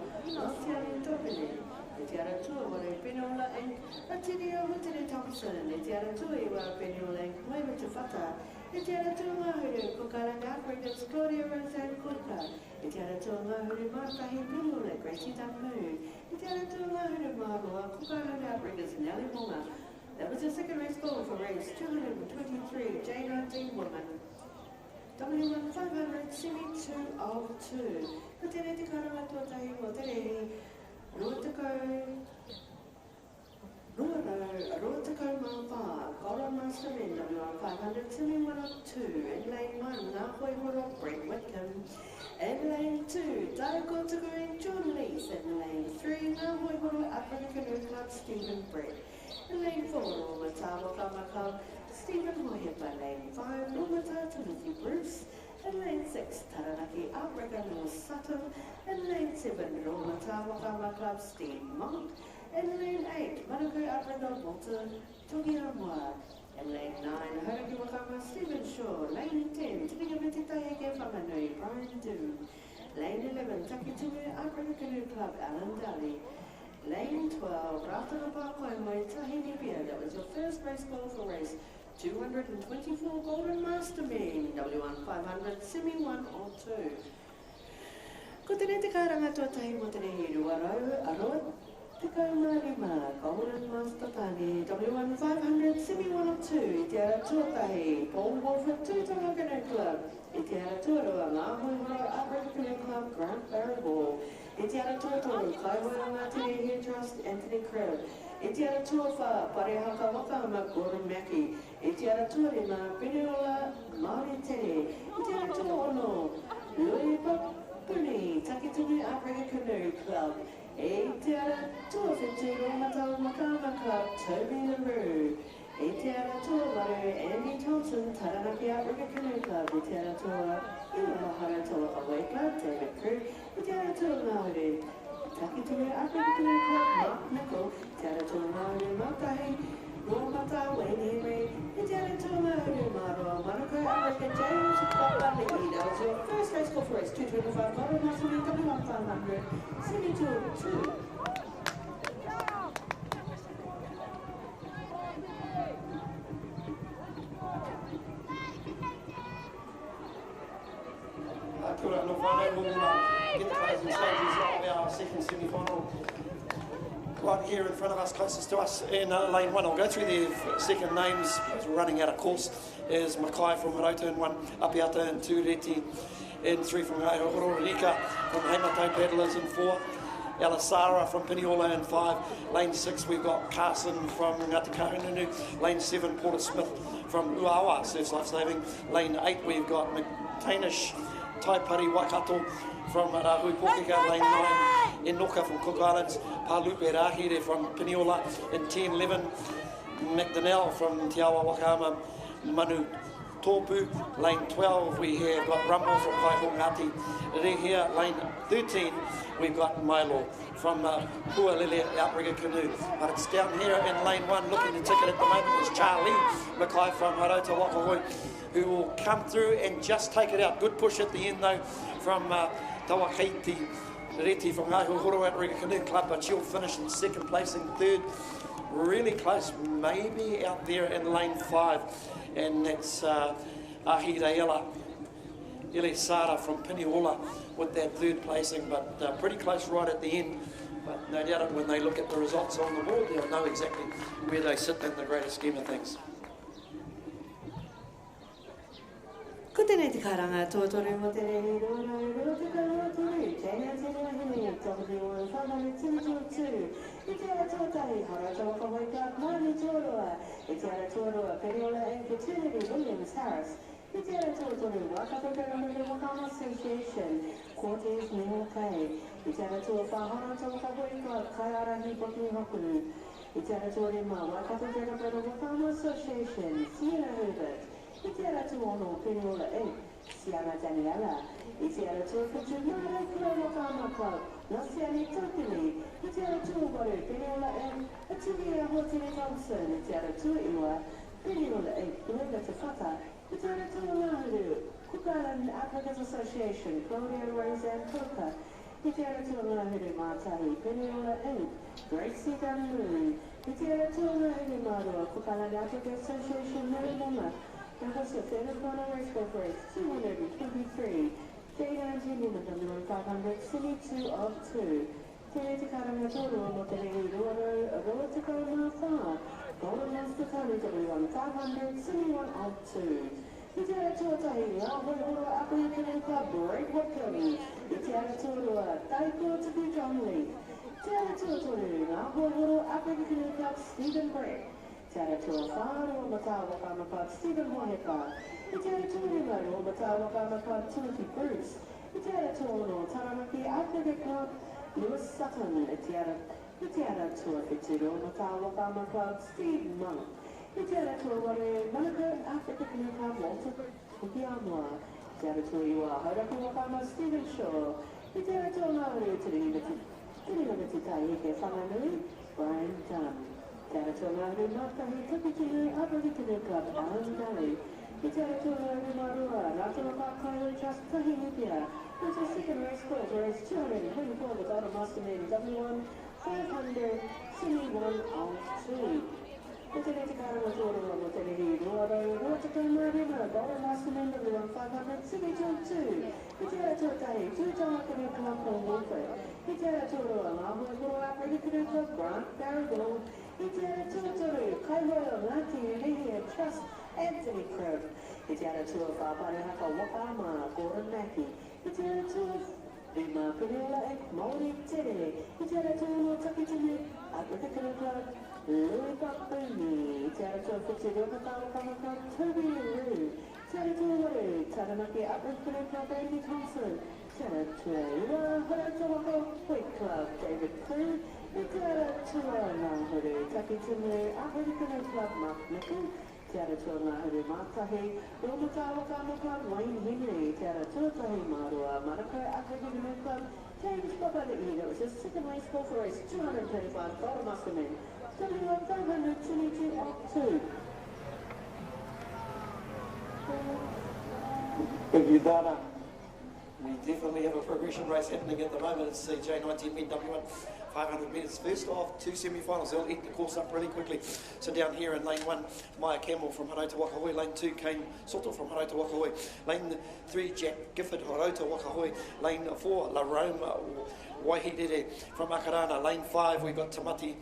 S11: Thompson, e te ara tui wa Peniola and Kuema Te Whata, e te ara tui ngahuru, Kukara Africans, Claudia Roseanne Kuka, e te ara tui ngahuru, Martahi Peniola, Gracie Dunmoo, e te ara tui ngahuru, Marua, Kukara Africans, Nelly Monga. That was the second race goal for race 223, J19 Women W1 500 Semi 2 of 2. Ko tēnei te karanga tuatahi mo te rehi, Rotakau Mawha, Golden Master Men W1 500 Semi 1 of 2. In lane 1, Ngāhoi Horo, Brent Whitcomb. In lane 2, Darako Tukurin, John Lees. In lane 3, Ngāhoi Horo, African Canoe Club, Stephen Brett. In lane 4, Rōmata Whakaama Club, Stephen Hoyet. By lane 5, Rōmata Timothy Bruce. In lane 6, Taranaki Outrigger North Sutton. In lane 7, Rōmata Whakaama Club, Steve Monk. In lane 8, Manukau Outrigger Walter Tugiamoa. In lane 9, Hauraki Whakaama Stephen Shaw. Lane 10, Tininga Mititayeke Whamanui, Brian Doom. Lane 11, Takitumu Outrigger Canoe Club, Alan Daly. Lane 12, Rātana Pākoimoi, Tahini Beer. That was your first race goal for race 224 Golden Master Men, W1 500, Semi 1 or 2. Ko tēnei te karanga tuatahi mo tēnei hiru aroa, te kaumārima, Golden Master Tani, W1 500, Semi 1 or 2. I te ara tuatahi, Paul Wolford, Tūtanga Canoe Club. I te ara tuarua, Ngāhoi Horo, Outrigger Canoe Club, Grant Barrow Ball. I te ara tuatoru, Kaiwara Ngātini Hair Trust, Anthony Crib. I te ara tuawha, Parehaka Wakaama, Gordon Mackey. I te ara tuarima, Peniola, Māori Tere. I te ara tuaono, Louis Papuni, Takitumu Outrigger Canoe Club. I te ara tuawhitu, Rōmata Whakaama Club, Toby LaRue. I te ara tuawaru, Andy Thompson, Taranaki Outrigger Canoe Club. I te ara tua, Iwa Haratoa Away Club, David Crew. I te ara tua Māori, Takitumu Outrigger Canoe Club, Mark Nicol. I te ara tua Māori, Matahi, Rōmata, Wayne Henry. I te ara tua Māori, Māroa, Manukau Outrigger, James Papali'i. That was your first race call for race 225, Golden Master Men W1 500, Semi 2 of 2.
S14: Kia ora, no whānau, we'll get the closing stages of our second semi-final. Right here in front of us, closest to us in lane 1. I'll go through the second names as we're running out of course. Is Makai from Harauta in 1, Apiata in 2, Reti in 3 from Hororika, from Heimatau Paddlers in 4, Alasara from Piniola in 5, lane 6 we've got Carson from Ngāti Kahungunu, lane 7 Porter Smith from Uawa, Surf's Life Saving, lane 8 we've got McTainish Taipari Waikato from Rahui Pōkeka, lane 9 Enoka from Cook Islands, Palupe Rahire from Piniola in 10, 11 McDonnell from Te Awa Wakaama, Manu Tōpu, lane 12 we have got Rumble from Kaihongati, Rehia, lane 13 we've got Milo from Hualili Outrigger Canoe, but it's down here in lane 1 looking to ticket at the moment is Charlie Mackay from Harauta Wakahoi, who will come through and just take it out. Good push at the end though from Tawakaiti Reti from Ngāhoi Outrigger Canoe Club, but she'll finish in second place and third. Really close, maybe out there in lane 5, and that's Ahireela Ele Sara from Piniola with that third placing, but pretty close right at the end. But no doubt when they look at the results on the board, they'll know exactly where they sit in the greater scheme of things.
S11: Ko tēnei te karanga tōtore mo te rehi rōrau te karoa tōru, tēnei te rehi W1 500 Semi 2 of 2. I te ara tōtahi, Harauta Wakahoi Club, Māori Tōroa. I te ara tōroa, Peniola and Fraternity Williams Harris. I te ara tōtoru, Whakaata Māori Association, Cortez Mingo Kay. I te ara tō Harauta Wakahoi Club, Kaiarahi Boki Hokunu. I te ara tōre ma Whakaata Māori Association, Sierra Herbert. I te ara tū ono Peniola e, Siana Daniela. I te ara tū Whatuhara Kura Wakaama Club, Nasiani Tūpili. I te ara tū waru Peniola e, Atuhia Hotene Thompson. I te ara tū iwa, Peniola e, Kurenga Te Whata. I te ara tū Ngāhuru, Cook Island Africans Association, Claudia Roseanne Kuka. I te ara tū Ngāhuru Mātahi, Peniola e, Gracie Dunmoo.
S5: I te ara tōna hene marua, Whakaata Africa Association Marumama, Nahasa Whena Whana Race Golf Race 223, J19 Women W1 500, Semi 2 of 2. Te te karanga tōrua mo te rehi ruaro, roa te kaumā whā. Golden Master Tony W1 500, Semi 1 of 2. I te ara tuatahi, ngā hoi Apuri Canoe Club, Breakwood Cody. I te ara tōrua, Taiko Tuku John Lee. Te ara tuatoru, ngā hoi Apuri Canoe Club, Stephen Brett. Te ara tua whāroa ma tā Whakaama Club, Stephen Wahepa. I te ara tōrua ma tā Whakaama Club, Timothy Bruce. I te ara tōno, Taranaki Apuri Club, Lewis Sutton. I te ara tua whituro ma tā Whakaama Club, Steve Monk. I te ara tua ware Manukau Africa Canoe Club, Walter Kukiamoa. I te ara tua iwa Hauraki Whakaama, Stephen Shaw. I te ara tua ngā uru te ringa tai ke whanganui, Brian Dunn. I te ara tua ngā uru Mātahi Tukitinu Africa Canoe Club, Alan Daly. I te ara tua ngā uru Marua, Rātana Park Highway Trust, Tahi Nipia. It's a second race course, race 224 with J19 Men W1, 500, Semi 1 of 2. I te te karanga tōrua mo te rehi ruaro, roa te kaumārima, J19 Men W1 500, Semi 2 of 2. I te ara tuatahi, Tūtawa Canoe Club, Paul Wolford. I te ara tōrua, ngā hoi Africa Canoe Club, Grant Barragul. I te ara tuatoru, Kaihoa Ngāti Rehia Trust, Anthony Cribb. I te ara tua whāpare haka Waka Gordon Mackey. I te ara tua Rima Penela Māori Tere. I te ara tua no Takitini, Africa Canoe Club, Louis Bakuni. I te ara tua whitiro ma tā Whakaama Club, Toby Roo. Te ara tua waru, Taranaki Africa Canoe Club, Andy Thompson. Te ara tua iwa Hauraki Waka Hoy Club, David Crew. I te ara tua ngā huru, Takitini, Africa Canoe Club, Mark Nichol. Te ara tua ngā huru mātahi, Rōmata Whakaama Club, Wayne Henry. Te ara tuatahi Marua, Manukau Africa Canoe Club, James Papali'i. That was his second race for race 225 J19 Men. W1 500, Semi 2 of 2.
S14: Thank you, Dana. We definitely have a progression race happening at the moment. It's the J19 Men W1 500 metres. First off, two semi-finals. They'll eat the course up really quickly. So down here in lane 1, Maya Campbell from Hauraki Wakahoe. Lane 2, Kane Soto from Hauraki Wakahoe. Lane 3, Jack Gifford, Hauraki Wakahoe. Lane 4, La Rome Waihidere from Akarana. Lane 5, we've got Tamati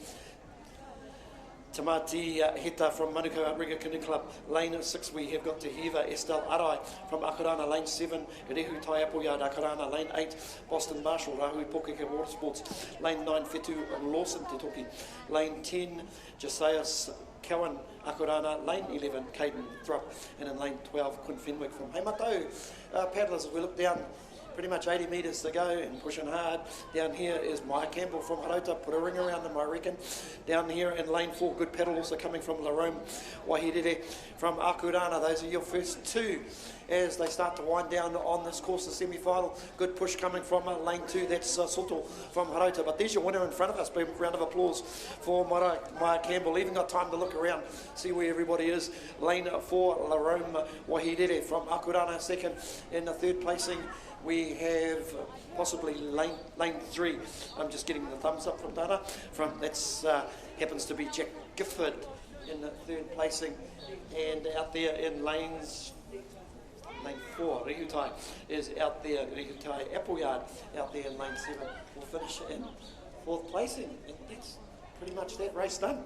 S14: Heta from Manukau Outrigger Canoe Club. Lane 6 we have got Te Hiva Estelle Arai from Akarana. Lane 7 Rehu Tai Appleyard Akarana. Lane 8 Boston Marshall Rahui Pokeke Water Sports. Lane 9 Whetu Lawson Te Toki. Lane 10 Josias Cowan Akarana. Lane 11 Caden Thrupp. And in lane 12 Quinn Fenwick from Heimatau. Paddlers, as we look down, pretty much 80 metres to go and pushing hard. Down here is Maya Campbell from Hauraki, put a ring around them I reckon. Down here in lane 4, good paddle also coming from La Rome Waihidere from Akurana. Those are your first two as they start to wind down on this course, the semi-final. Good push coming from lane 2, that's Soto from Hauraki. But there's your winner in front of us. Big round of applause for Maya Campbell. Even got time to look around, see where everybody is. Lane 4, La Rome Waihidere from Akurana, second. In the third placing, we have possibly lane 3. I'm just getting the thumbs up from Dana. That's happens to be Jack Gifford in the third placing, and out there in lane 4, Rehutai is out there. Rehutai Appleyard out there in lane 7 will finish in 4th placing, and that's pretty much that race done.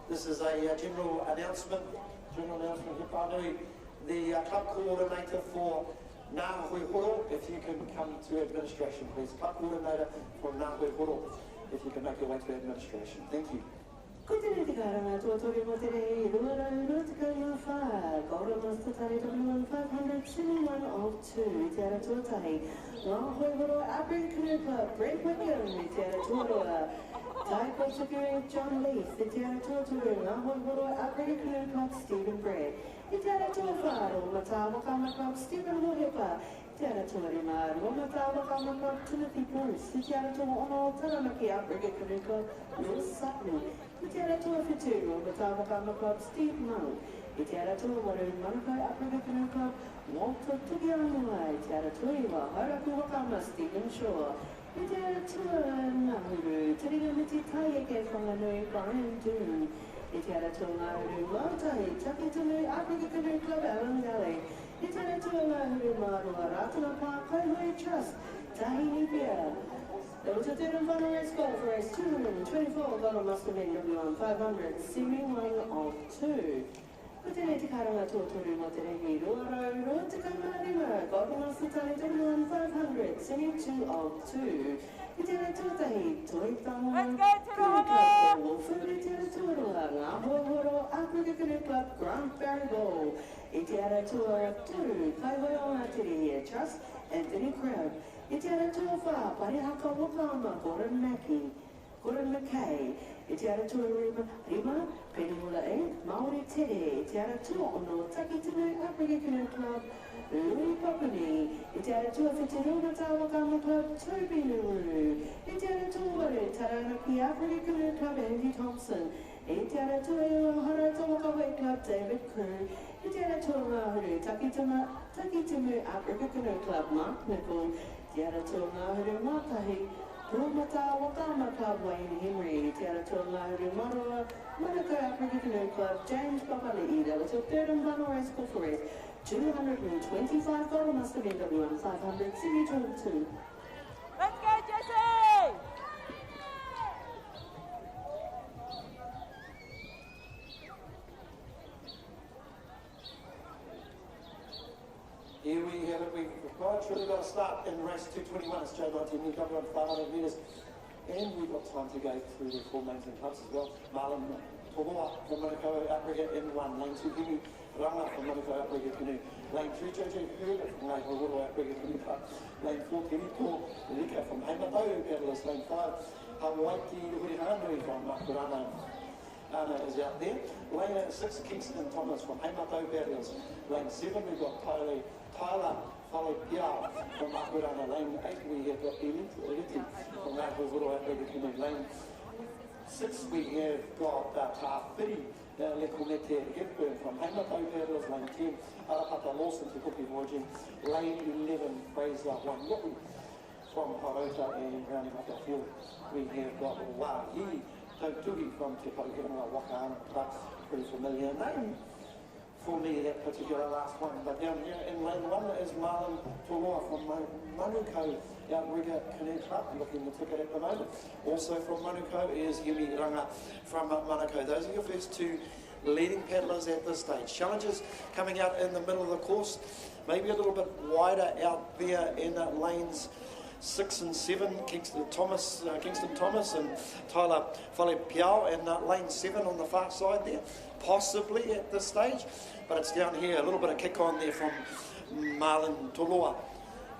S14: This is a general announcement. Hipanui, the club coordinator for Ngā Hui Horo, if you can come to administration, please. Club coordinator for Ngā Hui Horo, if you can make your way to administration. Thank you.
S5: Ko te te karanga tuatori mo te rei, ruara te kaua wha, Golden Master Tari W1 500, Semi 1 of 2, te ara tuatahi. Ngā Hui Horo Africa Canoe Club, Brent Wigan, te ara tuaroa. Taiko Tuku John Leaf, te ara tuaturu, Ngā Hui Horo Africa Canoe Club, Stephen Brett. Te ara tuawharo, Mata Whakaama Club, Stephen Wohepa. Te ara tuarima, Mata Whakaama Club, Timothy Bruce. Te ara tua ono, Taranaki Africa Canoe Club, Lewis Sutton. Te ara tua whitu, Mata Whakaama Club, Steve Monk. I te ara tua waru Manakai Africa Canoe Club, Walter Tugianua, I te ara tua iwa, Hauraku Wakama, Stephen Shaw. I te ara tua Nahuru, Tiringamiti Taieke Whanganui, Brian Doon. I te ara tua Ngahuru Mātai, Takitanui Africa Canoe Club, Alan Galley. I te ara tua Ngahuru Marua, Ratana Park, Kaihoi Trust, Tahini Beer. There was a third and final race call for race 224, U23 Men W1 500, semi-1 of 2. Ko tēnei te karanga tōtoru mo te rehi ruarau, roa te kamarima, U23 W1 500, semi-2 of 2. I tēnei tōtahi, toi tamo, Canoe Club, Wolfu, I te ara tūroa, ngā hohoro, Africa Canoe Club, Grant Barry Ball. I te ara tūra tūru, Kaihoi o Aotearoa Trust, Anthony Crab. I te ara tua wha, Parihaka Wakama, Gordon Mackey, Gordon McKay. I te ara tua Rima, Penihula Inc., Māori Tere. I te ara tua ono, Takitanui Africa Canoe Club, Louis Popini. I te ara tua Whitiruna Tā Wakama Club, Toby Nuru. I te ara tua waru, Taranaki Africa Canoe Club, Andy Thompson. I te ara tua Iwahara Tā Wakawai Club, David Crew. I te ara tua Ngāhuru, Takitanui Africa Canoe Club, Mark Nichol. Te ara tua Ngāhuru Mātahi, Rūmata Wakama Club, Wayne Henry. Te ara tua Ngāhuru Marua, Manukau Africa Canoe Club, James Papali'i. That was your third and final race call for race 225 U23 Men W1 500, semi-2 2.
S15: Let's go, Jesse!
S14: Here we have it, we've truly got to start in race 221, it's J19 Men W1 500 metres, and we've got time to go through the four mains and clubs as well. Marlon Toroa from Manukau Africa in 1, lane 2 Himi Ranga from Manukau Africa Canoe, lane 3 J16 Herbert from Manukau Africa Canoe Club, lane 4 Terito Rika from Heimatau Paddlers, lane 5 Hawaiki Hurihanui from Makurana. Anna is out there. Lane 6 Kingston Thomas from Heimatau Paddlers, lane 7 we've got Tyler Piao from Makurana. Lane 8 we have got Eliti from Makurana Africa Canoe. Lane 6 we have got Tāwhiri Lekonete Hepburn from Heimatau Paddlers. Lane 10 Arapata Lawson to Cookie Voyaging. Lane 11 Fraser Wangoku from Harota and rounding up the field we have got Wahi Tautuhi from Te Paruhiranga Waka. That's a pretty familiar name for me, that particular last one. But down here in lane 1 is Marlon Toroa from Manukau Outrigger Canoe Club, looking the ticket at the moment. Also from Manukau is Hemi Ranga from Manukau. Those are your first two leading paddlers at this stage. Challenges coming out in the middle of the course, maybe a little bit wider out there in lanes 6 and 7, Kingston Thomas and Tyler Piao, and lane 7 on the far side there, possibly at this stage, but it's down here, a little bit of kick on there from Marlon Toroa,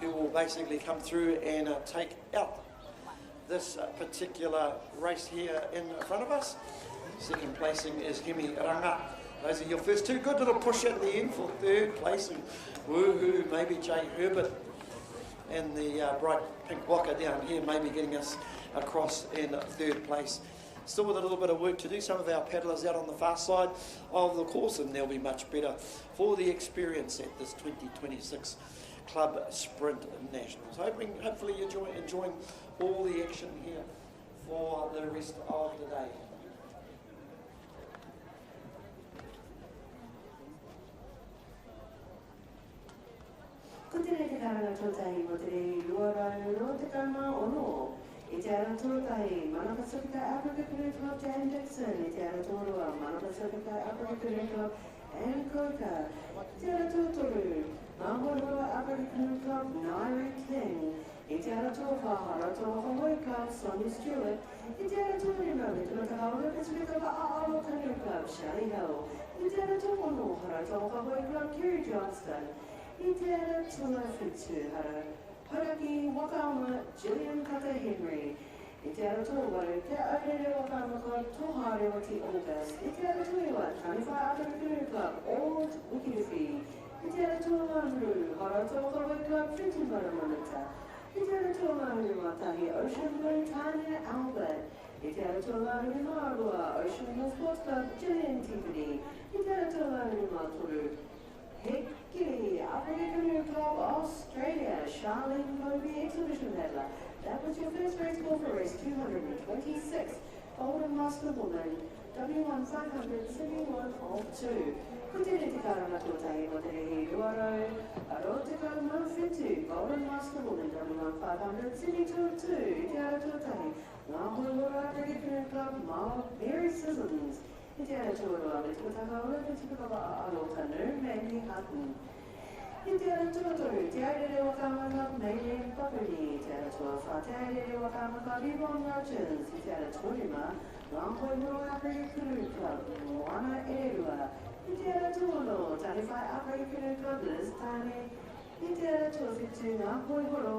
S14: who will basically come through and take out this particular race here in front of us. Second placing is Hemi Ranga. Those are your first two. Good little push at the end for third placing. Woohoo, maybe Jay Herbert and the bright pink Waka down here maybe getting us across in third place. Still with a little bit of work to do. Some of our paddlers out on the far side of the course, and they'll be much better for the experience at this 2026 Club Sprint Nationals. Hopefully you're enjoying all the action here for the rest of the day.
S5: Ko tēnei te karanga tōtahi mo te rei ruarau no te kauma ono. I te ara tōtahi Mana Pacifica Africa Canoe Club J16, I te ara tōrua Mana Pacifica Africa Canoe Club and Koka. Te ara tōtoru Ngāhorua Africa Canoe Club Nairi King. I te ara tōwhahara Hawaii Club Sonia Stewart. I te ara tōrima me te Matahara Pacifica A'aro Canoe Club Shelley Hill. I te ara tōono hara Hawaii Club Kerry Johnston. I te ara tūna whitu hara Haraki Wakama Gillian Kata Henry. I te ara tōwaru te aurere Wakama Club Tōhare Wati August. I te ara tūiwa Taniwha Africa Canoe Club Old Wikiruwhi. I te ara tōwaru hara Hawaii Club Trenton Maramanata. I te ara tōwaru Matahi Ocean Blue Tanya Albert. I te ara tōwaru Marua
S11: Ocean Hill Sports Club, Gillian Tiffany, I te ara tō Lahuru Mātoru. He kiri, Africa Canoe Club, Australia, Charlene Kobe Exhibition Medal. That was your first race call for race 226. Golden Master Woman, W1 500, Semi-1 of 2. Kutene te karanga tōtahi mo te rehi ruaro. Aro te karama whetu, Golden Master Woman, W1 500, Semi-2 of 2. Te ara tōtahi, ngā hoiora Africa Canoe Club, Mary Sissons. Te ara tōroa me te kutaka ora, te tukapa aro tanu, Mandy Hutton. Te ara tōtoru, te airere wakamaka, Mayden Buckley. Te ara tōwha, te airere wakamaka, Yvonne Rogers. Te ara tōrima, ngā hoiora Africa Canoe Club, Moana Erua. Te ara tōno, tani whai Africa Canoe Club, Liz Tane. Te ara tōwhitu, ngā hoioro,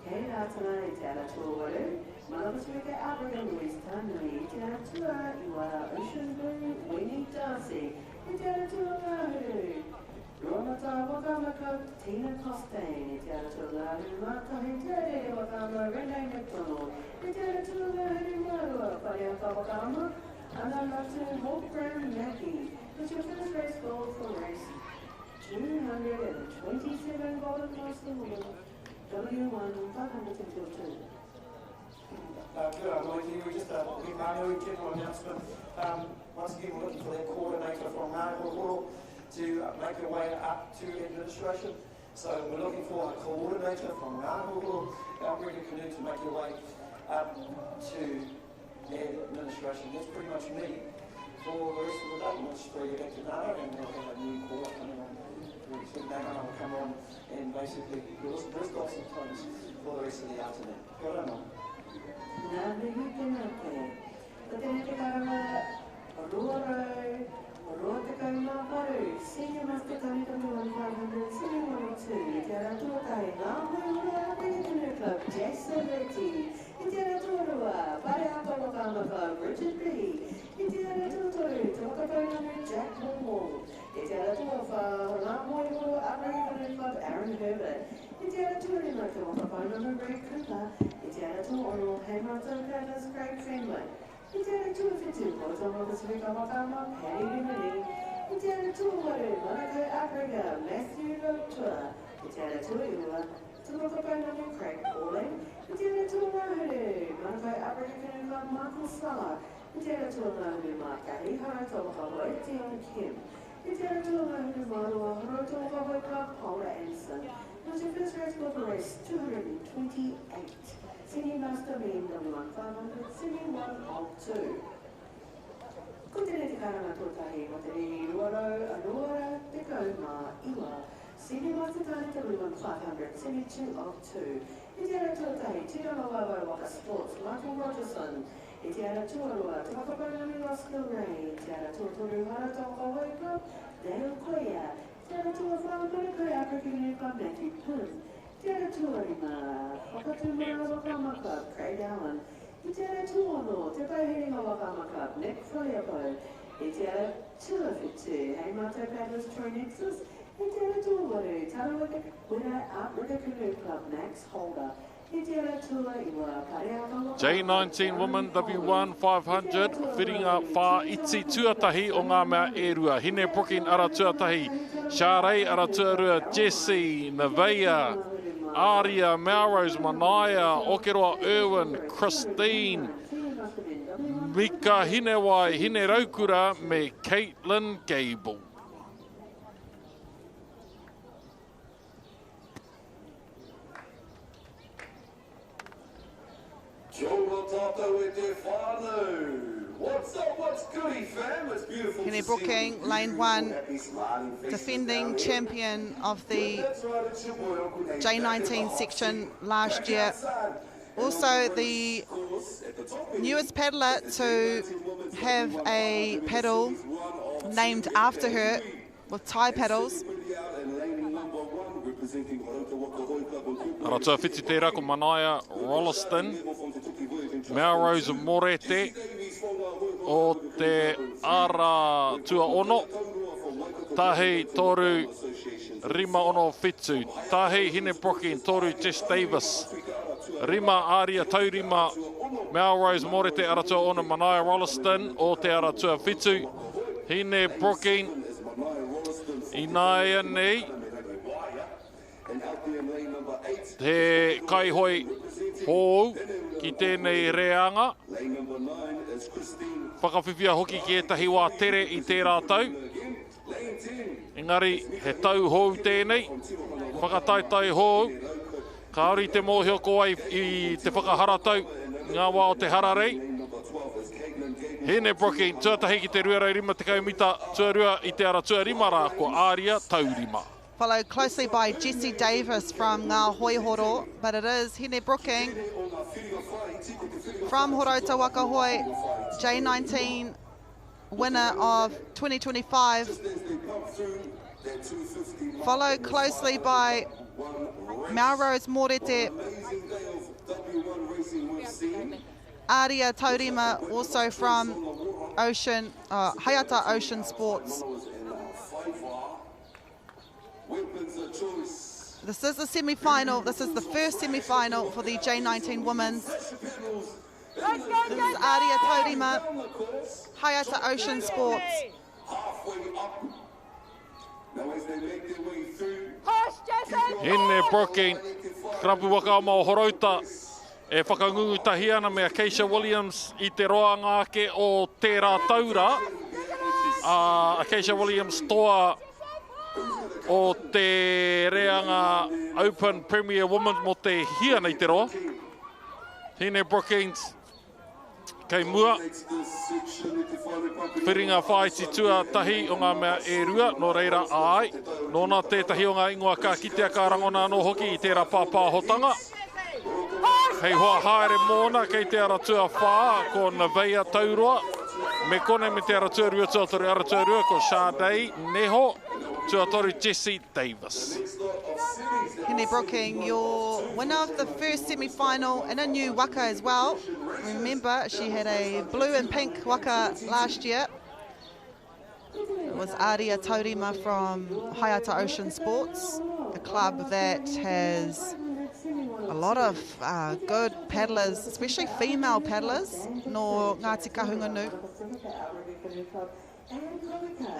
S11: hei rātana, te ara tōwaru. Malapasuke Africa, Louise Tanui. Te ara tua iwa Ocean Blue, Winnie Darcy. Te ara tua ngāhuru. Ronata Wakamaka, Tina Costain. Te ara tua ngāhuru mātahi, te arere wakama, Renee McDonald. Te ara tua ngāhuru mārua, Whareaka Wakama. Anna Latu, Hope Brown Mackie. It's your first race goal for race 227 Golden Master Woman, W1 500 until 2.
S14: Good afternoon, we just a big Māori general announcement. Once again, we're looking for that coordinator from Ngāhoro to make their way up to administration. So we're looking for a coordinator from Ngāhoro, Outbreaker Canoe, to make their way up to administration. That's pretty much me for the rest of the day. We'll just throw you back to Nara and we'll have a new caller coming on. Nara will come on and basically we'll listen to his gossip times for the rest of the afternoon. Good on.
S11: Nā mihi te ngāte. Ko tēnei te karama, Ruaro, Roa te kauma paru, Senior Master Tani W1 500, Semi-1 of 2. Te ara tōtai, ngā hoiora Africa Canoe Club, J16. Te ara tōrua, Whareaka Wakamaka, Richard B. Te ara tōtoru, te whakapaunanu, Jack Moore. Te ara tōwha, ngā hoiora Africa Canoe Club, Aaron Herbert. Te ara tōrima, te whakapaunanu, Ray Cooper. Te ara tōono, Hamilton Curtis, Craig Fenwick. Te ara tōwhitu, Motomo Pacifica Wakama, Paddy Rimini. Te ara tōwaru, Monaco Africa, Matthew Lotua. Te ara tōiua, te whakapaunanu, Craig Pauling. Te ara tōwahuru, Monaco Africa Canoe Club, Michael Sala. Te ara tōwahuru, Mākahi, Haratoa Hawai, Dion Kim. Te ara tōwahuru, Marua, Haratoa Hawai Club, Paula Anderson. It was your first race for race 228. Senior Master Men W1 500, Semi-1 of 2. Ko tēnei te karanga tōtahi mo te rei ruaro, Aroa, te kauma, Iwa. Senior Master Tani W1 500, Semi-2 of 2. I te ara tōtahi, Tira Mawawa Waka Sports, Michael Rogerson. I te ara tōroa, te whakapaunami Ross Gilray. I te ara tōtoru Haratoa Hawai Club, Dale Koia. Te ara tōa whāmanako Africa Canoe Club, Matthew Pym. Te ara tōrima, Whakatumara Wakamaka, Craig Allen. I te ara tōno, te Pauheringa Wakamaka, Nick Foliapo. I te ara tūwhitu, hei mātou paddlers Troy Nexus. I te ara tōwaru, Tarawaka Winner Africa Canoe Club, Max Holder. I te ara tūa iwa, Pareaka
S3: J19 Women W1 500, whiringa whā iti tuatahi o ngā mea e rua. Hine Brokin ara tuatahi, Sharei ara tuarua, Jessie, Nevaeh, Aria, Melrose, Manaya, Okeroa, Irwin, Christine, Mika Hinewai, Hine Raukura, me Caitlin Gable.
S1: What's up, what's goody, fam? It's beautiful
S2: Hine Brooking, lane 1, defending champion of the J19 section last year. Also the newest paddler to have a paddle named after her with tie paddles.
S3: Aratua whiti te rako Manaya Rolliston, Melrose Morete o te ara tua ono, tahi toru rima ono whitu, tahi Hine Brokin toru Jess Davis, rima Aria taurima Melrose Māori te aratua ona Manaia Rolliston o te aratua whitu. Hine Brooking. I nāia nei. Te kaihoi hou ki tēnei reanga. Whakawhiwhia hoki ki etahi wā tere i tērā tau. Engari, he tau hou tēnei. Whakataitai hou. Kāori te mōhio ko ai i te whakaharatau. Ngā wā o te hararei. Hene Brooking, tuatahi ki te ruarai rima te kaumita. Tuarua i te ara tuarima rā ko Aria Taurima.
S2: Followed closely by Jessie Davis from Ngā Hoihoro, but it is Hine Brooking from Horota Waka Hoi, J19 winner of 2025. Followed closely by Melrose Mōrete, Aria Taurima, also from Whakaata Ocean Sports. This is the semi-final. This is the first semi-final for the J19 Women's. This is Aria Taurima, Whakaata Ocean Sports.
S3: Hene Brooking, Krapu Waka Mao Horota, e whakangungu tahi ana mea Keisha Williams i te roa ngāke o tērā taura. Keisha Williams toa o te reanga Open Premier Women mo te hia nei te roa. Hene Brookings, kei mua. Whiringa whaiti tua tahi o ngā mea e rua, no reira ai. Nōna tētahi o ngā ingoa ka kitea ka rangona anō hoki i tērā pāpāhotanga. Hei hoa haere mōna kei te aratua whā ko Neveia Taurua. Me kone me te aratua rua tuatori aratua rua ko Sade Neho. Tuatori Jessie Davis.
S2: Hene Brooking, your winner of the first semi-final in a new waka as well. Remember, she had a blue and pink waka last year. It was Aria Taurima from Whakaata Ocean Sports, a club that has a lot of good paddlers, especially female paddlers, no Ngāti Kahunganu.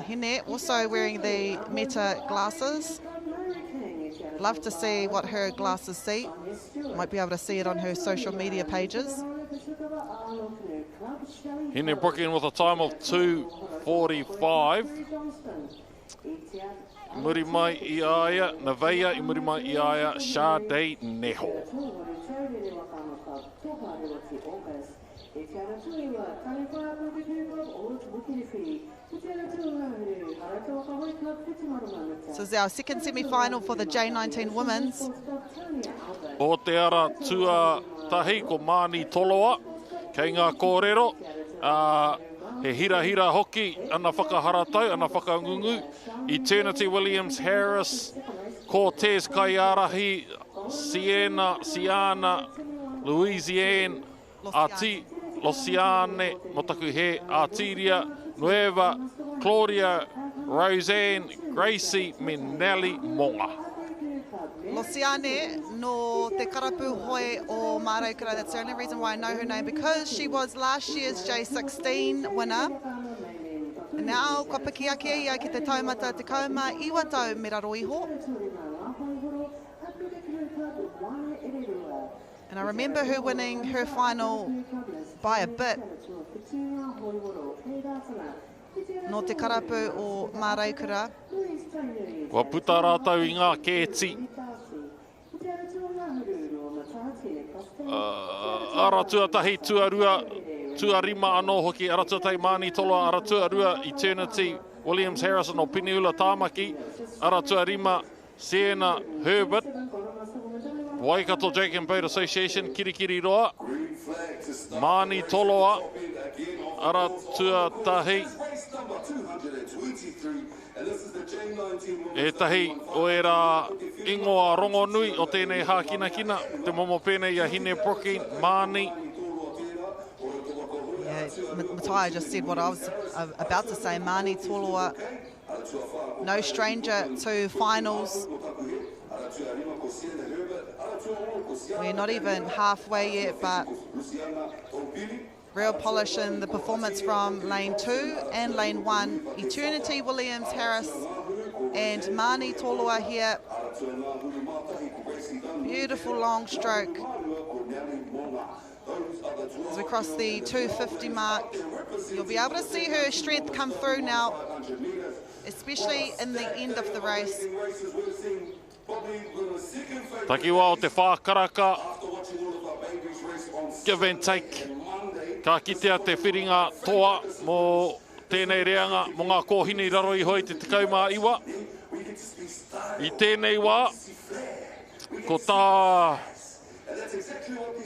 S2: Hine also wearing the Meta glasses. Love to see what her glasses see. Might be able to see it on her social media pages.
S3: Hine Brooking with a time of 2:45. Muri mai I aia, Neveia I muri mai I aia, Sade Neho.
S2: So this is our second semi-final for the J19 Women's.
S3: O te ara tua tahi ko Mani Toloa, kei ngā kōrero. He hira hoki, ana whakaharatau, ana whakangungu. Eternity Williams Harris, Cortez Kaiarahi, Siana, Louisiane, Losiane, motaku he, Artiria, Nueva, Claudia, Roseanne, Gracie, Minelli, Monga.
S2: Losiane no te karapu hoi o Māraukura. That's the only reason why I know her name, because she was last year's J16 winner. And now, ka piki ake ia ki te taumata te kauma, iwa tau me raro iho. And I remember her winning her final by a bit. No te karapu o Māraukura.
S3: Kua puta rātau I ngā kēti. Ara tuatahi tuarua, tuarima anō hoki, ara tuatahi Mani Toloa, ara tuarua Eternity Williams Harrison o Piniula Tāmaki, ara tuarima Siena Herbert, Waikato Jake and Boat Association, Kirikiri Roa, Mani Toloa, ara tuatahi e tahi o e rā ingoa rongo nui o tēnei hākinakina, te momo pēnei a Hine Brooking, Mani.
S2: Yeah, Matai just said what I was about to say. Mani Toloa, no stranger to finals. We're not even halfway yet, but real polish in the performance from lane 2 and lane 1. U23 Williams Harris and Mani Tolua here. Beautiful long stroke. As we cross the 250 mark, you'll be able to see her strength come through now, especially in the end of the race.
S3: Takiwa o te whākaraka, give and take. Ka kitea te whiringa toa mō tēnei reanga mō ngā kōhini raro i hoi te tekauma iwa. I tēnei wā, ko tā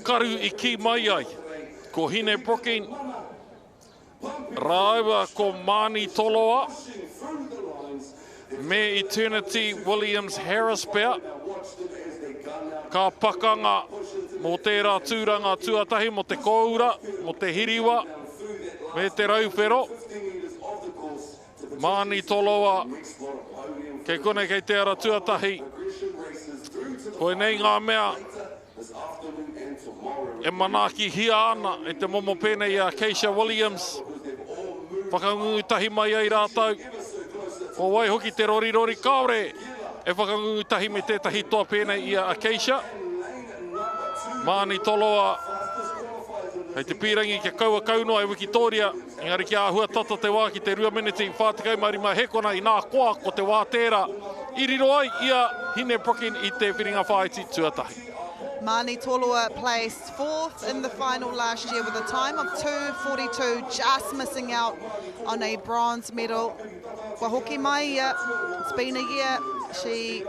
S3: karu i ki mai ai, ko Hine Brooking, rāua ko Mani Toloa, me Eternity Williams Harris pea, ka pakanga mō tērā tūranga tuatahi, mō te koura, mō te hiriwa, me te rauwhero. Mani Toloa, kei kone kei tērā tuatahi, koe nei ngā mea, e manaki hia ana e te momo pēnei a Keisha Williams. Whakangungutahi mai ai rātau. O wai hoki te rori kaore, e whakangungutahi me tētahi toa pēnei ia a Keisha. Mani Toloa, hei te pīrangi kia kaua kaunoa e Wikitoria, engari kia ahua tata te wā ki te 2 miniti whātikai marima hekona i nā koa ko te wā tērā. Iriro ai ia Hine Brooking i te whiringa whaiti tuatahi.
S2: Mani Tolua placed 4th in the final last year with a time of 2:42, just missing out on a bronze medal. Kwa hoki mai ia, it's been a year. She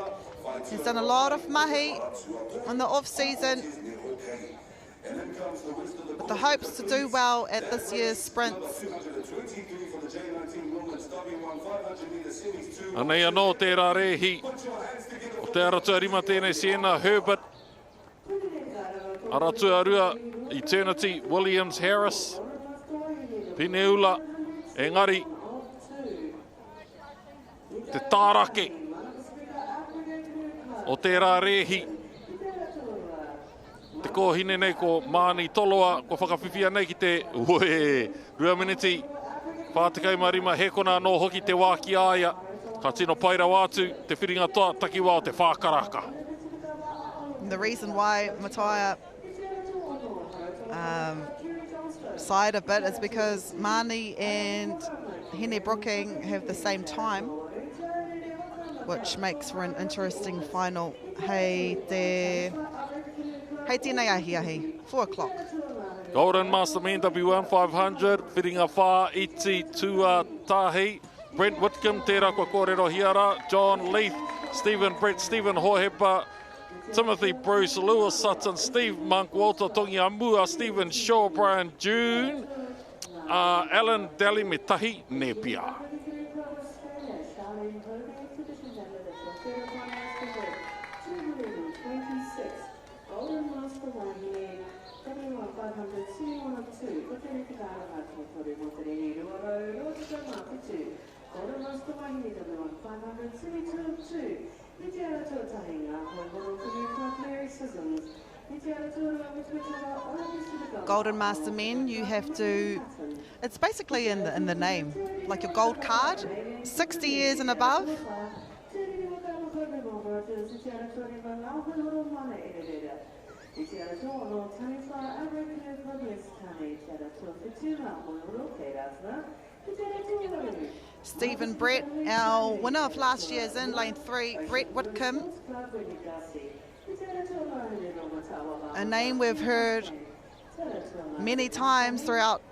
S2: has done a lot of mahi in the off-season, with the hopes to do well at this year's sprints.
S3: Anei anō tērā rehi, o te aratua rima tēnei Sienna Herbert, aratua rua Eternity Williams Harris, Pineula, engari, te tārake, o tērā rehi, te kōhine nei ko Mani Toloa, ko whakawhiwhia nei ki te 2 miniti, whātikai marima hekona no hoki te wā ki aia, ka tino paira wātu, te whiringa toa takiwa o te whākaraka.
S2: The reason why Mataya side a bit is because Mani and Hine Brooking have the same time, which makes for an interesting final. Hei tēnei ahi, 4 o'clock.
S3: Golden Master Men W1 500, whiringa whā iti tuatahi. Brent Whitcomb, tērā kua kōrero hiara. John Leith, Stephen Brett, Stephen Hohepa, Timothy Bruce, Lewis Sutton, Steve Monk, Walter Tongi Amua, Stephen Shaw, Brian June, Alan Daly me tahi nepia.
S2: Golden Master Men, you have to, it's basically in the name, like your gold card, 60 years and above. Stephen Brett, our winner of last year's in lane 3, Brett Whitcomb. A name we've heard many times throughout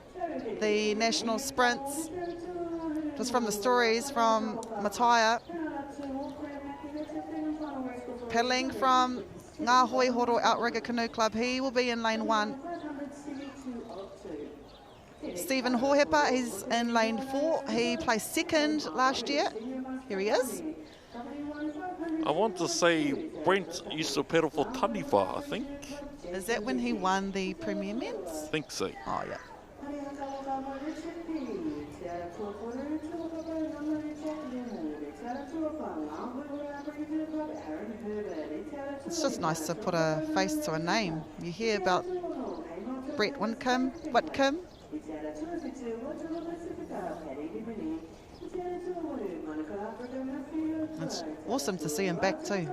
S2: the national sprints, just from the stories from Mataya. Pedaling from Ngā Hoi Horo Outrigger Canoe Club, he will be in lane 1. Stephen Hohepa, he's in lane 4. He placed 2nd last year. Here he is.
S3: I want to say Brent used to pedal for Taniwha, I think.
S2: Is that when he won the Premier Men's?
S3: I think so.
S2: Oh, yeah. It's just nice to put a face to a name. You hear about Brett Whitcomb. It's awesome to see him back too.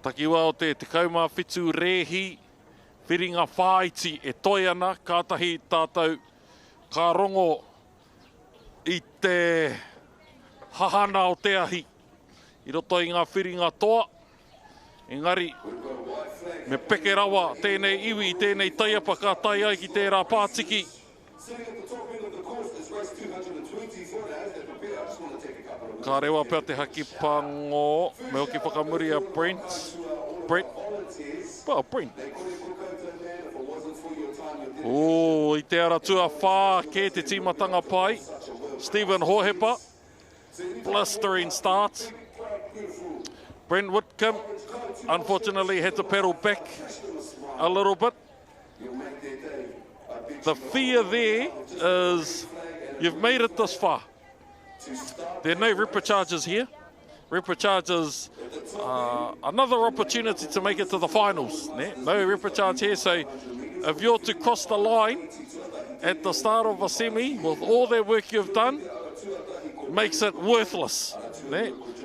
S3: Takiwa o te kauma whitu rehi, whiringa whaiti e toi ana, kātahi tātou ka rongo i te hahana o te ahi. I roto i ngā whiringa toa, engari, me peke rawa tēnei iwi, tēnei taiapa ka tai ai ki tērā pātiki. Ka rewa pia te haki pango, me hoki whakamuri a Brent. I te ara tua whā, ke te tīmatanga pai. Stephen Hohepa, blistering start. Brent Whitcomb, unfortunately, had to pedal back a little bit. The fear there is you've made it this far. There are no reprecharges here. Reprecharges, another opportunity to make it to the finals. No reprecharge here, so if you're to cross the line at the start of a semi with all that work you've done, makes it worthless.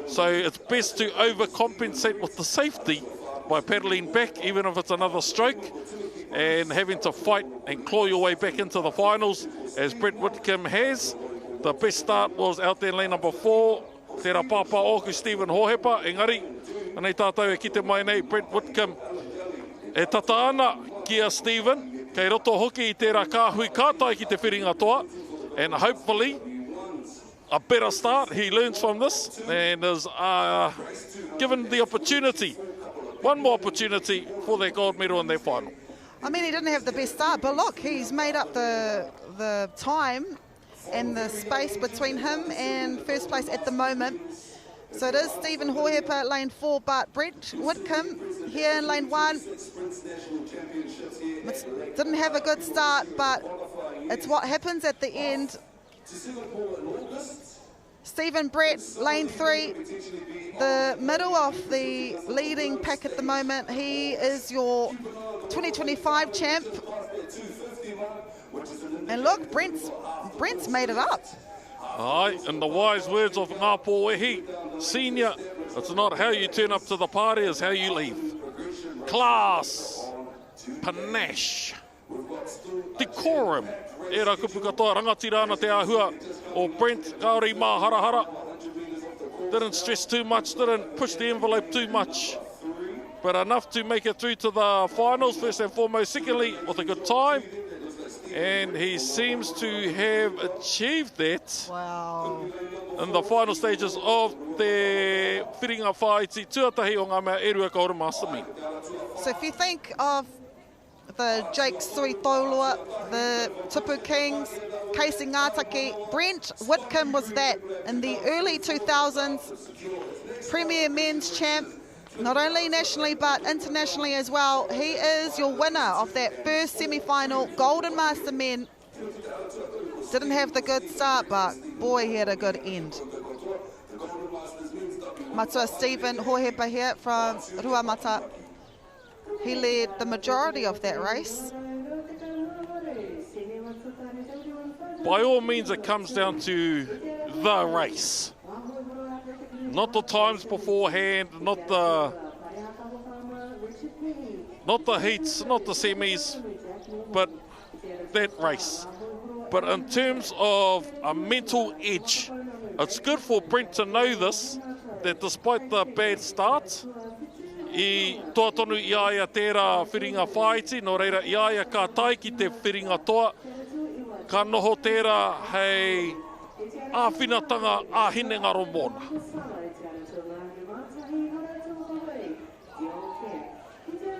S3: So it's best to overcompensate with the safety by pedalling back, even if it's another stroke, and having to fight and claw your way back into the finals, as Brett Whitcomb has. The best start was out there in lane number 4, tērā pāpā oku Stephen Hohepa, engari, anei tātou e kite mai nei, Brett Whitcomb e tata ana ki a Stephen, kei roto hoki i tērā kāhui kātai ki te whiringa toa, and hopefully a better start, he learns from this, and is given the opportunity, one more opportunity for their gold medal in their final.
S2: I mean, he didn't have the best start, but look, he's made up the time and the space between him and first place at the moment. So it is Stephen Hohepa at lane 4, but Brett Whitcomb here in lane 1. Didn't have a good start, but it's what happens at the end. Stephen Brett, lane 3, the middle of the leading pack at the moment. He is your 2025 champ. And look, Brent's made it up.
S3: Aye, in the wise words of Ngā Pōwehi, Senior, it's not how you turn up to the party, it's how you leave. Class, panache, decorum. E rā kupu katoa, rangatira ana te āhua o Brent, kaori mā harahara. Didn't stress too much, didn't push the envelope too much, but enough to make it through to the finals, first and foremost. Secondly, with a good time. And he seems to have achieved that in the final stages of the whiringa whaiti tuatahi o ngā mea erua ka ora master meet.
S2: So if you think of the Jake Sui Taulua, the Tupu Kings, Casey Ngātaki, Brent Whitcomb was that in the early 2000s, Premier Men's Champ, not only nationally but internationally as well. He is your winner of that first semi-final, Golden Master Men. Didn't have the good start, but boy, he had a good end. Matua Stephen Hohepa here from Ruamata. He led the majority of that race.
S3: By all means, it comes down to the race. Not the times beforehand, not the heats, not the semis, but that race. But in terms of a mental edge, it's good for Brent to know this, that despite the bad start, I toa tonu I aia tērā whiringa whaiti, no reira I aia ka tai ki te whiringa toa, ka noho tērā hei āwhinatanga āhine ngaro mōna.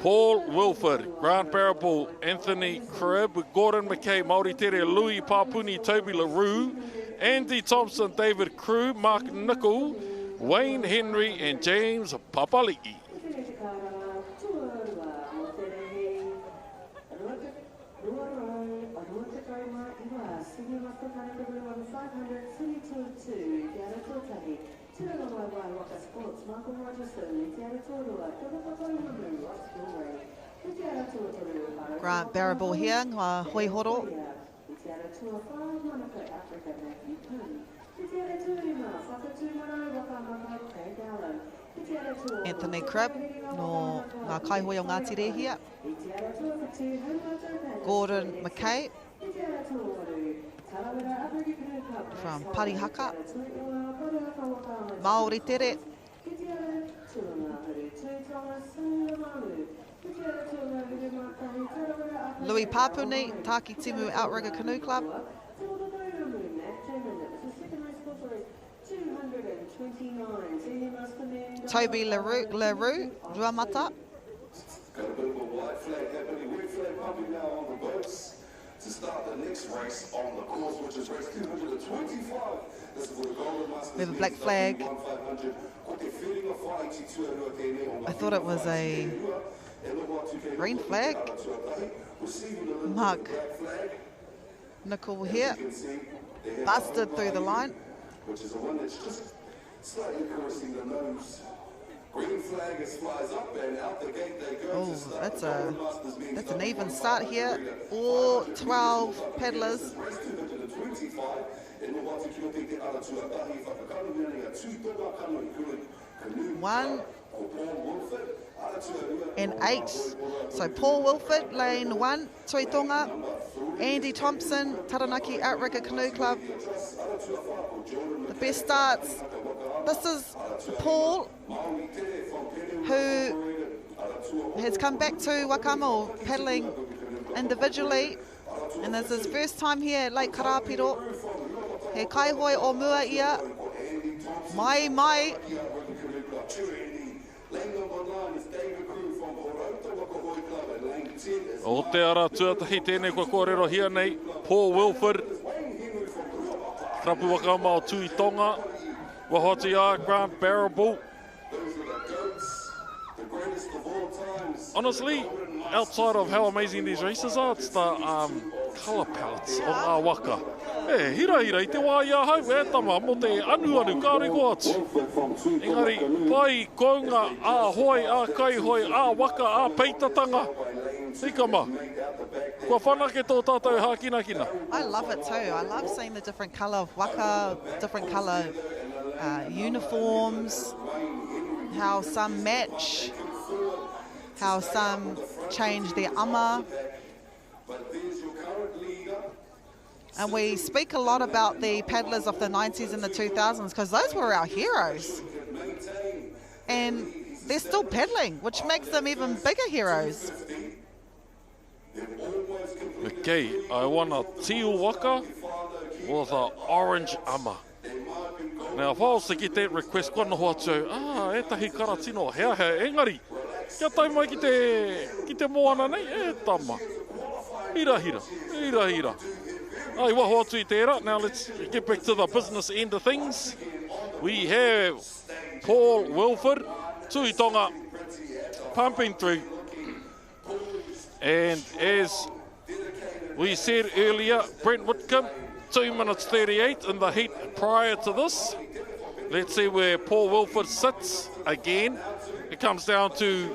S3: Paul Wilford, Grant Barrable, Anthony Cribb, Gordon McKay, Māori Tere, Louis Papuni, Toby LaRue, Andy Thompson, David Crew, Mark Nickel, Wayne Henry, and James Papali'i.
S2: Grant Barrable here, ngā hoi horo. Anthony Cribb, no ngā kaihoi o Ngātire here. Gordon McKay from Parihaka. Māori Tere. Louis Papuni, Taki Timu Outrigger Canoe Club. Toby LaRue, Ruamata.
S1: Got a bit of a white flag happening, red flag pumping now on the boats to start the next race on the course, which is race 225. This is for the Golden Masters.
S2: We have a black flag. I thought it was a green flag. Mark Nickel here, busted through the line.
S1: Which is the one that's just slightly crossing the nose. Green flag is flies up and out the gate they go.
S2: Oh, that's an even start here. All 12 paddlers. One and 8. So Paul Wilford, lane 1, Tuitonga. Andy Thompson, Taranaki Outrigger Canoe Club. The best starts. This is Paul, who has come back to Wakamo paddling individually, and this is his first time here at Lake Karapiro. He kaihoi o mua ia, mai.
S3: O te ara tuatahi tēnei kua kōrero hia nei, Paul Wilford, Rapu Wakama o Tuitonga, Wahoti a Grant Barrable. Honestly, outside of how amazing these races are, it's the colour palettes of our Waka. Hira i te wā ia hau, tama, mo te anu kāre ko atu. Engari, pai, kounga, a hoi, a kaihoi, a waka, a peitatanga. Hikama, kua whanake tō tātou hā kina.
S2: I love it too. I love seeing the different colour of Waka, different colour uniforms, how some match, how some change their ama. And we speak a lot about the paddlers of the 90s and the 2000s because those were our heroes. And they're still paddling, which makes them even bigger heroes.
S3: Okay, I want a teal Waka with an orange ama. Now, if I was to get that request, kua noho atu, e tahi karatino, hea, engari, kia tai mai ki te moana nei, tama. Hira. Ai, waho atu I tērā. Now, let's get back to the business end of things. We have Paul Wilford, Tuitonga, pumping through. And as we said earlier, Brent Whitcomb, 2 minutes 38 in the heat prior to this. Let's see where Paul Wilford sits again. It comes down to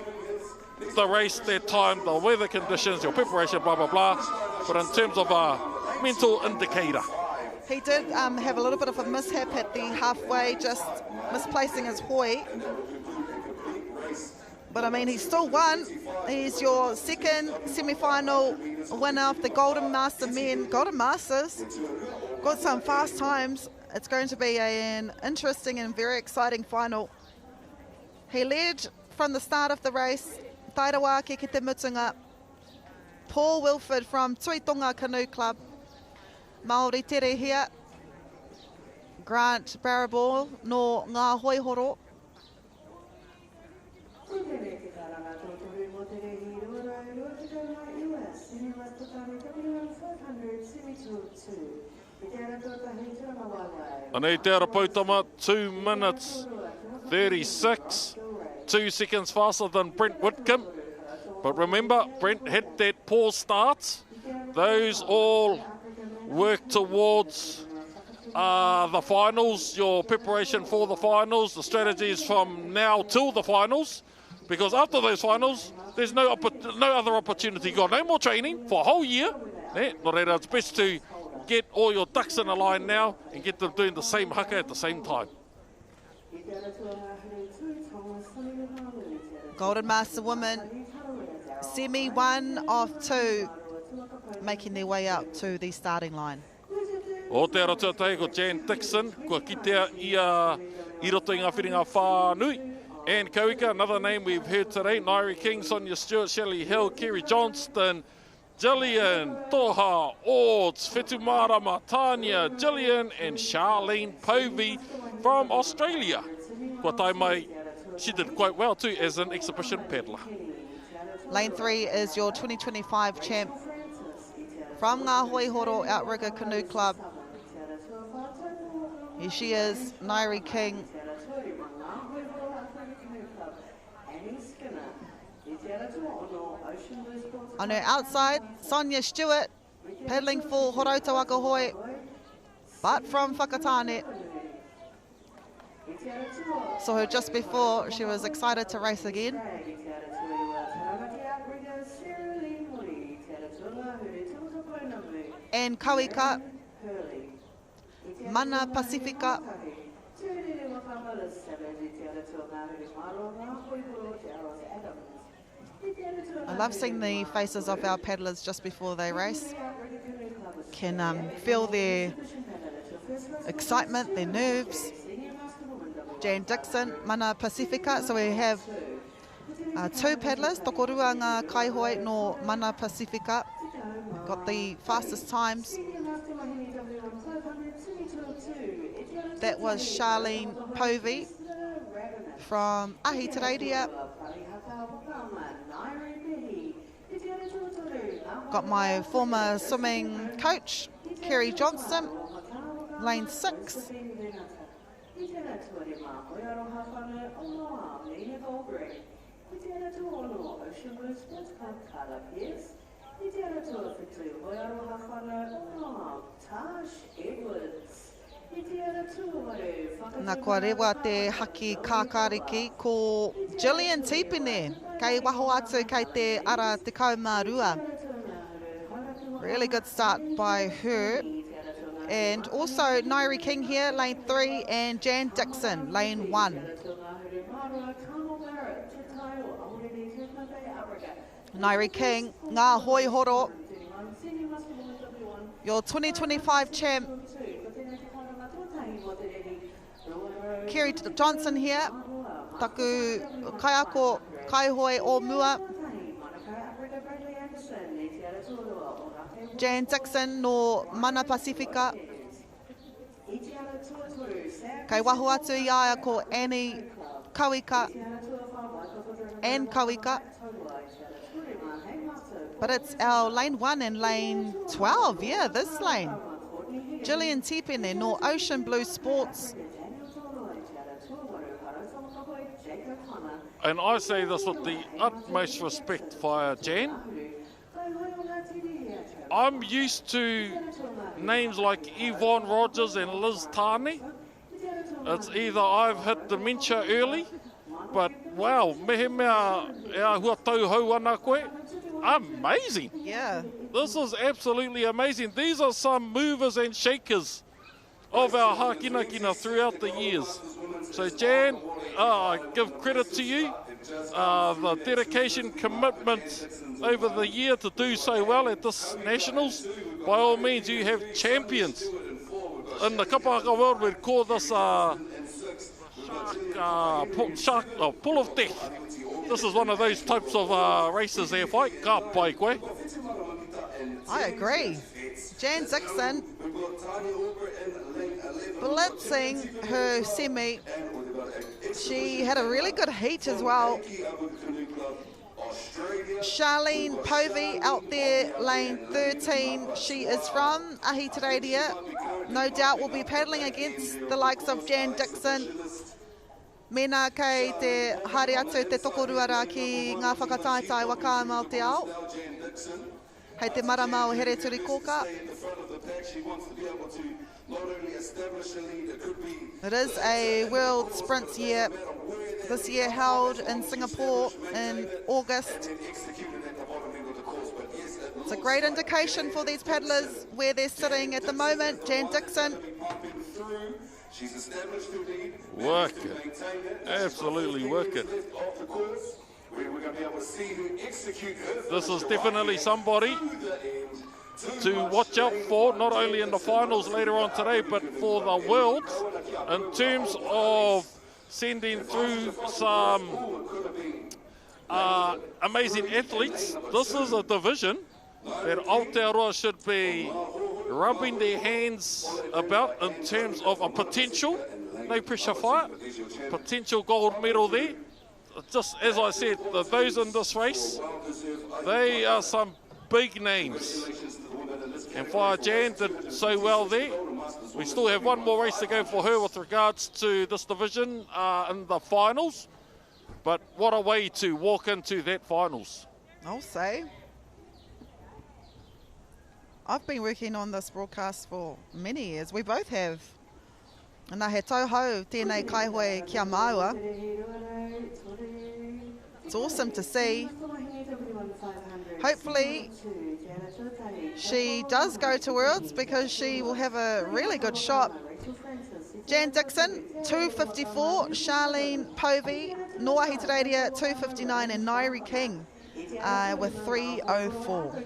S3: the race, that time, the weather conditions, your preparation, blah, blah, blah. But in terms of a mental indicator.
S2: He did have a little bit of a mishap at the halfway, just misplacing his hoi. But I mean, he still won. He's your second semi-final winner of the Golden Masters. Got some fast times. It's going to be an interesting and very exciting final. He led from the start of the race. Tairawa ki te mutunga. Paul Wilford from Tuitonga Canoe Club. Māori Tere here. Grant Barrable no ngā hoi horo.
S3: Anei te ara Pautama, 2 minutes 36, 2 seconds faster than Brent Whitcomb. But remember, Brent had that poor start. Those all work towards the finals, your preparation for the finals, the strategies from now till the finals. Because after those finals, there's no other opportunity. Got no more training for a whole year. It's best to get all your ducks in a line now and get them doing the same haka at the same time.
S2: Golden Master Women, semi 1 of 2, making their way out to the starting line.
S3: O te ara tuatai ko Jan Dixon, ko kitea i roto i ngā whiringa whānui. And Kawika, another name we've heard today, Nairi King, Sonia Stewart, Shelley Hill, Kerry Johnston, Gillian, Toha, Ords, Whetumara Matania, Gillian and Charlene Povey from Australia. Kua tai mai, she did quite well too as an exhibition paddler.
S2: Lane 3 is your 2025 champ from Ngā Hoihoro Outrigger Canoe Club. Here she is, Nairi King. On her outside, Sonia Stewart, paddling for Horauta Wakahoe, but from Whakatane. Saw her just before, she was excited to race again. And Kawika, Mana Pacifica. I love seeing the faces of our paddlers just before they race. Can feel their excitement, their nerves. Jan Dixon, Mana Pacifica. So we have 2 paddlers, Tokorua ngā Kaihoe no Mana Pacifica. Got the fastest times. That was Charlene Povey from Ahitereiria. Got my former swimming coach, Kerry Johnston, lane 6. Nā kua rewa te haki kākāriki ko Gillian Tipene, kei waho atu kei te ara te kaumārua. Really good start by her. And also Nairi King here, lane 3, and Jan Dixon, lane 1. Nairi King, Ngā Hoihoro, your 2025 champ. Kerry Johnson here, taku kaiako kaihoe o mua. Jan Dixon no Mana Pacifica. Kai waho atu i aia ko Annie Kawika and Kawika. But it's our lane 1 and lane 12, yeah, this lane. Gillian Tipene no Ocean Blue Sports.
S3: And I say this with the utmost respect via Jan. I'm used to names like Yvonne Rogers and Liz Tani. It's either I've hit dementia early, but wow, mehe mea ea hua tauhau ana koe. Amazing.
S2: Yeah.
S3: This is absolutely amazing. These are some movers and shakers of our hakinakina throughout the years. So Jan, I give credit to you. The dedication, commitment over the year to do so well at this Nationals. By all means, you have champions. In the kapahaka world, we'd call this pull of death. This is one of those types of races there, fight. Ka pai koe.
S2: I agree. Jan Dixon blitzing her semi. She had a really good heat as well. Charlene Povey out there, lane 13. She is from Ahitereiria. No doubt will be paddling against the likes of Jan Dixon. Mena kei te haere atu te tokorua ki ngā whakataitai Waka Māori te ao. Hei te marama o here turi koka. It is a world sprint year. This year held in Singapore in August. It's a great indication for these paddlers where they're sitting at the moment. Jan Dixon.
S3: Work it. Absolutely work it. This is definitely somebody to watch out for, not only in the finals later on today, but for the Worlds, in terms of sending through some amazing athletes. This is a division that Aotearoa should be rubbing their hands about in terms of a potential, no pressure fight, potential gold medal there. Just as I said, those in this race, they are some big names. And Fire Jan did so well there. We still have one more race to go for her with regards to this division in the finals. But what a way to walk into that finals.
S2: I'll say. I've been working on this broadcast for many years. We both have. And he tauhou tēnei kaihoe kia maua. It's awesome to see. Hopefully she does go to Worlds because she will have a really good shot. Jan Dixon, 254. Charlene Povey, no Ahitereiria, 259. And Nairi King with 304.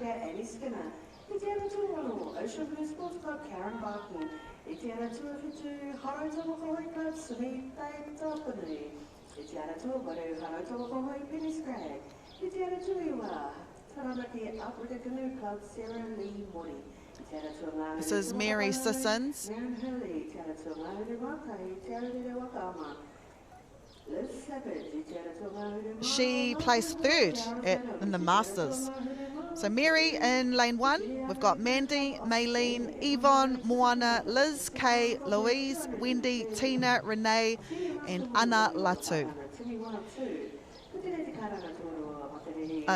S2: This is Mary Sissons. She placed third in the Masters. So Mary in lane 1, we've got Mandy, Maylene, Yvonne, Moana, Liz, Kay, Louise, Wendy, Tina, Renee and Anna Latu.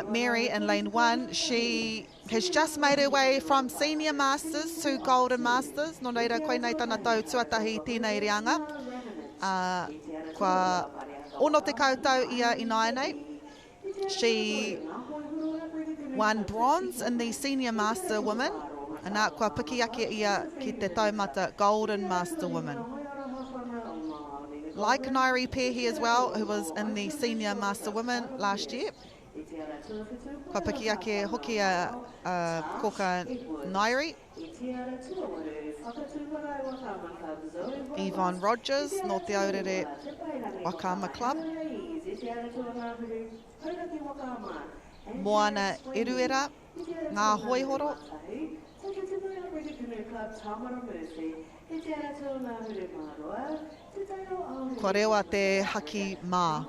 S2: Mary in lane 1, she has just made her way from Senior Masters to Golden Masters. No reira, koe nei tana tau tuatahi tēnei reanga. Kua ono te koutou ia inaenei. She won bronze in the Senior Master Women. And kua piki ake ia ki te taumata Golden Master Women. Like Nairi Pehi as well, who was in the Senior Master Women last year. Kua piki ake hoki a koka Nairi. Yvonne Rogers, no te aurere Wakama Club. Moana Eruera, Ngā Hoihoro. Ko rewa te haki mā.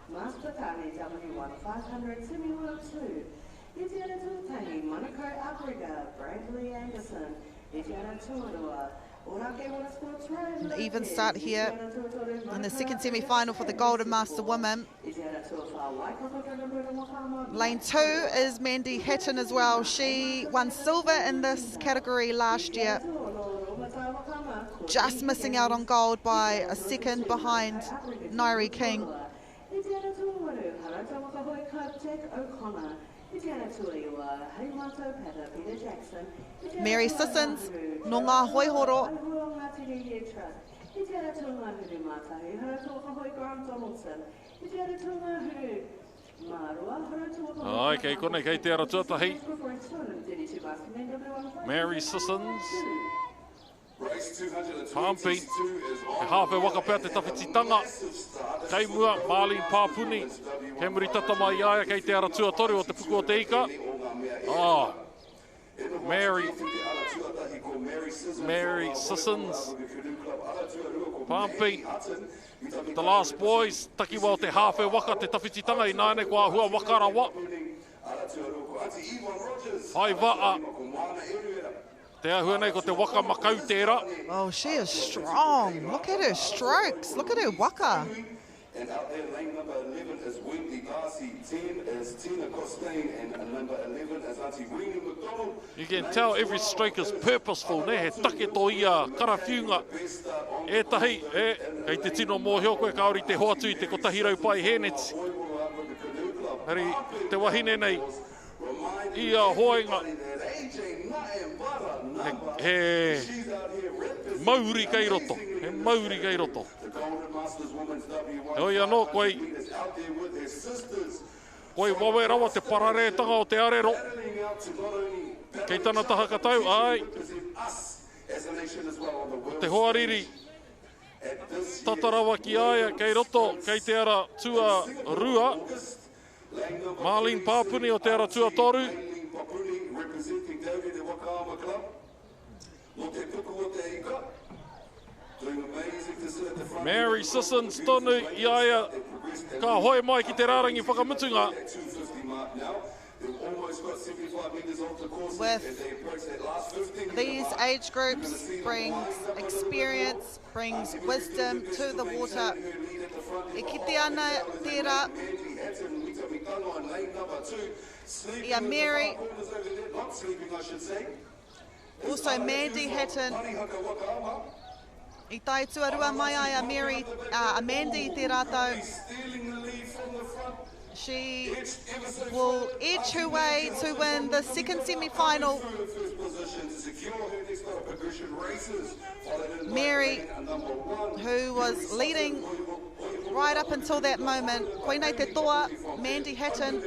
S11: Master Tani W1 500 Semi 102. Itiara Tutai, Monaco Africa, Bradley Anderson, Itiara Tuarua.
S2: An even start here in the second semi-final for the Golden Master Women. Lane 2 is Mandy Hatton as well. She won silver in this category last year. Just missing out on gold by a second behind Nairi King. Mary Sissons, no ngā hoihoro.
S3: Okay, kone kei te ara tuatahi. Mary Sissons. Pāmpi, e hāwhe waka pēr te tawhititanga. Kei mua, Marlene Pāpuni, kei muri tata mai aia, kei te ara tuatori o te puku o te ika. Mary Sissons. Pāmpi, the last boys, takiwa o te hāwhe waka te tawhititanga, I nāne kua hua wakarawa. Hai waa. Te ahua nei ko te waka makau tērā.
S2: Oh, she is strong. Look at her strokes. Look at her waka.
S1: And out there, lane number 11 is Wendy Darcy, 10 is Tina Costain, and number 11 is Auntie Winnie McDonald.
S3: You can tell every stroke is purposeful, ne? He take to ia karawhiunga. E tahi, kei te tino mōhio koe kaori te hoatu I te kotahirau pai heneti. Heri, te wahine nei, ia hoenga. He mauri kei roto, he mauri kei roto. E oi anō, koe wawe rawa te pararetanga o te arero. Kei tana taha katau, ai. Te hoariri. Tatarawa ki aia, kei roto, kei te ara tua rua. Marlene Pāpuni o te ara tua toru. Mary Sissons tonu I aia ka hoi mai ki te rārangi whakamutunga.
S2: With these age groups brings experience, brings wisdom to the water. E kite ana tērā. Ia Mary. Also Mandy Hatton. I tai tuarua mai ai a Mary, a Mandy te rātou. She will edge her way to win the second semi-final. Mary, who was leading right up until that moment. Koinei te toa, Mandy Hatton.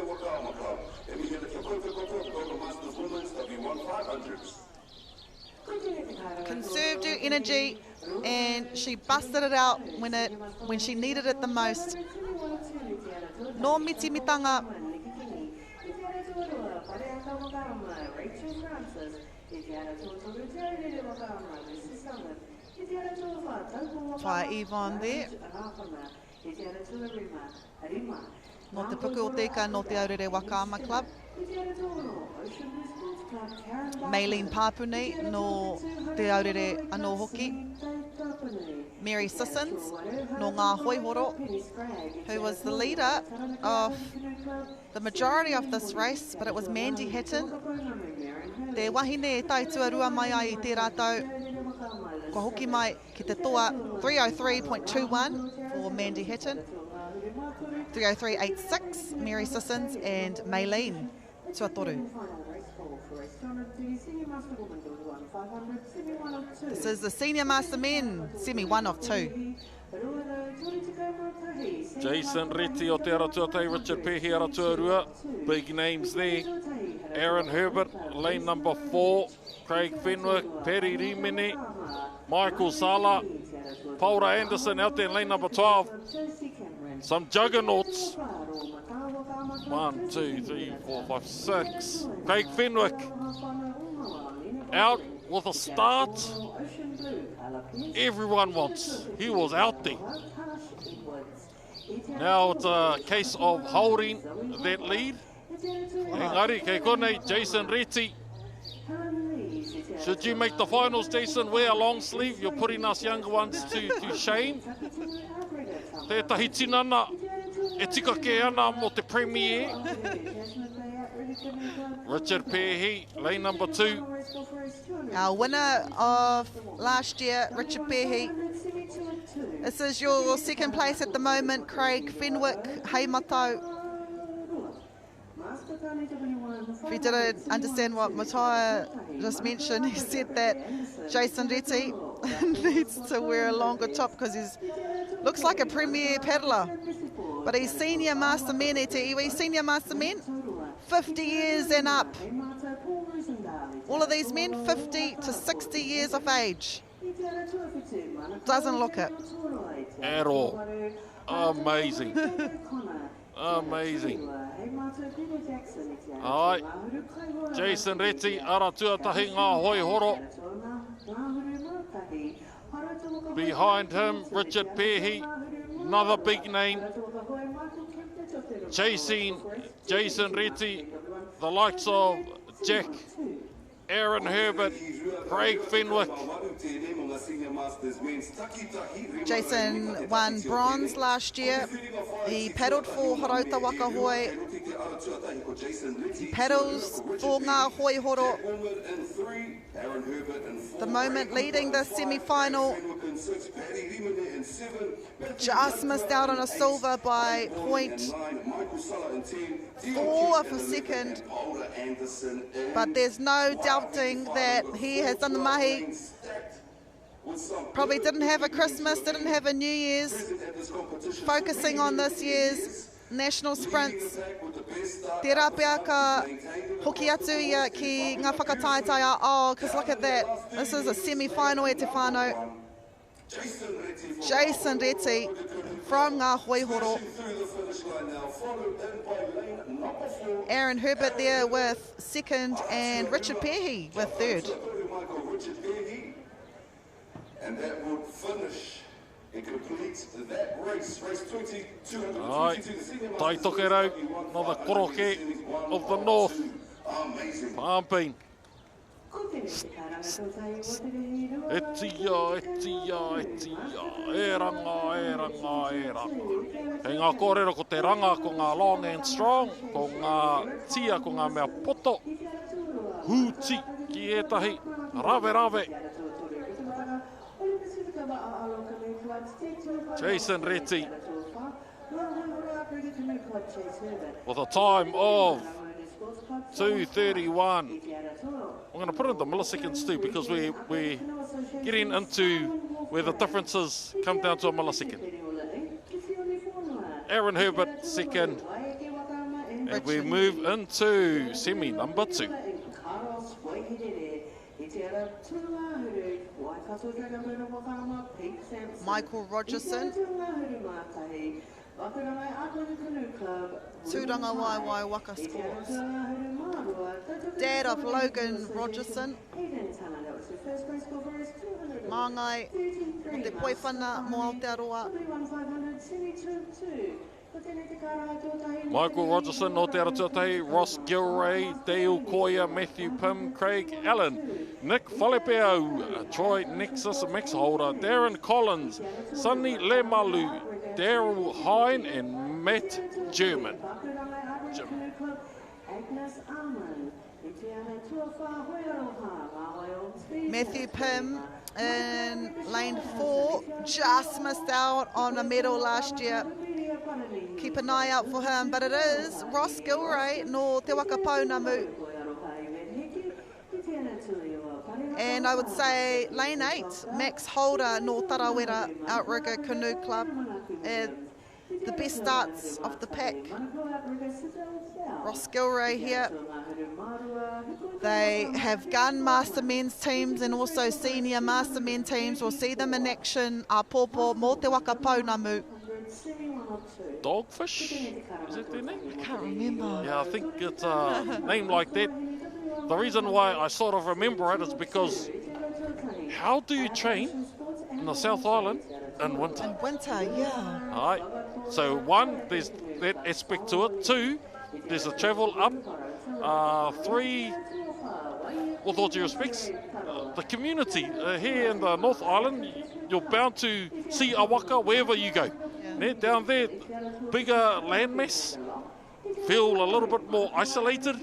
S2: Conserved her energy and she busted it out when she needed it the most. No mitimitanga. Try Yvonne there. No te puku o teka, no te aurere Wakaama Club. Marlene Pāpuni, no te aurere anō hoki. Mary Sissons, no ngā hoihoro, who was the leader of the majority of this race, but it was Mandy Hatton. Te wahine e tai tuarua mai ai I te rātou. Ko hoki mai ki te toa 303.21 for Mandy Hatton. 303.86, Mary Sissons and Marlene Tuatoru. This is the Senior Master Men Semi 1 of 2.
S3: Jason Reti o te aratuatai, Richard Pehi aratuarua. Big names there. Aaron Herbert, lane number 4. Craig Fenwick, Perry Rimini, Michael Sala, Paula Anderson out there in lane number 12. Some juggernauts. 1, 2, 3, 4, 5, 6. Craig Fenwick out with a start. Everyone wants. He was out there. Now it's a case of holding that lead. Engari, kei konei, Jason Reti. Should you make the finals, Jason, wear a long sleeve. You're putting us younger ones to shame. Tētahi tinana, e tika ke ana mo te premier. Richard Pehi, lane number 2.
S2: Our winner of last year, Richard Pehi. This is your second place at the moment, Craig Fenwick, Hei Matau. If you didn't understand what Matai just mentioned, he said that Jason Reti needs to wear a longer top because he looks like a premier paddler. But he's senior master men, he's senior master men, 50 years and up. All of these men, 50 to 60 years of age. Doesn't look it.
S3: At all. Amazing. Amazing. Ai. Jason Reti, ara tuatahi ngā hoi horo. Behind him, Richard Pehi, another big name. Chasing Jason Reti, the likes of Jack, Aaron Herbert, Craig Fenwick.
S2: Jason won bronze last year. He paddled for Whakaata Waka Hoi. He paddles for ngā hoi horo. The moment leading the semi-final. Just missed out on a silver by 0.4 of a second. But there's no doubting that he has done the mahi. Probably didn't have a Christmas, didn't have a New Year's. Focusing on this year's national sprints. Te rapea ka hoki atu ia ki ngā whakataetaia. Oh, because look at that. This is a semi-final e te whānau. Jason Reti from ngā hoi horo. Aaron Herbert there with second and Richard Pehi with third.
S1: And that would finish and complete that race, race 22.
S3: Ai, tai toke rau, another koroke of the north. Pumping. Etia. E ranga. Hei ngā kōrero ko te ranga, ko ngā long and strong, ko ngā tia, ko ngā mea poto. Hūti ki etahi, rave. Jason Reti with a time of 2:31. I'm going to put in the milliseconds too because we're getting into where the differences come down to a millisecond. Aaron Herbert second, and we move into semi number 2.
S2: Michael Rogerson, Tūranga Waiwai Waka Sports, dad of Logan Rogerson, Māngai, o te poiwhana mo Aotearoa.
S3: Michael Rogerson, o te aratuatahi, Ross Gilray, Dale Koya, Matthew Pym, Craig Allen, Nick Whalepeau, Troy Nexus mix holder, Darren Collins, Sunny Lemalu, Daryl Hine and Matt German.
S2: Matthew Pym in lane 4, just missed out on a medal last year. Keep an eye out for him, but it is Ross Gilray no Te Waka Pounamu. And I would say lane 8, Max Holder no Tarawera Outrigger Canoe Club. The best starts of the pack. Ross Gilray here. They have gun master men's teams and also senior master men teams. We'll see them in action. Popo mo Te Waka Pounamu.
S3: Dogfish? Is that their name?
S2: I can't remember.
S3: Yeah, I think it's a name like that. The reason why I sort of remember it is because how do you train in the South Island in winter?
S2: In winter, yeah.
S3: All right. So 1, there's that aspect to it. 2, there's the travel up. 3, with all due respects, the community here in the North Island, you're bound to see a waka wherever you go. Yeah. Down there, bigger landmass, feel a little bit more isolated.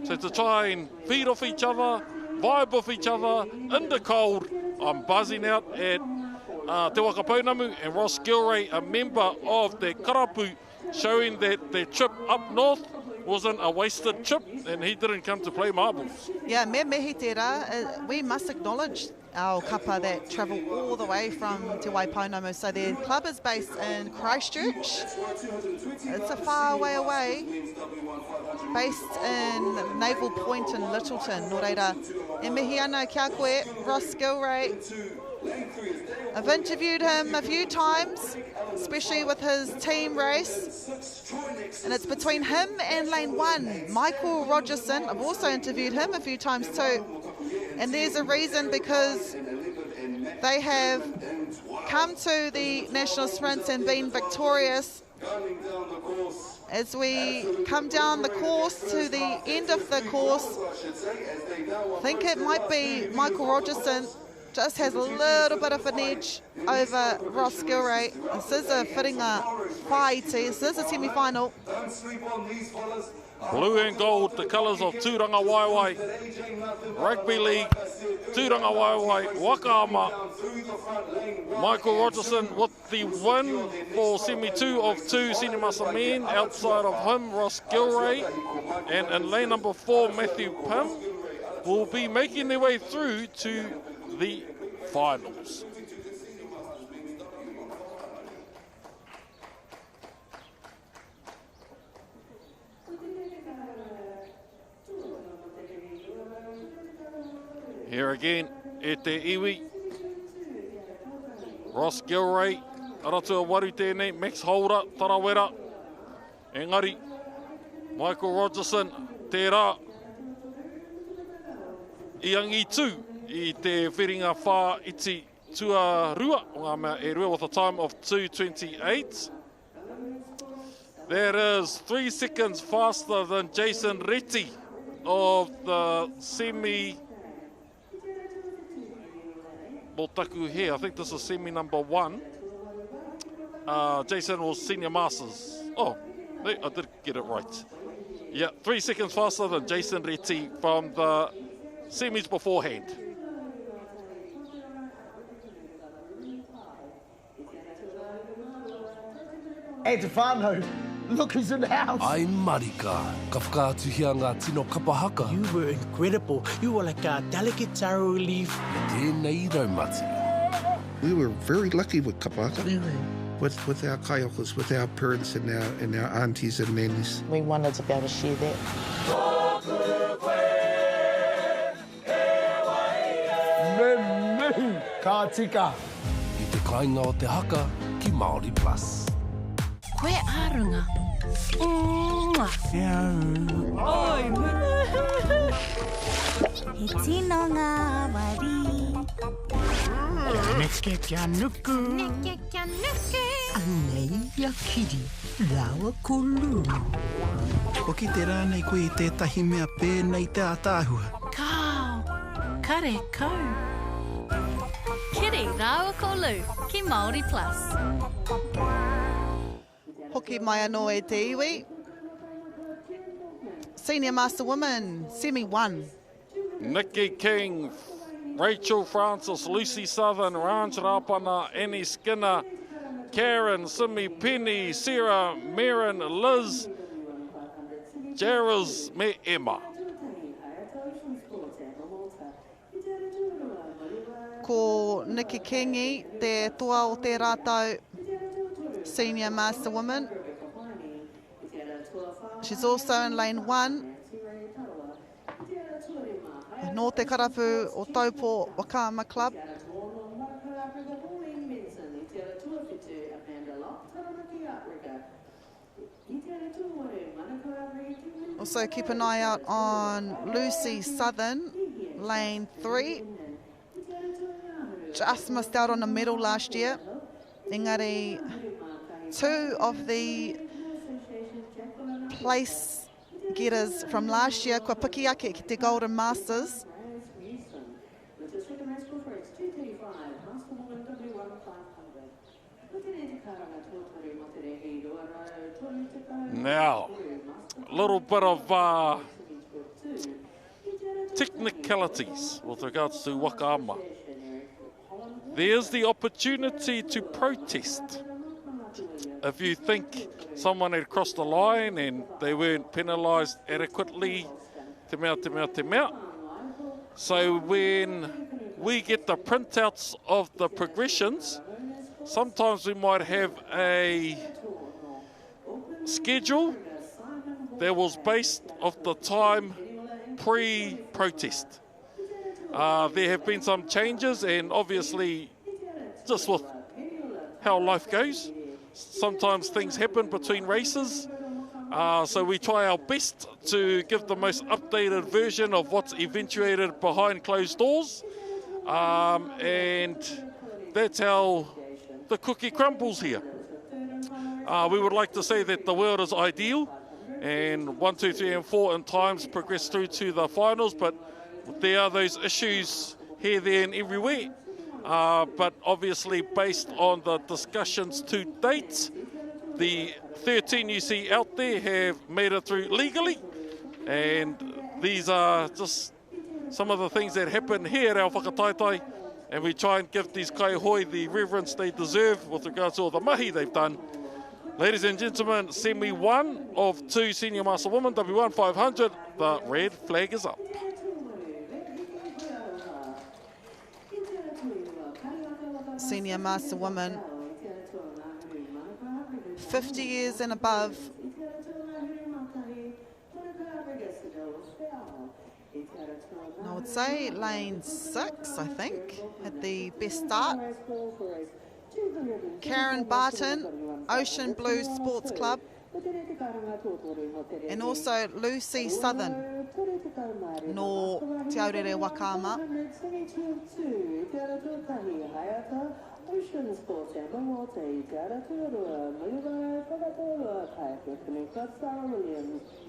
S3: So to try and feed off each other, vibe off each other in the cold, I'm buzzing out at Te Waka Pounamu and Ross Gilray, a member of the Karapu, showing that their trip up north wasn't a wasted trip and he didn't come to play marbles.
S2: Yeah, me mihi te rā, we must acknowledge our kapa that travel all the way from Te Waipounamu. So their club is based in Christchurch. It's a far way away. Based in Naval Point in Littleton. Nō reira, e mihi ana kia koe, Ross Gilray, I've interviewed him a few times, especially with his team race, and it's between him and lane 1, Michael Rogerson. I've also interviewed him a few times too, and there's a reason, because they have come to the national sprints and been victorious. As we come down the course to the end of the course, I think it might be Michael Rogerson just has a little bit of an edge over Ross Gilray. This is a whiringa whaiti, this is a semi-final.
S3: Blue and gold, the colours of Tūranga Waiwai. Rugby League, Tūranga Waiwai, Wakaama. Michael Rogerson with the win for semi-2 of 2 senior muscle men. Outside of him, Ross Gilray. And in lane number 4, Matthew Pym will be making their way through to the finals. Here again, e te iwi. Ross Gilray, aratua waru tēnei, Max Holder, tarawera. Engari, Michael Rogerson, tērā. Iangi tū, i te whiringa whā iti tua rua, o ngā mea e rua, with a time of 2:28. That is 3 seconds faster than Jason Reti of the semi... Motaku here, I think this is semi number 1. Jason was senior masters. Oh, I did get it right. Yeah, 3 seconds faster than Jason Reti from the semis beforehand.
S8: Hey, Stefano, look who's in the house.
S16: Ai marika, ka whakaatuhia ngā tino kapahaka.
S17: You were incredible. You were like a delicate taro leaf.
S16: Tēnei raumati.
S18: We were very lucky with kapahaka. Really? With our kaiokas, with our parents and our aunties and nannies.
S19: We wanted to be able to share that.
S8: Nemu, ka tika.
S16: I te kāinga o te haka ki Māori Plus.
S6: Koe ārunga.
S20: Oi, he tino ngā wari.
S17: Neke kia nuku.
S20: Neke kia nuku.
S17: Anei ia kiri, rawa kolu.
S21: Hoki te rānei koe I tētahi mea pēnei te atāhua.
S6: Kāo, kare kau. Kiri rawa kolu ki Māori Plus.
S2: Hoki mai anō e te iwi. Senior Master Women, Semi-1.
S3: Nikki King, Rachel Francis, Lucy Southern, Ranj Rapana, Annie Skinner, Karen, Simi Penny, Sarah, Marin, Liz, Jaraz, me Emma.
S2: Ko Nikki Kingi, te toa o te rātau Senior Master Woman. She's also in lane 1. Nō te karapu o Taupo Wakaama Club. Also keep an eye out on Lucy Southern, lane 3. Just missed out on a medal last year. Engari, 2 of the place getters from last year, kua piki ake ki te Golden Masters.
S3: Now, a little bit of technicalities with regards to Wakaama. There's the opportunity to protest. If you think someone had crossed the line and they weren't penalised adequately, te mea, te mea, te mea. So when we get the printouts of the progressions, sometimes we might have a schedule that was based off the time pre-protest. There have been some changes, and obviously just with how life goes. Sometimes things happen between races. So we try our best to give the most updated version of what's eventuated behind closed doors. And that's how the cookie crumbles here. We would like to say that the world is ideal and 1, 2, 3 and 4 in times progress through to the finals, but there are those issues here, there and everywhere. But obviously based on the discussions to date, the 13 you see out there have made it through legally, and these are just some of the things that happen here at our whakataitai, and we try and give these kaihoi the reverence they deserve with regards to all the mahi they've done. Ladies and gentlemen, Semi 1 of 2 Senior Master Women W1 500, the red flag is up.
S2: Senior Master Women, 50 years and above. I would say lane 6, I think, had the best start. Karen Barton, Ocean Blues Sports Club, and also Lucy Southern, no Te Aurere Wakama.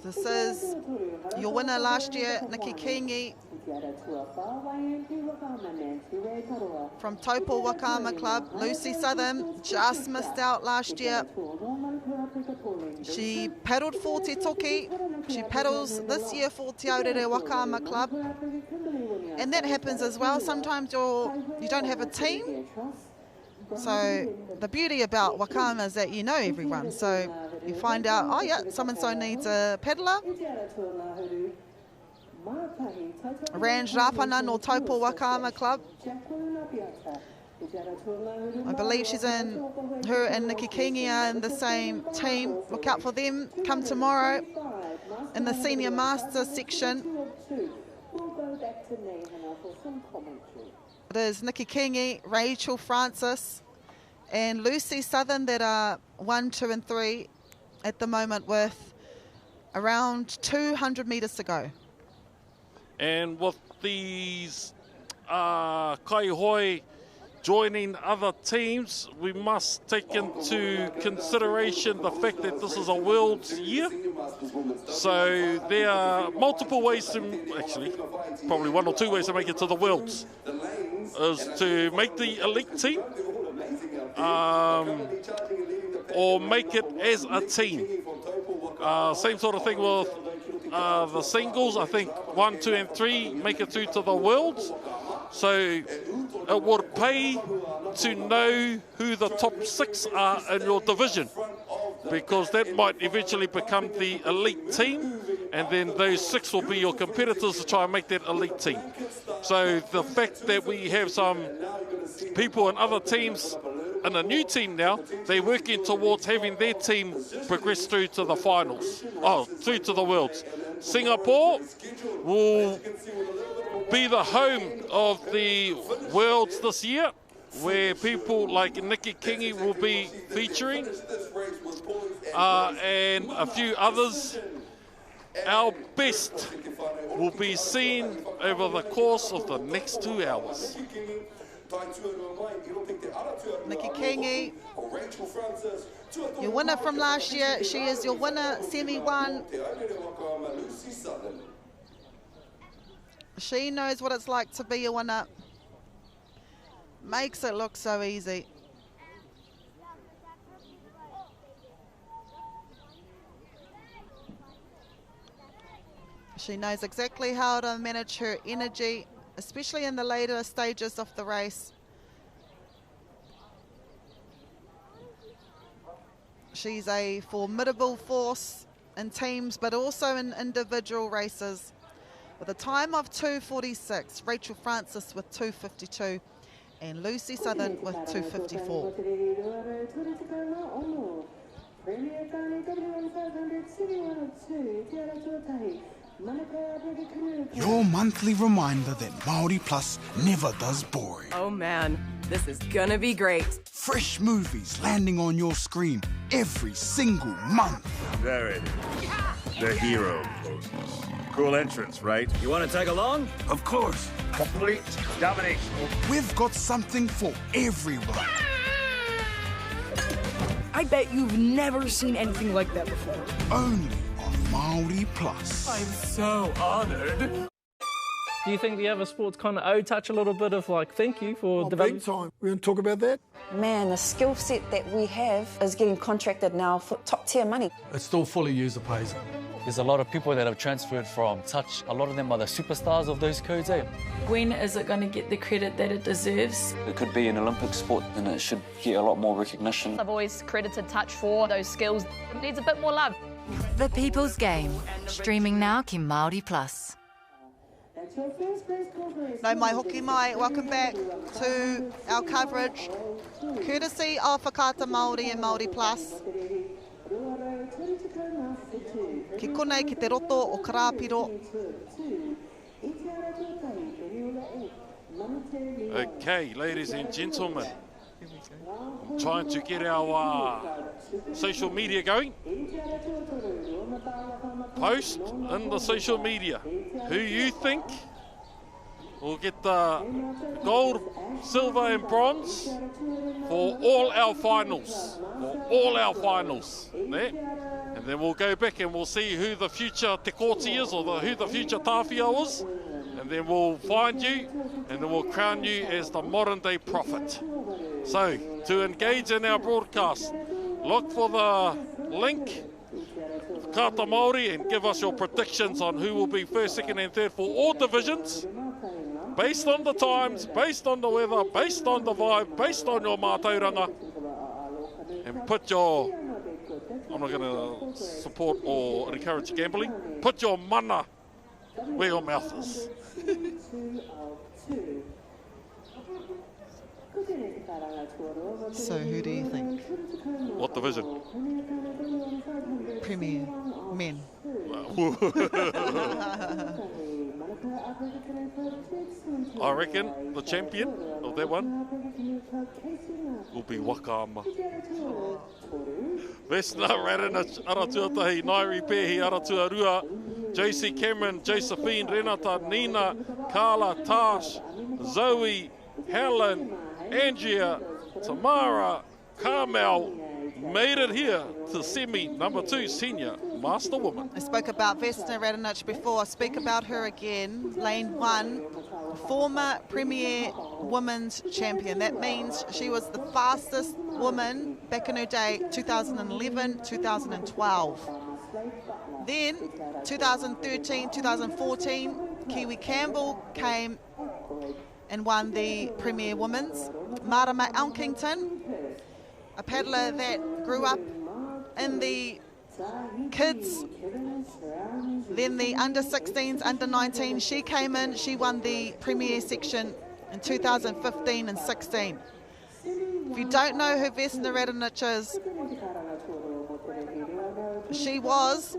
S2: This is your winner last year, Nikki Kingi, from Taupo Wakama Club. Lucy Southern just missed out last year. She paddled for Te Toki. She paddles this year for Te Aurere Wakama Club. And that happens as well. Sometimes you don't have a team. So the beauty about Wakama is that you know everyone. So you find out, oh yeah, so-and-so needs a paddler. Range Rapana or Taupo Wakama Club. I believe she's in, her and Nikki Kingi are in the same team. Look out for them come tomorrow in the Senior Master section. It is Nikki Kingi, Rachel Francis and Lucy Southern that are 1, 2 and 3 at the moment with around 200 metres to go.
S3: And with these kaihoi joining other teams, we must take into consideration the fact that this is a World's year. So there are multiple ways to, actually, probably 1 or 2 ways to make it to the Worlds, is to make the elite team, or make it as a team. Same sort of thing with the singles. I think 1, 2 and 3 make it through to the Worlds. So it would pay to know who the top 6 are in your division, because that might eventually become the elite team, and then those 6 will be your competitors to try and make that elite team. So the fact that we have some people in other teams in a new team now, they're working towards having their team progress through to the finals, through to the Worlds. Singapore will be the home of the Worlds this year, where people like Nikki Kingi will be featuring, and a few others. Our best will be seen over the course of the next 2 hours.
S2: Nikki Kingi, your winner from last year. She is your winner, Semi 1. She knows what it's like to be a winner. Makes it look so easy. She knows exactly how to manage her energy, especially in the later stages of the race. She's a formidable force in teams, but also in individual races. With a time of 2:46, Rachel Francis with 2:52, and Lucy Southern with 2:54.
S21: Your monthly reminder that Māori Plus never does boring.
S19: Oh man, this is gonna be great.
S21: Fresh movies landing on your screen every single month.
S22: There it is. The hero poses. Cool entrance, right?
S23: You want to tag along?
S21: Of course.
S22: Complete domination.
S21: We've got something for everyone.
S19: I bet you've never seen anything like that before.
S21: Only on Māori Plus.
S23: I'm so honored.
S24: Do you think the other sports kind of touch a little bit of like thank you for developing?
S8: Big time. We're going to talk about that.
S25: Man, the skill set that we have is getting contracted now for top tier money.
S16: It's still fully user pays.
S26: There's a lot of people that have transferred from touch. A lot of them are the superstars of those codes, eh?
S27: When is it going to get the credit that it deserves?
S26: It could be an Olympic sport and it should get a lot more recognition.
S28: I've always credited touch for those skills. It needs a bit more love.
S29: The People's Game, streaming now ki Māori Plus.
S2: No mai hoki mai, welcome back to our coverage, courtesy of Whakaata Māori and Māori Plus. Ki konei ki te roto o Karapiro.
S3: Okay, ladies and gentlemen, I'm trying to get our social media going. Post in the social media who you think will get the gold, silver and bronze for all our finals. Ne? And then we'll go back and we'll see who the future Te Kōti is or who the future Tāwhia is. And then we'll find you and then we'll crown you as the modern day prophet. So, to engage in our broadcast, look for the link, Whakaata Māori, and give us your predictions on who will be first, second and third for all divisions. Based on the times, based on the weather, based on the vibe, based on your mātauranga. And put your, I'm not going to support or encourage gambling, put your mana where your mouth is.
S2: So who do you think?
S3: What division?
S2: Premier Men.
S3: I reckon the champion of that one will be Waka. Vesna Raranich, Aratuatahi, Nairi Pehi, Aratuarua, JC Cameron, Josephine, Renata, Nina, Carla, Tash, Zoe, Helen, Angia, Tamara, Carmel, made it here to semi number 2 senior master woman.
S2: I spoke about Vesna Radanich before. I speak about her again. Lane 1, former Premier Women's Champion. That means she was the fastest woman back in her day, 2011, 2012. Then 2013, 2014, Kiwi Campbell came and won the Premier Women's. Marama Elkington, a paddler that grew up in the kids, then the under 16s, under 19. She came in, she won the Premier section in 2015 and 16. If you don't know who Vesna Radanich is, she was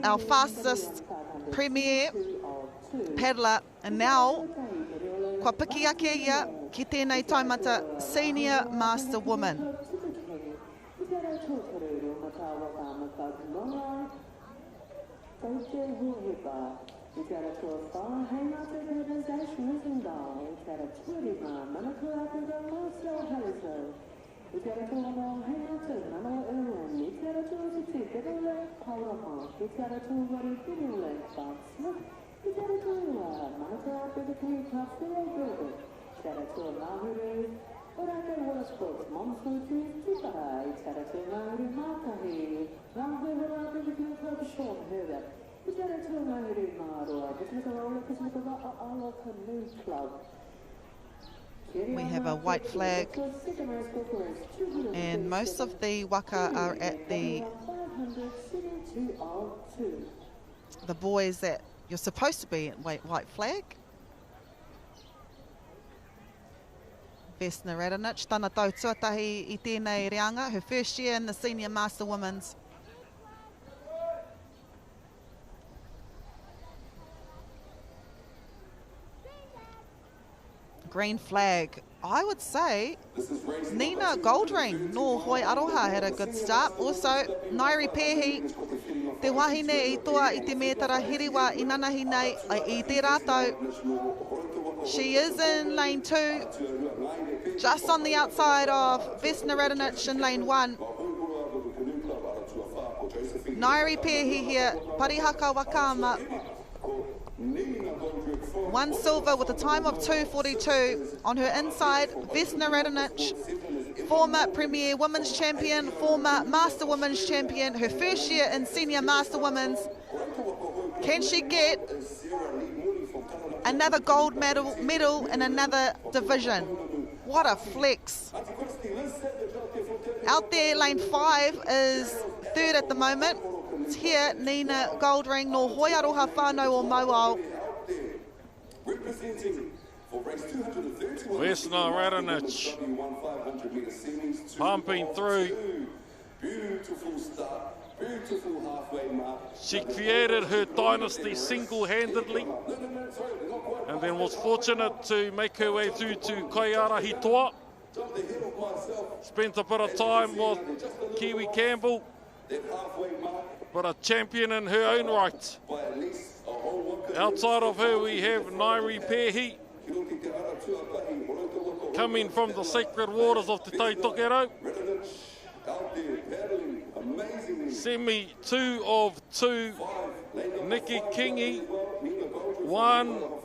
S2: our fastest Premier paddler, and now kua piki ake ia ki tēnei taumata senior master woman. We have a white flag, and most of the waka are at the boys that you're supposed to be at white flag. Vesna Radanich, tana tau tuatahi I tēnei reanga, her first year in the Senior Master Women's. green flag. I would say Nina Goldring no Hoi Aroha had a good start. Also, Nairi Pehi, te wahine I toa I te metara hiriwa I nanahi nei I te rātou. She is in lane 2, just on the outside of Vesna Radonich in lane 1. Nairi Pehi here, Parihaka Wakama. 1 silver with a time of 2:42. On her inside, Vesna Radonich, former Premier Women's Champion, former Master Women's Champion, her first year in Senior Master Women's. Can she get another gold medal in another division? What a flex. Out there, lane 5 is third at the moment. It's here, Nina Goldring, no hoi aroha whānau o Mauao.
S3: Vesna Radonich pumping through. She created her dynasty single-handedly and then was fortunate to make her way through to Kaiara Hitoa. Spent a bit of time with Kiwi Campbell, but a champion in her own right. Outside of her we have Nairi Pehi, coming from the sacred waters of Te Taitokero. Semi 2 of 2, Nikki Kingi,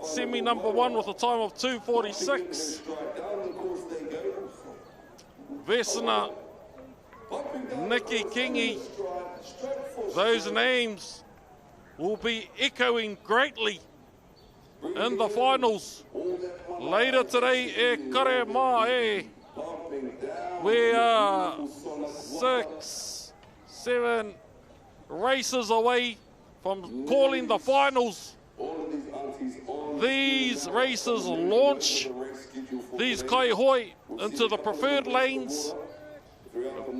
S3: semi number 1 with a time of 2:46. Vesna, Nikki Kingi, those names will be echoing greatly in the finals. Later today, e kare mā e. We are 6, 7 races away from calling the finals. These races launch these kaihoi into the preferred lanes,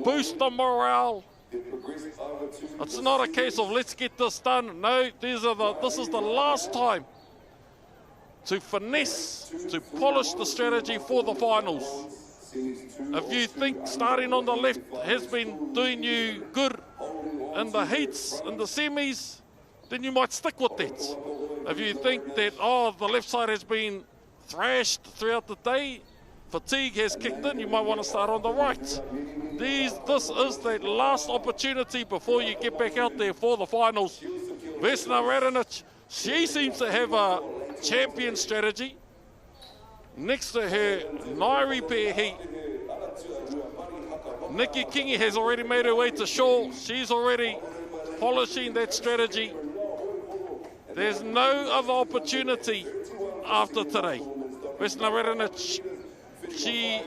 S3: boost the morale. It's not a case of let's get this done. No, this is the last time to finesse, to polish the strategy for the finals. If you think starting on the left has been doing you good in the heats, in the semis, then you might stick with that. If you think that, the left side has been thrashed throughout the day, fatigue has kicked in, you might want to start on the right. This is that last opportunity before you get back out there for the finals. Vesna Radonich, she seems to have a champion strategy. Next to her, Nairi Pehi. Nikki Kingi has already made her way to shore. She's already polishing that strategy. There's no other opportunity after today. Vesna Radonich, she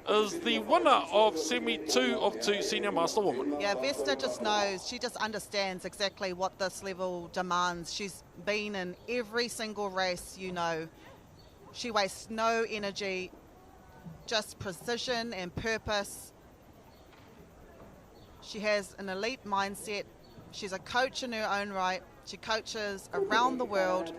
S3: is the winner of Semi 2 of 2 Senior Master Woman.
S2: Yeah, Vesna just knows, she just understands exactly what this level demands. She's been in every single race, you know. She wastes no energy, just precision and purpose. She has an elite mindset. She's a coach in her own right. She coaches around the world.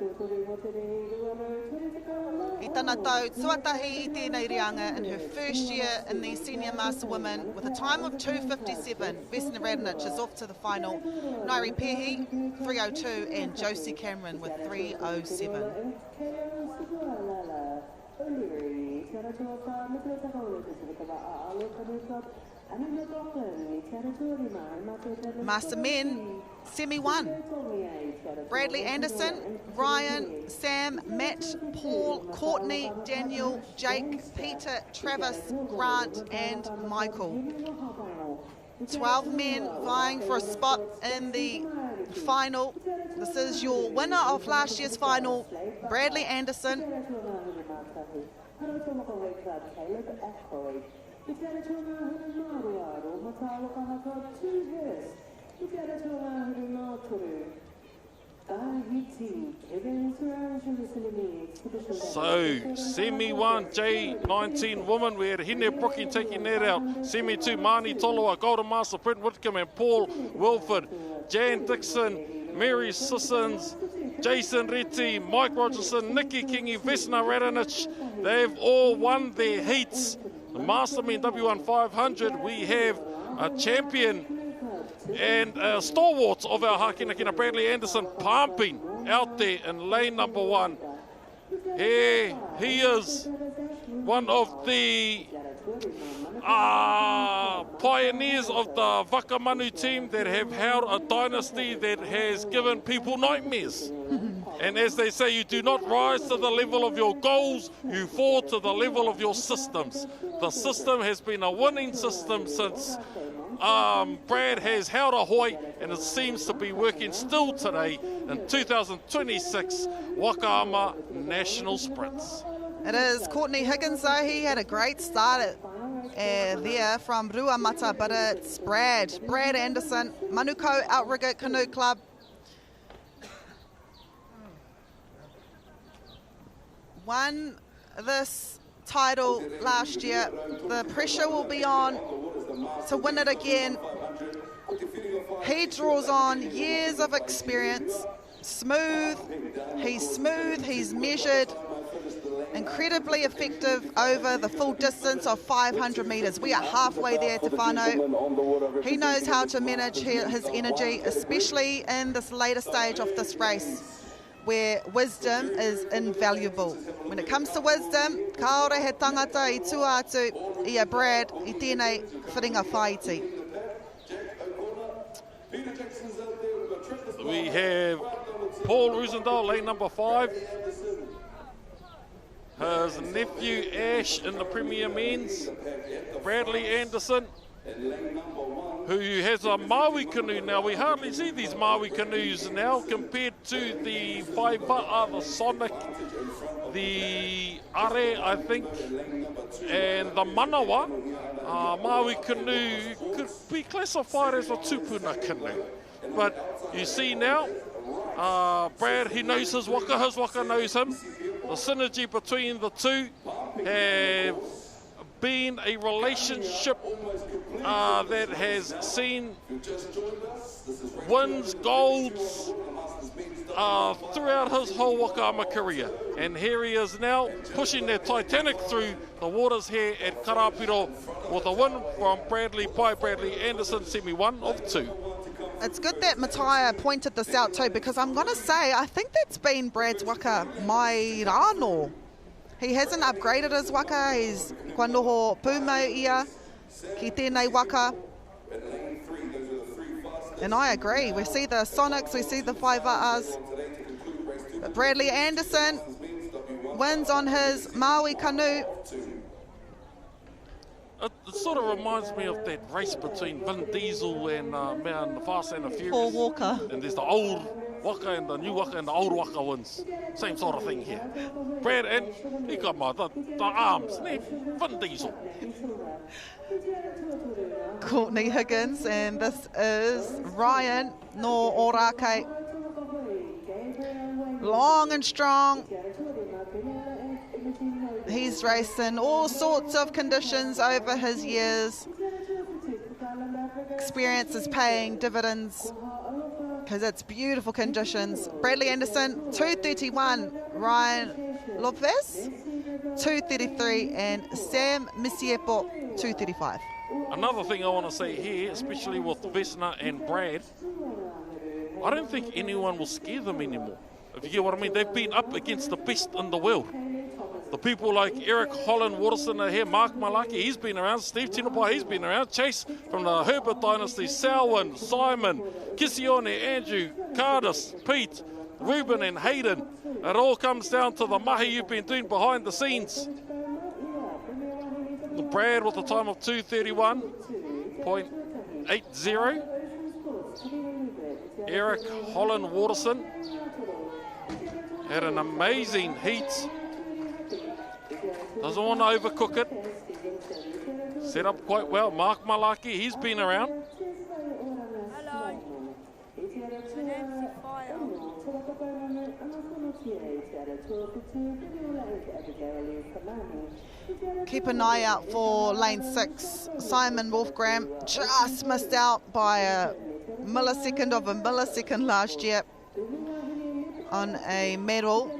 S2: I tana tau, tuatahi I tēnei reanga in her first year in the Senior Master Women with a time of 2:57. Vesna Radonich is off to the final. Nairi Pehi, 3:02, and Josie Cameron with 3:07. Master Men, Semi 1. Bradley Anderson, Ryan, Sam, Matt, Paul, Courtney, Daniel, Jake, Peter, Travis, Grant and Michael. 12 men vying for a spot in the final. This is your winner of last year's final, Bradley Anderson.
S3: So, Semi 1, J19 Women, we had Hine Brooking taking that out. Semi 2, Mani Toloa, Golden Master, Brent Whitcomb and Paul Wilford. Jan Dixon, Mary Sissons, Jason Reti, Mike Rogerson, Nikki Kingi, Vesna Radonich, they've all won their heats. The Master Men W1 500, we have a champion and stalwarts of our Hakinakina, Bradley Anderson, pumping out there in lane number 1. Here he is, one of the pioneers of the Whakamanu team that have held a dynasty that has given people nightmares. And as they say, you do not rise to the level of your goals, you fall to the level of your systems. The system has been a winning system since Brad has held a hoi, and it seems to be working still today in 2026 Wakaama National Sprints.
S2: It is Courtney Higgins, though. He had a great start there from Ruamata, but it's Brad Anderson, Manukau Outrigger Canoe Club. Won this title last year. The pressure will be on to win it again. He draws on years of experience. He's measured, incredibly effective over the full distance of 500 metres. We are halfway there to whānau. He knows how to manage his energy, especially in this later stage of this race, where wisdom is invaluable. When it comes to wisdom, kaore he tangata I tua atu I a Brad I tēnei whiringa whaiti.
S3: We have Paul Roosendahl, lane number 5. His nephew Ash in the Premier Men's. Bradley Anderson, who has a Maui canoe now. We hardly see these Maui canoes now compared to the Whaipa'a, the Sonic, the Are, I think, and the Manawa. Maui canoe could be classified as a tupuna canoe. But you see now, Brad, he knows his waka knows him. The synergy between the two have been a relationship that has seen wins, golds throughout his whole Wakaama career. And here he is now pushing that Titanic through the waters here at Karapiro with a win from Bradley Anderson, semi 1 of 2.
S2: It's good that Mattia pointed this out too, because I'm going to say, I think that's been Brad's waka mai rāno. He hasn't upgraded his waka. He's kua noho pūmau ia ki tēnei waka. And I agree. We see the Sonics, we see the Whaiva'as. But Bradley Anderson wins on his Maui canoe.
S3: It sort of reminds me of that race between Vin Diesel and the Fast and the Furious.
S2: Paul Walker.
S3: And there's the old Waka and the new Waka and the old Waka wins. Same sort of thing here. Brad, and he got the arms. Vin Diesel.
S2: Courtney Higgins, and this is Ryan no Orake. Long and strong. He's raced in all sorts of conditions over his years. Experience is paying dividends because it's beautiful conditions. Bradley Anderson, 2:31. Ryan Lopez, 2:33. And Sam Misiepo, 2:35.
S3: Another thing I want to say here, especially with Vesna and Brad, I don't think anyone will scare them anymore. If you get what I mean, they've been up against the best in the world. The people like Eric Holland Waterson are here, Mark Malaki, he's been around, Steve Tinapai, he's been around, Chase from the Herbert Dynasty, Selwyn, Simon, Kisione, Andrew, Cardis, Pete, Ruben and Hayden. It all comes down to the mahi you've been doing behind the scenes. Brad with a time of 2:31.80. Eric Holland Waterson had an amazing heat. Doesn't want to overcook it. Set up quite well. Mark Malaki, he's been around.
S20: Hello.
S2: Keep an eye out for lane 6. Simon Wolfgram just missed out by a millisecond of a millisecond last year. on a medal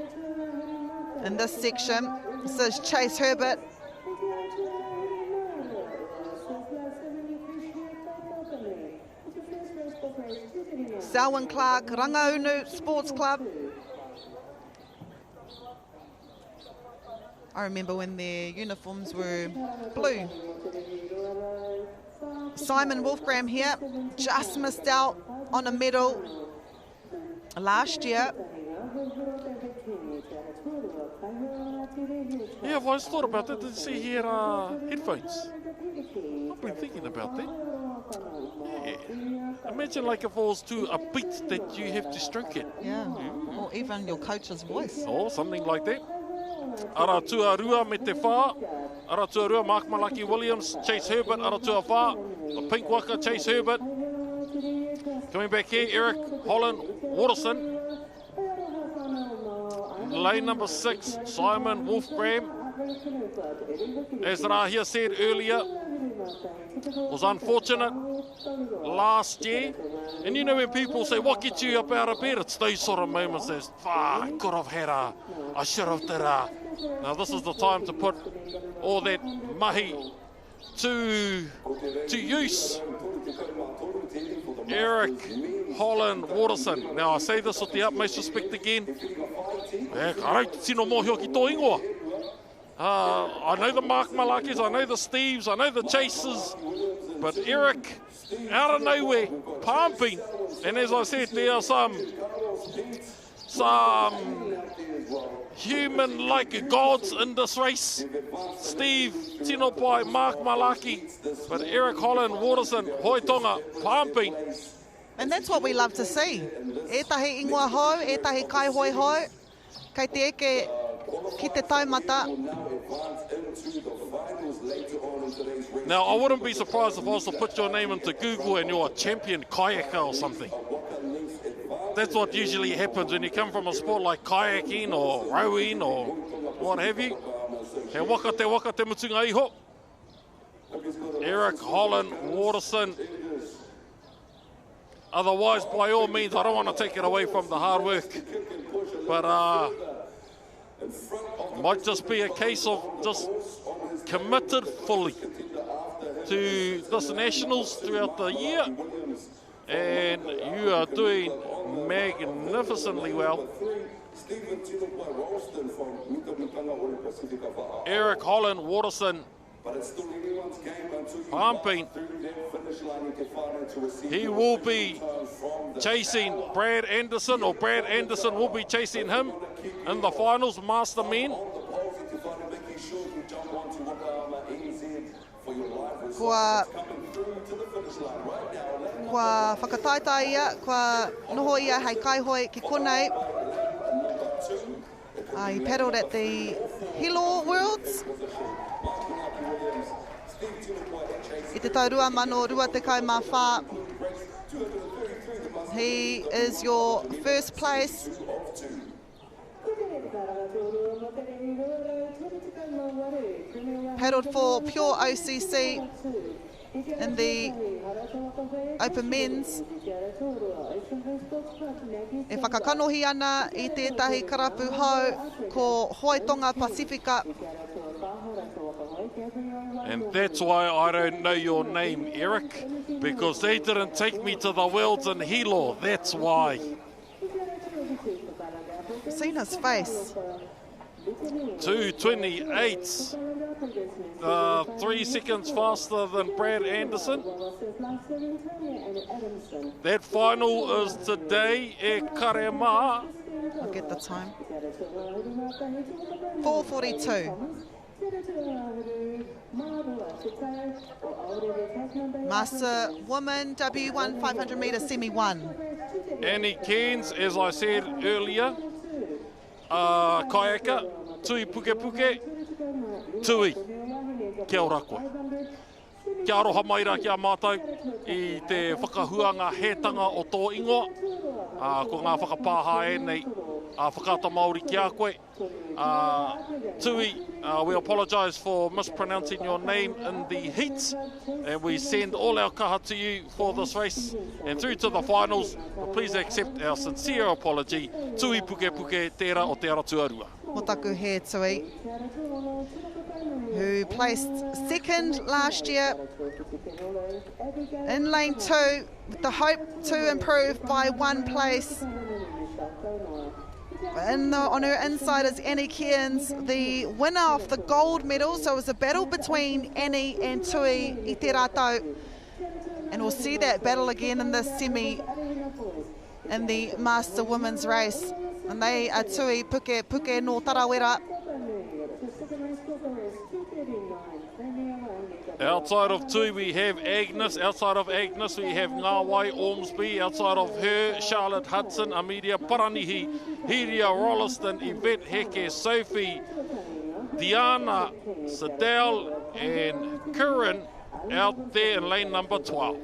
S2: in this section. This is Chase Herbert. Selwyn Clark, Rangaunu Sports Club. I remember when their uniforms were blue. Simon Wolfgram here, just missed out on a medal last year.
S3: Yeah, I've always thought about that. Did you see here headphones? I've been thinking about that. Yeah. Imagine like if it was to a beat that you have to stroke it.
S2: Yeah, or even your coach's voice.
S3: Or something like that. Ara tuarua me te whā. Ara tuarua Mark Malaki Williams, Chase Herbert, ara tua whā. The pink waka, Chase Herbert. Coming back here, Eric Holland Waterson. Lane number 6, Simon Wolfgram. As Rahia said earlier, was unfortunate last year. And you know when people say, what gets you up out of bed? It's those sort of moments that, I could have had a, I should have did a. Now this is the time to put all that mahi to use. Eric Holland Waterson. Now I say this with the utmost respect again. I know the Mark Malakis, I know the Steves, I know the Chasers, but Eric, out of nowhere, pumping. And as I said, there are some human-like gods in this race. Steve, Tinopai, Mark Malaki, but Eric Holland Waterson, Hoitonga, pumping.
S2: And that's what we love to see. Etahi ingoa hau, etahi kai hoi hau, kei te eke ki te taumata.
S3: Now, I wouldn't be surprised if I was to put your name into Google and you're a champion kayaker or something. That's what usually happens when you come from a sport like kayaking or rowing or what have you. He waka te mutunga iho. Eric Holland Waterson. Otherwise, by all means, I don't want to take it away from the hard work. But might just be a case of just committed fully to this Nationals throughout the year. And you are doing magnificently well. Eric Holland Waterson pumping. He will be chasing Brad Anderson, or Brad Anderson will be chasing him in the finals, master men.
S2: Kua whakataita ia, kua noho ia hei kaihoi ki konei. He paddled at the Hilo Worlds. I te tau rua mano rua te kai mā whā. He is your first place. Paddled for pure OCC in the Open Men's. E whakakanohi ana I tētahi karapu hau ko Hoitonga Pacifica.
S3: And that's why I don't know your name, Eric, because they didn't take me to the Worlds in Hilo, that's why.
S2: I've seen his face.
S3: 2:28, 3 seconds faster than Brad Anderson. That final is today e Karema.
S2: I'll get the time. 4:42. Master Woman W1 500 metre semi-1.
S3: Annie Cairns, as I said earlier, kayaka, tui puke puke, tui, kia ora koe. Kia aroha mai rā kia mātou I te whakahuanga hetanga o tō ingoa. Ko ngā whakapāha e nei Whakaata Māori ki a koe. Tui, we apologise for mispronouncing your name in the heats, and we send all our kaha to you for this race and through to the finals. But please accept our sincere apology. Tui puke puke tērā o te ara tuarua.
S2: Mo taku he Tui, who placed second last year in lane 2 with the hope to improve by 1 place. On her inside is Annie Cairns, the winner of the gold medal. So it was a battle between Annie and Tui i te rātau. And we'll see that battle again in the semi, in the Master Women's race. And they are Tui Puke Puke no Tarawera.
S3: Outside of Tui, we have Agnes. Outside of Agnes, we have Ngāwai Ormsby. Outside of her, Charlotte Hudson, Amelia Paranihi, Hiria Rolliston, Yvette Heke, Sophie, Diana Sadell, and Curran out there in lane number 12.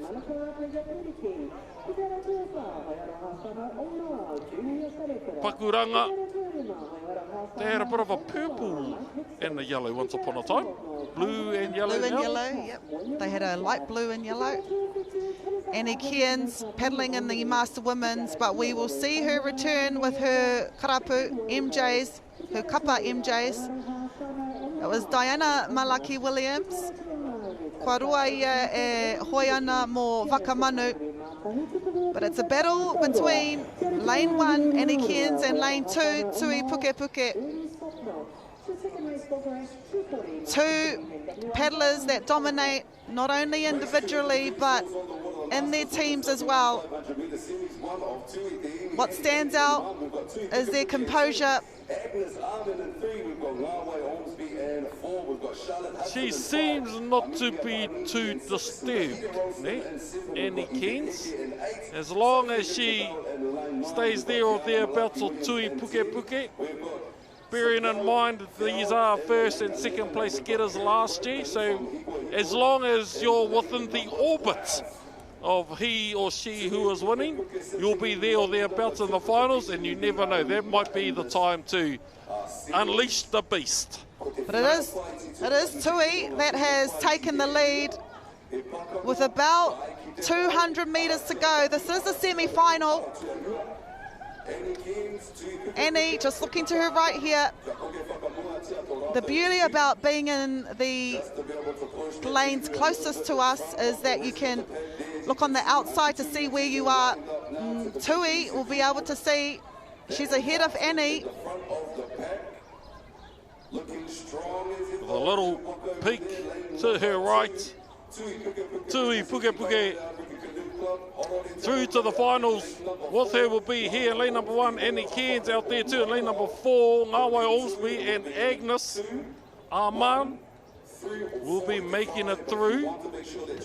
S3: Pakuranga, they had a bit of a purple and a yellow once upon a time. Blue and yellow.
S2: Blue and yellow, yep. They had a light blue and yellow. Annie Cairns paddling in the Master Women's, but we will see her return with her karapu MJs, her kapa MJs. It was Diana Malaki Williams. Kua rua ia e hoi ana mō Wakamanu. But it's a battle between lane 1, Annie Cairns, and lane 2, Tui Puke Puke. 2 paddlers that dominate not only individually but in their teams as well. What stands out is their composure.
S3: She seems not to be too disturbed, Annie Cairns. As long as she stays there or thereabouts or Tui Puke Puke. Bearing in mind these are first and second place getters last year, so as long as you're within the orbit of he or she who is winning, you'll be there or thereabouts in the finals, and you never know, that might be the time to unleash the beast.
S2: But it is Tui that has taken the lead with about 200 metres to go. This is the semi-final. Annie, just looking to her right here. The beauty about being in the lanes closest to us is that you can look on the outside to see where you are. Tui will be able to see she's ahead of Annie.
S3: With a little peek to her right. Tui Puke Puke through to the finals. With her will be here in lane number 1, Annie Cairns out there too in lane number 4, Ngāwai Ormsby and Agnes Arman will be making it through.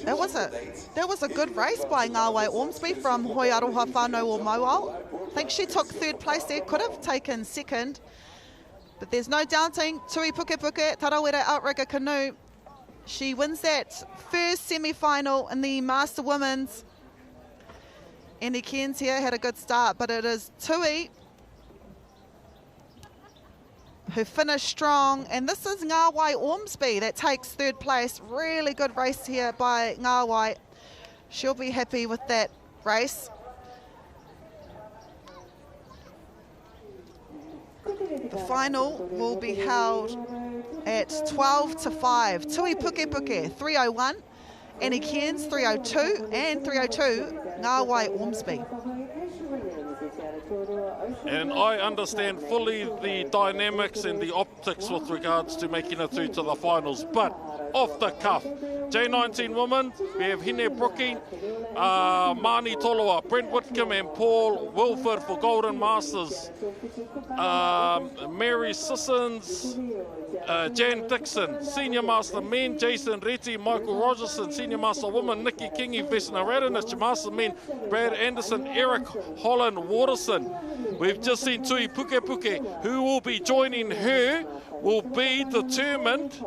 S2: That was a good race by Ngāwai Ormsby from Hoi Aroha Whānau o Mauao. I think she took 3rd place there, could have taken 2nd. But there's no doubting, Tui Puke Puke, Tarawera Outrigger Canoe. She wins that first semi-final in the Master Women's. Annie Cairns here had a good start, but it is Tui who finished strong. And this is Ngāwai Ormsby that takes 3rd place. Really good race here by Ngāwai. She'll be happy with that race. The final will be held at 12 to 5. Tui Puke Puke, 301. Annie Cairns, 302. And 302, Ngāwai Ormsby.
S3: And I understand fully the dynamics and the optics with regards to making it through to the finals. But off the cuff, J19 women, we have Hine Brooking, Mani Toloa, Brent Whitcomb and Paul Wilford for Golden Masters, Mary Sissons, Jan Dixon, Senior Master Men, Jason Reti, Michael Rogerson, Senior Master Women, Nikki Kingi, Vesna Radonich, Master Men, Brad Anderson, Eric Holland Waterson. We've just seen Tui Puke Puke, who will be joining her will be determined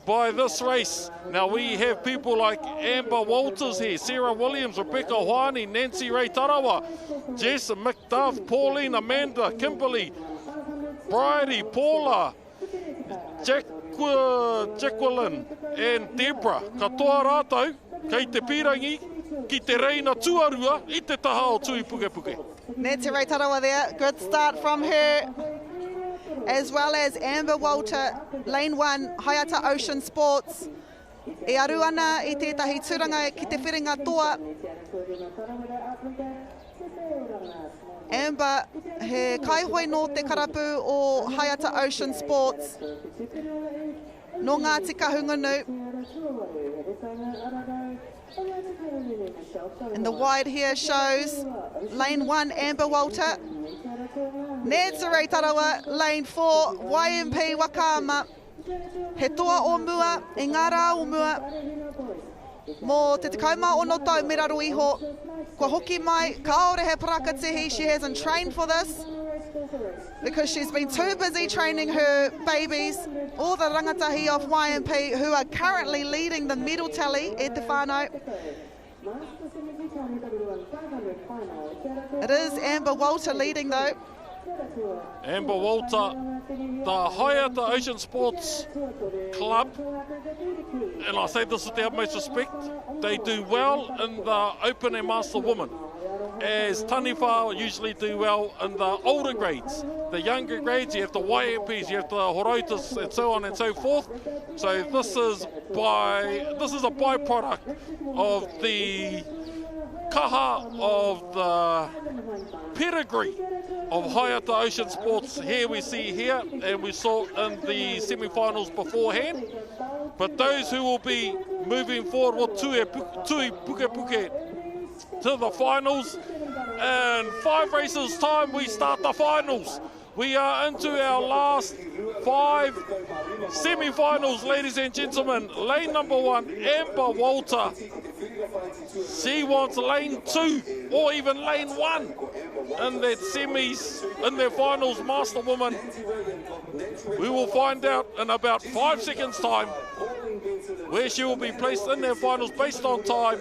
S3: by this race. Now we have people like Amber Walters here, Sarah Williams, Rebecca Hoani, Nancy Ray Tarawa, Jess McDuff, Pauline, Amanda, Kimberly, Bridie, Paula, Jacqueline and Deborah. Katoa rātou, kei te pirangi, ki te reina tuarua, I te taha o tui puke puke.
S2: Nancy Ray Tarawa there, good start from her. As well as Amber Walter, Lane 1, Whakaata Ocean Sports. E aru ana I tētahi turanga ki te whiringa toa. Amber, he kaihoi no te karapu o Whakaata Ocean Sports. No ngā tika hungunu. And the wide here shows Lane 1, Amber Walter. Nancy Ray Tarawa, Lane 4, YMP Wakama. He toa o mua, e ngā rā o mua. Mō te kauma ono tau me raro iho. Kua hoki mai, kaore he parakatihi, she hasn't trained for this. Because she's been too busy training her babies, all the rangatahi of YMP who are currently leading the medal tally e te whānau. It is Amber Walter leading though.
S3: Amber Walter, the Whakaata Ocean Sports Club, and I say this with the utmost respect, they do well in the Open and Master Women, as Taniwha usually do well in the older grades. The younger grades, you have the YMPs, you have the Horautas, and so on and so forth. So this is a byproduct of the kaha of the pedigree of Whakaata Ocean Sports. Here we see here, and we saw in the semi-finals beforehand. But those who will be moving forward with tui puke puke to the finals. In 5 races time, we start the finals. We are into our last 5 semi-finals, ladies and gentlemen. Lane number 1, Amber Walter. She wants lane 2 or even lane 1 in their semis, in their finals, Master Woman. We will find out in about 5 seconds time where she will be placed in their finals based on time.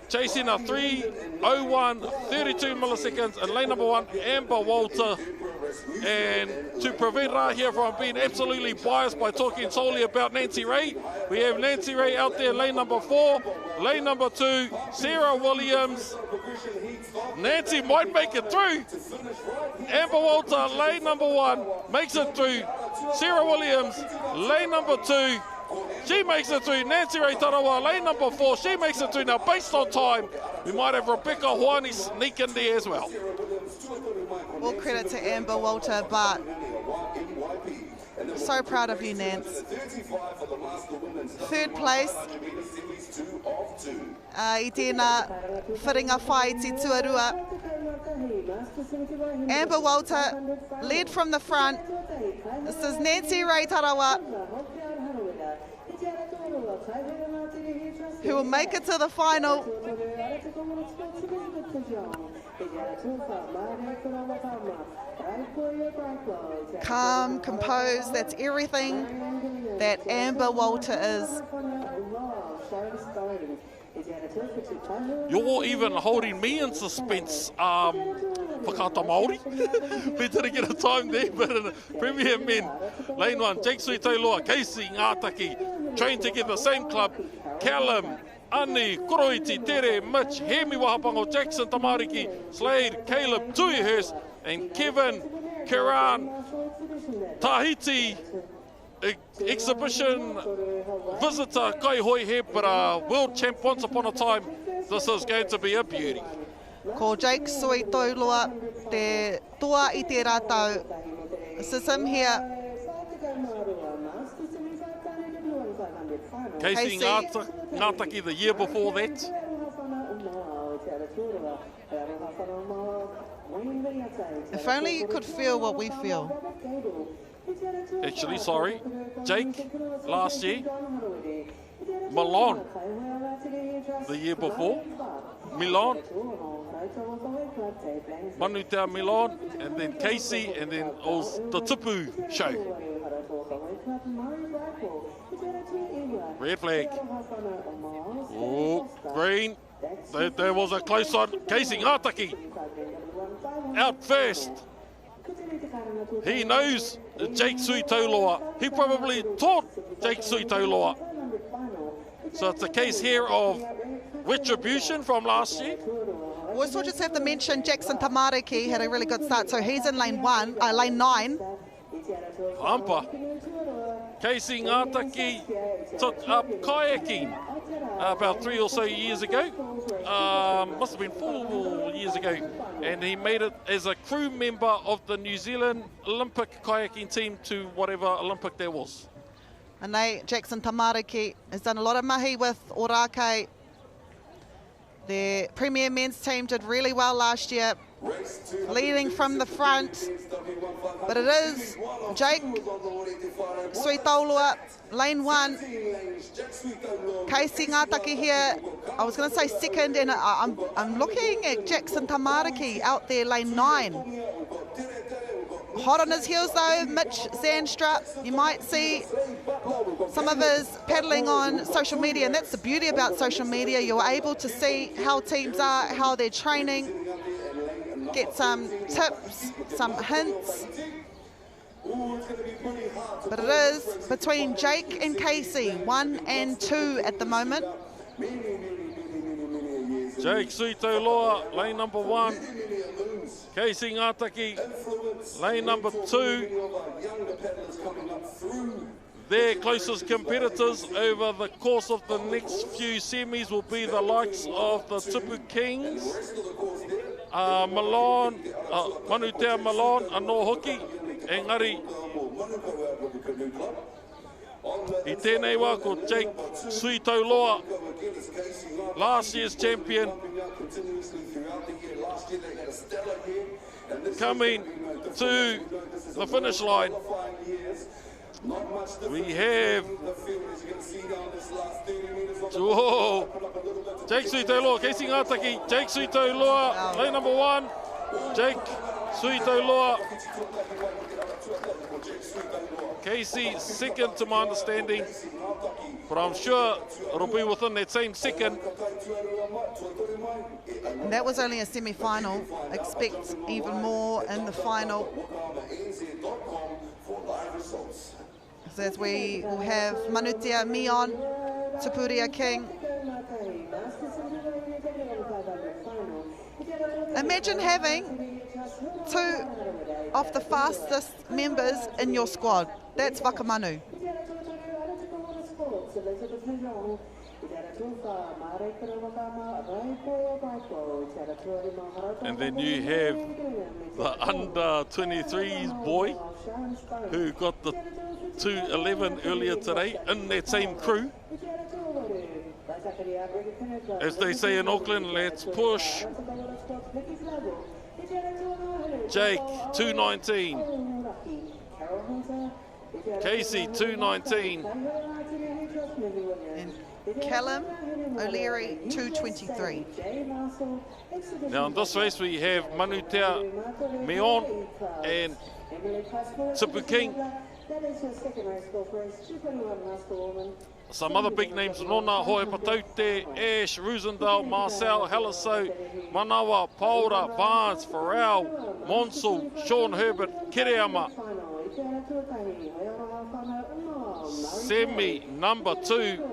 S3: Chasing a 3:01, 32 milliseconds in lane number 1, Amber Walter. And to prevent Ra here from being absolutely biased by talking solely about Nancy Ray, we have Nancy Ray out there, lane number 4, lane number 2, Sarah Williams. Nancy might make it through. Amber Walter, lane number 1, makes it through. Sarah Williams, lane number 2, she makes it through. Nancy Ray Tarawa, lane number 4, she makes it through. Now, based on time, we might have Rebecca Hoani sneak in there as well.
S2: All credit to Amber Walter, but so proud of you, Nance. 3rd place. I tēnā whiringa whai te tuarua. Amber Walter led from the front. This is Nancy Ray Tarawa, who will make it to the final. Calm, composed, that's everything that Amber Walter is.
S3: You're even holding me in suspense, Whakaata Māori. We didn't get a time there, but in the Premier Men, lane 1, Jake Sui Tailoa, Casey Ngātaki, trained together, same club, Callum, Ani, Koroiti, Tere, Mitch, Hemi Wahapango, Jackson Tamariki, Slade, Caleb, Tuihurst, and Kevin Kiran, Tahiti exhibition visitor, Kai Hoi he, but world champ once upon a time. This is going to be a beauty.
S2: Ko Jake Sui Toiloa, te toa I te rātau. This is him here.
S3: Casey Ngātaki the year before that.
S2: If only you could feel what we feel.
S3: Actually, sorry, Jake last year, Milan the year before, Milan, Manutea Milan, and then Casey, and then the Tupu show. Red flag. Oh, green. There was a close one. Casey Ngātaki out first. He knows Jake Sui Tauloa. He probably taught Jake Sui Tauloa. So it's a case here of retribution from last year.
S2: We also just have to mention Jackson Tamariki had a really good start, so he's in lane 9.
S3: Ampa. Casey Ngātaki took up kayaking about 3 or so years ago. Must have been 4 years ago. And he made it as a crew member of the New Zealand Olympic kayaking team to whatever Olympic there was.
S2: And Jackson Tamariki has done a lot of mahi with Orake. The Premier Men's team did really well last year, leading from the front. But it is Jake Sui Taulua, lane 1. Casey Ngātaki here, I was going to say second, and I'm looking at Jackson Tamariki out there, lane 9. Hot on his heels though, Mitch Zandstra. You might see some of his paddling on social media, and that's the beauty about social media. You're able to see how teams are, how they're training, get some tips, some hints. But it is between Jake and Casey, 1 and 2 at the moment.
S3: Jake Sui Tauloa, lane number 1. Casey Ngātaki, lane number 2. Their closest competitors over the course of the next few semis will be the likes of the Tupu Kings, Malone, Manutea Malone, Anō Hoki, engari. I tēnei wā ko Jake Sui Tauloa, last year's champion, coming to the finish line. We have Jake Sui Tauloa, Casey Ngātaki, Jake Sui Tauloa, lane number 1, Jake Sui Tauloa. Casey second to my understanding, but I'm sure it'll be within that same second.
S2: And that was only a semi-final. Expect even more in the final. As we will have Manutea Mion, Tupuria King. Imagine having 2 of the fastest members in your squad. That's Wakamanu.
S3: And then you have the under 23s boy who got the 211 earlier today in that same crew. As they say in Auckland, let's push. Jake, 219. Casey, 219.
S2: And Callum O'Leary, 223.
S3: Now in this race we have Manutea Meon and Tupu King. Some other big names: Nona, Hoe Pataute, Ash, Rosendale, Marcel, Haliso, Manawa, Paura, Barnes, Farrell, Monsul, Sean Herbert, Kiriyama. Semi number 2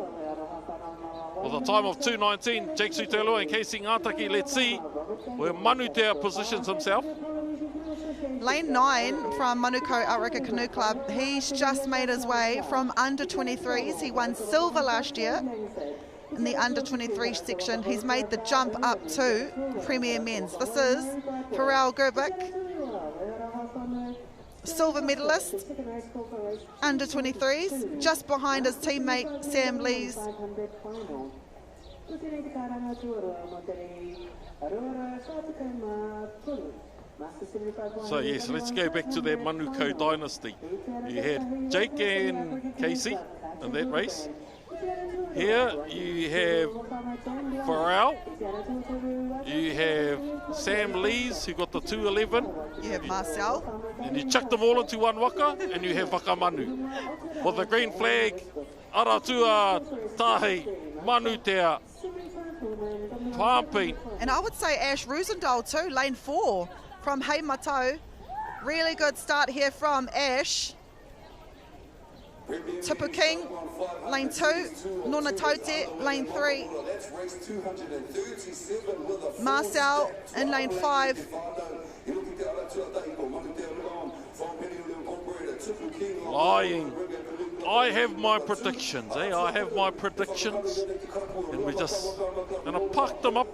S3: with a time of 2:19. Jake Sui Tauloa and Casey Ngātaki. Let's see where Manutea positions himself.
S2: Lane 9 from Manukau Aureka Canoe Club. He's just made his way from under 23s. He won silver last year in the under 23 section. He's made the jump up to Premier Men's. This is Pharrell Gerbic, silver medalist, under 23s, just behind his teammate Sam Lees.
S3: So yes, let's go back to that Manukau dynasty. You had Jake and Casey in that race. Here you have Farrell, you have Sam Lees who got the 211.
S2: You have Marcel.
S3: And you chuck them all into one waka and you have Whakamanu. For the green flag, Aratua Tahi Manutea Pampine.
S2: And I would say Ash Roosendahl too, lane 4 from Heimatau. Really good start here from Ash. Tipu King, lane 2, Nona Tote, lane 3. Marcel in lane 5.
S3: Lying. I have my predictions, I have my predictions. And we're just going to park them up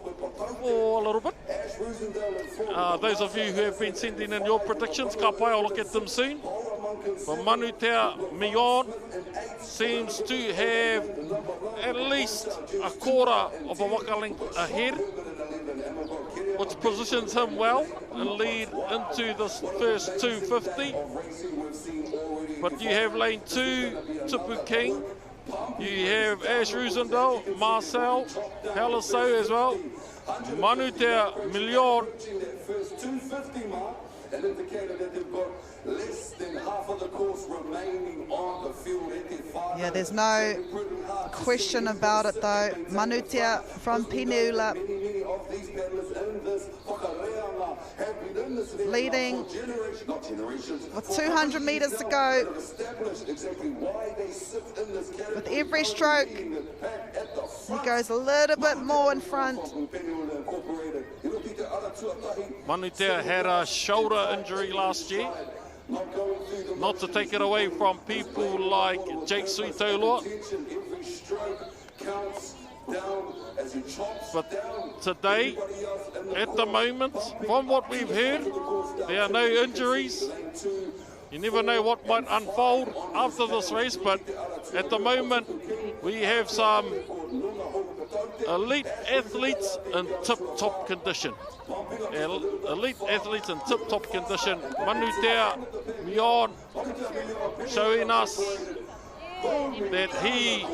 S3: for a little bit. Those of you who have been sending in your predictions, ka pai, I'll look at them soon. But Manutea Mion seems to have at least a quarter of a waka length ahead, which positions him well and lead into this first 250. But you have lane 2, Tipu King. You have Ash Roosendahl, Marcel, Haliso as well. Manutea Milion.
S1: And indicated that they've got less than half of the course remaining on the field.
S2: Yeah, there's no question about it though. Manutea from Penula leading with 200 metres to go. With every stroke, he goes a little bit more in front.
S3: Manutea had a shoulder injury last year. Not to take it away from people like Jake Suitoloa. But today, at the moment, from what we've heard, there are no injuries. You never know what might unfold after this race, but at the moment, we have some elite athletes in tip-top condition. Elite athletes in tip-top condition. Manutea Mion showing us that he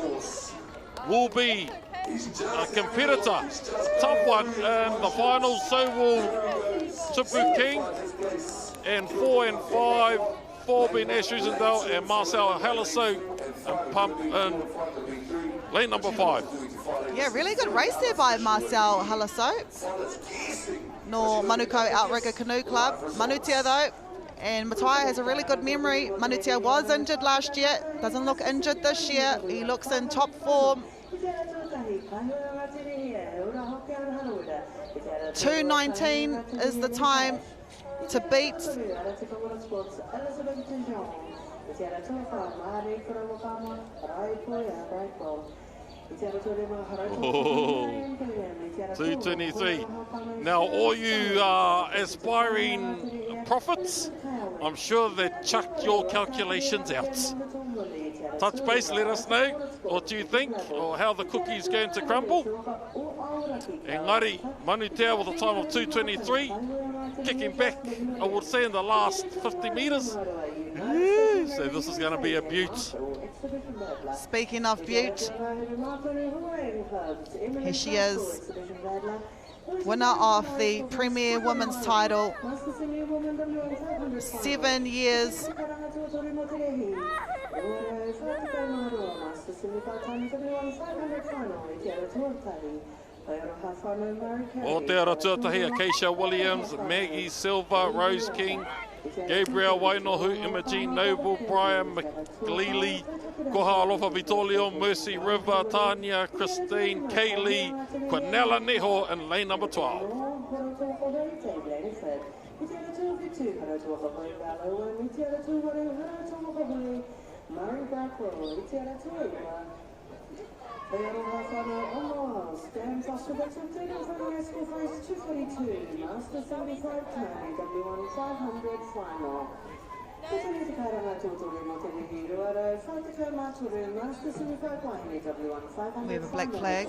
S3: will be a competitor, a tough one in the finals. So will Tipu King, and 4 and 5, 4 being Ash Roosendahl and Marcel Haliso and Pump in lane number 5.
S2: Yeah, really good race there by Marcel Haliso. Nor Manukau Outrigger Canoe Club. Manutea though, and Matai has a really good memory. Manutea was injured last year, doesn't look injured this year. He looks in top form. 2:19 is the time to beat.
S3: Oh, 2:23. Now, all you aspiring prophets, I'm sure they chucked your calculations out. Touch base, let us know what you think or how the cookie's going to crumble. Engari, Manutea with a time of 2:23, kicking back, I would say, in the last 50 metres. So this is going to be a beaut.
S2: Speaking of beaut, here she is, winner of the Premier Women's title, 7 years.
S3: O te ara tuatahi, Acacia Williams, Maggie Silva, Rose King, Gabriel Wainohu, Imogene Noble, Brian McLeely, Koha Alofa Vitolio, Mercy River, Tanya, Christine, Kaylee, Quinella Neho, and lane number 12.
S11: Stands off to the top 10 of the high school race 242, Master 75 time, W1 500 final.
S2: We have a black flag.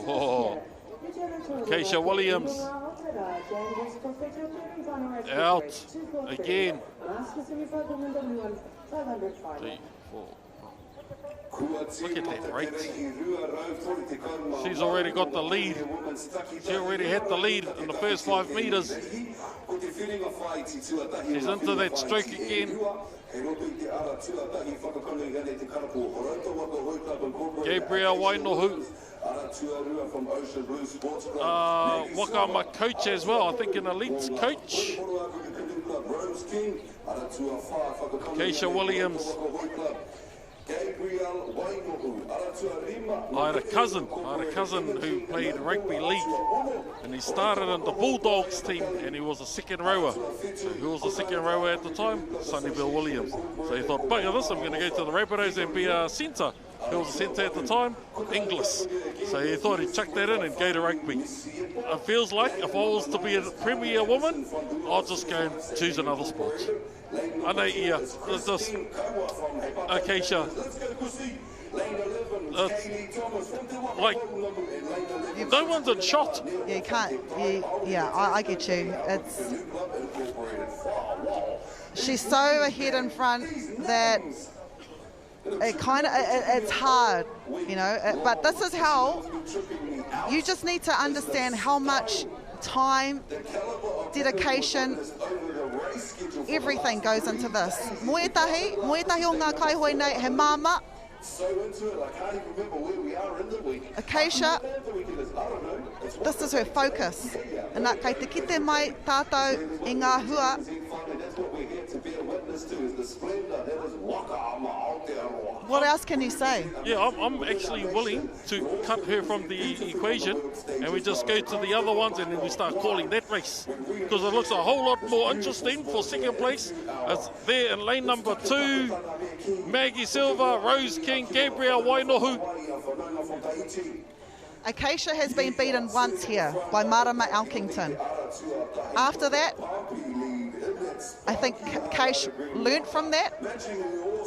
S3: Oh. Keisha Williams out again. 3, 4. Look at that rate. She's already got the lead. She already had the lead in the first 5 metres. She's into that stroke again. Gabriel Wainohu. Waka, my coach as well, I think an elite's coach. Keisha Williams. I had a cousin who played rugby league, and he started in the Bulldogs team, and he was a second rower. So who was the second rower at the time? Sonny Bill Williams. So he thought, bugger this, I'm going to go to the Rabbitohs and be a centre. Who was a centre at the time? Inglis. So he thought he'd chuck that in and go to rugby. It feels like if I was to be a Premier woman, I'll just go and choose another sport. I know, yeah, it's just Keisha. Like, no one's in shot.
S2: Yeah, you can't. I get you. She's so ahead in front that it's hard, you know. But this is how you just need to understand how much time, dedication, everything goes into this. Moetahi o ngā kaihoi nei he māma. So into it, I can't even remember where we are in the week. Acacia, this is her focus. And that kei te kite mai tātou I ngā hua. What else can you say?
S3: Yeah, I'm actually willing to cut her from the equation, and we just go to the other ones, and then we start calling that race, because it looks a whole lot more interesting for second place. It's there in lane number 2, Maggie Silva, Rose King, Gabriel Wainohu.
S2: Acacia has been beaten once here by Marama Elkington. After that, I think Keish learnt from that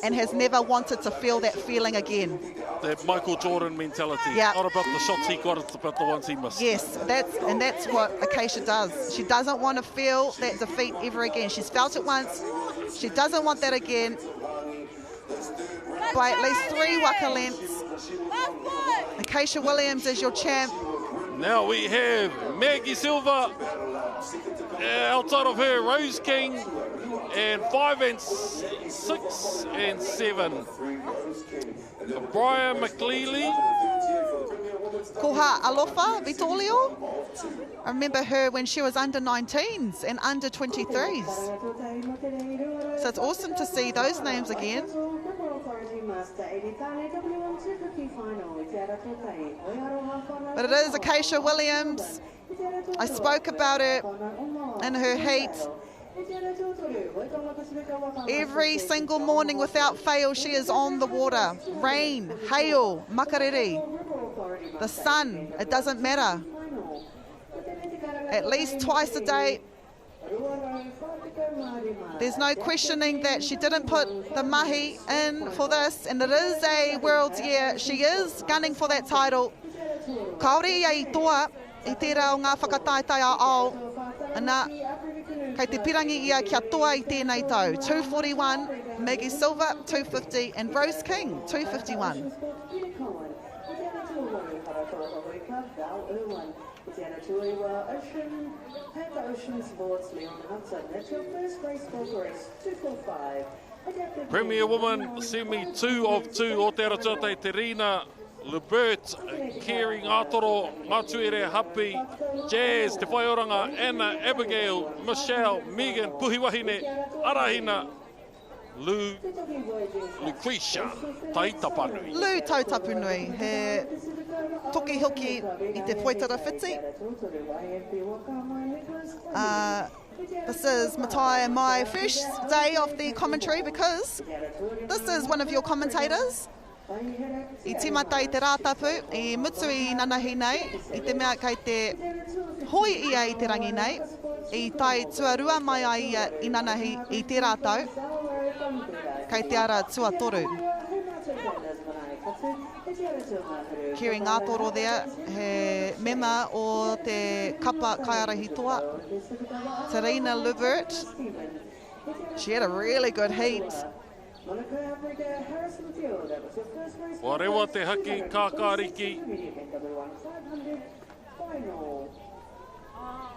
S2: and has never wanted to feel that feeling again.
S3: That Michael Jordan mentality.
S2: Yeah.
S3: Not about the shots he got, it's about the ones he missed.
S2: Yes, that's what Acacia does. She doesn't want to feel that defeat ever again. She's felt it once. She doesn't want that again. By at least 3 waka lengths. Acacia Williams is your champ.
S3: Now we have Maggie Silva, outside of her, Rose King, and 5 and 6 and 7. Brian McLeely.
S2: Koha Alofa Vitolio. I remember her when she was under 19s and under 23s. So it's awesome to see those names again. But it is Acacia Williams. I spoke about her in her heat. Every single morning without fail she is on the water. Rain, hail, makariri, the sun, it doesn't matter. At least twice a day. There's no questioning that she didn't put the mahi in for this, and it is a World's Year. She is gunning for that title. Kaore ia I toa I tērā o ngā whakataetai a ao. Ana, kei te pirangi ia kia toa I tēnei tau. 241, Maggie Silva, 250, and Rose King, 251.
S3: Premier Woman Semi 2 of 2 o te aratua Terina Lubert, Kerry Ngātoro, Ngātuere Hapi, Jazz, Te Whaioranga, Anna, Abigail, Michelle, Megan, Puhiwahine, Arahina, Lucretia Taitapanui.
S2: Lu Tautapunui, he toki hoki I te poitara whiti. This is Matai and my first day of the commentary because this is one of your commentators. I timata I te rātapu, I mutu I nanahi nei, I te mea kei te hoi ia I te rangi nei, I tai tuarua mai a ia I nanahi I te rātau, kei te ara tuatoru. Kiri ngātoro there, he mema o te kapa kaiarahi toa. Terina Lubert, she had a really good heat.
S3: Wa rewa te haki kākāriki.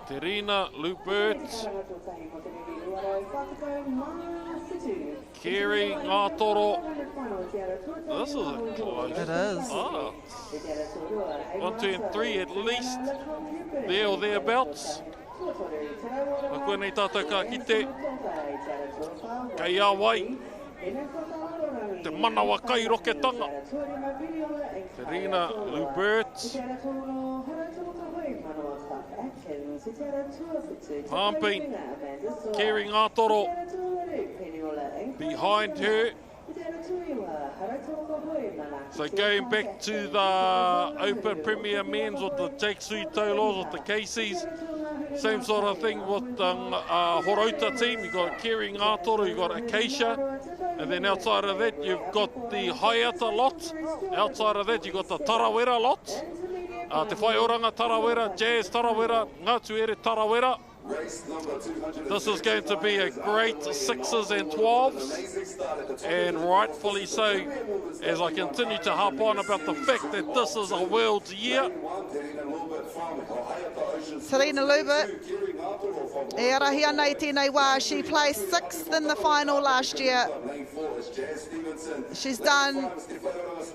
S3: Terina Lubert. Kiri Ngātoro. This is a close.
S2: It is.
S3: 1, 2 and 3 at least. There or thereabouts. A koe nei tātou ka kite. Kei awai. Te manawa kai roketanga. Terina Lubert. Hamping. Kiri Ngātoro. Behind her. So going back to the Open Premier Men's with the Jake Suitolos, with the Casey's, same sort of thing with the Horota team. You've got Kiri Ngātoro, you've got Acacia, and then outside of that you've got the Whaiata lot. Outside of that you've got the Tarawera lot. Te Whaioranga Tarawera, Jazz Tarawera, Ngātuere Tarawera. This is going to be a great 6s and 12s, and rightfully so, as I continue to harp on about the fact that this is a world's year.
S2: Terina Lubert, e arahi ana I tēnei wā, she placed 6th in the final last year. She's done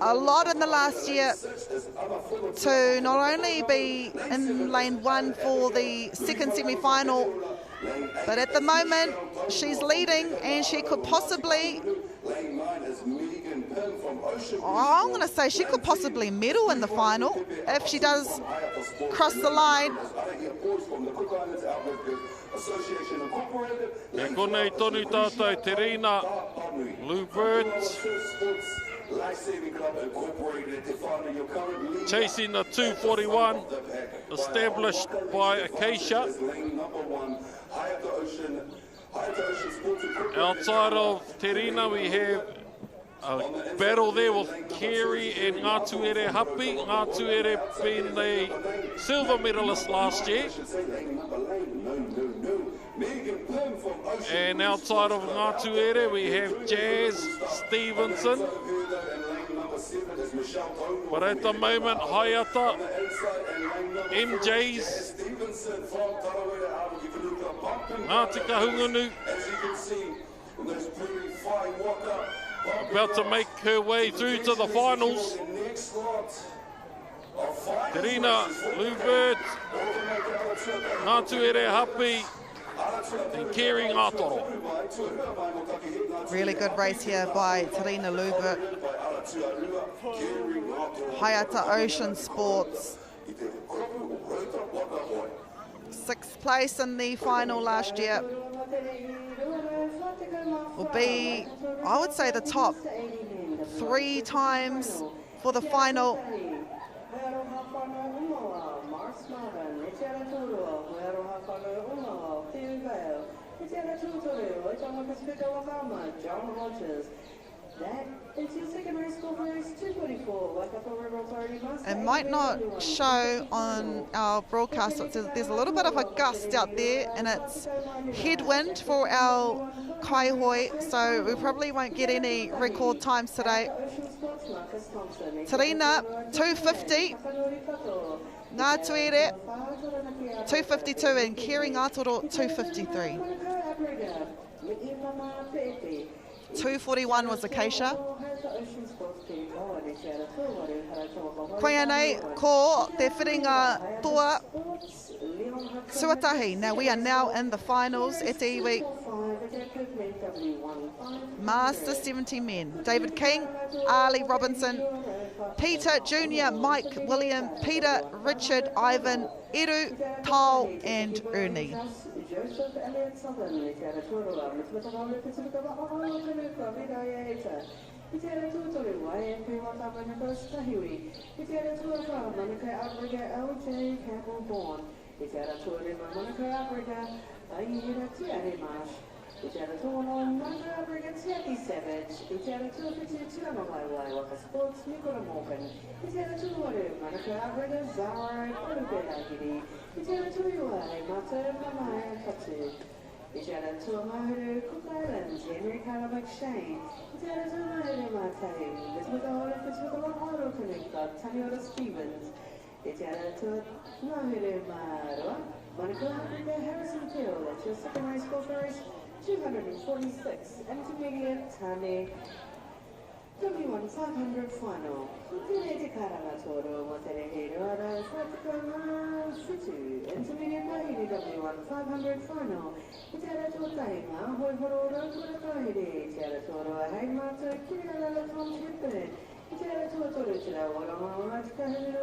S2: a lot in the last year to not only be in lane 1 for the second semi-final, but at the moment she's leading and she could possibly, I'm going to say she could possibly medal in the final if she does cross the line.
S3: E konei tonu tātou Terina Lubert. Chasing the 241, established by Acacia. Outside of Terina, we have a battle there with Kiri and Ngātuere Hapi. Ngātuere being the silver medalist last year. And outside of Ngātuere, we have Jazz Stevenson. But at the moment, Whaiata, MJ's, Ngāti Kahungunu, about to make her way through to the finals. Terina Lubert, Ngātuere Hapi, and Kiri Ngātoro.
S2: Really good race here by Terina Lubert. Whaiata Ocean Sports. 6th place in the final last year. Will be, I would say, the top 3 times for the final. It might not show on our broadcast, but there's a little bit of a gust out there and it's headwind for our kaihoi, so we probably won't get any record times today. Terina, 250. Ngātuere, 252, and Kiri Ngātoro, 253. 241 was Acacia. Koe nei, ko te whiringa toa Suatahi. Now we are now in the finals. E te iwi Master 17 men. David King, Ali Robinson, Peter Jr., Mike William, Peter, Richard, Ivan, Eru, Tal and Ernie.
S11: Monica Africa, Harrison Hill, that's your second race goal first, 246, intermediate, Tane, W1 500 final. Continue Karama Toro, Moterehiro, Fatima, Futu, intermediate Mahidi, W1 500 final. Itara Totaima, Hoihoro, Kurakahidi, Itara Toro, Haimata, Kirala, Computer, Itara Toro, Chila, Waka,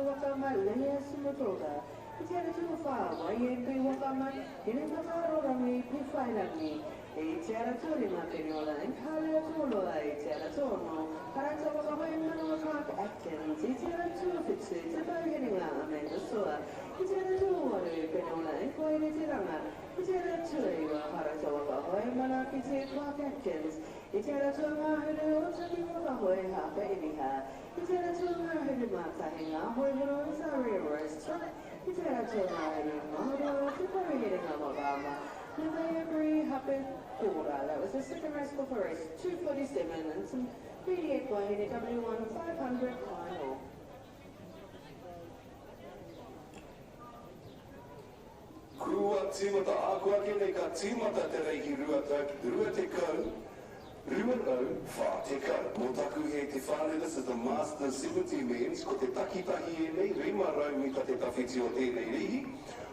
S11: Waka, Malaya, Sumotoga. Itara Tufa, YMP Wakama, Hinamaro Rami, Pifinami, Itara Turima Pinola, and Kala Tolo, Itara Tono, Parataka Manoka, Atkins, Itara Tufitsi, Tabayanima, Amanda Soa, Itara Tuwa, Pinola, and Koyatirama, Itara Tuiwa, Parataka, Manaki, Clark Atkins, Itara Tuma, Hulu, Hoy, Hapa, Iniha, Itara Tuma, Hidimata, Hinga, Hoy, Sorry, Rest. Itara Tuma, Hidimata, Hidimata, November happened quarter. That was the second race for race 247 and some 38 by the W1 500 final.
S1: Kua tīmata ākua kene ka tīmata te reihi rua te kau, rua au, whā te kau. Mō taku he te whāne, this is the Master 17 Men's, ko te takitahi e nei, rima rau mi ka te tawhiti o tēnei rihi,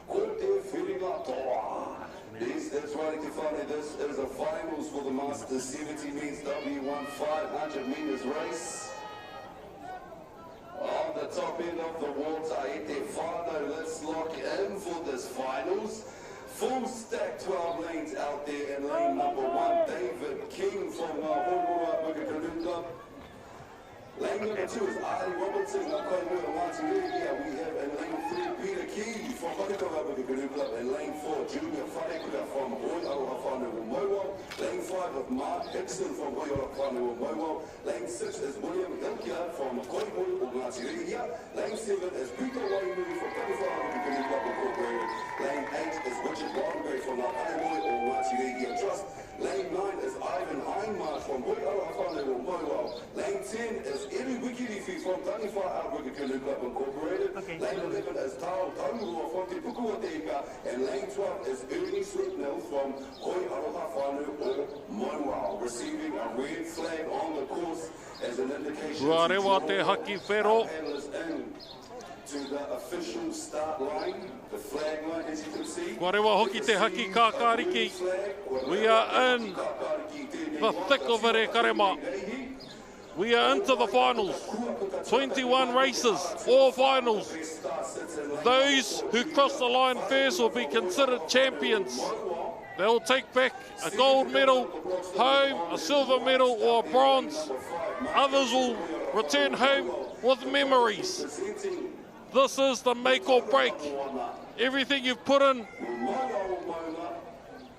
S1: ko te whiringa toa. Yes, that's right, Tifane. This is the finals for the Master 17 Men's W1 500 meters race. On the top end of the water, Tifane, let's lock in for this finals. Full stack 12 lanes out there, and lane number 1, David King from Horora Whakaata Club. Lane number 2 is Ali Robinson, we have in lane 3 Peter Key from Whakaata Māori Club, and lane 4 Junior Whakaata from Whakaata Māori. Lane 5 of Mark Hickson from Whakaata Māori. Lane 6 is William Hilkia from Koihoi o Ngāti. Lane 7 is Peter Wainu from Whakaata Māori Club Incorporated. Lane 8 is Richard Longbay from Ngāti o Ngāti Trust. Lane 9 is Ivan Heinmarsh from Whakaata Māori. Lane 10 is Eru Wikirifi from Taniwha Whakaata Club Incorporated. Lane 11 is Tao Taurua from Te Pukuateika. And lane 12 is Ernie Sweetnell from Hoi Aroha Whānau o Moa, receiving a red flag on the course as an indication
S3: Rua rewa te haki whero.
S1: To the official start line, the flag line, as you can see.
S3: Kua rewa hoki te haki kākāriki. We are in the thick of it e karema. We are into the finals. 21 races, 4 finals. Those who cross the line first will be considered champions. They will take back a gold medal home, a silver medal or a bronze. Others will return home with memories. This is the make or break. Everything you've put in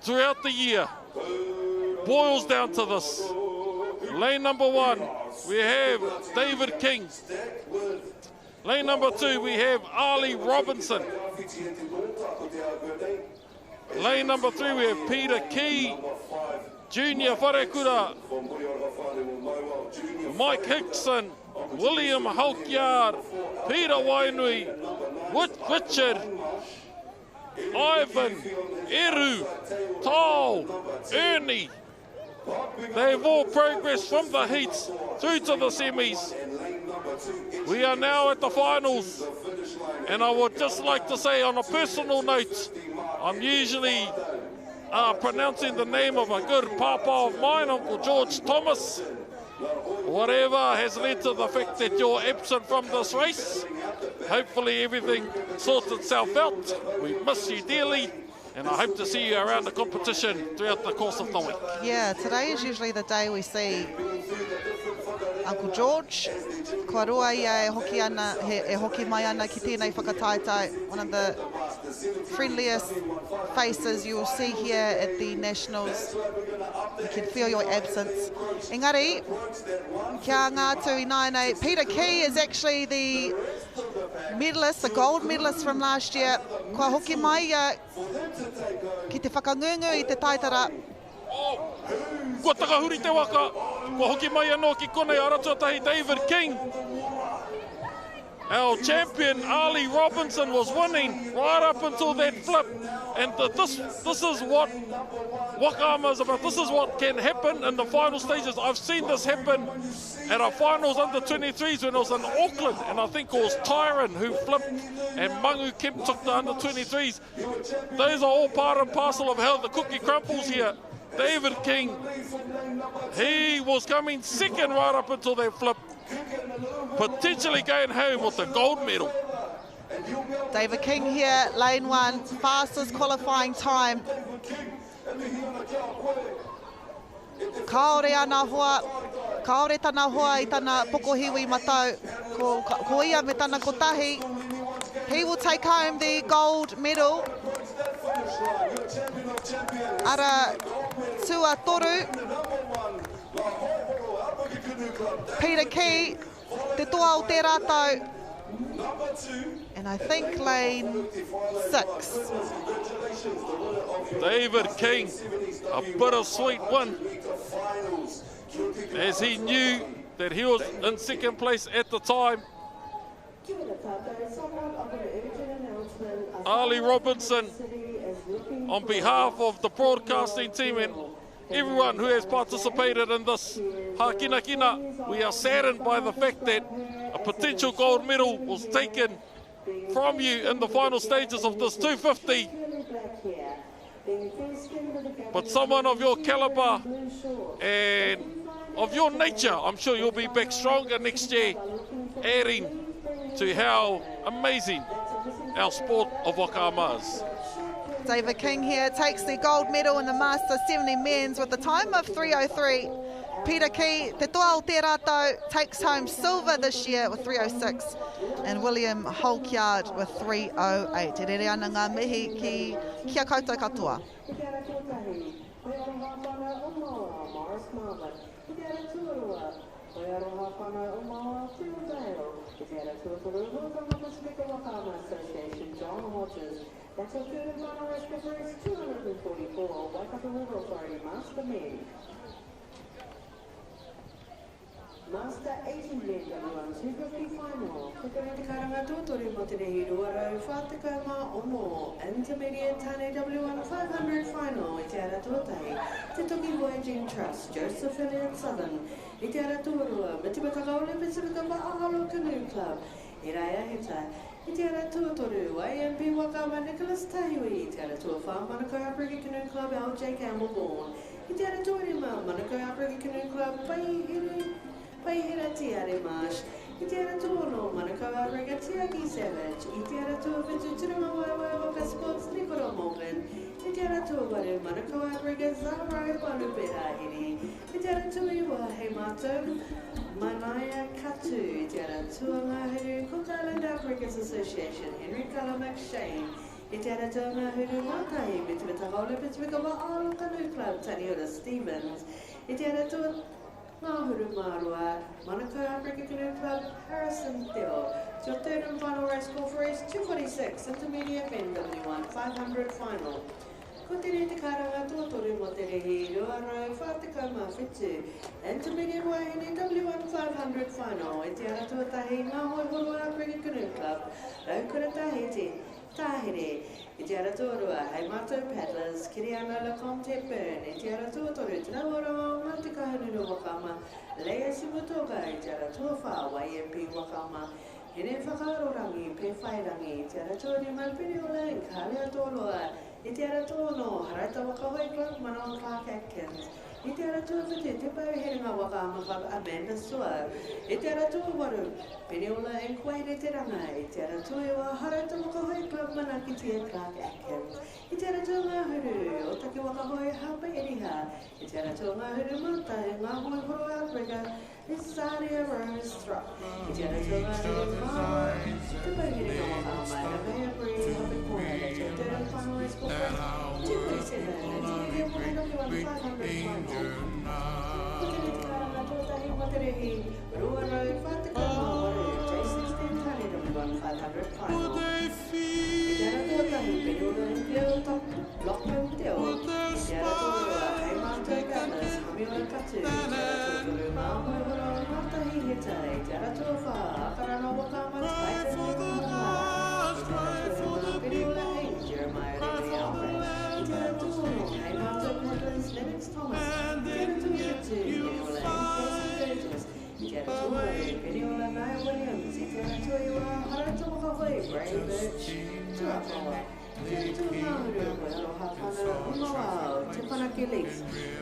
S3: throughout the year boils down to this. Lane number 1, we have David King. Lane number 2, we have Ali Robinson. Lane number 3, we have Peter Key, Junior Wharekura, Mike Hickson, William Halkyard, Peter Wainui, Richard, Ivan, Eru, Tal, Ernie. They have all progressed from the heats through to the semis. We are now at the finals, and I would just like to say on a personal note, I'm usually pronouncing the name of a good papa of mine, Uncle George Thomas. Whatever has led to the fact that you're absent from this race, hopefully everything sorts itself out. We miss you dearly, and I hope to see you around the competition throughout the course of the week.
S2: Yeah, today is usually the day we see Uncle George. Kua rua ia e hoki ana, e hoki mai ana ki tēnei whakataitai. One of the friendliest faces you will see here at the Nationals. You can feel your absence. Engari, kia ngā tui nānei. Peter Key is actually the medalist, the gold medalist from last year. Kua hoki mai ia ki te whakangungu I te taitara.
S3: Kua takahuri te waka, kua hoki mai anō ki konei aratuatahi David King. Our champion, Ali Robinson, was winning right up until that flip. And this is what Whakaama is about. This is what can happen in the final stages. I've seen this happen at our finals under 23s when I was in Auckland. And I think it was Tyron who flipped and Mangu Kim took the under 23s. Those are all part and parcel of how the cookie crumples here. David King, he was coming second right up until that flip, potentially going home with the gold medal.
S2: David King here, lane one, fastest qualifying time. Kaore ana hoa, kaore tana hoa I tana pokohiwi matau, ko ia me tana kotahi. He will take home the gold medal. Ara tua toru. Peter Key, te toa o te rātau. And I think lane 6.
S3: David King, a bittersweet win, as he knew that he was in second place at the time. Ali Robinson, on behalf of the broadcasting team and everyone who has participated in this Hakina Kina, we are saddened by the fact that a potential gold medal was taken from you in the final stages of this 250. But someone of your caliber and of your nature, I'm sure you'll be back stronger next year, adding to how amazing our sport of Whakaama is.
S2: David King here takes the gold medal in the Master 70 Men's with a time of 3:03. Peter Key, te toa o te rātau, takes home silver this year with 3:06. And William Holkyard with 3:08. E rere ana ngā mihi ki kia koutou katoa.
S11: That's a good amount of race reference 244, Waka Authority Master Men. Master 18 Men W1 250 Final. Kukere te karanga tōtori mo te rehi ruarau whātaka mā omo. Intermediate Tane W1 500 Final. I te ara tōtai. Te toki Voyaging Trust, Joseph Elliott Southern. I te ara tōrua. Me te mataka Olympics of the Mahalo Canoe Club. I rai aheta. I te ara tūtoru, AMP Whakaama Nicholas Tahiwi. I te ara tū wha Manukau Aprika Canoe Club, LJ Campbell Bourne. I te ara tūrima, Manukau Aprika Canoe Club, Paihira Tiare Marsh. I te ara tūno, Manukau Aprika Tiaki Savage. I te ara tū Whitu Tiramawawa Waka Sports, Nicola Morgan. I te ara tū ware, Manukau Aprika Zara Panu Perahiri. I te ara tū iwa, hei mātou. Manaya Katu, I te ara tua ngāhuru, Cook Island Africans Association, Henry Calla McShane. I te ara tua ngāhuru Mātai, me te Metaka Olympics Wikawa Aro Canoe Club, Taniora Stevens. I te ara tua ngāhuru Marua, Manukau Africa Canoe Club, Harrison Theo. It's your third and final race call for race 246, Intermediate Men W1 500 Final. Ko te rei te karanga tōtoru mo te rehi ruarau whātaka mā whitu. Intermediate wahine W1 500 Final. E te ara tuatahi ngā hoi horua Aprika Canoe Club. Raukura Tahiti, Tāhere. I te ara tōrua, hei mātou paddlers, kiri ana le content burn. I te ara tōtoru, te rawara, mā te kahununu wakama, leia simutoga, i te ara tōwha, YMP wakama. Hene whakarorangi, pe whairangi, i te ara tōri malpini ola, i kālea tōloa. I te ara tōno, haraita wakahoi club, Manon Clark Atkins. I te ara tō white, te pau herenga Whakaama Club Amanda Sua. I te ara tō waru, Peniola and Kwaere te ranga. I te ara tō ewa Harata Wakahoi Club Manakitia Clark Atkins. I te ara tō ngā huru, o take Wakahoi Hapa Eriha. I te ara tō ngā huru mata, ngā hoi horo Africa. This is Aria Rose Thrupp. I te ara tō ngā huru mā, te pau herenga Whakaama, na mea bri, hape koe, te o te rau whanau espoka. 247, and te W1 500 J16 500 final. Itera tuotahi penula empleota Lockman Teo. Itera tuotua hei mātou ganas hamioi katu. Itera tuoturu māmoi horo mātahi heta. Itera tuofa akarana wakama taite niwama. Itera tuotua penula hei Jeremiah Rimini Alfred. Itera tuono hei mātou paddlers Lennox Thomas. Itera tuotu penula hei Itera tuoru penula Naya Williams. Itera tuoiwa harata wakahoi Bray Birch. Tuapawa. Itera tuongahuru koe hapana umawao te Whanake Leafs.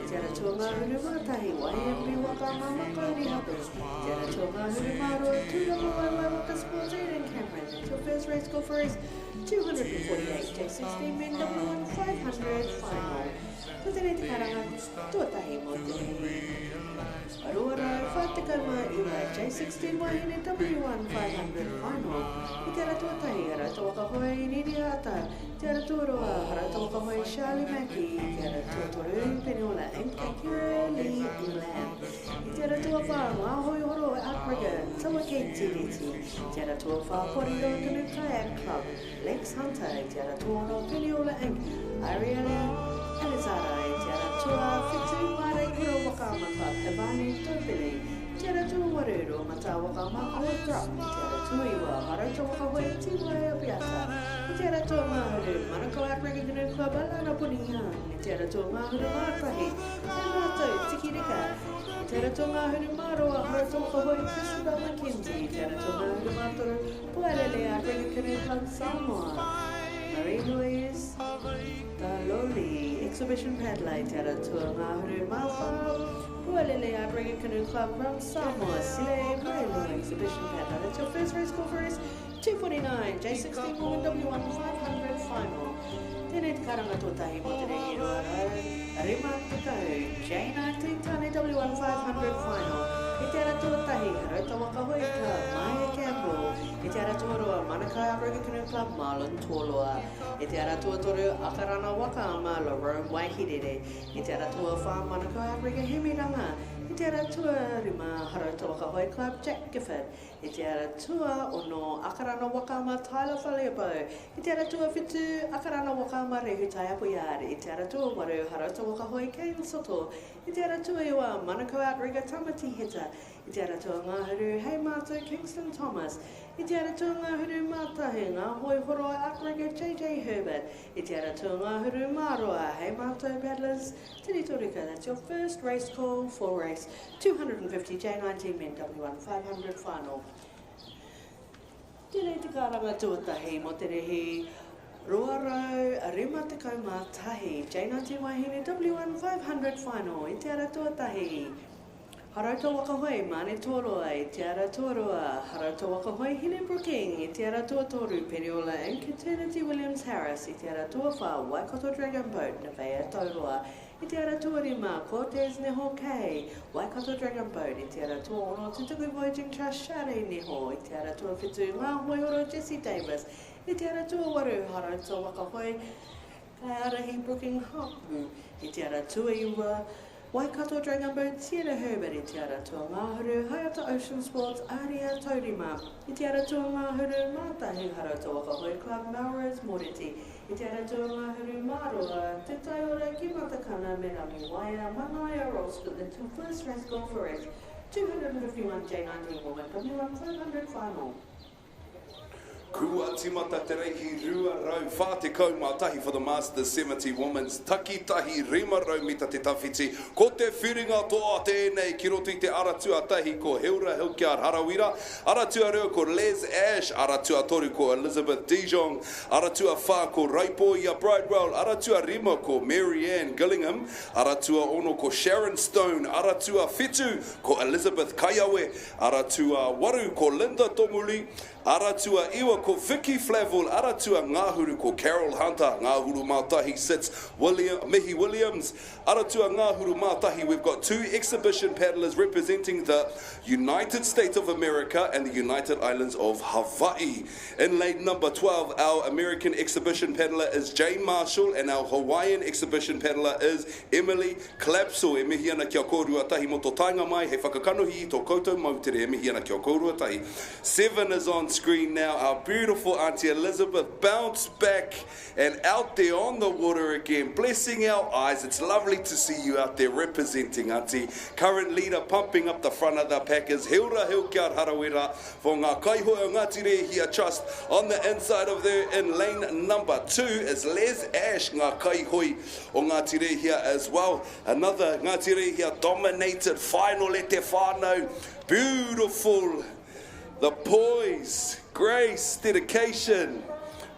S11: Itera tuongahuru mātahi YMP Whakaama Makauri Hape. Itera tuongahuru māroa tūrama Waka Sports in Cameron. Your first race call for race 248 J16 Men W1 500 final. Tutere te karanga tuotahi mo te Aroara whatekama i la J16 Women W1 500 final. I te ara tuatahi harata wakahoi Niniata. Te ara tuaroa harata wakahoi Charlie Mackie. I te ara tuatoru Peniola Nkakira Lee Lam. I te ara tuawha ngā hoi horo Africa Tawa Kate TDT. I te ara tuawha Korido Kanu Kayak Club Lex Hunter. I te ara tuano Peniola Nk Ariela Elizara. I te ara tua Fitu Mare Kuro Whakaama Club Evani Topili. Te ara tua warero mata Whakaama Kuro Thrupp. Te ara tua iwa harata wakahoi Tiwai Apiata. Te ara tua mahuru Manukau Africa Canoe Club Alana Punihan. Te ara tua mahuru Mātahi. Te mātou Tiki Rika. Te ara tua mahuru Māroa harata wakahoi Christabel McKenzie. Te ara tua mahuru Mātoru Puarele Africa Canoe Club Samoa. Marie-Louise Loli Exhibition Paddler. Te ara tua mahuru Māwhanga. Pualele Africa Canoe Club from Samoa. Sile Mailo Exhibition Paddler. That's your first race call for race 249 J16 Women W1 500 final. Tēnei te karanga tōtahi mo te rei roara. Rima te kau J19 Tane W1 500 final. I te ara tōtahi harauta wakahoi ka Maya Campbell. I te ara tōroa Manukau Africa Canoe Club Marlon Tōloa. I te ara tōtoru Akarana Wakaama Larome Waihirere. I te ara tōa wha Manukau Africa Hemiranga. I te ara tua rima harauta wakahoi Club Jack Gifford. I te ara tua ono Akarana Wakaama Tyler Faleabo. I te ara tua whitu Akarana Wakaama Rehutai Apoiari. I te ara tua waru harauta wakahoi Kane Soto. I te ara tua iwa Manukau Africa Tamati Hita. I te ara tua ngāhuru hei mātou Kingston Thomas. I te ara tua ngāhuru mātahi ngā hoi horo Africa JJ Herbert. I te ara tua ngāhuru māroa hei mātou paddlers Tiri Torika. That's your first race call for race 250 J19 Men W1 500 final. Tēnei te karanga tuatahi mo te rehi Roarau Rima te kaumā tahi J19 Women W1 500 final. I te ara tuatahi Harauta wakahoi Mane Toroa. I te ara toroa Harauta wakahoi Helen Brooking. I te ara tuatoru Peniola and Caternity Williams Harris. I te ara tuawha Waikato Dragon Boat Nevaeh Tauroa. I te ara tuarima Cortez Neho Kei Waikato Dragon Boat. I te ara tuono Tutuku Voyaging Trust Share Neho. I te ara tuawhitu ngā hoioro Jesse Davis. I te ara tuawaru Harauta wakahoi Kaiarahi Brooking Hapu. I te ara tuaiwa Waikato Dragon Boat Sierra Herbert. I te ara tua ngāhuru Hayata Ocean Sports Aria Taurima. I te ara tua ngāhuru Mātahi Harauta Wakahoi Club Melrose Moreti. I te ara tua ngāhuru Māroa Te Taiora Ki Matakana Merami Waia Manaia Ralston. That's your first race call for race 251 J19 Women W1 500 final.
S4: Kua timata te reihi rua rau whāte kaumātahi for the Masters 70 Women's Takitahi rima rau mita te tawhiti. Ko te whiringa toa tēnei ki roto I te aratua tahi ko Heura Hilkiar Harawira. Aratua reo ko Les Ash. Aratua toru ko Elizabeth Dijon. Aratua whā ko Raipoia Bridewell. Aratua rima ko Marianne Gillingham. Aratua ono ko Sharon Stone. Aratua whetu ko Elizabeth Kaiawe. Aratua waru ko Linda Tomuli. Aratua iwa ko Vicky Flavel, aratua ngāhuru ko Carol Hunter, ngāhuru mātahi sits Mihi Williams, aratua ngāhuru mātahi. We've got two exhibition paddlers representing the United States of America and the United Islands of Hawaii. In lane number 12, our American exhibition paddler is Jane Marshall and our Hawaiian exhibition paddler is Emily Clapsall. E mihi ana kia kōrua tahi mo tō tainga mai, he whakakanohi I tō koutou mautere, e mihi ana kia kōrua tahi. 7 is on screen now. Our beautiful Auntie Elizabeth bounced back and out there on the water again, blessing our eyes. It's lovely to see you out there representing, Auntie. Current leader pumping up the front of the pack is Hilda Hilkiar Harawira for ngā kaihoi o Ngāti Rehia Trust. On the inside of there in lane number 2 is Les Ash, ngā kaihoi o Ngāti Rehia as well. Another Ngāti Rehia dominated final e te whānau. Beautiful. The poise, grace, dedication,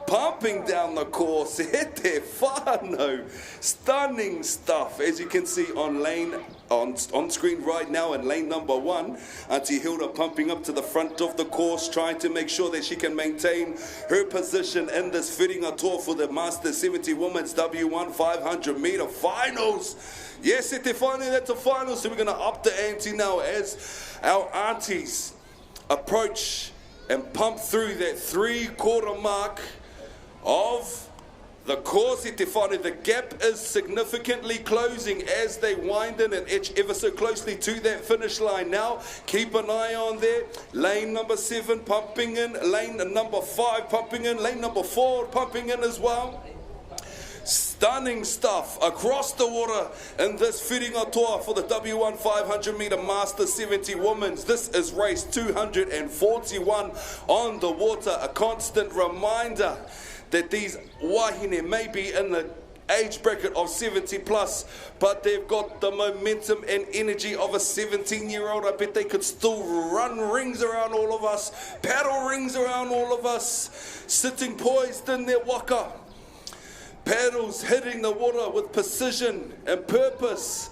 S4: pumping down the course. E te whānau. Stunning stuff, as you can see on screen right now in lane number 1. Auntie Hilda pumping up to the front of the course, trying to make sure that she can maintain her position in this whiringa tour for the Masters 70 Women's W1 500 metre finals. Yes, e te whānau, that's a final, so we're going to up the ante now as our aunties approach and pump through that 3/4 mark of the course. I te whānau, the gap is significantly closing as they wind in and edge ever so closely to that finish line now. Keep an eye on there. Lane number 7 pumping in, lane number 5 pumping in, lane number 4 pumping in as well. Stunning stuff across the water in this whiringa toa for the W1 500 metre Master 70 Women's. This is race 241 on the water. A constant reminder that these wahine may be in the age bracket of 70 plus, but they've got the momentum and energy of a 17-year-old. I bet they could still run rings around all of us, paddle rings around all of us, sitting poised in their waka. Paddles hitting the water with precision and purpose,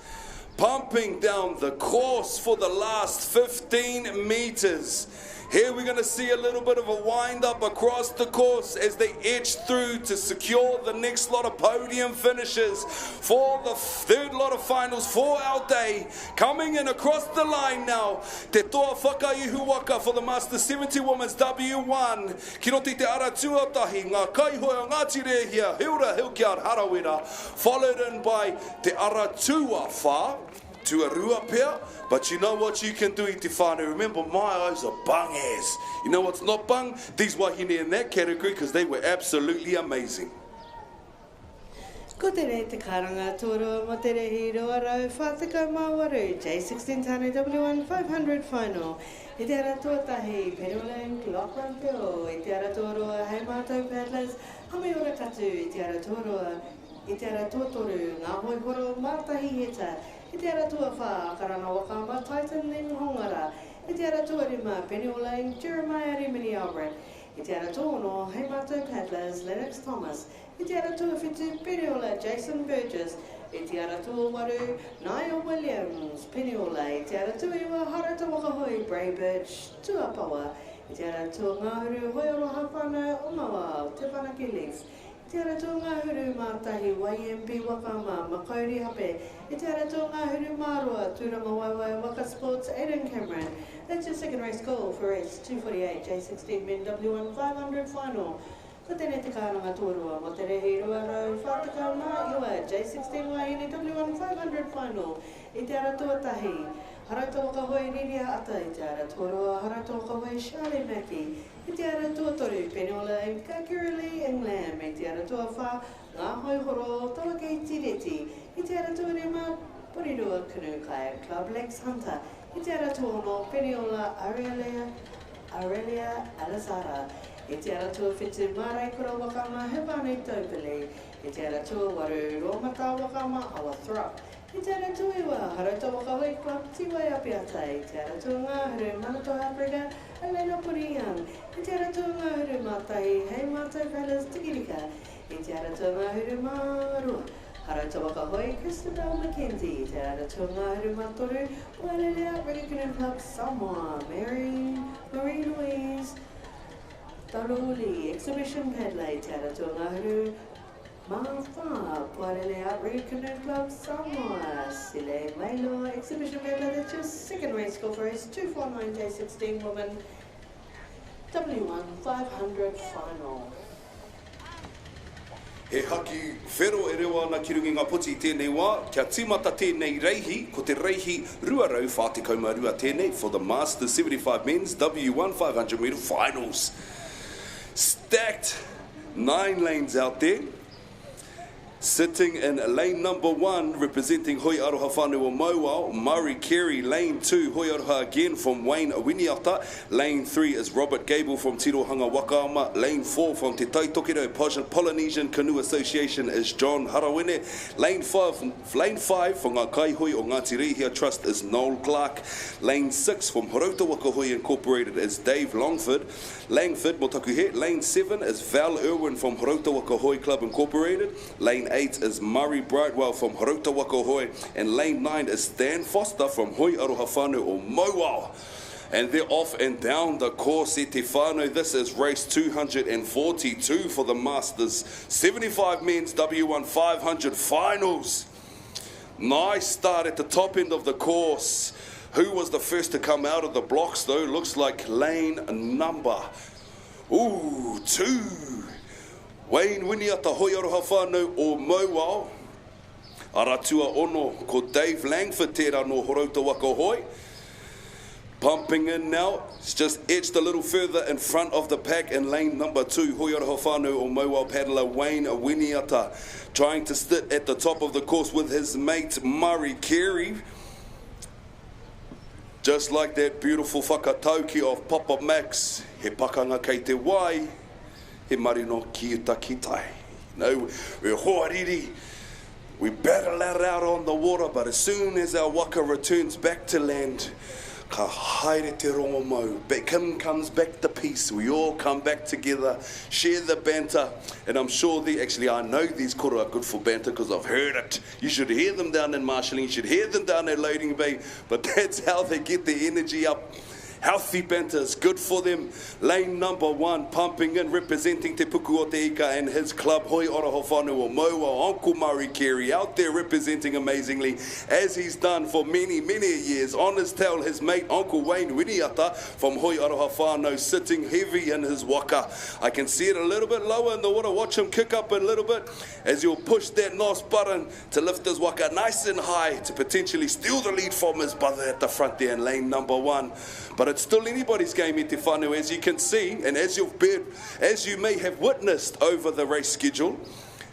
S4: pumping down the course for the last 15 meters. Here we're going to see a little bit of a wind up across the course as they edge through to secure the next lot of podium finishes for the third lot of finals for our day. Coming in across the line now, Te Toa Whakaihu Waka for the Master 70 Women's W1. Ki roti te ara tuatahi, ngā kaihoi o Ngāti Rehia, Hilda Hilkiar Harawira, followed in by Te ara tuawha, Tuarua pea. But you know what you can do, I te whānau. Remember, my eyes are bung as. You know what's not bung? These wahine in that category, because they were absolutely amazing.
S11: Ko te rei te karanga tōro mo te rehi roa rau whātika māwaru J16 Tāne W1 500 Final. I te ara tuatahi Penolane Clockland Peo. I te ara tōroa hei mātou paddlers. Hame ora katu I te ara tōroa. I te ara tōtoru ngā hoi horo mātahi heta. I te ara tua whā karana waka ma Titan Ning Hongara. I te ara tua rima Penolane Jeremiah Rimini Albert. I te ara tōno hei mātou paddlers Lennox Thomas. I te ara tua whitu Peniola Jason Burgess. I te ara tua waru Niall Williams Peniola. I te ara tua iwa Harata Wakahoi Bray Birch Tuapawa. I te ara tua ngāhuru Hoioroha whānau o Mawa Te Whanaki Leaf. I te ara tua ngāhuru mātahi YMP Wakama Makauri Hape. I te ara tua ngāhuru Māroa Tūrama Waiwai Waka Sports Aidan Cameron. That's your second race goal for race 248 J16 Men W1 500 Final. Ko tēnei te kānanga tōrua, mo te rehi roa rau whātika mā iwa J16 Wahine W1 500 Final. I te ara tuatahi, harata wakahoi Riria Ata. I te ara tōrua, harata wakahoi Charlie Mackie. I te ara tuatoru, Peniola and Kakirili Englam. I te ara tuawha, ngā hoi horo, Tawakei Tireti. I te ara tuarima, Porirua Canoe Kayak Club Lex Hunter. I te ara tōno, Peniola Aurelia Alizara. E te ara tua whitu marai kura wakama he wānei taupili. E te ara tua waru rōmata wakama awa throp. E te ara tua iwa harauta wakahoi club tiwai api atai. E te ara tua ngāhuru Manatoa Africa Elena Puriang. E te ara tua ngāhuru mātai hei mātai fellas tikirika. E te ara tua ngāhuru mārua. Harauta wakahoi Christabel Mackenzie. E te ara tua ngāhuru mātoru Wailelea Reckoning Club Samoa. Marie Louise. Taruli, Exhibition Pedley, Tara Tungahuru, Malfa, Puarele Reckoning Club Samoa, Sile Milo, Exhibition Pedley, that's your second race call for race 249 J16 Women W1 500 Final.
S4: He haki whero e rewa na kirungi ngā puti tēnei wā, kia tīmata tēnei reihi, ko te reihi ruarau whātikauma rua tēnei for the Masters 75 Men's W1 500 metre finals. Stacked 9 lanes out there. Sitting in lane number 1, representing Hoi Aroha Whanau o Mauao, Murray Carey. Lane 2, Hoi Aroha again from Wayne Winiata. Lane 3 is Robert Gable from Tirohanga Wakaama. Lane 4 from Te Taitokero Polynesian Canoe Association is John Harawene. Lane 5 from Ngā Kaihoi o Ngāti Rehia Trust is Noel Clark. Lane 6 from Horauta Wakahui Incorporated is Dave Longford. Langford Motakuhe. Lane 7 is Val Irwin from Horauta Wakahui Club Incorporated. Lane 8 is Murray Brightwell from Horauta Wakahui, and lane 9 is Stan Foster from Hoi Aroha Whanau o Mauao. And they're off and down the course, e te whānau. This is race 242 for the Masters 75 Men's W1 500 Finals. Nice start at the top end of the course. Who was the first to come out of the blocks though? Looks like lane number 2. Wayne Winiata Hoi Aroha Whanau o Mauao. Aratua ono ko Dave Langford tērā no Horauta Wakahui. Pumping in now. It's just edged a little further in front of the pack in lane number 2. Hoi Aroha Whanau o Mauao paddler Wayne Winiata trying to sit at the top of the course with his mate Murray Carey. Just like that beautiful whakatauki of Papa Max. He pakanga kei te wai. He marino ki uta ki tai. No, we're hoariri. We battle out on the water, but as soon as our waka returns back to land, ka haere te rongo mau. Kim comes back to peace. We all come back together, share the banter, and I'm sure I know these koro are good for banter because I've heard it. You should hear them down in marshalling, you should hear them down at loading bay, but that's how they get the energy up. Healthy banter is good for them. Lane number 1 pumping in, representing Te Puku o Te Ika and his club Hoi Aroha Whanau o Mauao. Uncle Murray Carey out there representing amazingly as he's done for many years. On his tail, his mate Uncle Wayne Winiata from Hoi Aroha Whanau sitting heavy in his waka. I can see it a little bit lower in the water. Watch him kick up a little bit as he'll push that NOS button to lift his waka nice and high to potentially steal the lead from his brother at the front there in lane number 1. But it's still anybody's game, e te whanau, as you can see, and as you may have witnessed over the race schedule.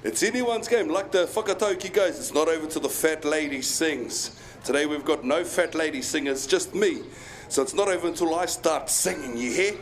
S4: It's anyone's game. Like the whakatauki goes, it's not over till the fat lady sings. Today we've got no fat lady singers, just me. So it's not over until I start singing, you hear?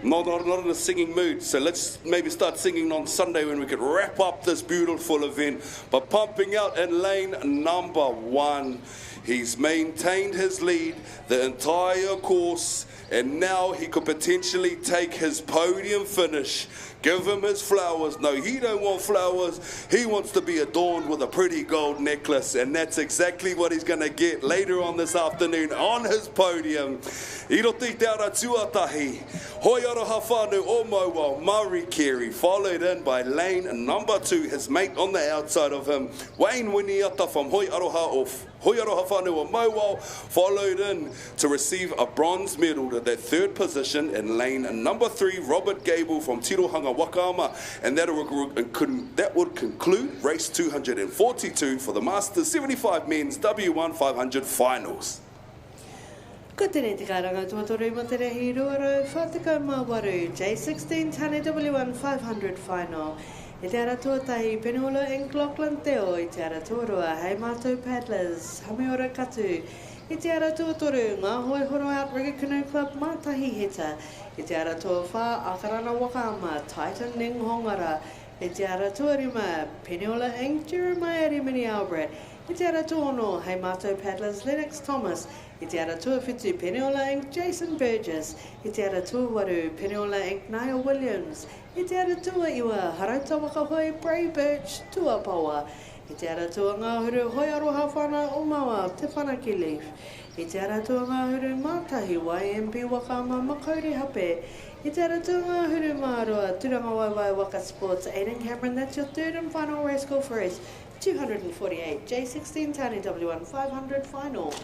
S4: Not in a singing mood. So let's maybe start singing on Sunday when we could wrap up this beautiful event. But pumping out in lane number 1. He's maintained his lead the entire course, and now he could potentially take his podium finish. Give him his flowers. No, he don't want flowers. He wants to be adorned with a pretty gold necklace, and that's exactly what he's going to get later on this afternoon on his podium. I roti te ara tuatahi. Hoi Aroha Whanau o Mauao, Murray Carey, followed in by lane number 2, his mate on the outside of him, Wayne Winiata from Hoi Aroha Whanau o Mauao, followed in to receive a bronze medal to that 3rd position in lane number 3, Robert Gable from Tirohanga Wakaama, and that would conclude race 242 for the Masters 75 Men's W1 500 Finals.
S11: Ko tēnei te karanga tuatoru mo te rehi ruaro, whātikau mā waru, J16 Tane W1 500 Final. E te ara tuatahi Penula and Clockland Teo, i te ara tuarua, hei mātou paddlers, hame ora katu. I te ara tua toru, ngā hoi horo Outrigger Canoe Club Mātahi Heta. I te ara tua whā Akarana Waka Titan Ning Hongara. I te ara tua rima Peniola Inc. Jeremiah Rimini Albert. I te ara tua no hei mātou paddlers Lennox Thomas. I te ara tua whitu Peniola Inc. Jason Burgess. I te ara tua waru Peniola Inc. Niall Williams. I te ara tua iwa Harauta Wakahoi Bray Birch Tua Paua. I te ara tua ngā huru hoi aroha whana o maua te whanaki leaf. I te ara tua ngā huru mātahi YMP Whakaama Makauri Hape. I te ara tua ngā huru māroa Turanga Waiwai Waka Sports. Aidan Cameron, that's your third and final race call for race 248 J16 Tani W1 500 final.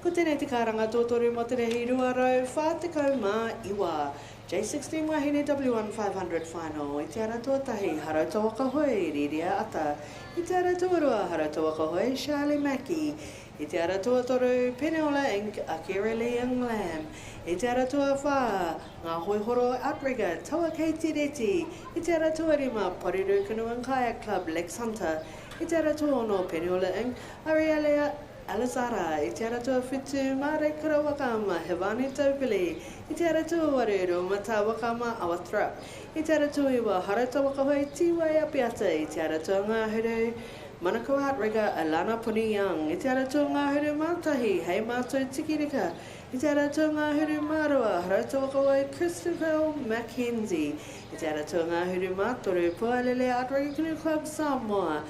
S11: Ko tēnei te karanga tōtoru mo te rehi ruarau whātekau mā iwa. J16 Wahine W1 500 final. I te ara tuatahi Harauta Wakahoi Riria Ata. I te ara tuarua Harauta Wakahoi Charlie Mackie. I te ara tuatoru Peniola Inc. Akira Lee Young Lamb. I te ara tua whā ngā hoihoro Outrigger Taua Kei Tireti. I te ara tuarima Poriru Canoe and Kayak Club Lex Hunter. I te ara tuono Peniola Inc. Arielea Alizara. I te ara tua whitu Mare Kura Wakaama Hevani Taupili. I te ara tua wareru Mata Wakaama Awatra. I te ara tua iwa Harauta Wakahoi Tiwai Apiata. I te ara tua ngā huru Manako Outrigger Alana Puni Young. I te ara tua ngā huru Mātahi Hei Mātou Tikirika. I te ara tua ngā huru Māroa Harauta Wakahoi Christopher Mackenzie. I te ara tua ngā huru Mātoru Pualele Outrigger Canoe Club Samoa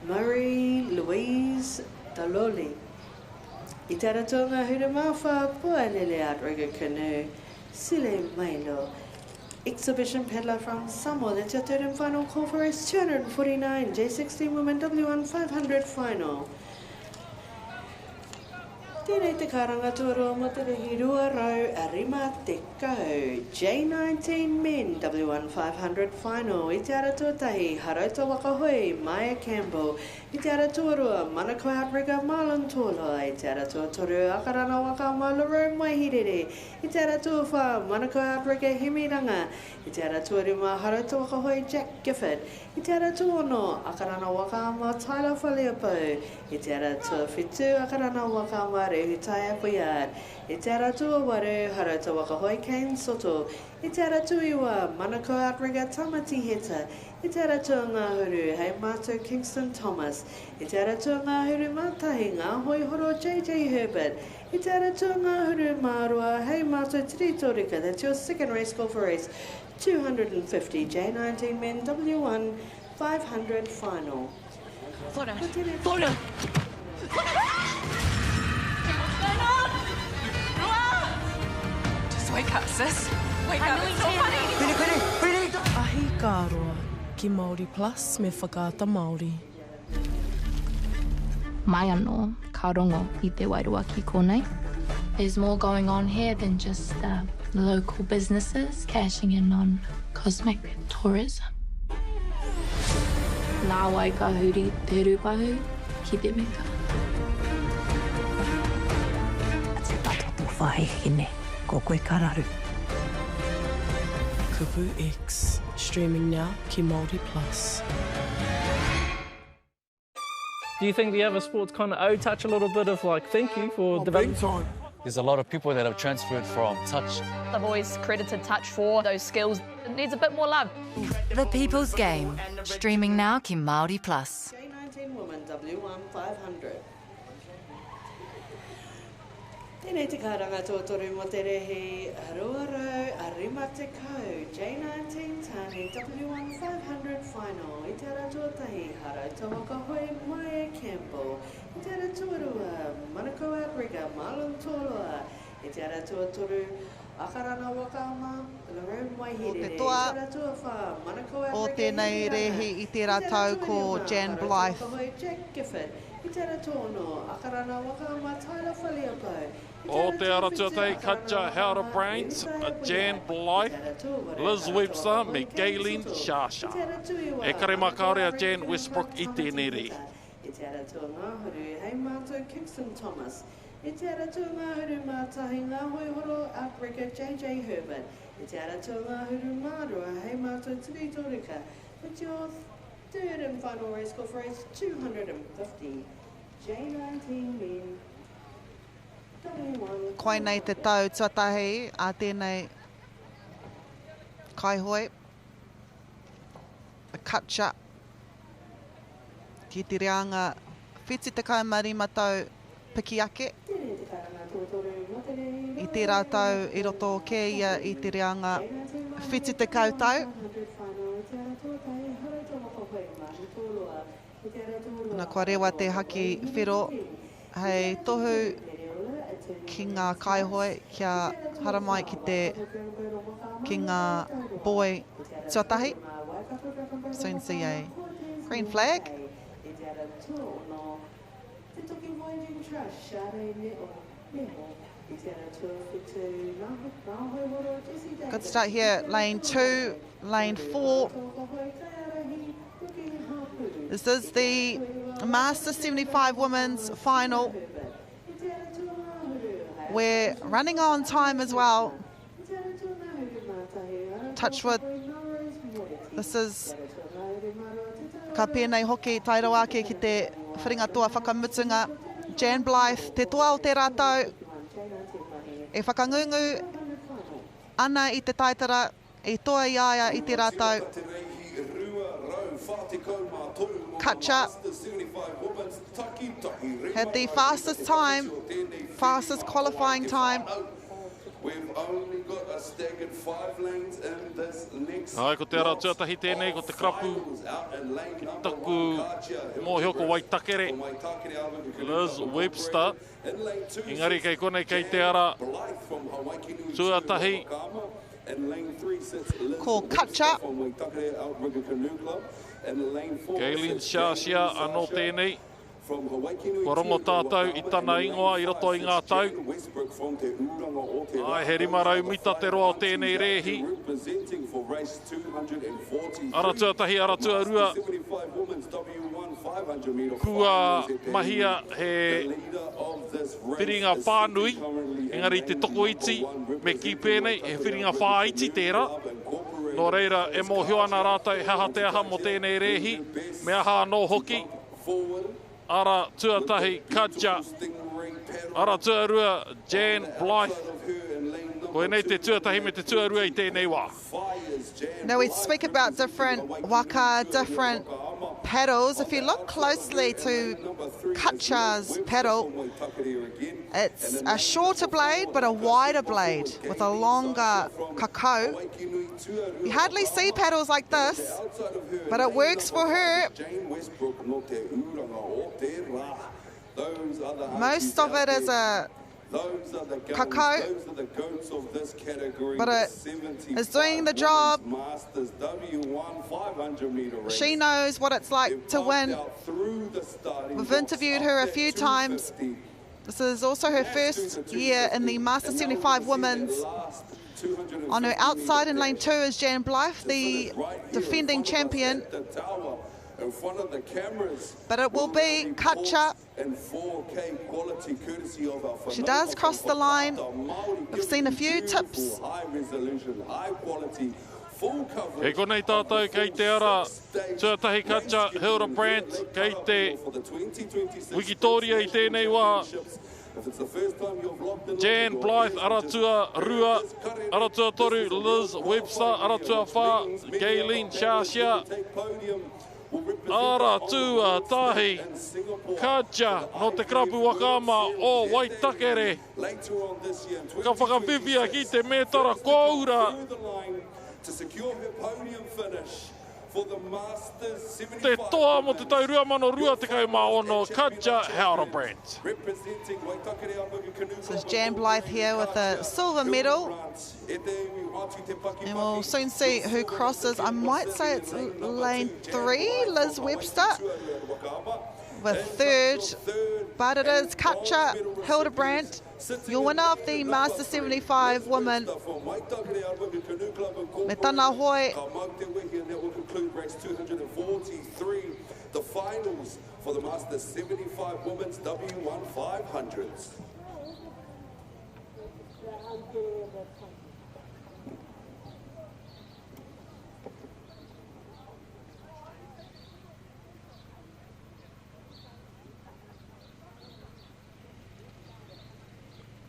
S11: Marie Louise Daloli. I te ara tua ngā huru Mawha Pualele Outrigger Canoe Sile Mailo. Exhibition paddler from Samoa, that's your third and final call for race 249 J16 Women W1 500 final. Tēnei te karanga tuarua mo te rehi rua rau a rima te kau. J19 Men W1 500 final. I te ara tuatahi Harauta Wakahoi Maya Campbell. I te ara tuarua Manako Outrigger Marlon Tola. I te ara tuatoru Akarana Wakaama Larone Maihirere. I te ara tuawha Manako Outrigger Himiranga. I te ara tuarima Harauta Wakahoi Jack Gifford. I te ara tuono Akarana Wakaama Tyler Faliapo. I te ara tuawhitu Akarana Wakaama Rehutai Apoyard. I te ara tua waru Harauta Wakahoi Kane Soto. I te ara tuiwa Manako Outrigger Tamati Heta. I te ara tua ngā huru hei mātou Kingston Thomas. I te ara tua ngā huru mātahi ngā hoihoro JJ Herbert. I te ara tua ngā huru mārua hei mātou Tiritorika. That's your second race call for race 250 J19 Men W1 500 final.
S28: Flora! Flora! Just wake up, sis. Wake up. It's so funny.
S17: Ahi kā roa ki Māori Plus me Whakaata Māori.
S5: Mai anō, ka rongo I te wairua ki konei. There's more going on here than just local businesses cashing in on cosmic tourism. Nā wai ka huri te rupahu ki te meka.
S7: Te tatoto whahehine, ko koe kararu.
S17: Kupu X, streaming now ki Māori Plus.
S24: Do you think the other sports kind of owe touch a little bit of like thank you for development?
S26: There's a lot of people that have transferred from touch.
S28: I've always credited touch for those skills. It needs a bit more love.
S29: The People's Game, streaming now ki Māori Plus.
S11: J19 Women W1 500. Tēnei te karanga tōtoru mo te rehi ruarau a rima te kau. J19 Tani W1 500 final. I te ara tuatahi Harauta Wakahoi Maya Campbell. I te ara tuarua Manako Outrigger Marlon Tola. I te ara tuatoru Akarana Wakaama Larone Maihirere. I te ara tuawha Manako Outrigger.
S2: O tēnei rehi I te rātau ko Jan Blythe.
S11: Jack Gifford. I te ara tono Akarana Wakaama Tyler Faliapo.
S3: O te ara tuatai Katja Howder Brains, Jan Blythe, Liz Webster, me Galen Shasha. E kare makaore a Jan Westbrook I tēnei rei.
S11: I te ara tua ngā huru hei mātou Kingston Thomas. I te ara tua ngā huru mātahi ngā hoihoro Outrigger JJ Herbert. I te ara tua ngā huru mārua hei mātou Tiritorika. It's your third and final race call for race 250. J19 Men
S2: koe nei te tau tuatahi a tēnei kaihoi. A catch-up ki te reanga whiti te kaumarima tau piki ake. I te rātau i roto ke ia i te reanga whiti te kautau. Nā kua rewa te haki whiro, hei tohu ki ngā kaihoi kia haramai ki ngā boy tuatahi. Soon see a green flag. Good start here, lane 2, lane 4. This is the Masters 75 Women's Final. We're running on time as well. Touch wood. This is ka pēnei hoki tairo ake ki te whiringa toa whakamutunga. Jan Blythe, te toa o te rātau. E whakangungu ana i te taitara, e toa i aia i te rātau. Kacha had the fastest time, fastest qualifying time.
S4: We've only got a staggered 5 lanes in this next.
S3: Ai, ko te ara tuatahi tēnei, ko te krapu taku mō hioko Waitakere, Liz Webster. Engari kei konei kei te ara tuatahi.
S2: Ko Kacha.
S3: Gaylene Shashia anō tēnei. Ko rongo tātou i tana ingoa i roto i ngā tau. Ai, he rimarau mita te roa o tēnei rehi. Ara tuatahi, ara tuarua. Kua mahia he whiringa whānui. Engari te toko iti me ki pēnei, he whiringa whāiti tērā. Nō reira, e mōhio ana rātou he aha te aha mo tēnei rehi. Me aha anō hoki. Ara tuatahi Kaja, ara tuarua Jan Blythe. Koe nei te tuatahi me te tuarua I tēnei wā.
S2: Now we speak about different waka, different paddles. If you look closely to Kacha's paddle, it's a shorter blade but a wider blade with a longer kakau. You hardly see paddles like this, but it works for her. Most of it is a kakau, but it is doing the job. She knows what it's like to win. We've interviewed her a few times. This is also her first year in the Masters 75 Women's. On her outside in lane 2 is Jan Blythe, the defending champion. But it will be Kacha. She does cross the line. We've seen a few tips.
S3: Hei konei tātou kei te ara tuatahi Kacha Hildebrandt, kei te Wikitoria I tēnei wā. Jan Blythe, aratua rua, aratua toru Liz Webster, aratua whā Gaylene Shashia. Aratua tahi Kacha no te krapu wakama o Waitakere. Ka whakawhiwhia ki te metara koura. Te toa mo te tau rua mano rua te kau maono, Kacha Hildebrandt.
S2: So it's Jan Blythe here with a silver medal. And we'll soon see who crosses. I might say it's lane 3, Liz Webster, with third. But it is Kacha Hildebrandt, your winner of the Masters 75 Women. Me tana hoi.
S4: The finals for the Masters 75 Women's W1 500s.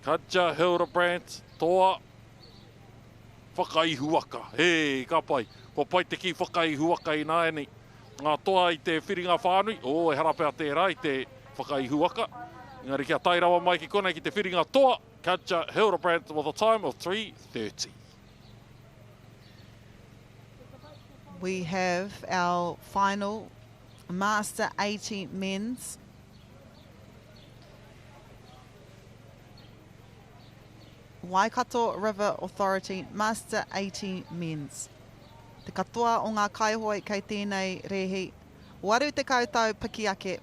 S3: Katja Hildebrand, toa whakaihu waka. Hei, ka pai. Ko pai te ki whakaihu waka I nā eni. Ngā toa I te whiringa whānui, e harapea tērā I te whakaihu waka. Ngari kia tairawa mai ki konei ki te whiringa toa, Katja Hildebrand with a time of 3:30.
S2: We have our final Master 80 Men's. Waikato River Authority Master 80 Men's. Te katoa o ngā kaihoi kei tēnei rehi. Waru te koutou piki ake.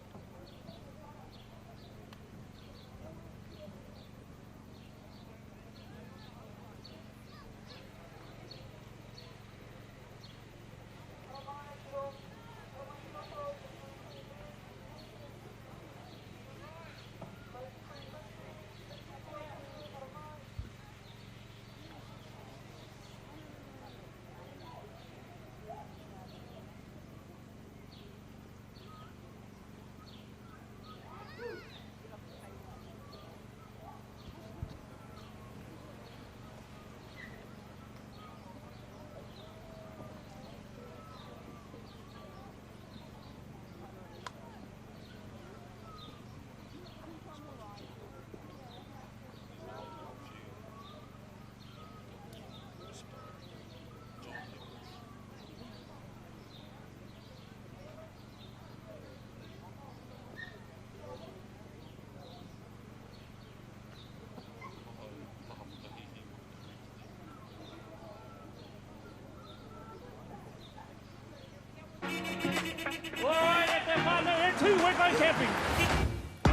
S23: We're going camping.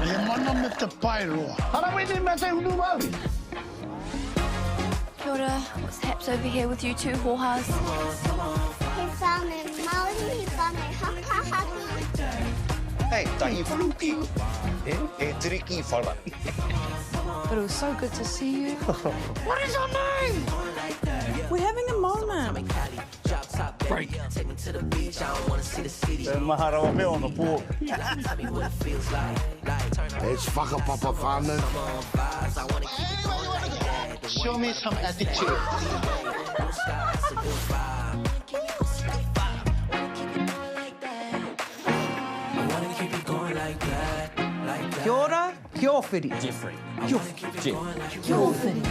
S8: E mana me te pai roa. Hara wene me te unu Māori.
S5: Kia ora, what's haps over here with you two hohas?
S20: He whāne Māori, he whāne haka.
S6: Hey, tahi whanuki. E tiriki whara.
S5: But it was so good to see you.
S20: What is your name?
S19: We're having a moment.
S6: Break.
S8: Mahara wa me on the pool. It's whakapapa whānau. Show me some attitude.
S7: Kia ora, kia whiri.
S26: Jeffrey.
S7: Kia whiri. Kia whiri.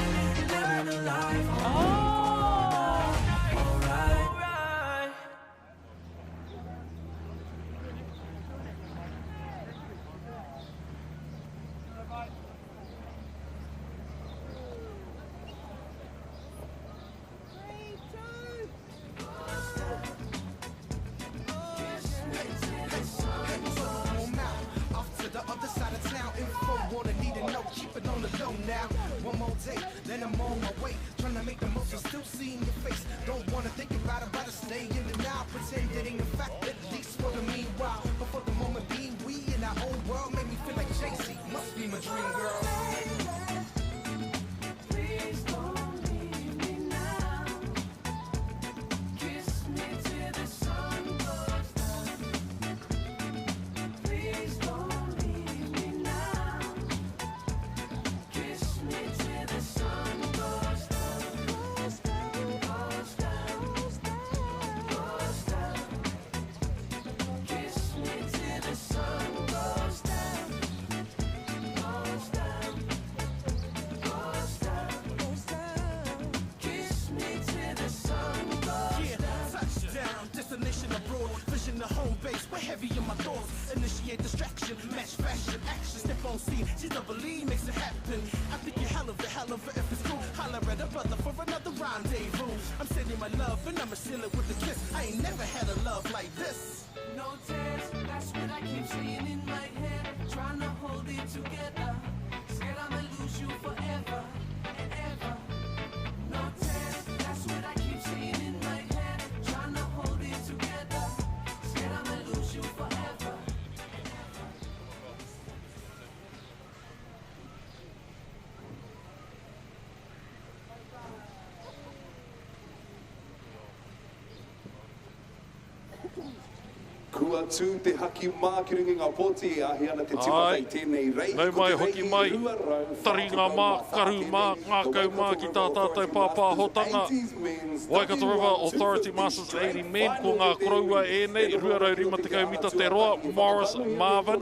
S4: Kua tū te haki mā ki ringi ngā pōti e ahi ana te tiwatai tēnei rei.
S3: Nau mai hoki mai, taringa mā, karu mā, ngākau mā ki tā tātou pāpā hotanga. Waikato River Authority Masters 18 Men, ko ngā koraua e nei, ruarau rima te kaumita te roa, Morris Marvin.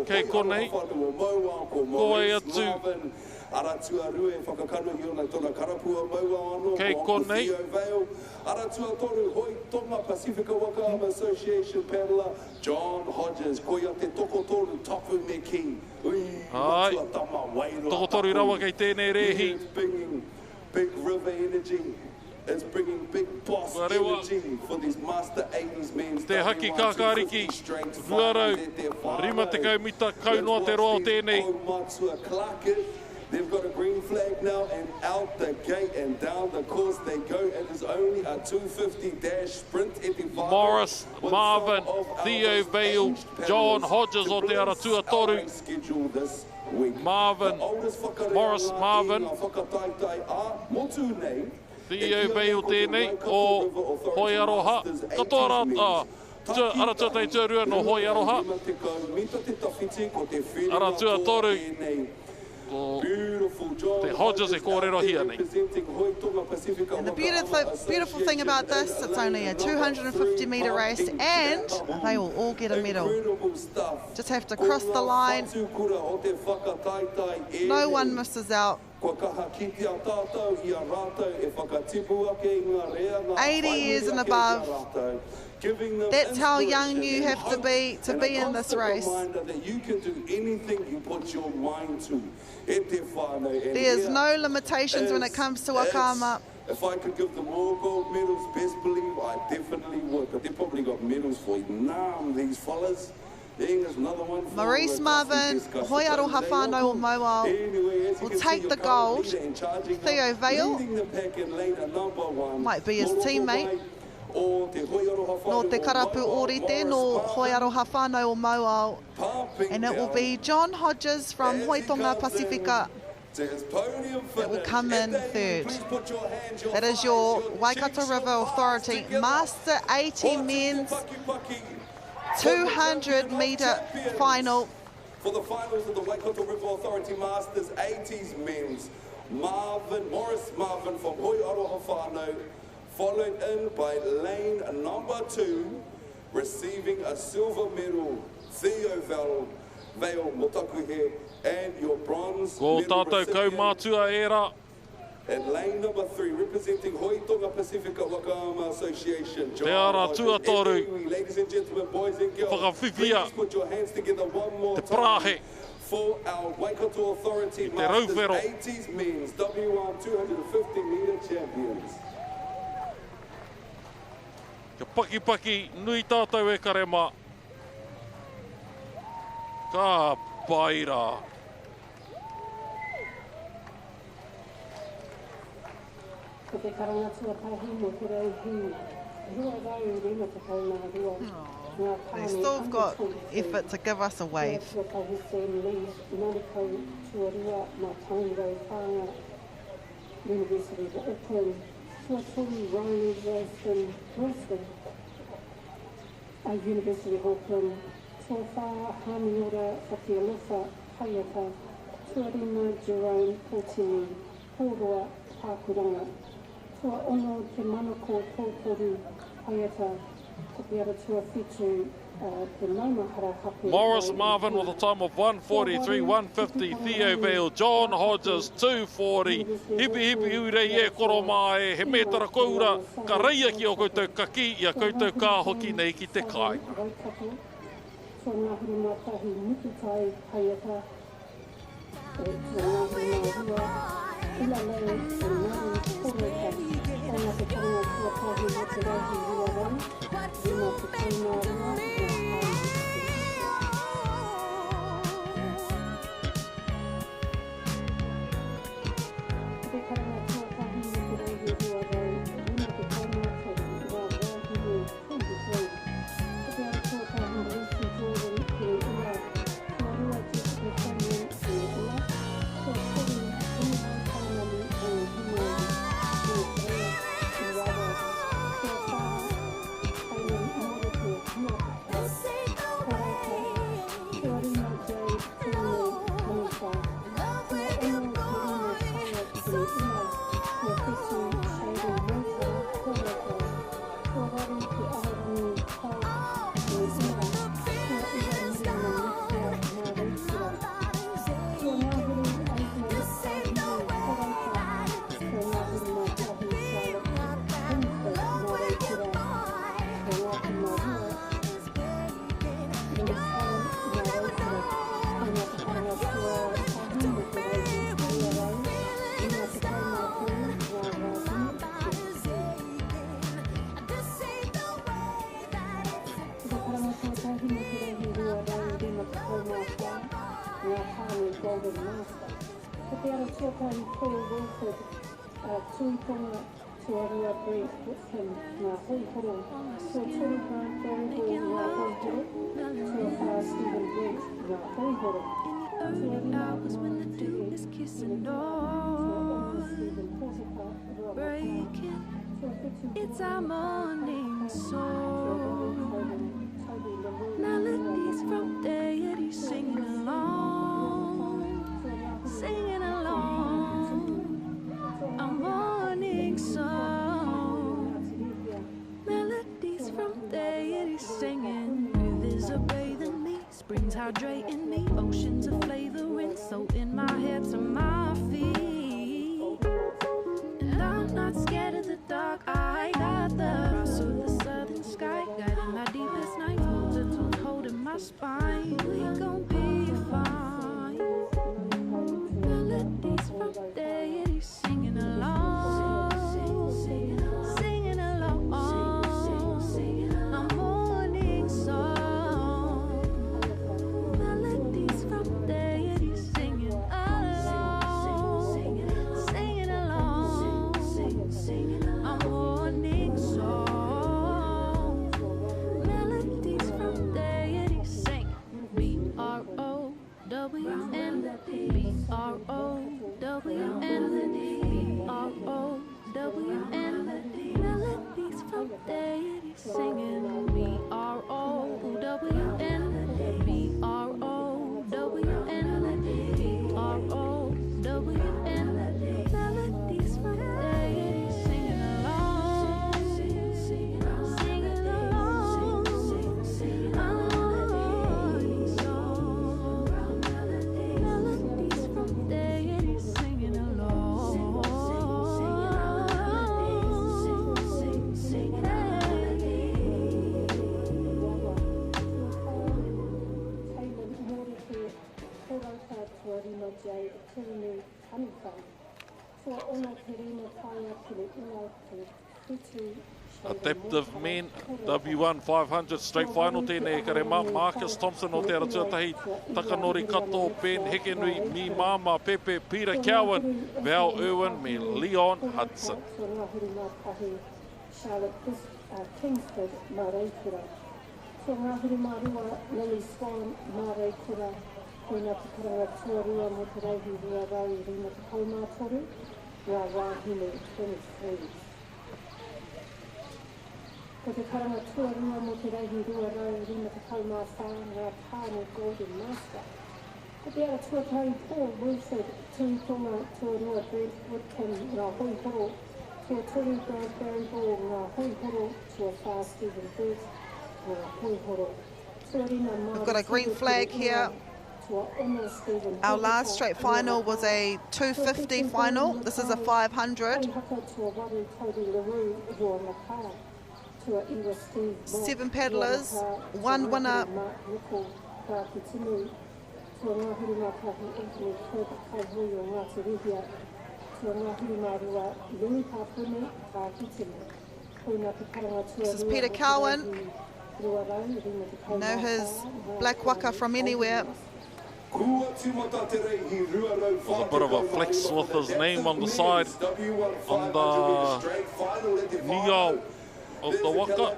S3: Kei konei, ko e atu.
S4: Aratua rue whakakanuhi o nei tōna karapua maua anō.
S3: Kei konei.
S4: Aratua toru hoi tonga Pacifica Whakaata Association paddler John Hodges. Koia te toko toru tapu me ki.
S3: Ai, toko toru rawa kei tēnei rehi.
S4: It's bringing big river energy. It's bringing big boss energy for these master 80s men.
S3: Te haki kākāriki, ruarau, rima te kaumita, kaunoa te roa o tēnei.
S4: They've got a green flag now, and out the gate and down the course they go. It is only a 250 sprint.
S3: Morris, Marvin, Theo Vale, John Hodges o te Aratua Toru. Marvin, Morris, Marvin. Theo Vale tēnei o Hoi Aroha. Katoa rā, Aratua tei tuarua no Hoi Aroha. Aratua Toru. Te Hodges e kōrero hia nei.
S2: And the beautiful thing about this, it's only a 250-metre race and they will all get a medal. Just have to cross the line. No one misses out. 80 years and above. That's how young you have to be in this race.
S4: You can do anything you put your mind to.
S2: There's no limitations when it comes to Whakaama.
S4: If I could give them all gold medals, best believe I definitely would. But they probably got medals for these fellas. There's another one for
S2: Maurice Marvin, Hoi Aroha Whānau o Mauao will take the gold. Theo Vale might be his teammate. No te karapu orite, no Hoi Aroha Whānau o Mauao. And it will be John Hodges from Hoitonga Pacifica that will come in third. That is your Waikato River Authority Master 18 Men's 200-metre final.
S4: For the finals of the Waikato River Authority Masters 80s Men's, Morris Marvin from Hoi Aroha Whānau, followed in by lane number 2, receiving a silver medal, Theo Vale Motakuhe, and your bronze medal recipient. And lane number 3, representing Hoitonga Pacifica Whakaama Association, John Hodges. Ladies and gentlemen, boys and girls, please put your hands together one more time for our Waikato Authority Masters 80s Men's W1 250-metre champions.
S3: Ka paki, nui tātou e karema. Ka paira.
S2: They still have got effort to give us a wave.
S9: University of Auckland, Tuawha Hamiora Whakialofa Haiata, Tuarima Jerome Portini, Pōroa Pākuranga, Tua Ono Te Manako Tōtoru Haiata, Kupiara Tua Whitu, Te Maumahara Hapu.
S3: Morris Marvin with a time of 1:43.150. Theo Vale, John Hodges 2:40. Hipi urei e koro mai, he metara koura, ka reia ki o koutou kaki, ia koutou ka hoki nei ki te kai.
S9: So ngahuri matahi mukitai Haiata, ila leo ngāri kōreka, ana te karanga tuatahi mo te rahi ruarani, rima te kainā rima, Golden Master. Ko te ara tuatahi Paul Wilford, tuitonga tuarua Brent Whitcomb, ngā hoihoro, tua turu Grant Barrigo, ngā hoihoro, tua wha Stephen Brent, ngā hoihoro.
S10: Early hours when the dew is kissing dawn, breaking, it's our morning song. Melodies from deity singing along, our morning song. Melodies from deity singing, rivers are bathing me, springs hydrating me, oceans of flavoring, so in my head to my feet. And I'm not scared of the dark, I got the cross of the southern sky, guiding my deepest nights, multitude holding my spine. We gon' be fine. Melodies from deity singing along, singing along, our morning song. Melodies from deity singing along, singing along, our morning song. Melodies from deity sing. B-R-O-W-N, B-R-O-W-N, B-R-O-W-N. Melodies from deity singing. B-R-O-W-N, B-R-O-W-N, B-R-O-W-N. Melodies from deity singing along, singing along, our morning song. Melodies from deity singing along.
S3: Adaptive Men W1 500 straight final tēnei karema. Marcus Thompson o te ara tuatahi. Takanori Kato, Ben Hekenui, Mi Mama Pepe, Peter Cowan, Val Irwin, me Leon Hudson.
S9: Charlotte Kingsford, Mareikura. So Ngāhiri Marua, Lily Swan, Mareikura. Koina Pikaranga Tuarua mo te reihi rua rau rima te kaumātoru. Ngā wāhine 23. Ko te karanga tuarua mo te reihi rua rau rima te kaumāwha, ngā tāne Golden Master. Ko te ara tuatahi Paul Wilford, tuitonga tuarua Brent Whitcomb, ngā hoihoro. Tua turu Grant Barrigo, ngā hoihoro. Tua wha Stephen Brent, ngā hoihoro.
S2: We've got a green flag here. Our last straight final was a 250 final. This is a 500. 7 paddlers, 1 winner. This is Peter Cowan. Know his black waka from anywhere.
S3: There's a bit of a flex with his name on the side, on the neo of the waka.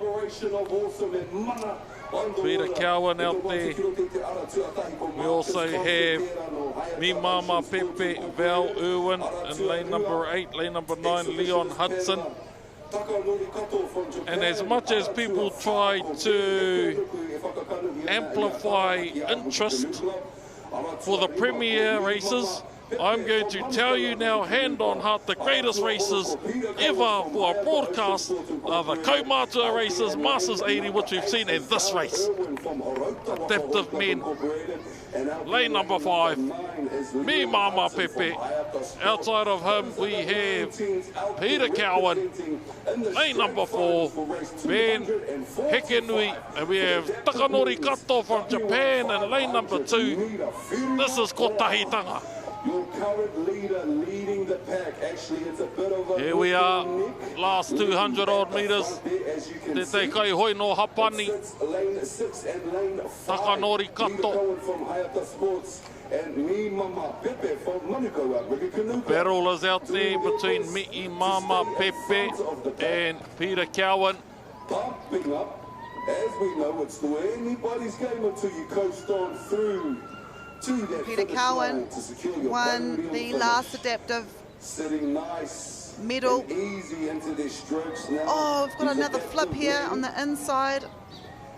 S3: Peter Cowan out there. We also have Mi Mama Pepe, Val Irwin in lane number 8, lane number 9, Leon Hudson. And as much as people try to amplify interest for the premier races, I'm going to tell you now, hand on heart, the greatest races ever for a broadcast are the Kaumātua races, Masters 80, which we've seen, and this race. Adaptive Men, lane number 5, Mi Mama Pepe. Outside of him, we have Peter Cowan, lane number 4, Ben Hekenui, and we have Takanori Kato from Japan in lane number 2. This is Kotahitanga.
S4: Your current leader leading the pack. Actually, it's a bit of a...
S3: Here we are, last 200 odd metres. Te te kai hoi no hapani.
S4: Lane 6 and lane 5.
S3: Takanori kato.
S4: From Whakaata Sports. And me mama Pepe from Manukau.
S3: Beryl is out there between me mama Pepe and Peter Cowan.
S4: Pumping up. As we know, it's to anybody's game until you coast on through to that
S2: Peter Cowan won the last adaptive medal.
S4: Easy into their strokes now.
S2: Oh, we've got another flip here on the inside.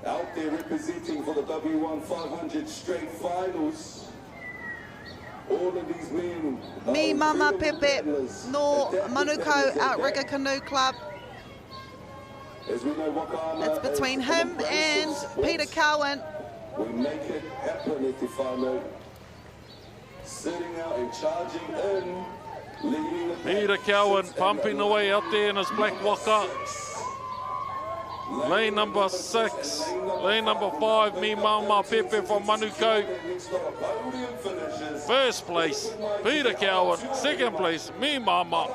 S4: Out there representing for the W1 500 straight finals. All of these men.
S2: Me Mama Pepe no Manukau Outrigger Canoe Club.
S4: As we know, Waka
S2: It's between him and Peter Cowan.
S4: We make it happen, Etifano. Sitting out and charging in, leading the
S3: Peter Cowan pumping away out there in his black waka. Lane number 6, lane number 5, me Mama Pepe from Manukau. First place, Peter Cowan. Second place, me Mama.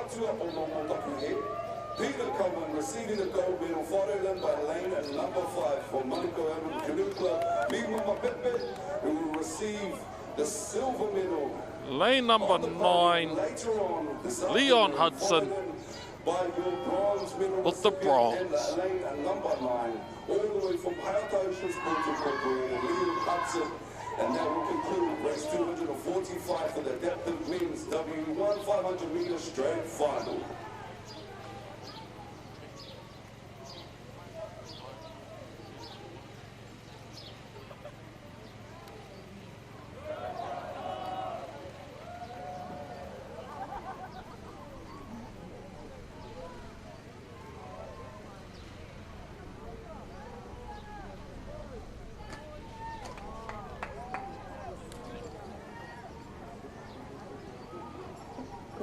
S4: Peter Cowan receiving the gold medal, followed in by lane number 5 for Manukau Canoe Club. Me Mama Pepe, who will receive the silver medal.
S3: Lane number 9, Leon Hudson with the bronze.
S4: Lane number 9, all the way from Whakaata Sports Incorporated, Leon Hudson. And that will conclude race 245 for the adaptive men's W1 500 metre straight final.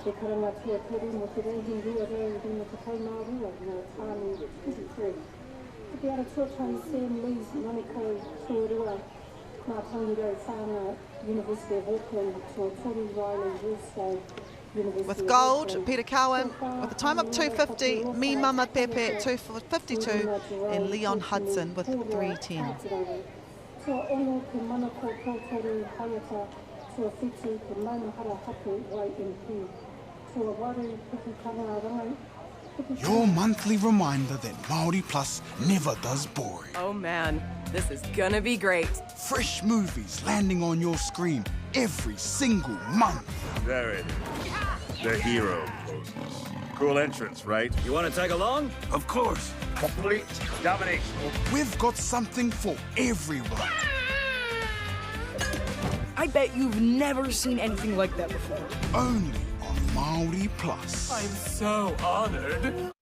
S9: Te karanga tuaturi mo te reihi rua rau rima te kaumārua nā tāne 23. Te ara tuatai Sam Lee's Manukau tuarua nā tangi rau whānga University of Auckland tuatori Riley Wilson.
S2: With gold, Peter Cowan with a time of 2:50, me Mama Pepe 2:52, and Leon Hudson with 3:10.
S9: Tua ono ke manako tautori haiata tua whiti ke maunahara hapu YMP. Tua waru pukutanga rangai.
S12: Your monthly reminder that Māori Plus never does boring.
S13: Oh man, this is gonna be great.
S12: Fresh movies landing on your screen every single month.
S14: There it is. The hero poses. Cool entrance, right? You want to tag along?
S12: Of course.
S14: Complete domination.
S12: We've got something for everyone.
S13: I bet you've never seen anything like that before.
S12: Only on Māori Plus.
S13: I'm so honored.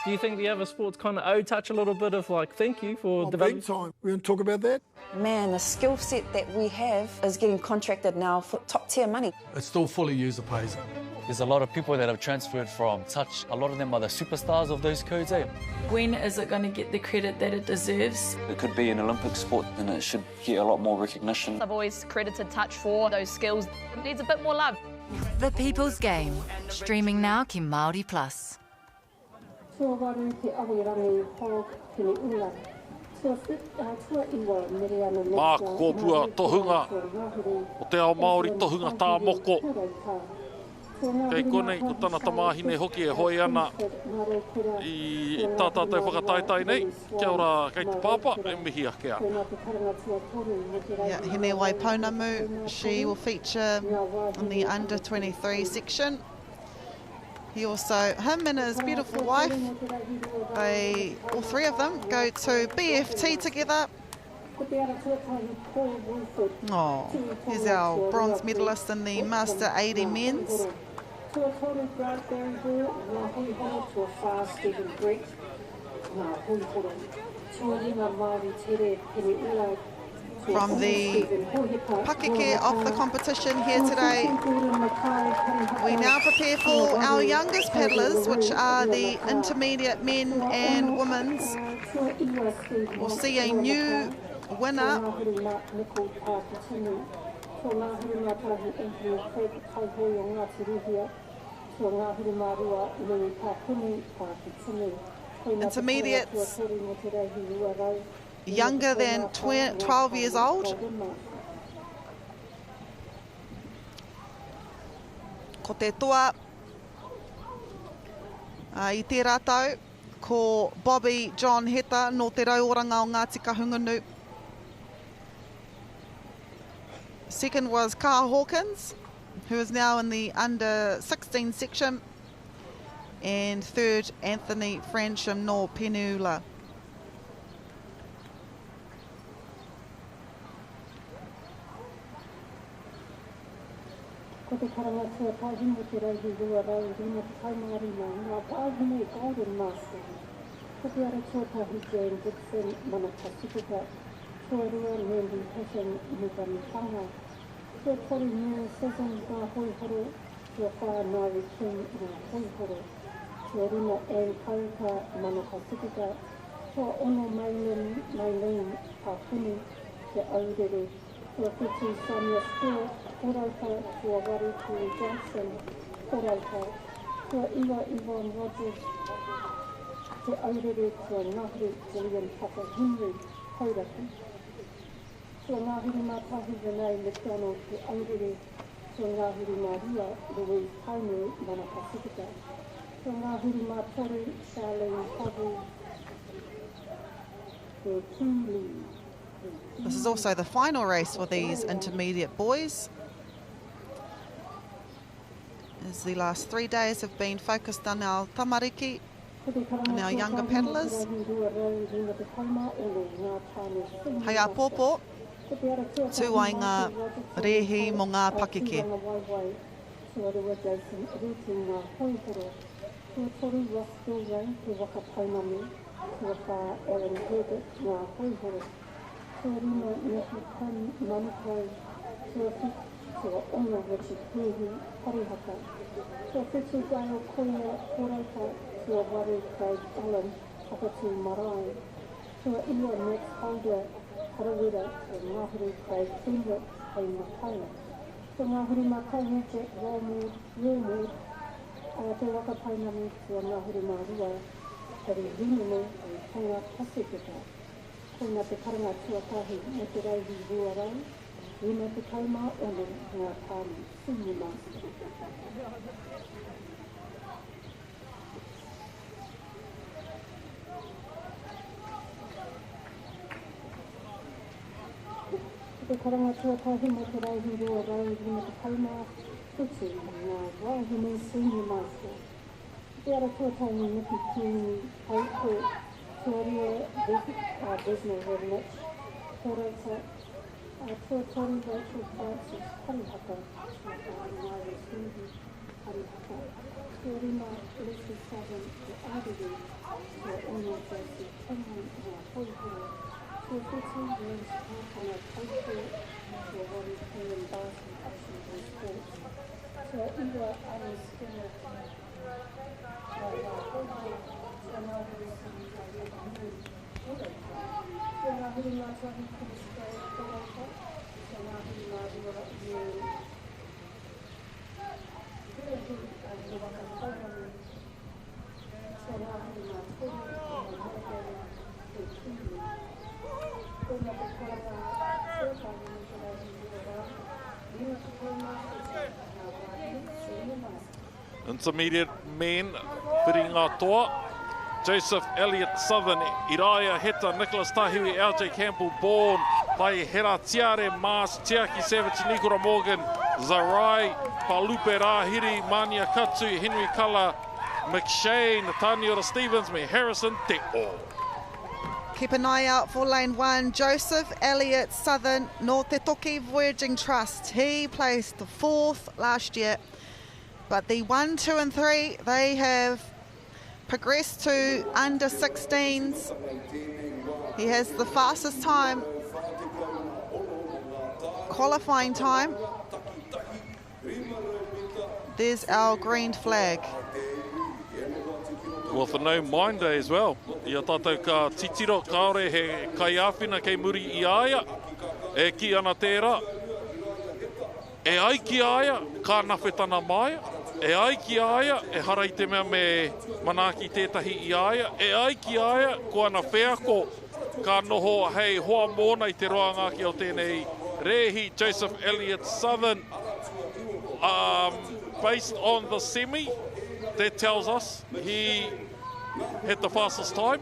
S24: Do you think the other sports kind of touch a little bit of like thank you for developing?
S8: Big time. We're going to talk about that.
S15: Man, the skill set that we have is getting contracted now for top tier money.
S16: It's still fully user pays.
S26: There's a lot of people that have transferred from touch. A lot of them are the superstars of those codes, eh?
S27: When is it going to get the credit that it deserves?
S26: It could be an Olympic sport and it should get a lot more recognition.
S28: I've always credited touch for those skills. It needs a bit more love.
S29: The People's Game, streaming now ki Māori Plus.
S9: Tua waru te awirangi hog tini ula. Tua iwa miriana
S3: Māk kōpua tohunga o te ao Māori tohunga tā moko. Kei konei ko tana tamāhine hoki e hoi ana I tā tātou whakataitai nei. Kia ora kei te pāpā e mihi ake ana.
S2: Yeah, Hine Waipounamu, she will feature in the under 23 section. He also, him and his beautiful wife, all three of them go to BFT together. Oh, here's our bronze medalist in the Master 80 men's. From the pakeke of the competition here today, we now prepare for our youngest paddlers, which are the intermediate men and women's. We'll see a new winner
S9: So ngā huri mātahi entry fake kaihoi o ngā tirihia. So ngā huri mārua nui tā puni tā ki tini.
S2: Intermediates, younger than 12 years old. Ko te toa I te rātau, ko Bobby John Heta no te rauoranga o Ngāti Kahungunu. Second was Carl Hawkins, who is now in the under 16 section. And third, Anthony Fransham no Penula.
S9: Ko te karanga tuatahi mo te reihi rua rau rina te kaimari mai, ngā pāhine Golden Master. Ko te ara tuatahi J16 mana Pasifika, tuarua Mandy Passion Mugami Whanga. Tua tori new season ngā hoihoro, tua whānari King ngā hoihoro. Tua rina Ann Kauka mana Pasifika, tua ono Maylin Pāpuni, te aurere. Tua whitu Sonia Stewart, Korauka, tua wari Tui Johnson, Korauka, tua iwa Yvonne Rogers, te aurere tua ngāhuri William Papa Henry, Hauraki. Tua ngāhuri mātahi Renee McDonald, te aurere tua ngāhuri Maria, Louise Tainu, mana Pasifika. Tua ngāhuri mātoru, Charlene Havu, te Kimberley.
S2: This is also the final race for these intermediate boys, as the last 3 days have been focused on our tamariki and our younger paddlers. Hei a pōpō, tūai ngā rehi mo ngā pakeke.
S9: Rima Niki Pan Manukau, Tua Whit, Tua Onga Richard Pehi, Parihaka. Tua Whitu Gaio Koia, Korauka, Tua Waru Craig Allen, Papatu Marae. Tua Iwa Max Holder, Harawira, Tua Ngāhuri Craig Kendrick, Hei Makai. Tua Ngāhuri Makai Jack Rawmood, Te Waka Painami, Tua Ngāhuri Marua, Heri Rinene, Tonga Pasifika. Koina te karanga tuatahi mo te reihi rua rau, rina te kaumā ono ngā tāne senior master. Te karanga tuatahi mo te reihi rua rau, rina te kaumā whitu ngā wāhine senior master. Te ara tuatahi Niki King Haiko, Tuaria Disney Rich, Korauka, Tuatori Rachel Francis, Parihaka, Tuatori Cindy, Parihaka, Tuarima Lisa Southern, Tuairi, Tuaono Josie, Kenhan, Hoihoro, Tuafitu, James Parkana, Kaiko, Tuawari Karen Barson, Action and Sports, Tuaiwa Annie Skinner,
S3: Intermediate men, whiri ngā toa. Joseph Elliott Southern, Iraia Heta, Nicholas Tahiwi, LJ Campbell Bourne, Tai Hera Tiare, Mars, Tiaki Savage, Nikora Morgan, Zarai, Palupe Rahiri, Mania Katsu, Henry Kala, McShane, Taniora Stevens, me Harrison Te O.
S2: Keep an eye out for lane 1, Joseph Elliott Southern, no Te Toki Voyaging Trust. He placed the 4th last year, but the 1, 2 and 3, they have progressed to under 16s. He has the fastest time, qualifying time. There's our green flag.
S3: Well, for no mind day as well. Ia tātou ka titiro kaore he kai āwhina kei muri i aia. E ki ana tērā. E ai ki aia, ka nawhetana mai. E ai ki aia, e harai te mea me manaki tētahi i aia. E ai ki aia, ko ana wheako, ka noho hei hoa mōna i te roanga ki o tēnei rehi, Joseph Elliott Southern. Based on the semi, that tells us he had the fastest time.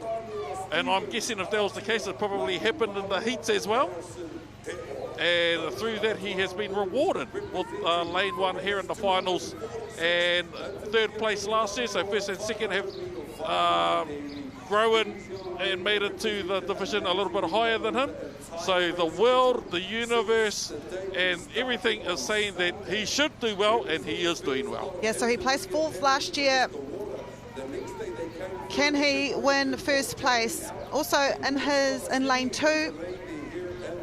S3: And I'm guessing if that was the case, it probably happened in the heats as well. And through that, he has been rewarded with lane 1 here in the finals. And 3rd place last year, so 1st and 2nd have grown and made it to the division a little bit higher than him. So the world, the universe, and everything is saying that he should do well, and he is doing well.
S2: Yeah, so he placed 4th last year. Can he win 1st place? Also in lane 2,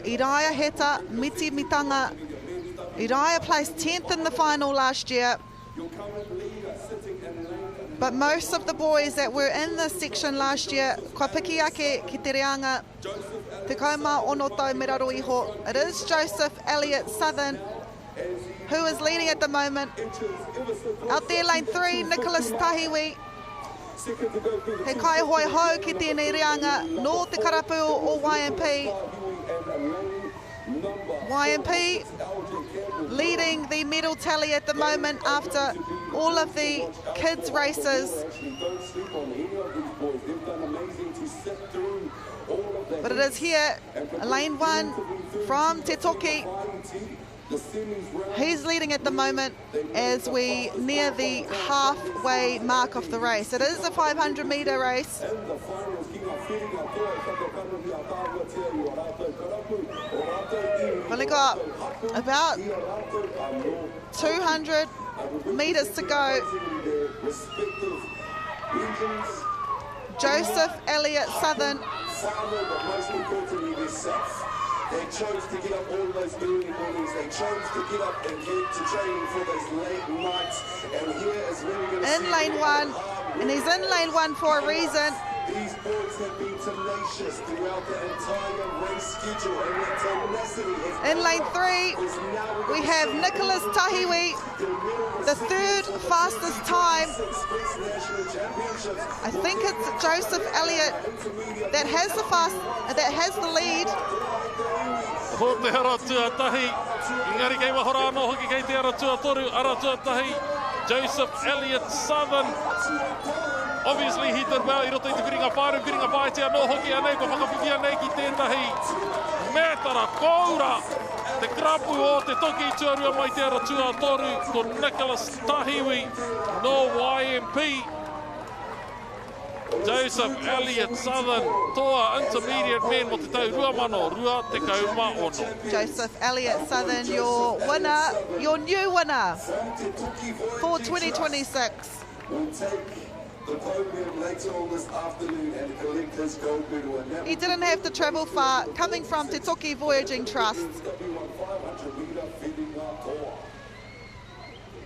S2: Iraia Heta, Miti Mitanga. Iraia placed 10th in the final last year. But most of the boys that were in this section last year, kua piki ake ki te reanga, te kaumā ono tau me raro iho. It is Joseph Elliott Southern who is leading at the moment. Out there, lane 3, Nicholas Tahiwi. He kai hoi hau ki tēnei reanga, no te karapu o YMP. YMP leading the medal tally at the moment after all of the kids' races. But it is here, lane 1 from Te Toki. He's leading at the moment as we near the halfway mark of the race. It is a 500-metre race. Only got about 200 metres to go. Joseph Elliott Southern.
S4: They chose to get up all those early mornings. They chose to get up and get to training for those late nights. And here is where we're going to see
S2: in lane 1, and he's in lane 1 for a reason.
S4: These boys have been tenacious throughout the entire race schedule, and their tenacity is...
S2: In lane 3, we have Nicholas Tahiwi, the 3rd fastest time. I think it's Joseph Elliott that has the lead.
S3: Ho te hara tuatahi, ingari kei wahora anō hoki kei te ara tuatoru, ara tuatahi, Joseph Elliott Southern. Obviously he did well i roto i te whiringa whae te anō hoki anei, ko whakawhiki anei ki tētahi mētara koura. Te krapu o te toki i tuarua mai te ara tuatoru, ko Nicholas Tahiwi no YMP. Joseph Elliott Southern, toa intermediate men mo te tau rua mano, rua te kauma ono.
S2: Joseph Elliott Southern, your winner, your new winner for 2026. He didn't have to travel far, coming from Te Toki Voyaging Trust.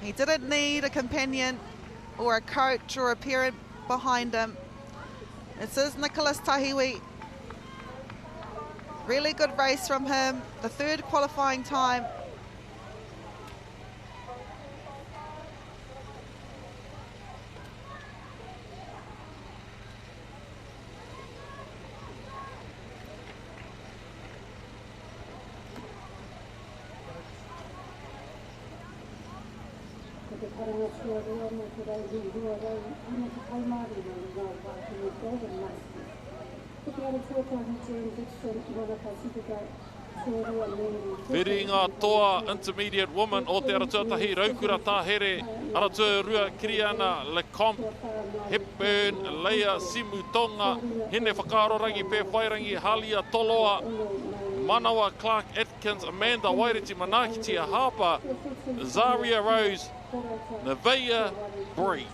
S2: He didn't need a companion or a coach or a parent behind him. This is Nicholas Tahiwi. Really good race from him, the 3rd qualifying time.
S3: Whiringa toa intermediate woman o te aratuatahi Raukura Tāhere, Aratua Rua Kiriana, Lecomte, Hepburn, Leia Simutonga, Hine Whakarorangi, Pe Whairangi, Halia Toloa, Manawa Clark Atkins, Amanda Wairiti Manakitia Harper, Zaria Rose, Nevaeh Bree.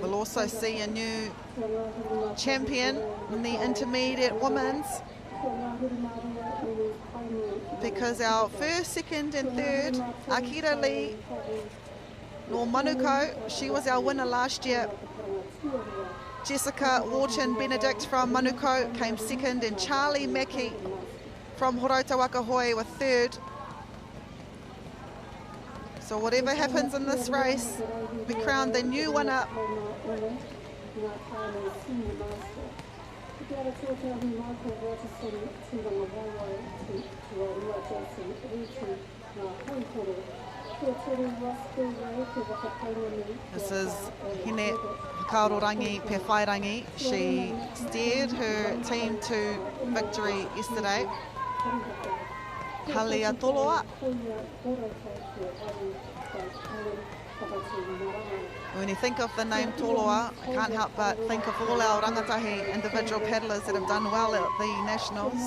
S2: We'll also see a new champion in the intermediate women's, because our 1st, 2nd and 3rd, Akira Lee nor Manuko, she was our winner last year. Jessica Wharton-Benedict from Manukau came second, and Charlie Mackey from Horota Wakahoe were third. So whatever happens in this race, we crowned the new winner. This is Hine Hakarorangi Pewhairangi. She steered her team to victory yesterday. Halia Toloa. When you think of the name Toloa, I can't help but think of all our rangatahi individual paddlers that have done well at the Nationals.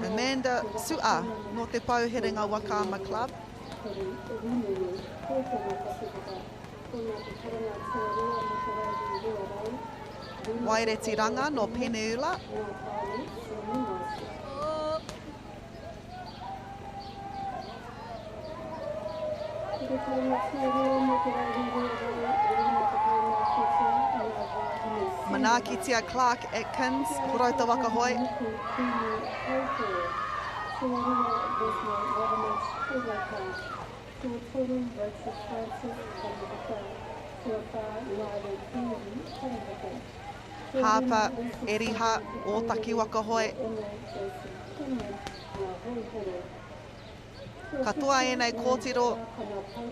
S2: Amanda Su'a, no te pau herenga Wakaama Club. Waireti Ranga no Peneula. Manakitia Clark Atkins, Horota Wakahoe. Harper Eriha Otaki Wakahoe. Katoa e nei kōtiro,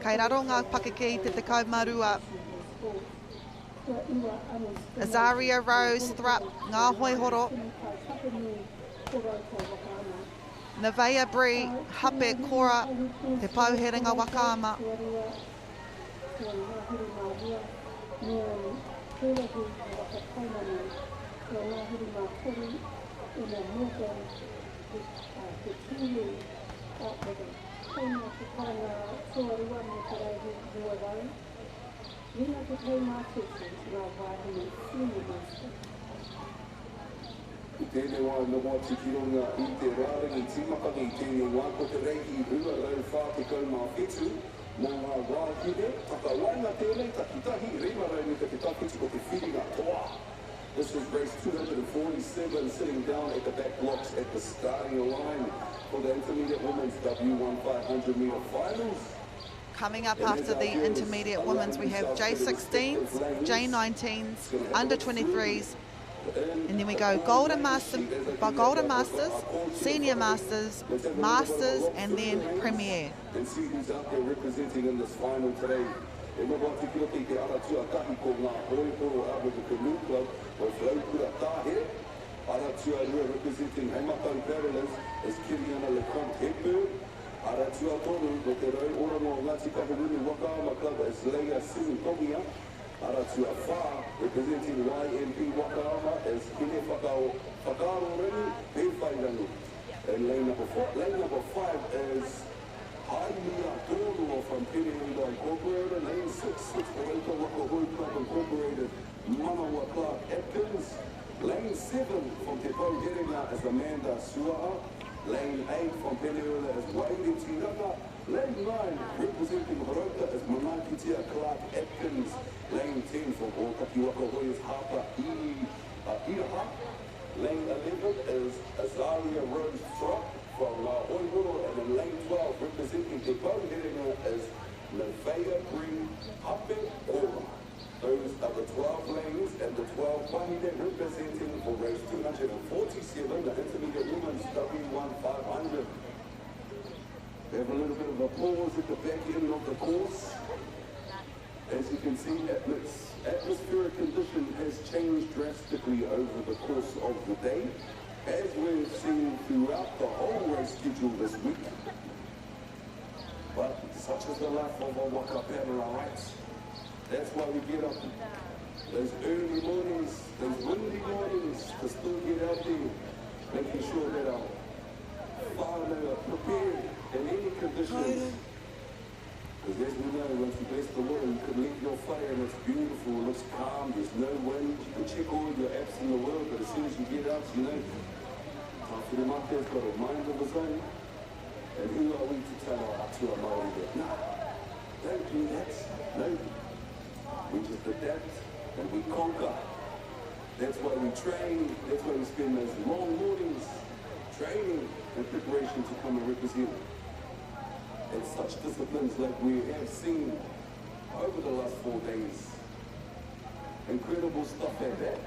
S2: kai raro ngā pakeke I te tekau marua. Azaria Rose Thrupp, ngā hoi horo. Nevaeh Bree, Hape Kora, te pauherenga Wakaama.
S4: Tēnei wā no mō tikironga I te rārangi tīmakanga I tēnei wā ko te reihi rua rau whātekau mā whetū mō ngā wāhine taka wainga tēnei takitahi rima rau ni te tawhiti ko te whiringa toa. This was race 247 sitting down at the back blocks at the starting line for the Intermediate Women's W1 500 metre finals.
S2: Coming up after the Intermediate Women's, we have J16s, J19s, under 23s, and then we go Golden Masters, Senior Masters, Masters, and then Premier.
S4: And see who's out there representing in this final today. E no wā tiki roki te aratua tahi ko ngā Hoiporo Aboriginal Canoe Club o Whaukura Tāhere. Aratua rua representing Heimatau Paddlers is Kiriana LeComte Hepburn. Aratua tonu o te rau orango Ngāti Kahurunu Wakaama Club is Leia Sinutongia. Aratua whā representing YMP Wakaama is Hine Whakaro Renu Pewhairangi. And lane number 5 is Haimia Tōrua from Peneula Incorporated, lane 6, Horota Wakahoe Club Incorporated, Manawa Clark Atkins, lane 7 from Te Pau Herenga is Amanda Suaha, lane 8 from Peneula is Waireti Ranga, lane 9 representing Horota is Manakitia Clark Atkins, lane 10 from Otaki Wakahoe is Harper Iraha, lane 11 is Azaria Rose Thrupp from Oihoro, and in lane 12 representing Te Pau Herenga is Nevaeh Bree Hape Kora. Those are the 12 lanes and the 12 wahine representing for race 247, the Intermediate Women's W1 500. We have a little bit of a pause at the back end of the course. As you can see, atmospheric condition has changed drastically over the course of the day, as we've seen throughout the whole race schedule this week. But such is the life of a Waka paddler, right? That's why we get up those early mornings, those windy mornings, to still get out there, making sure that our whānau are prepared in any conditions. Because as we know, once you bless the Lord, you can leave your fire and it's beautiful, it looks calm, there's no wind, you can check all your apps in the world, but as soon as you get out, you know, Tāwhirimāte's got a mind of his own. And who are we to tell our Atua Māori that, no, don't do that, no. We just adapt, and we conquer. That's why we train, that's why we spend those long mornings training in preparation to come and represent. And such disciplines like we have seen over the last 4 days. Incredible stuff at that.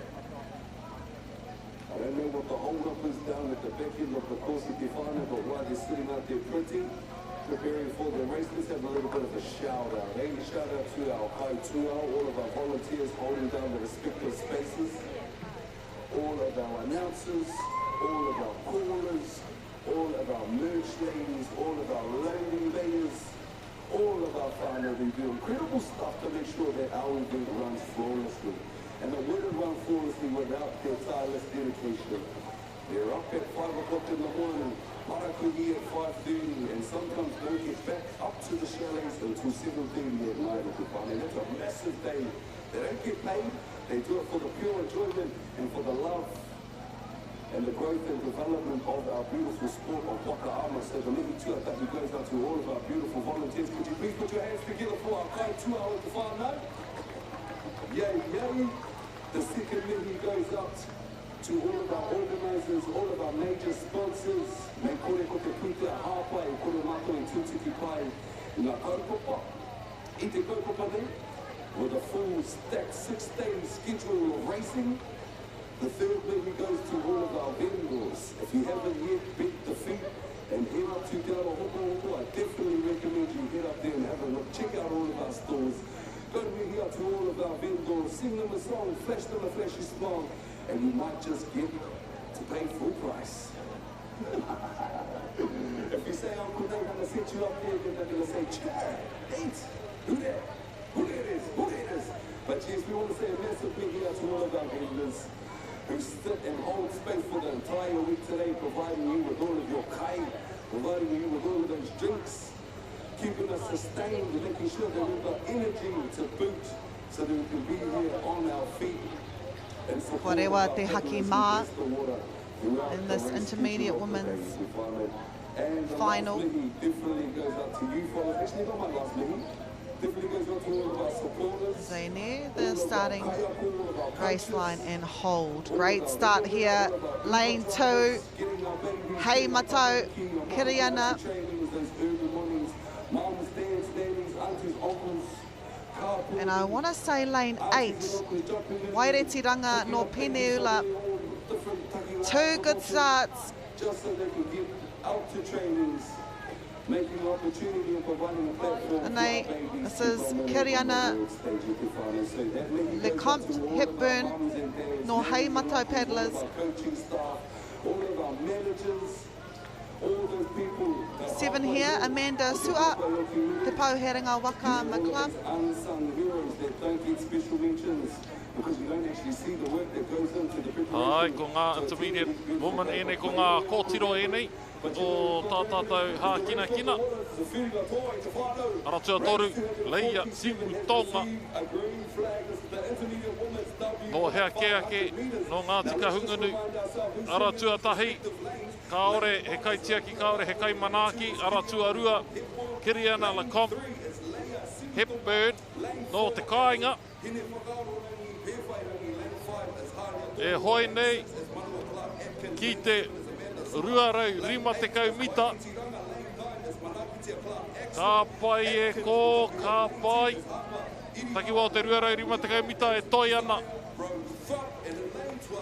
S4: I don't know what the hold-up is down at the back end of the course if you find it, but while they're sitting out there printing, preparing for the race, let's have a little bit of a shout-out. Hey, shout-out to our Kaitua, all of our volunteers holding down the respective spaces, all of our announcers, all of our callers, all of our merch ladies, all of our loading layers, all of our whānau. They do incredible stuff to make sure that our event runs flawlessly. And it wouldn't run flawlessly without their tireless dedication. They're up at 5 o'clock in the morning, parakuhi at 5:30, and sometimes don't get back up to the chalets until 7:30 at night. And that's a massive day. They don't get paid, they do it for the pure enjoyment and for the love and the growth and development of our beautiful sport of Whakaata. So the mihi tuatahi goes out to all of our beautiful volunteers. Could you please put your hands together for our Kaitua o te whānau? Yay, yay. The second mihi goes out to all of our organisers, all of our major sponsors. Me kore ko te puta hāpai, kore mātou i tūtiki pai ngā kaupapa. I te kaupapa nei, with a full stacked 6-day schedule of racing. The third mihi goes to all of our vendors. If you haven't yet beat the feet and head up to Te Aroha Hoko, I definitely recommend you head up there and have a look. Check out all of our stores. Go here to all of our vendors, sing them a song, flash them a flashy smile, and you might just get to pay full price. If you say Uncle Dave, I'm going to set you up there, then they're going to say, Chad, Nate, who that? Who that is? Who that is? But yes, we want to say a massive big here to all of our vendors who sit and hold space for the entire week today, providing you with all of your kai, providing you with all of those drinks, keeping us sustained, making sure that we've got energy to boot so that we can be here on our feet.
S2: Korewa te haki mā in this intermediate women's final.
S4: Definitely goes out to you fellas. Actually, not my last mihi. Definitely goes out to all of our supporters.
S2: They near the starting race line and hold. Great start here. Lane 2. Hei Matau, Kiriana. And I want to say lane 8. Wairetiranga no Peneula. 2 good starts.
S4: Just so they can get out to trainings, making an opportunity and providing a platform.
S2: And this is Kiriana, LeCompte, Hepburn, no Hei Matau paddlers.
S4: All of our managers, all those people.
S2: 7 here, Amanda Sua, Te Pauherenga Waka Club.
S4: Unsung heroes that don't get special mentions because you don't actually see the work that goes into the preparation.
S3: Ai, ko ngā intermediate woman ene, ko ngā kōtiro ene, o tātātou hākina kina. Aratua toru, leia, simu, tonga. No hea keake, no ngā tika hungunu, aratua tahi. Kaore, he kai tiaki, kaore, he kai manaki, aratua rua, Kiriana, LeCompte, Hepburn, no te kāinga. E hoi nei, ki te ruarau rima te kaumita. Ka pai e ko, ka pai. Taki wau te ruarau rima te kaumita e toi ana.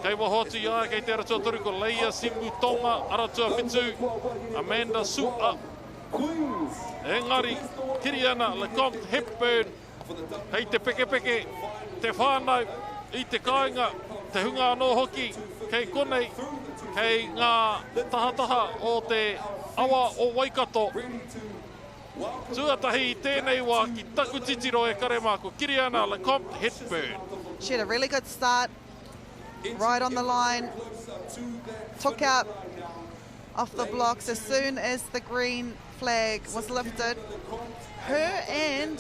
S3: Kei wahotu ia, kei te aratua toru ko Leia Simu Tonga, aratua whitu, Amanda Sua. Engari, Kiriana, LeCompte, Hepburn, hei te peke peke, te whānau, i te kāinga, te hunga anō hoki, kei konei, kei ngā tahataha o te awa o Waikato. Tuatahi i tēnei wā ki taku titiro e karema ko Kiriana, LeCompte, Hepburn.
S2: She had a really good start, right on the line, took out off the blocks as soon as the green flag was lifted. Her and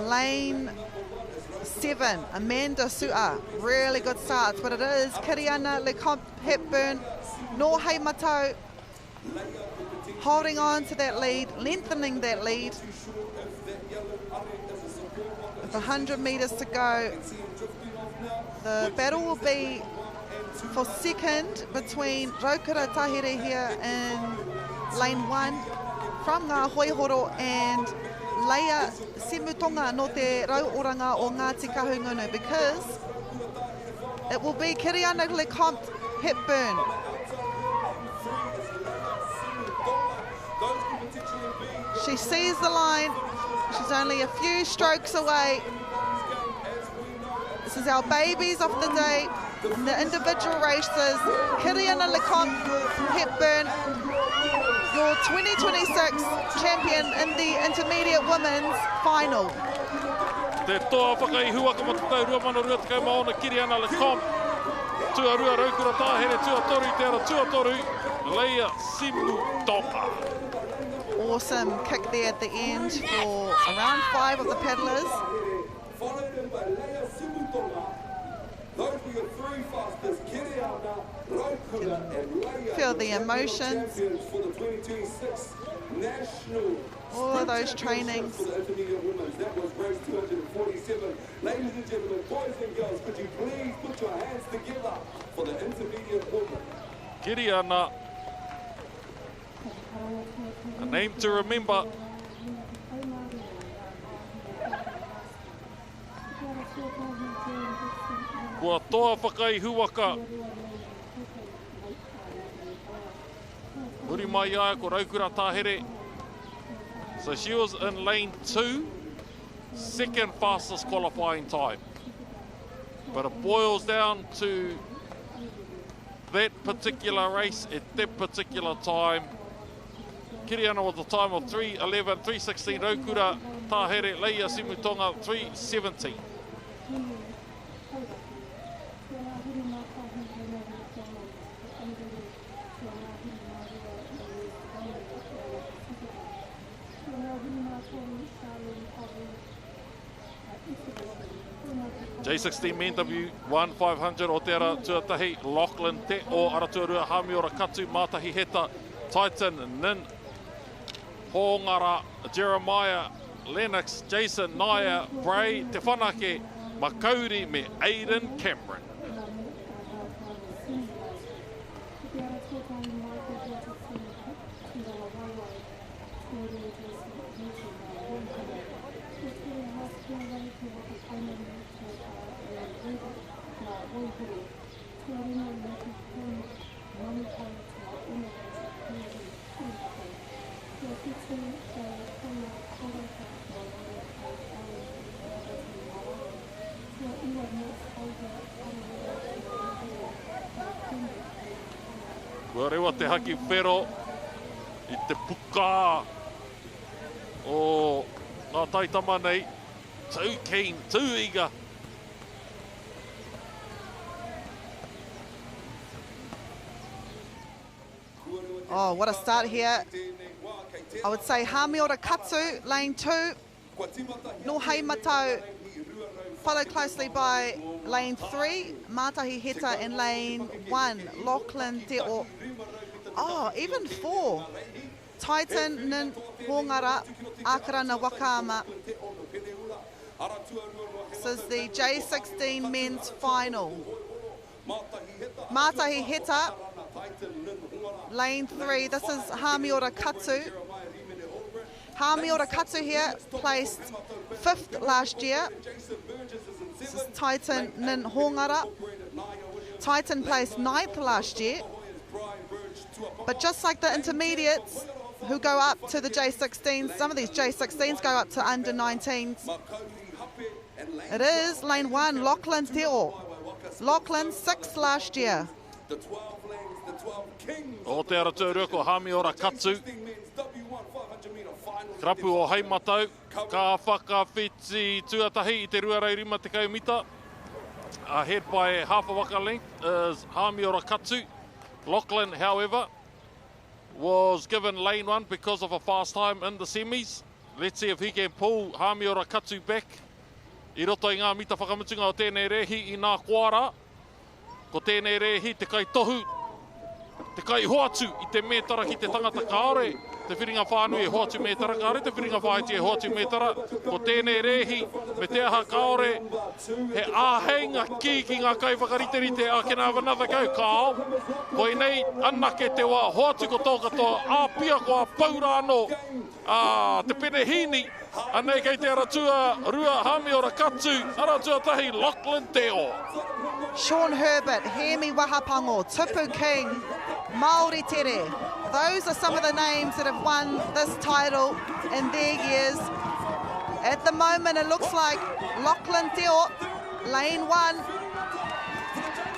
S2: lane 7, Amanda Sua, really good starts, but it is Kiriana, LeCompte, Hepburn, no Hei Matau, holding on to that lead, lengthening that lead. 100 metres to go. The battle will be for second between Raukura Tahere here in lane 1 from Ngā Hoihoro and Leia Simutonga no te rauoranga o Ngāti Kahungunu, because it will be Kiriana Lecomte Hepburn. She sees the line. She's only a few strokes away. This is our babies of the day in the individual races. Kiriana Lecomte Hepburn, your 2026 champion in the intermediate women's final.
S3: Te toa whakai Waka ma te tau rua mana rua te kau maona Kiriana Lecomte. Tua rua Raukura Tahere, tua toru te ara tua toru, Leia Simutonga.
S2: Awesome kick there at the end for around 5 of the paddlers.
S4: Followed in by Leia Simutonga. Those were your 3 fastest, Kiriana, Raukura and Leia.
S2: Feel the emotions.
S4: For the 2026 national.
S2: All of those trainings.
S4: For the intermediate women, that was race 247. Ladies and gentlemen, boys and girls, could you please put your hands together for the intermediate women?
S3: Kiriana, a name to remember. Kua toa whakai Waka. Muri mai ai ko Raukura Tahere. So she was in lane 2, second fastest qualifying time. But it boils down to that particular race at that particular time. Kiriana with a time of 3:11, 3:16. Raukura Tahere, Leia Simutonga, 3:17. J16 Men W1 500 o te ara tuatahi Lachlan te o aratuarua Hamiora Katu Mātahi Heta Titan Nin Hongara Jeremiah Lennox Jason Naya Bray Te Whanake Makauri me Aiden Cameron. Kua rewa te haki whero I te puka o ngā taitama nei. Too keen, too eager.
S2: Oh, what a start here. I would say Hamiora Katsu, lane 2. No Hei Matau, followed closely by lane 3. Mātahi Heta in lane 1. Lachlan Te O. Oh, even 4. Titan Nin Hongara Akarana Wakama. This is the J16 Men's Final. Mātahi Heta, lane 3. This is Hamiora Katsu. Hamiora Katsu here placed 5th last year. This is Titan Nin Hongara. Titan placed 9th last year. But just like the intermediates who go up to the J16s, some of these J16s go up to under 19s. It is lane 1, Lachlan Te O. Lachlan 6th last year.
S3: O te aratuarua ko Hamiora Katsu. Krapu o Hei Matau. Ka whakawhiti tuatahi I te ruaraurima te kaumita. Ahead by half a waka length is Hamiora Katsu. Lachlan, however, was given lane 1 because of a fast time in the semis. Let's see if he can pull Hamiora Katsu back. I roto I ngā mita whakamutunga o tēnei rehi I ngā koara. Ko tēnei rehi te kai tohu. te kai hoatu I te metara ki te tangata kaore. Te whiringa whānui e hoatu metara, kāre te whiringa whaiti e hoatu metara. Ko tēnei rehi, me te aha kaore, he āheinga ki ngā kai whakariterite a kena have another go, Kyle. Koe nei, anake te wā hoatu ko tō katoa, āpia ko a paura anō, te pene hini, anei kei te aratua rua hami ora katu, aratua tahi Lachlan Teo.
S2: Sean Herbert, Hemi Wahapango, Tupu King, Māori Tere. Those are some of the names that have won this title in their years. At the moment, it looks like Lachlan Teo, lane 1,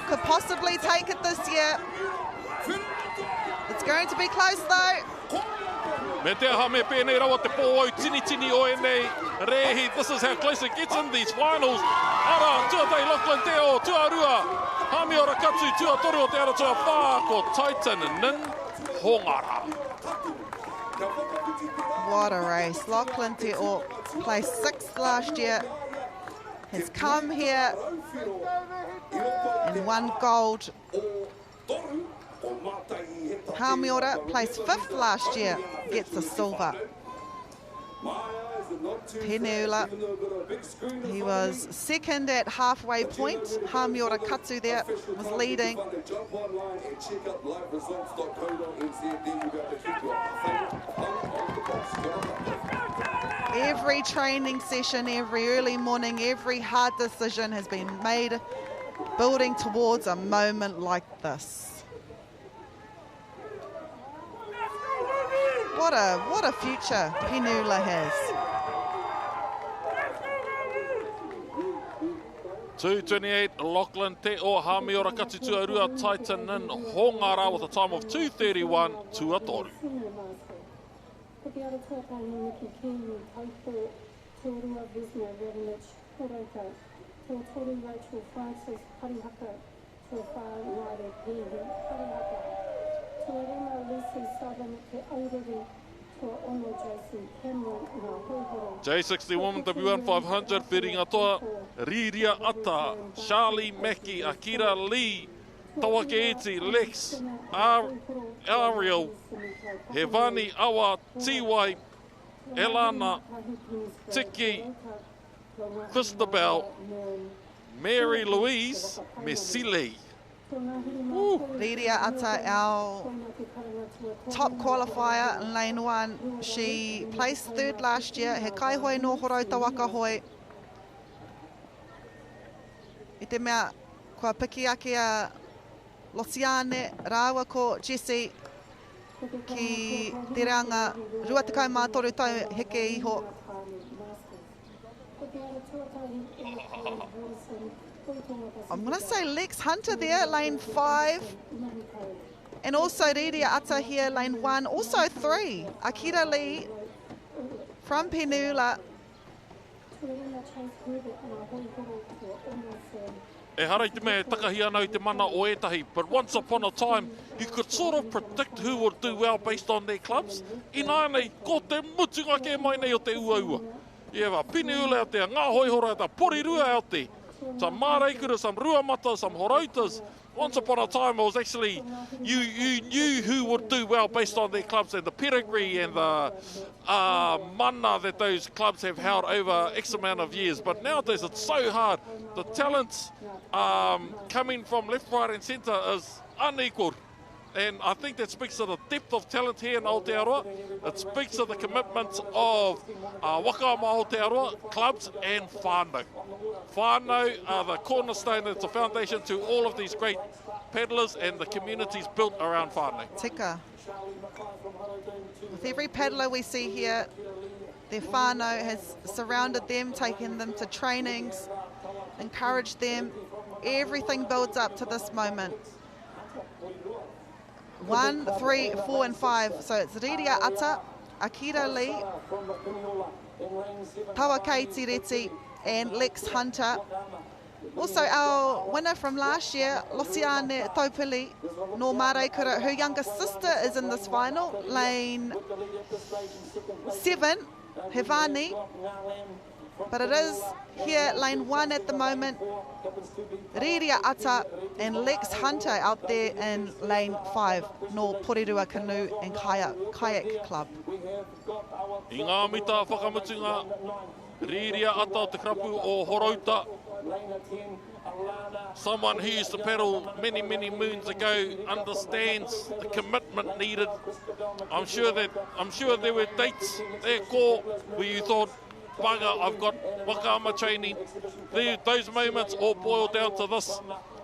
S2: could possibly take it this year. It's going to be close though.
S3: Me te aha me pēnei rawa te pō au tini o e nei rehi. This is how close it gets in these finals. Ara, tuatei Lachlan Teo, tuarua. Hami ora katu, tuatoru o te aratua whā ko J19 Men Hongara.
S2: What a race. Lachlan Teo placed 6th last year. Has come here and won gold. Hamiora placed 5th last year, gets a silver. Penula, he was 2nd at halfway point. Hamiora Katsu there was leading. Every training session, every early morning, every hard decision has been made building towards a moment like this. What a future Penula has.
S3: 2:28, Lachlan Teo, Hami ora katu tuarua, J19 Men Hongara with a time of 2:31 tuatoru. J16 Women W1 500, whiringa toa, Riria Ata, Charlie Mackie, Akira Lee, Tawake Iti, Lex, Ariel, Hevani Awa, Tiwai, Elana, Tiki, Christabel, Mary Louise, Messile.
S2: Riria Ata, our top qualifier in lane 1. She placed 3rd last year. He kai hoi no horau ta waka hoi. I te mea, kua piki ake a Losiane, rāua ko Jessie ki te reanga 23 tau heke iho. I'm going to say Lex Hunter there, lane 5. And also Riria Ata here, lane 1. Also 3, Akira Lee from Penula.
S3: E harai te mea takahi ana I te mana o etahi, but once upon a time, you could sort of predict who would do well based on their clubs. I nā nei, ko te mutunga ke mai nei o te ua. Iewa, Penula o te ngā hoihora, ta porirua o te. Some Māreikura, some Ruamata, some Horautas. Once upon a time, it was actually, you knew who would do well based on their clubs and the pedigree and the mana that those clubs have held over X amount of years. But nowadays, it's so hard. The talents coming from left, right and centre is unequalled. And I think that speaks to the depth of talent here in Aotearoa. It speaks to the commitment of Waka Aotearoa clubs and whānau. Whānau are the cornerstone, it's a foundation to all of these great paddlers and the communities built around whānau.
S2: Tika. With every paddler we see here, their whānau has surrounded them, taken them to trainings, encouraged them. Everything builds up to this moment. 1, 3, 4 and 5. So it's Riria Ata, Akira Lee, Tawake Reti and Lex Hunter. Also our winner from last year, Losiane Taupili, no Māreikura, her younger sister is in this final, lane 7, Hevani. but it is here, lane 1 at the moment. Riria Ata and Lex Hunter out there in lane 5, no Porirua Canoe and Kayak Club.
S3: I ngā mita whakamutunga, Riria Ata o te krapu o Horauta. Someone who used to paddle many, many moons ago understands the commitment needed. I'm sure there were dates there, ko, where you thought, bugger, I've got wakaama training. Those moments all boil down to this.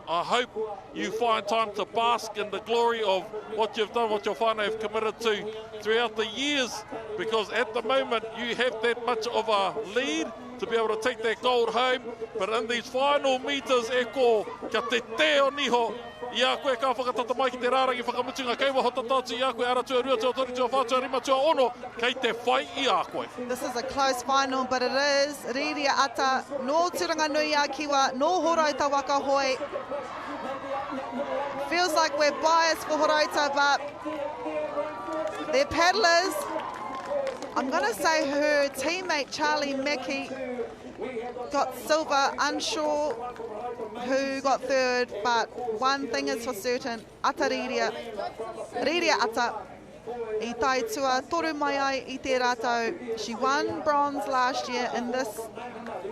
S3: I hope you find time to bask in the glory of what you've done, what your whānau have committed to throughout the years, because at the moment you have that much of a lead to be able to take that gold home, but in these final meters, e ko, kia te teo niho, i a koe ka whakatata mai ki te rārangi whakamutunga, kei waho tatatu i a koe ara tua rua, tua tori, tua whātua rima, tua ono, kei te whai i a koe.
S2: This is a close final, but it is Riria Ata, no Turanganui a Kiwa, no Horauta Waka Hoi. Feels like we're biased for Horauta, but they're paddlers. I'm going to say her teammate Charlie Mackey got silver, unsure who got third, but one thing is for certain, Riria Ata, i tai tua toru mai ai i te rātou. She won bronze last year in this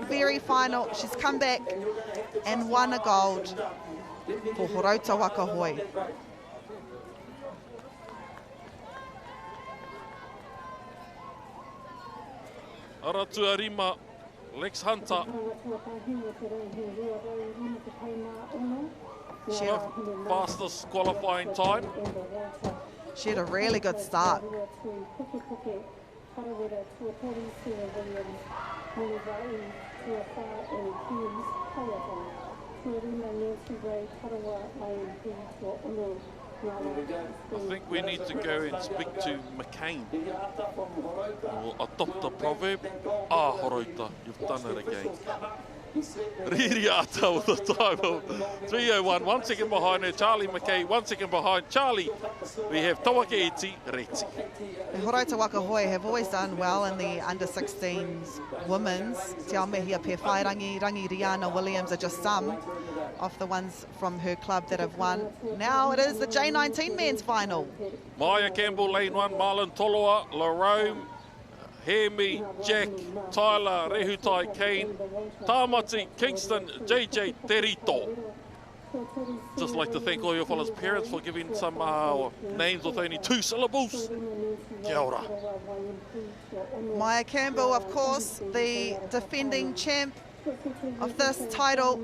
S2: very final. She's come back and won a gold for Horauta Waka Hoi.
S3: Aratua rima, Lex Hunter.
S2: She had
S3: fastest qualifying time.
S2: She had a really good start.
S3: I think we need to go and speak to McCain. Or adopt a proverb. Ah, Horauta, you've done it again. Riria Ata with the time of 3:01, 1 second behind her, Charlie McKay, 1 second behind Charlie. We have Tawake Iti Reti.
S2: The Horauta Waka Hoi have always done well in the under-16s women's. Te ao mehia pe whai rangi Rihanna Williams are just some of the ones from her club that have won. Now it is the J19 Men's Final.
S3: Maya Campbell, lane 1, Marlon Toloa, Larome, Hemi, Jack, Tyler, Rehutai, Kane, Tamati, Kingston, JJ, Terito. Just like to thank all your fellas' parents for giving some names with only 2 syllables. Kia ora.
S2: Maya Campbell, of course, the defending champ of this title.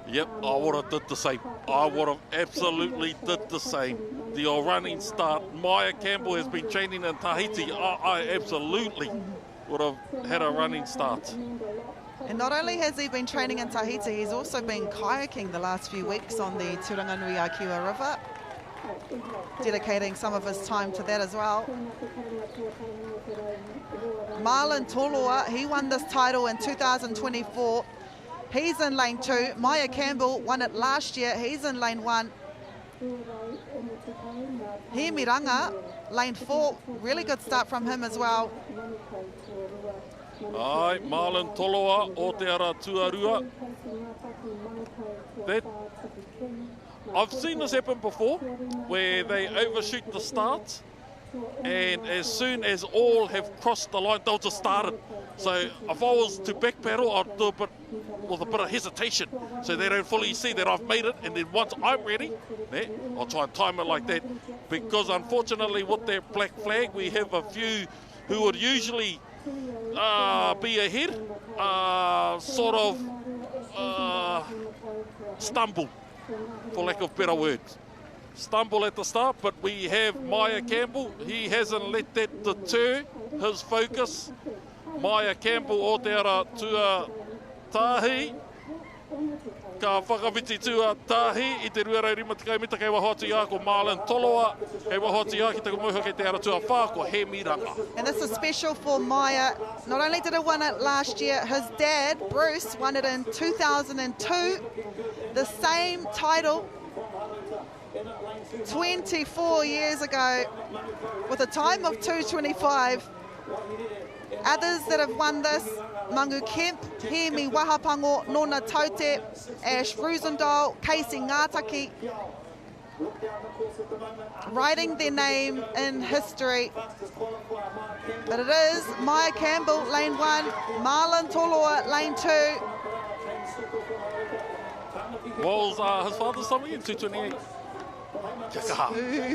S3: Yep, I would have did the same. I would have absolutely did the same. The old running start. Maya Campbell has been training in Tahiti. I absolutely would have had a running start.
S2: And not only has he been training in Tahiti, he's also been kayaking the last few weeks on the Turanganui-a-Kiwa River, dedicating some of his time to that as well. Marlon Toloa, he won this title in 2024. He's in lane 2. Maya Campbell won it last year. He's in lane 1. Himiranga, lane 4. Really good start from him as well.
S3: Ai, Marlon Toloa o te ara tuarua. I've seen this happen before, where they overshoot the start, and as soon as all have crossed the line, they'll just start it. So if I was to back paddle, I'd do it with a bit of hesitation, so they don't fully see that I've made it, and then once I'm ready, I'll try and time it like that. Because unfortunately with that black flag, we have a few who would usually be ahead, sort of stumble, for lack of better words. Stumble at the start, but we have Maya Campbell. He hasn't let that deter his focus. Maya Campbell o te ara tuatahi. Ka whakawiti tuatahi i te ruarau rima te kaumita kei wahoti a ko Marlon Toloa. Kei wahoti a ki te kumuha kei te ara tuawha ko he miranga.
S2: And this is special for Maya. Not only did he win it last year, his dad, Bruce, won it in 2002. The same title 24 years ago with a time of 2:25. Others that have won this, Mangu Kemp, Hemi Wahapango, Nona Taute, Ash Roosendahl, Casey Ngātaki, writing their name in history. But it is Maya Campbell, lane 1, Marlon Toloa, lane 2.
S3: What was his father's time again? 228.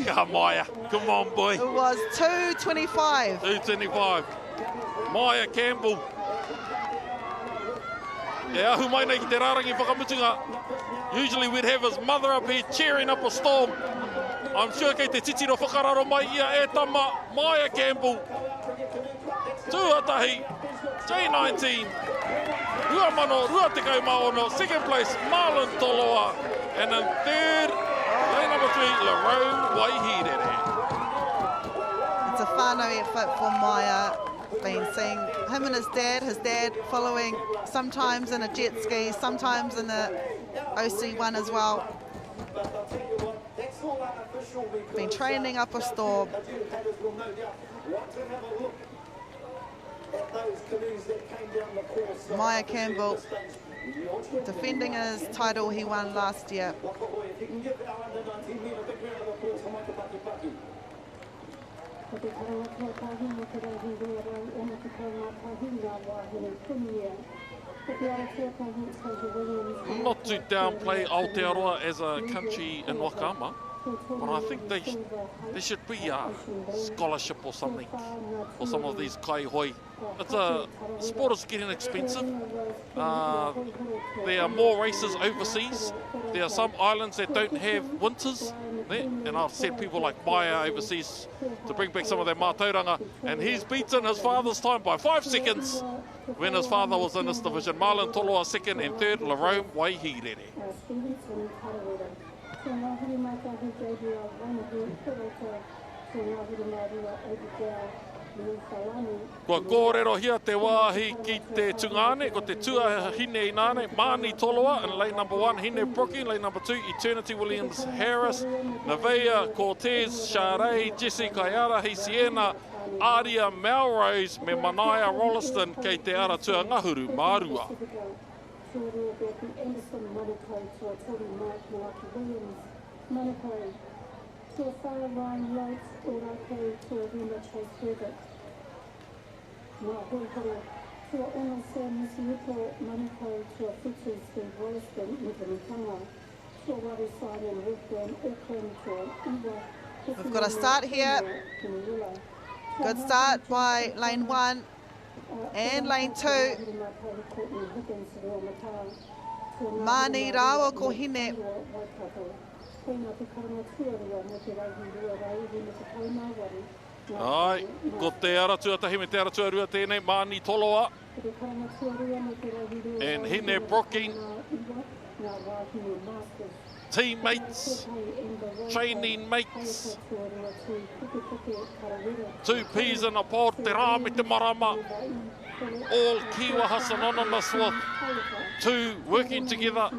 S3: Kia Maya, come on boy.
S2: It was 225.
S3: 225. Maya Campbell. E ahu mai nei ki te rārangi whakamutunga. Usually we'd have his mother up here cheering up a storm. I'm sure kei te titiro whakararo mai ia e tama Maya Campbell. Tuatahi, J19. Rua mano, rua te kaumaono. Second place, Marlon Toloa. And in third, lane number 3, Larone Waihirere.
S2: It's a whānau effort for Maya. Been seeing him and his dad following sometimes in a jet ski, sometimes in the OC1 as well. Been training up a storm. Maya Campbell defending his title he won last year.
S3: Not to downplay Aotearoa as a country in Waka, but I think there should be a scholarship or something for some of these kaihoi. Sport is getting expensive. There are more races overseas. There are some islands that don't have winters there, and I've sent people like Maya overseas to bring back some of their mātauranga, and he's beaten his father's time by 5 seconds when his father was in this division. Marlon Toloa second and third, Larome Waihirere. Kua kōrero hia te wāhi ki te tungane, ko te tuahine i nāne, Māni Toloa in lane number 1, Hine Brooking, lane number 2, Eternity Williams Harris, Nevaeh Cortez, Sharei, Jessie Kaiara, Hisiena, Aria Melrose, me Manaya Rolliston, kei te ara tua ngahuru, Mārua.
S2: We've got a start here. Good start by lane 1 and lane 2. Mani Rawa ko Hine.
S3: Ai, ko te ara tuatahi me te ara tuarua tēnei, Māni Toloa. And Hine Brooking. Teammates, training mates. 2 peas in a pod, te rā me te marama. All Kiwaha synonymous with 2 working together.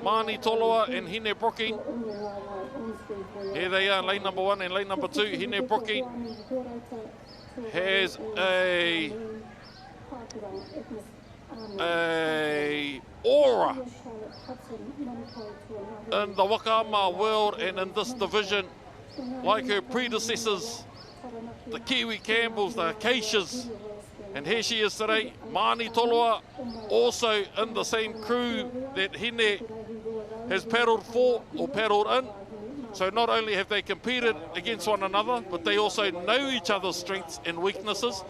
S3: Māni Toloa and Hine Brooking. Here they are, lane number 1 and lane number 2. Hine Brooking has a aura in the Whakaata world and in this division, like her predecessors, the Kiwi Campbells, the Acacias. And here she is today, Māni Toloa, also in the same crew that Hine has paddled for or paddled in. So not only have they competed against one another, but they also know each other's strengths and weaknesses.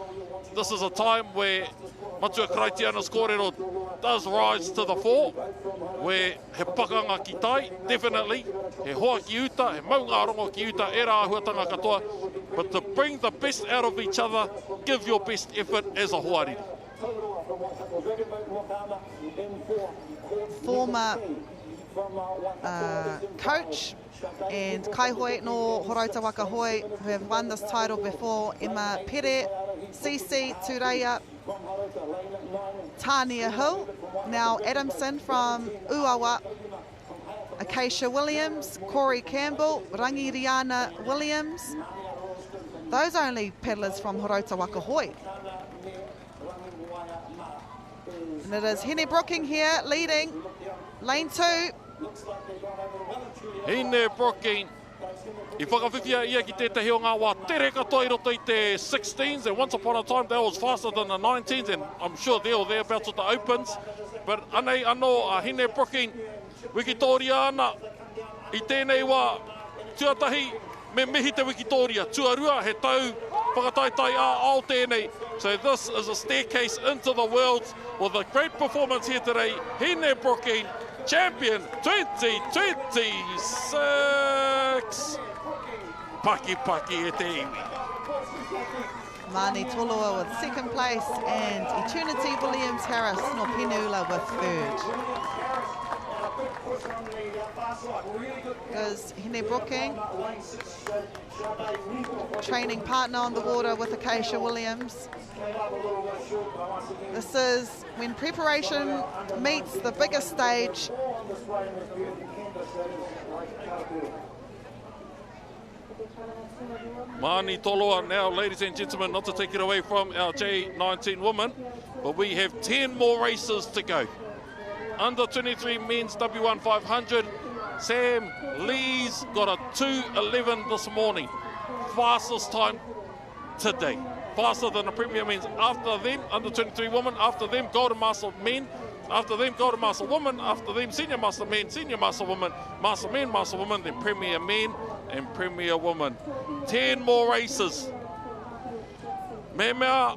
S3: This is a time where Matua Kraitiana's kōrero does rise to the fore, where he pakanga ki tai, definitely, he hoa ki uta, he maunga rongo ki uta, e rā huatanga katoa, but to bring the best out of each other, give your best effort as a hoariri.
S2: Former coach and kaihoi no Horauta Waka Hoi, who have won this title before, Emma Pere, Cici Tureia, Tania Hill, now Adamson from Uawa, Acacia Williams, Corey Campbell, Rangi Riana Williams. Those are only paddlers from Horauta Waka Hoi. And it is Hene Brooking here leading lane 2.
S3: Hene Brooking. I whakawhiwhia ia ki tētahi o ngā wā tere katoa I roto I te 16s, and once upon a time that was faster than the 19s, and I'm sure there or thereabouts with the opens. But anei anō a Hene Brooking, wikitoria ana I tēnei wā tuatahi me mihi te wikitoria. Tuarua he tau whakataitai a ao tēnei. So this is a staircase into the worlds with a great performance here today. Hene Brooking, champion 2026. Paki paki e te iwi.
S2: Mani Tolua with second place and Eternity Williams Harris no Penula with third. Goes Hene Brooking, training partner on the water with Acacia Williams. This is when preparation meets the biggest stage.
S3: Mani Toloa now, ladies and gentlemen, not to take it away from our J19 women, but we have 10 more races to go. Under 23 Men's W1 500, Sam Lee's got a 2:11 this morning. Fastest time today. Faster than the Premier Men's. After them, under 23 women. After them, Golden Master Men. After them, Golden Master Women. After them, Senior Master Men, Senior Master Women, Master Men, Master Women, then Premier Men and Premier Women. 10 more races. Me mea,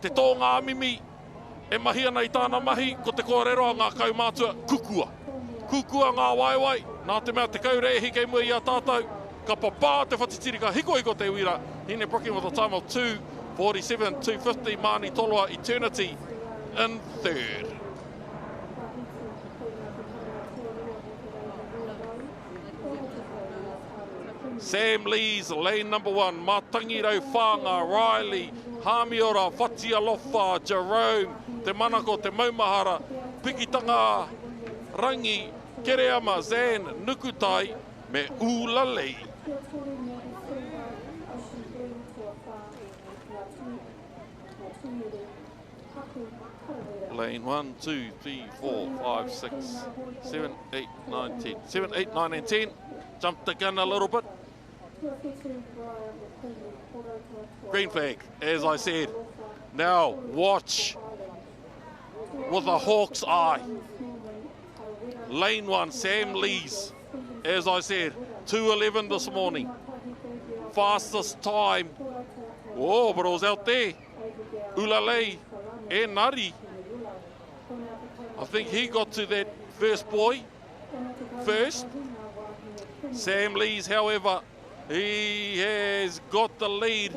S3: te tō ngā mimi, e mahi ana I tāna mahi, ko te kōrero a ngā kaumātua, kukua. Kukua ngā waiwai, nā te mea te kaurei kei mua I a tātou, ka papā te whatitiri ka hiko te wira. Hene Brooking with a time of 2:47, 2:50, Mani Toloa Eternity in third. Sam Lee's lane number 1, Matangi Rau Whanga, Riley, Hamiora, Whatialofa, Jerome, Te Manako, Te Maumahara, Pikitanga, Rangi, Kereama, Zan, Nukutai, me Ulalei. Lane 1, 2, 3, 4, 5, 6, 7, 8, 9, 10. 7, 8, 9 and 10. Jumped the gun a little bit. Green flag, as I said. Now watch with a hawk's eye. Lane 1, Sam Lee's. As I said, 2:11 this morning. Fastest time. Oh, but it was out there. Ulalei and Nari. I think he got to that first boy first. Sam Lee's, however, he has got the lead.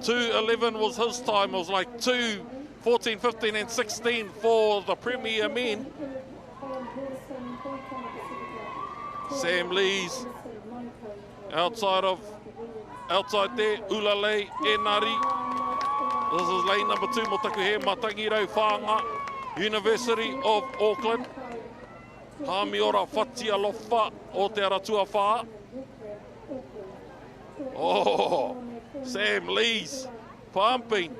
S3: 2:11 was his time. It was like 2:14, 15 and 16 for the Premier Men. Sam Lee's outside there, Ulalei, Enari. This is lane number 2, Motaku here, Matangi Rau Whanga, University of Auckland. Hamiora Whatialofa o te Aratua Wha. Oh, Sam Lee's pumping.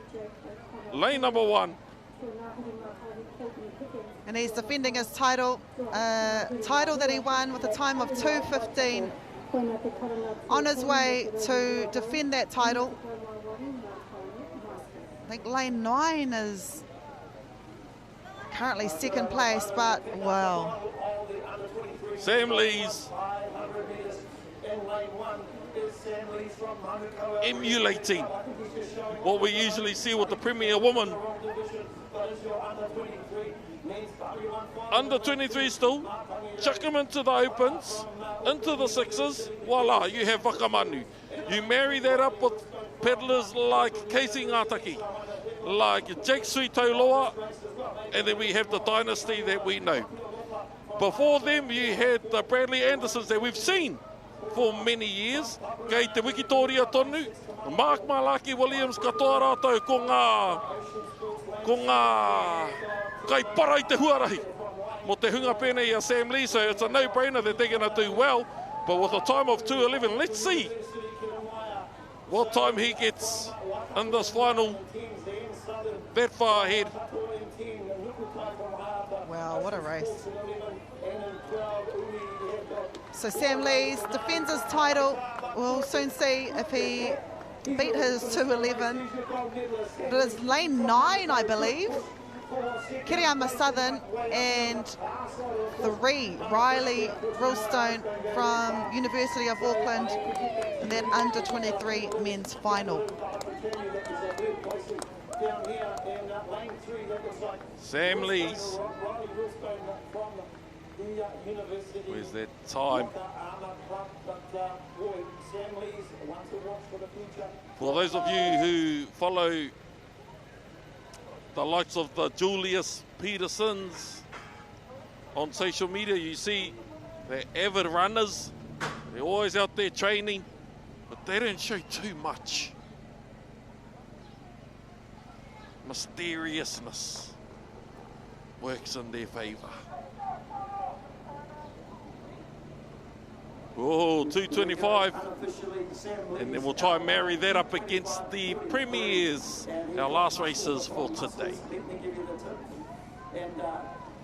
S3: Lane number 1.
S2: And he's defending his title that he won with a time of 2:15. On his way to defend that title. I think lane 9 is currently second place, but wow.
S3: Sam Lee's emulating what we usually see with the Premier Woman. Under 23 still, chuck him into the opens, into the sixes, voila, you have whakamanu. You marry that up with peddlers like Casey Ngataki, like Jake Suitoloa, and then we have the dynasty that we know. Before them, you had the Bradley Andersons that we've seen for many years. Kei te Wikitoria tonu, Mark Malaki Williams katoa rātou ko ngā kai parai te huarahi. Mo te hunga pēnei a Sam Lee, so it's a no-brainer that they're going to do well. But with a time of 2:11, let's see what time he gets in this final that far ahead.
S2: what a race. So Sam Lees defends his title. We'll soon see if he beat his 2:11. It is lane 9, I believe. Kiriyama Southern and 3, Riley Rillstone from University of Auckland, and then under 23 men's final.
S3: Sam Lees. Where's that time? For those of you who follow the likes of the Julius Petersons on social media, you see they're avid runners. They're always out there training, but they don't show too much mysteriousness. Works in their favour. Oh, 2:25. And then we'll try and marry that up against the premiers, our last races for today.
S9: And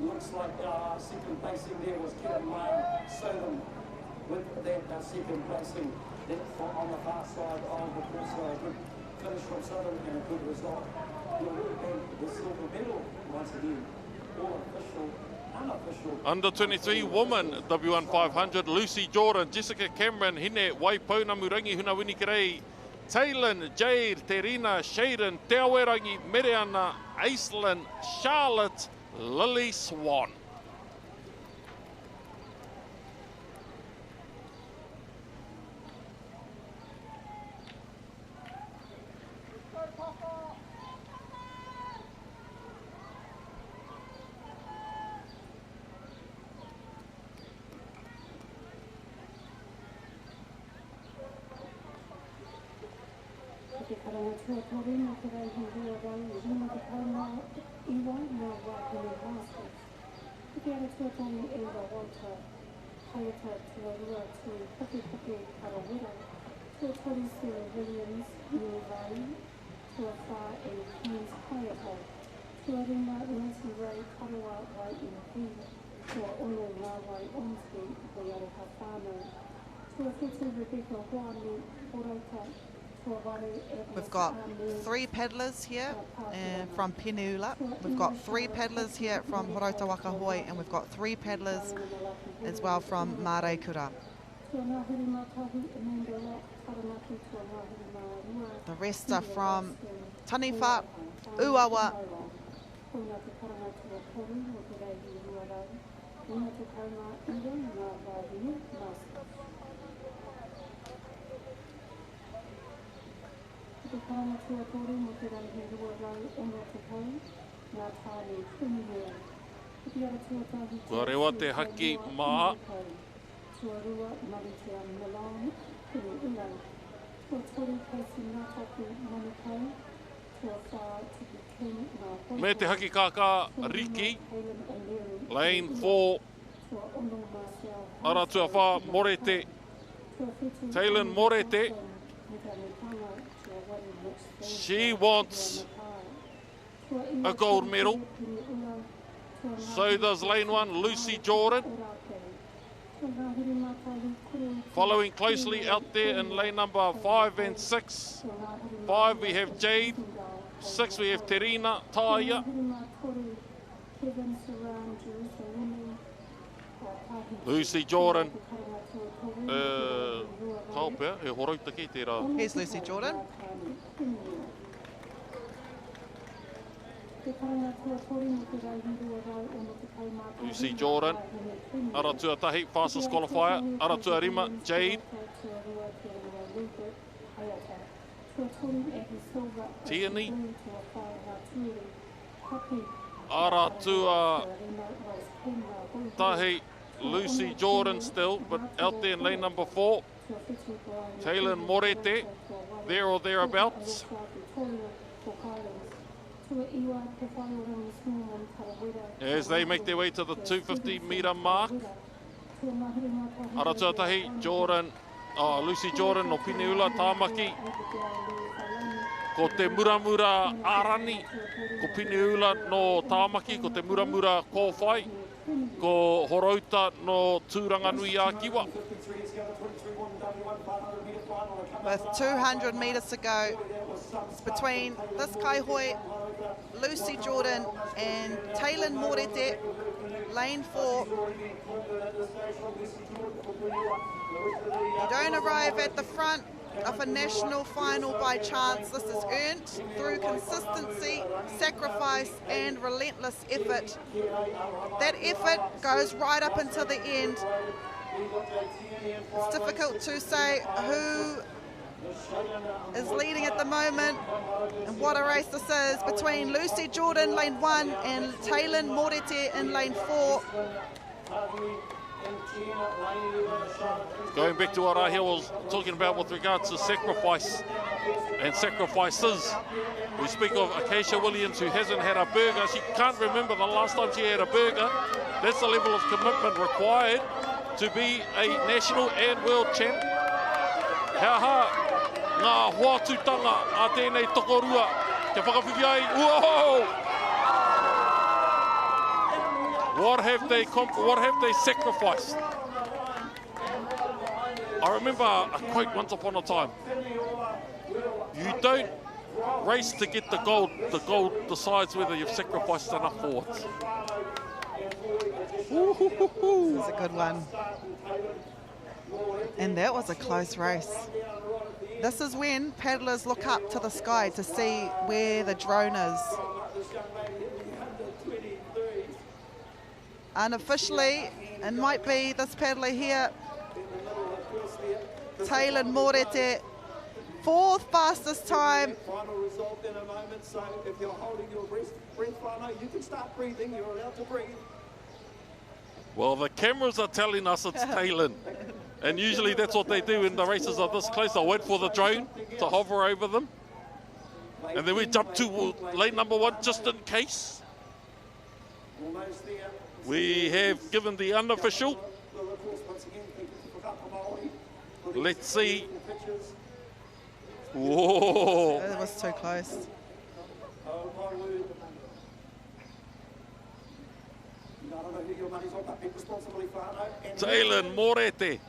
S9: looks like second placing there was Kevin Solon with that second placing on the far side of the course. A good finish from Southern and a good result. And the silver medal once again, all official.
S3: Under 23 Women W1 500, Lucy Jordan, Jessica Cameron, Hine, Waipona Murangi, Huna Winikirei, Taylin, Jade, Terina, Shaden, Te Awerangi, Meriana, Aislinn, Charlotte, Lily Swan.
S2: We've got 3 paddlers here from Peniula. We've got 3 paddlers here from Horota Wakahoe, and we've got 3 paddlers as well from Māraikura. The rest are from Taniwha, Uawa,
S3: Kua rewa te haki maha. Me te haki kaka Riki, lane 4, Aratua wha Morete, Taylin Morete. She wants a gold medal. So does lane 1, Lucy Jordan. Following closely out there in lane number 5 and 6. 5 we have Jade, 6 we have Terina, Taia. Lucy Jordan.
S2: Here's Lucy Jordan.
S3: Lucy Jordan, Aratua Tahi, fastest qualifier. Aratua Rima, Jade. Tierney. Aratua Tahi, Lucy Jordan still, but out there in lane number 4. Taylin Morete, there or thereabouts. As they make their way to the 250 metre mark. Aratua Tahi, Jordan, Lucy Jordan no Peniula, Tāmaki. Ko te muramura Arani, ko Peniula no Tāmaki, ko te muramura Kōwhai. ko Horauta no Tūranganui a Kiwa.
S2: With 200 metres to go, it's between this kaihoi, Lucy Jordan and Taylin Morete, lane 4. You don't arrive at the front of a national final by chance. This is earned through consistency, sacrifice and relentless effort. That effort goes right up until the end. It's difficult to say who is leading at the moment and what a race this is between Lucy Jordan lane 1 and Taylin Morete in lane 4.
S3: Going back to what Rahia was talking about with regards to sacrifice and sacrifices. We speak of Acacia Williams, who hasn't had a burger. She can't remember the last time she had a burger. That's the level of commitment required to be a national and world champ. Hea ngā hoatutanga a tēnei tokorua. Te whakawhiwhi ai, whoa! What have they sacrificed? I remember a quote once upon a time. You don't race to get the gold decides whether you've sacrificed enough for it.
S2: That's a good one. And that was a close race. This is when paddlers look up to the sky to see where the drone is. Unofficially, it might be this paddler here, Taylin Morete, 4th fastest time.
S1: Final result in a moment, so if you're holding your breath, you can start breathing, you're allowed to breathe.
S3: Well, the cameras are telling us it's Taylin. And usually that's what they do in the races are this close. They'll wait for the drone to hover over them. And then we jump to lane number 1 just in case. We have given the unofficial. Let's see. Whoa.
S2: That was too close.
S3: Taylin Morete,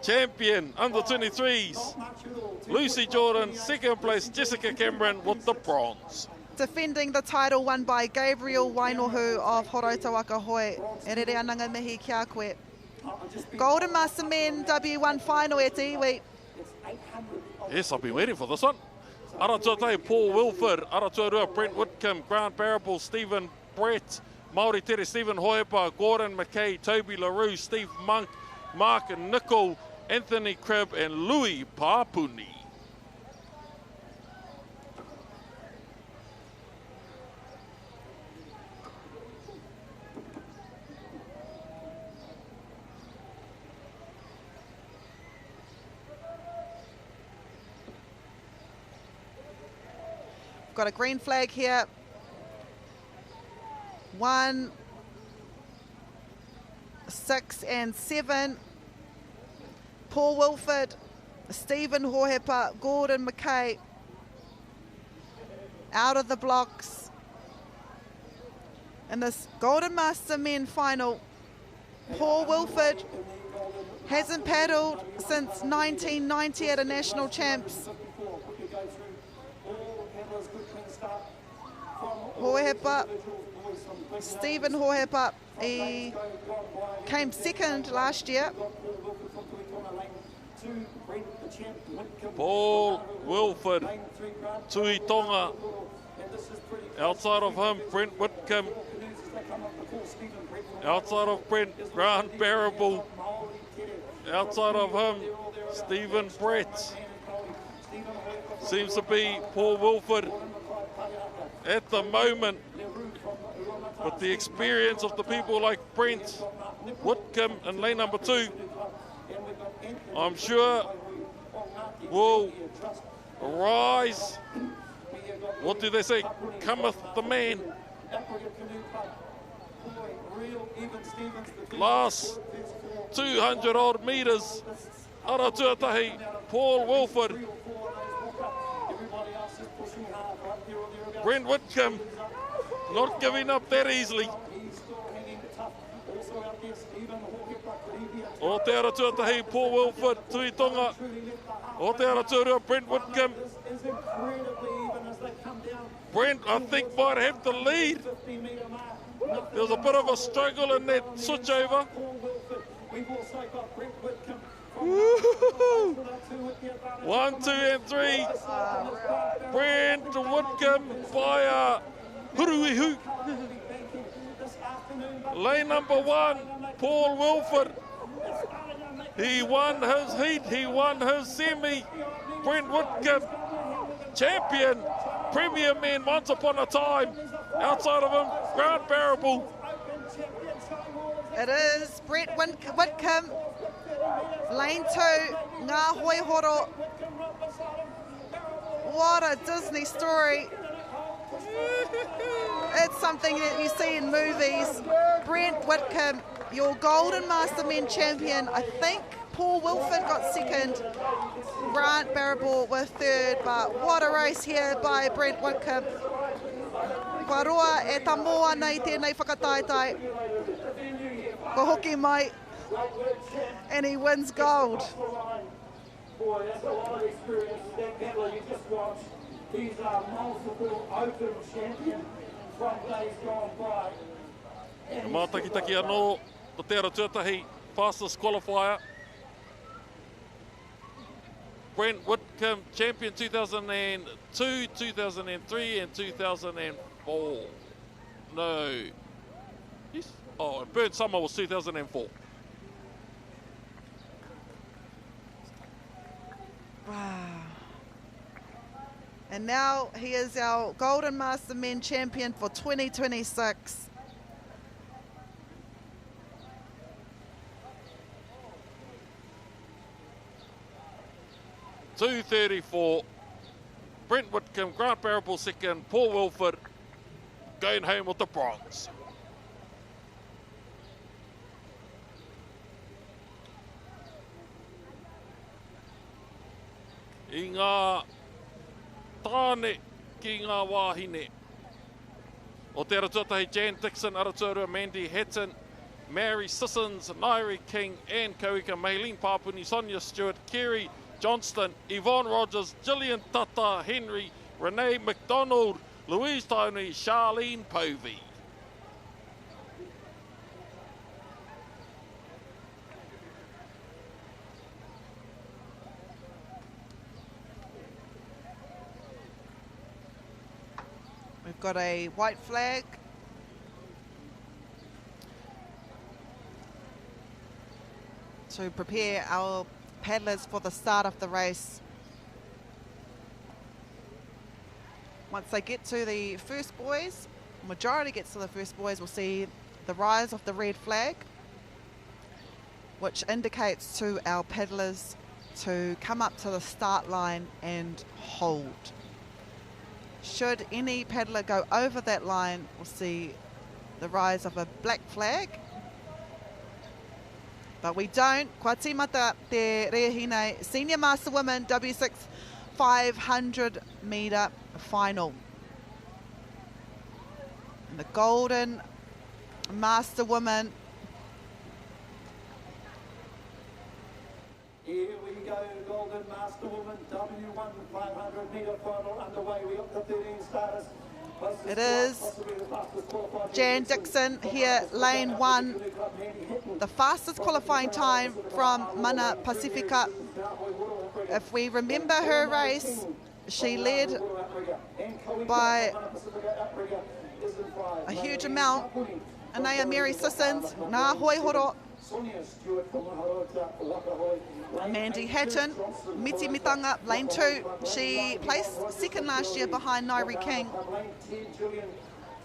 S3: champion under 23s. Lucy Jordan, 2nd place. Jessica Cameron with the bronze.
S2: Defending the title won by Gabriel Wainohu of Horauta Waka Hoi. E rere ananga mihi kia koe. Golden Master Men W1 final e te iwi.
S3: Yes, I've been waiting for this one. Aratua Tei, Paul Wilford. Aratua Rua, Brent Whitcomb. Grant Barrable, Stephen Brett. Māori Tere, Stephen Hoepa, Gordon McKay, Toby LaRue, Steve Monk, Mark Nicol, Anthony Cribb and Louis Papuni.
S2: Got a green flag here. 1, 6 and 7. Paul Wilford, Stephen Hohepa, Gordon McKay out of the blocks in this Golden Master Men final. Paul Wilford hasn't paddled since 1990 at a national champs. Hohepa, Stephen Hohepa, he came 2nd last year.
S3: Paul Wilford, Tui Tonga. Outside of him, Brent Whitcomb. Outside of Brent, Grant Barrable. Outside of him, Stephen Brett. Seems to be Paul Wilford at the moment. With the experience of the people like Brent Whitcomb in lane number 2, I'm sure will rise. What do they say? Cometh the man. Last 200 odd metres. Ara tuatahi, Paul Wilford. Brent Whitcomb not giving up that easily. O te ara tuatahi, Paul Wilford, Tui Tonga. O te ara tuarua, Brent Whitcomb. Brent, I think, might have the lead. There was a bit of a struggle in that switchover. Woo-hoo-hoo. 1, 2, and 3. Brent Whitcomb via Huruihu. Lane number 1, Paul Wilford. He won his heat, he won his semi. Brent Whitcomb, champion, premier man once upon a time. Outside of him, Grant Barrable.
S2: It is Brent Whitcomb, lane 2, Ngā Hoi Horo. What a Disney story. It's something that you see in movies. Brent Whitcomb, your Golden Master Men champion. I think Paul Wilford got second. Grant Barrable was third, but what a race here by Brent Whitcomb. Waroa e tamoa nei tēnei whakataetai. Ko hoki mai, and he wins gold.
S1: Boy, that's a lot of experience. That battler you just watched, he's a multiple open champion from days gone by.
S3: Mātakitaki anō, o te ara tuatahi, fastest qualifier. Brent Whitcomb, champion 2002, 2003 and 2004. No. Yes. Oh, and Burnt Summer was 2004.
S2: Wow. And now he is our Golden Master Men champion for 2026.
S3: .234, Brent Whitcomb, Grant Barrable second, Paul Wilford going home with the bronze. I ngā tāne ki ngā wāhine. O te aratuatahi, Jan Dixon, aratuarua Mandy Hatton, Mary Sissons, Nairi King, Anne Kauika, Maylene Papuni, Sonia Stewart, Kerry Johnston, Yvonne Rogers, Gillian Tata, Henry, Renee McDonald, Louise Toney, Charlene Povey.
S2: We've got a white flag. To prepare our paddlers for the start of the race. Once they get to the first buoys, majority gets to the first buoys, we'll see the rise of the red flag, which indicates to our paddlers to come up to the start line and hold. Should any paddler go over that line, we'll see the rise of a black flag. But we don't. Kua tīmata te rehine Senior Master Women W6 500 metre final. And the Golden Master Women.
S1: Here we go, Golden Master Woman W1 500 metre final underway. We got the 13 starters.
S2: It is Jan Dixon here, lane 1. The fastest qualifying time from Mana Pacifica. If we remember her race, she led by a huge amount. Anaya Mary Sissons, Ngā Hoi Horo, Mandy Hatton, Miti Mitanga, lane 2. She placed second last year behind Nairi King.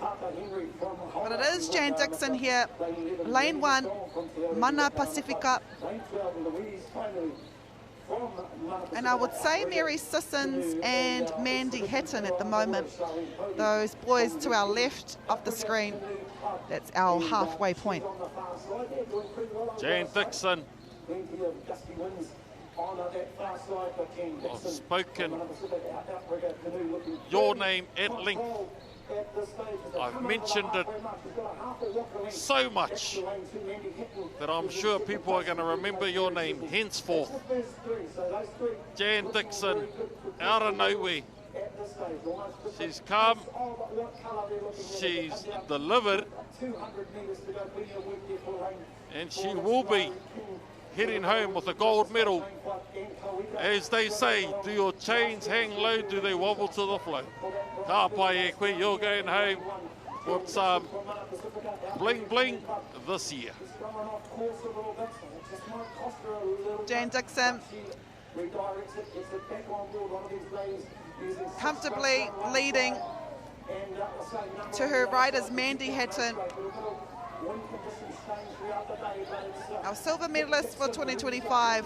S2: But it is Jan Dixon here, lane 1, Mana Pacifica. And I would say Mary Sissons and Mandy Hatton at the moment. Those boys to our left of the screen, that's our halfway point.
S3: Jan Dixon. I've spoken your name at length I've mentioned it so much that I'm sure people are going to remember your name henceforth. Jan Dixon, out of nowhere. She's come, she's delivered, and she will be heading home with a gold medal. As they say, do your chains hang low, do they wobble to the flow? Ka pai e koe, you're going home with some bling bling this year.
S2: Jan Dixon comfortably leading to her riders Mandy Hatton, our silver medalist for 2025.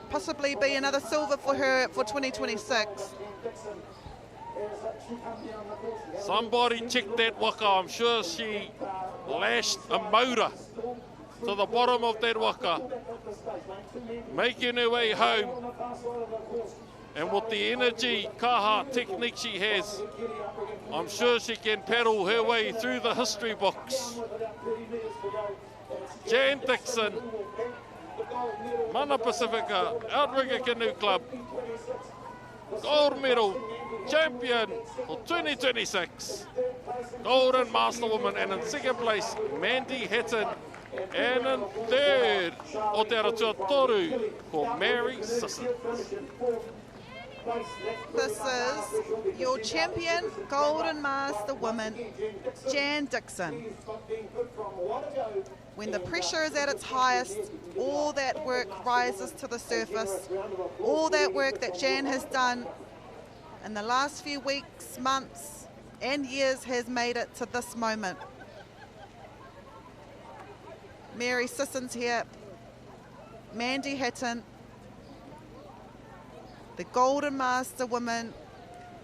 S2: Possibly be another silver for her for 2026.
S3: Somebody check that Waka. I'm sure she lashed a motor to the bottom of that Waka, making her way home. And with the energy, kaha technique she has, I'm sure she can paddle her way through the history books. Jan Dixon, Mana Pacifica, Outrigger Canoe Club, gold medal champion for 2026, Golden Master Woman, and in second place, Mandy Hatton, and in third, o te aratua toru, ko Mary Sisson.
S2: This is your champion, Golden Master Woman, Jan Dixon. When the pressure is at its highest, all that work rises to the surface. All that work that Jan has done in the last few weeks, months, and years has made it to this moment. Mary Sisson's here, Mandy Hatton, the Golden Master Women,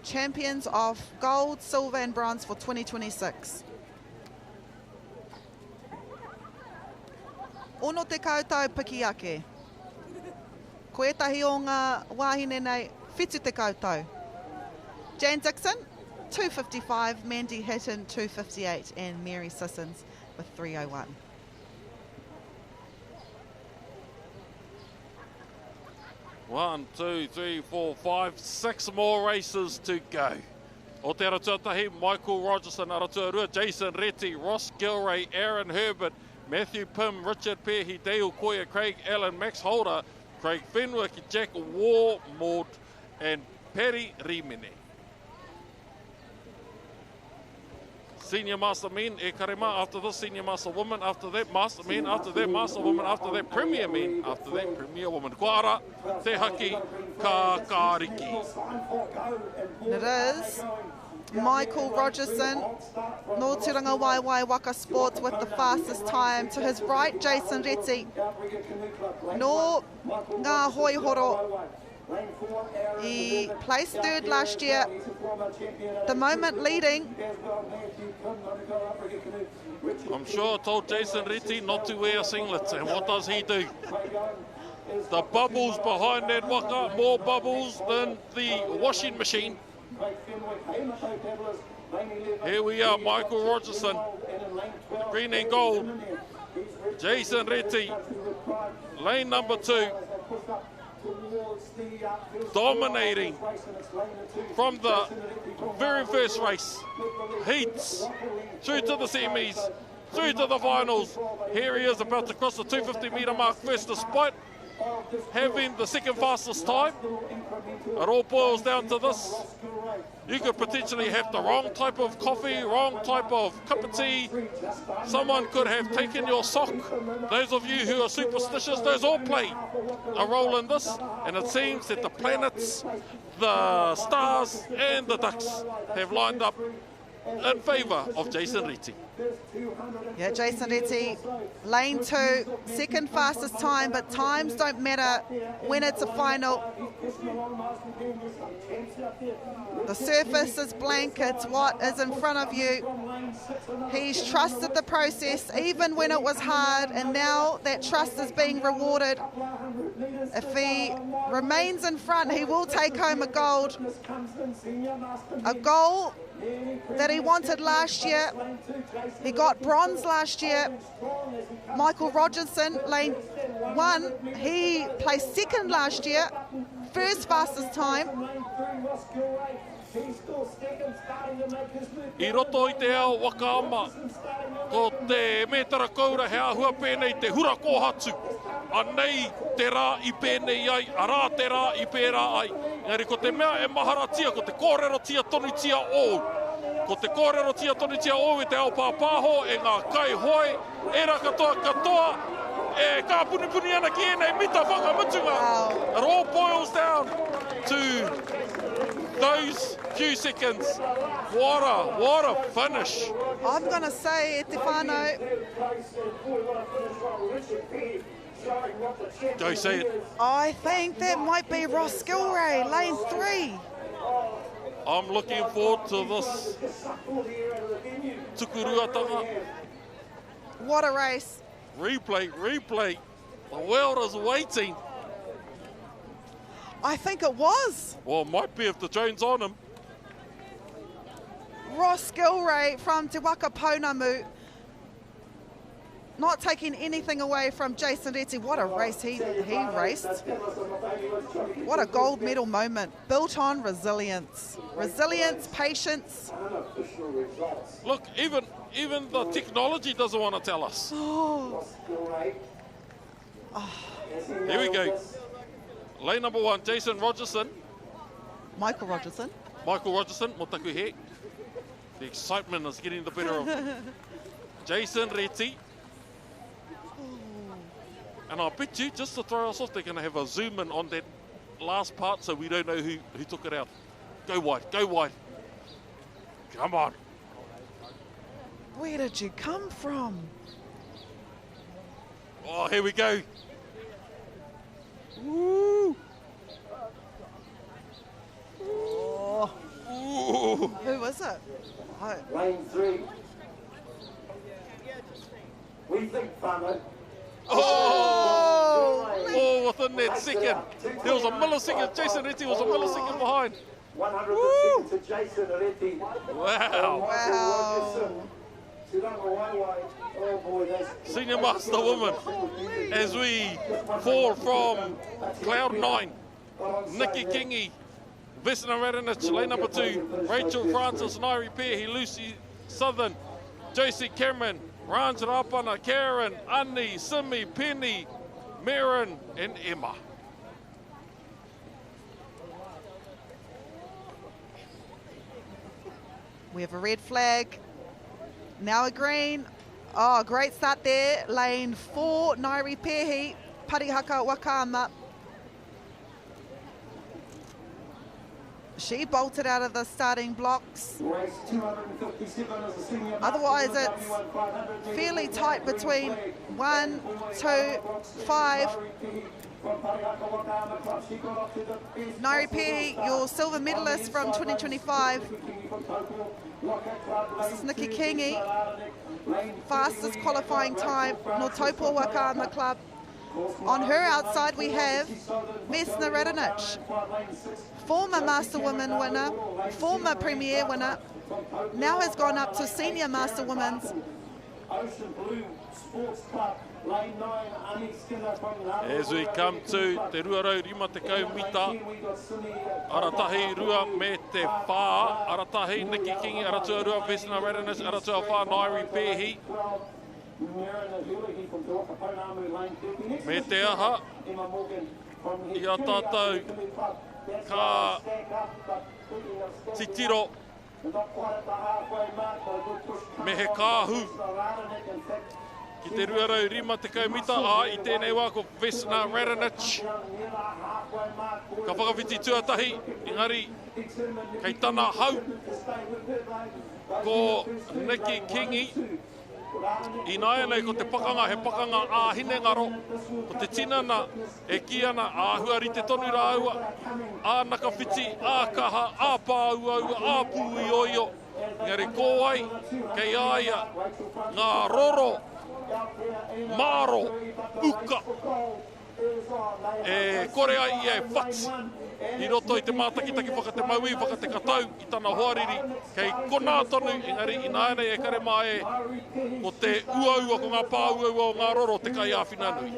S2: champions of gold, silver and bronze for 2026. Ono te koutou piki ake. Ko etahi o ngā wahine nei, whitu te koutou. Jan Dixon, 255, Mandy Hatton, 258, and Mary Sissons with 301.
S3: One, two, three, 4, 5, 6 more races to go. O te aratuatahi, Michael Rogerson, aratuarua, Jason Reti, Ross Gilray, Aaron Herbert, Matthew Pym, Richard Pehi, Dale Koya, Craig Allen, Max Holder, Craig Fenwick, Jack Warmord, and Perry Rimene. Senior Master Men, e karema, after this Senior Master Woman, after that Master Men, after that Master Woman, after that Premier Men, after that Premier Woman. Ko ara, te haki, ka kariki.
S2: It is Michael Rogerson, no Tiranga Waiwai Waka Sports with the fastest time. To his right, Jason Reti, no Ngā Hoi Horo. He placed third last year, the moment leading.
S3: I'm sure I told Jason Reti not to wear singlets, and what does he do? The bubbles behind that Waka, more bubbles than the washing machine. Here we are, Michael Rogerson, green and gold. Jason Reti, lane number 2. Dominating from the very first race, heats, through to the semis, through to the finals. Here he is about to cross the 250 metre mark first, despite having the second fastest time. It all boils down to this. You could potentially have the wrong type of coffee, wrong type of cup of tea. Someone could have taken your sock. Those of you who are superstitious, those all play a role in this. And it seems that the planets, the stars and the ducks have lined up in favour of Jason Reti.
S2: Yeah, Jason Reti, lane 2, second fastest time, but times don't matter when it's a final. The surface is blank, it's what is in front of you. He's trusted the process even when it was hard, and now that trust is being rewarded. If he remains in front, he will take home a gold. A goal that he wanted last year. He got bronze last year. Michael Rogerson, lane 1, he placed second last year, first fastest time.
S3: I roto I te ao Wakaama, ko te metara koura he ahua pēnei te hura kōhatu. Anei te rā I pēnei ai, a rā te rā I pērā ai. Ngari ko te mea e maharatia, ko te kōrero tia tonu tia o. Ko te kōrero tia tonu tia o I te ao pāpāho e ngā kai hoi, e ra katoa, e ka puni ana ki enei mita whakamutunga. It all boils down to those few seconds. What a finish.
S2: I'm going to say, Te whānau.
S3: Go say it.
S2: I think that might be Ross Gilray, lane 3.
S3: I'm looking forward to this tukuruatanga.
S2: What a race.
S3: Replay. The world is waiting.
S2: I think it was.
S3: Well, it might be if the train's on him.
S2: Ross Gilray from Te Waka Pounamu. Not taking anything away from Jason Reti. What a race he raced. What a gold medal moment. Built on resilience. Resilience, patience.
S3: Look, even the technology doesn't want to tell us. Here we go. Lane number 1, Jason Rogerson.
S2: Michael Rogerson,
S3: motaku he. The excitement is getting the better of Jason Reti. And I bet you, just to throw us off, they're going to have a zoom in on that last part so we don't know who took it out. Go wide. Come on.
S2: Where did you come from?
S3: Oh, here we go. Woo!
S2: Oh.
S3: Ooh.
S2: Who was it? Oh.
S1: Lane 3. We think Farmer.
S3: Oh, within that second. There was a millisecond. Jason Reti was a millisecond behind.
S1: 100% to Jason Reti.
S3: Wow. Senior Master Woman, as we fall from Cloud 9, Nikki Kingi, Vesna Radonich, lane number 2, Rachel Francis, Nairi Pehi, Lucy Southern, Josie Cameron, Ranj Rapana, Karen, Annie, Simi, Penny, Marin, and Emma.
S2: We have a red flag, now a green. Oh, great start there. Lane 4, Nairi Pehi, Parihaka Wakaama. She bolted out of the starting blocks. Otherwise, it's fairly tight between 1, 2, 5. Nairi Pehi, your silver medalist from 2025. This is Nikki Kingi, fastest qualifying time, no Taupo Wakaama Club. On her outside we have Vesna Radonich, former Master Women winner, former Premier winner, now has gone up to Senior Master Women's.
S1: Ocean Blue Sports Club, lane 9,
S3: as we come to te ruarau rima te kaumita, aratahi rua me te whā, aratahi Nikki Kingi, aratua rua Vesna Radonich, aratua whā Nairi Pehi. Me te aha, I a tātou ka titiro me he kāhu ki te ruarau rima te kaumita, I tēnei wā ko Vesna Radonich. Ka whakawhiti tuatahi, engari, kei tana hau. ko Nikki Kingi. I nāia nei ko te pakanga, he pakanga āhine ngaro. Ko te tinana e kiana āhuari te tonu rāua. Ā nakawhiti, ā kaha, ā pāuaua, ā pūi oio. Ngari kōai, kei aia, ngā roro, māro, uka. E kore ai e whati. I roto i te mātakitaki whakate maui, whakate katau, i tana hoariri. Kei kona tonu, engari i nāia nei e kare mai ko te uaua ko ngā pāuaua o ngā roro te kai āwhina nui.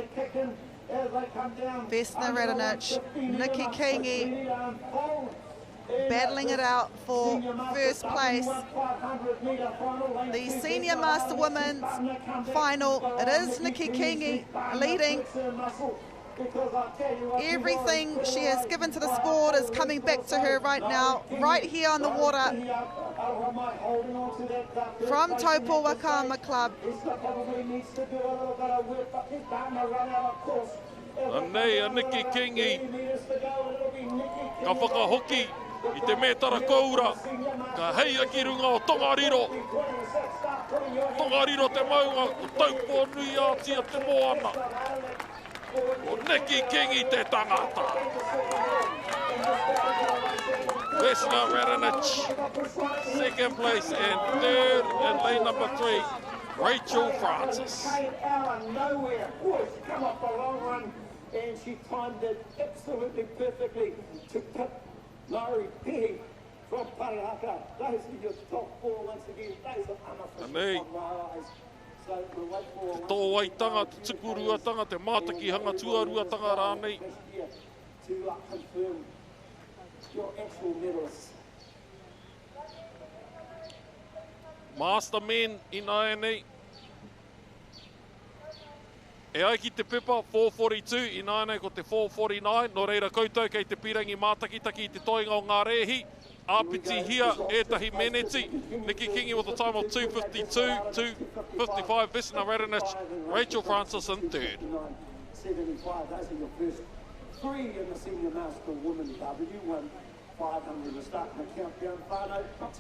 S2: Vesna Radonjic, Nikki Kingi, battling it out for first place. The Senior Master Women's Final, it is Nikki Kingi leading. Everything she has given to the sport is coming back to her right now, right here on the water from Taupo Whakaama Club.
S3: Nei, a Nikki Kingi, ka whakahoki i te mētara koura, ka heia ki runga o Tongariro. Tongariro te maunga, ko Taupo nui ātia te moana. O Nikki Kingi te tangata. Vesna Radonjic, second place, and third in lane number 3, Rachel Francis.
S1: Come off the long run, and she timed it absolutely perfectly to put Laurie Petty from Parihaka. Those are your top 4 once again. Those are unofficial from my eyes. So we'll wait for
S3: tō waitanga, te tukuruatanga, te mātaki hanga tuaruatanga rānei.
S1: To confirm your actual medalists.
S3: Master men i nāia nei. E ai ki te pepa, 442, i nāia nei ko te 449. Nō reira koutou kei te pirangi mātakitaki i te toinga o ngā rehi. Āpiti hia, ētahi meneti. Nikki Kingi with a time of 2:52, 2:55. Vesna Radonjic, Rachel Francis in third.
S1: 75, those are your first 3 in the Senior Master Women W1. 500 to start the countdown.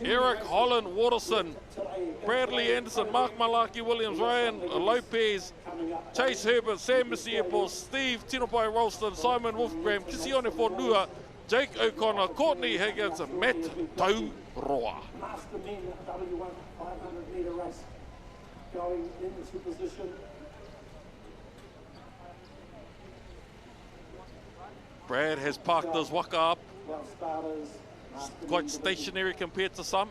S3: Eric Holland Waterson, Bradley Anderson, Mark Malaki Williams, Ryan Lopez, Chase Herbert, Sam Missiepo, Steve Tinopai Ralston, Simon Wolfgram, Kisione Fornua, Jake O'Connor, Courtney Higgins, and Matt Tauroa.
S1: Master men W1 500 metre race going into position.
S3: Brad has parked his waka up.
S1: Well, starters,
S3: quite stationary compared to some.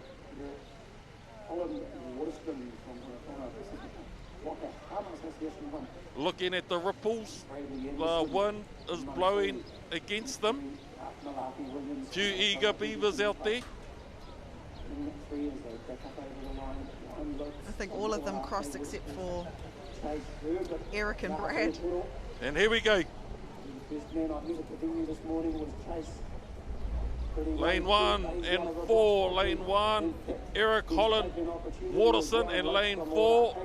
S3: Looking at the ripples, the wind is blowing against them. Few eager beavers out there.
S2: I think all of them crossed except for Eric and Brad.
S3: And here we go. Lane 1 and 4, lane 1, Eric Holland Waterson, and lane 4,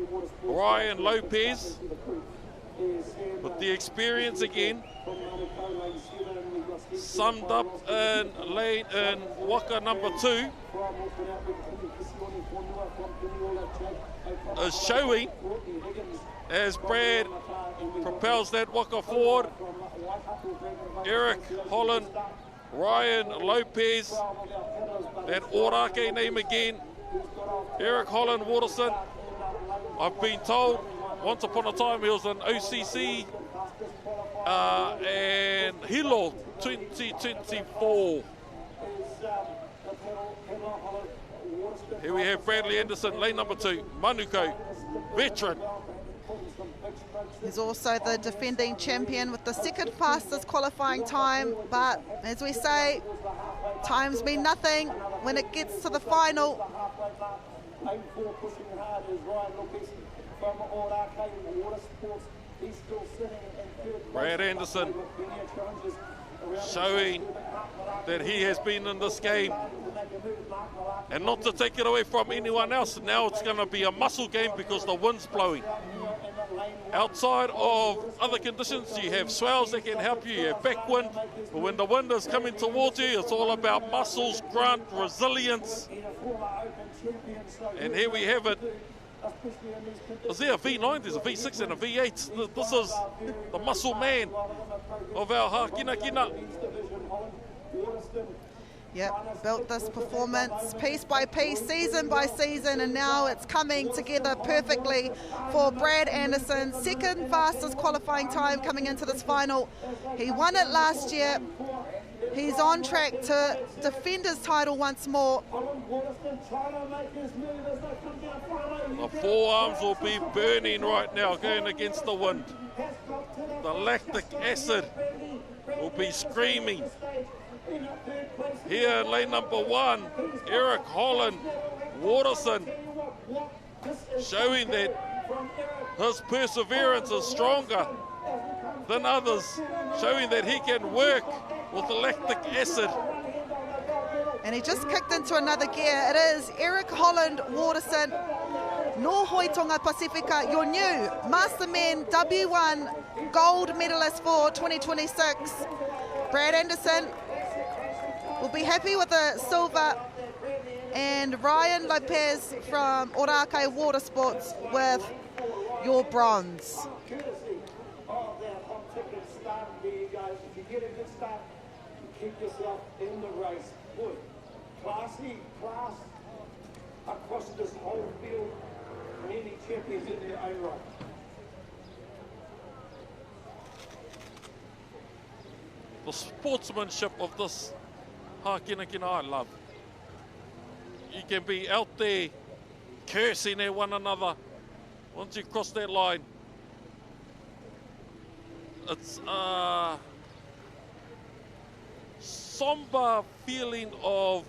S3: Ryan Lopez. With the experience again, summed up in Waka number 2, is showing as Brad propels that Waka forward. Eric Holland, Ryan Lopez, that Orake name again, Eric Holland Waterson. I've been told once upon a time he was an OCC and Hilo 2024. Here we have Bradley Anderson, lane number 2, Manuko, veteran.
S2: He's also the defending champion with the second fastest qualifying time, but as we say, times mean nothing when it gets to the final.
S3: Brad Anderson showing that he has been in this game, and not to take it away from anyone else. Now it's going to be a muscle game because the wind's blowing. Outside of other conditions, you have swells that can help you, you have backwind, but when the wind is coming towards you, it's all about muscles, grunt, resilience. And here we have it. Is there a V9? There's a V6 and a V8. This is the muscle man of our Hākinakina.
S2: Yep, built this performance piece by piece, season by season, and now it's coming together perfectly for Brad Anderson. Second fastest qualifying time coming into this final. He won it last year. He's on track to defend his title once more.
S3: The forearms will be burning right now, going against the wind. The lactic acid will be screaming. Here in lane number 1, Eric Holland Waterson, showing that his perseverance is stronger than others, showing that he can work with the lactic acid.
S2: And he just kicked into another gear. It is Eric Holland Waterson, no Hoitonga Pacifica, your new Master Men W1 gold medalist for 2026. Brad Anderson will be happy with the silver, and Ryan Lopez from Orakai Water Sports with your bronze.
S1: Keep yourself in the race. Good. Classy, class across this whole field. Many champions in their own right.
S3: The sportsmanship of this Hākinakina I love. You can be out there cursing at one another. Once you cross that line, it's a somber feeling of,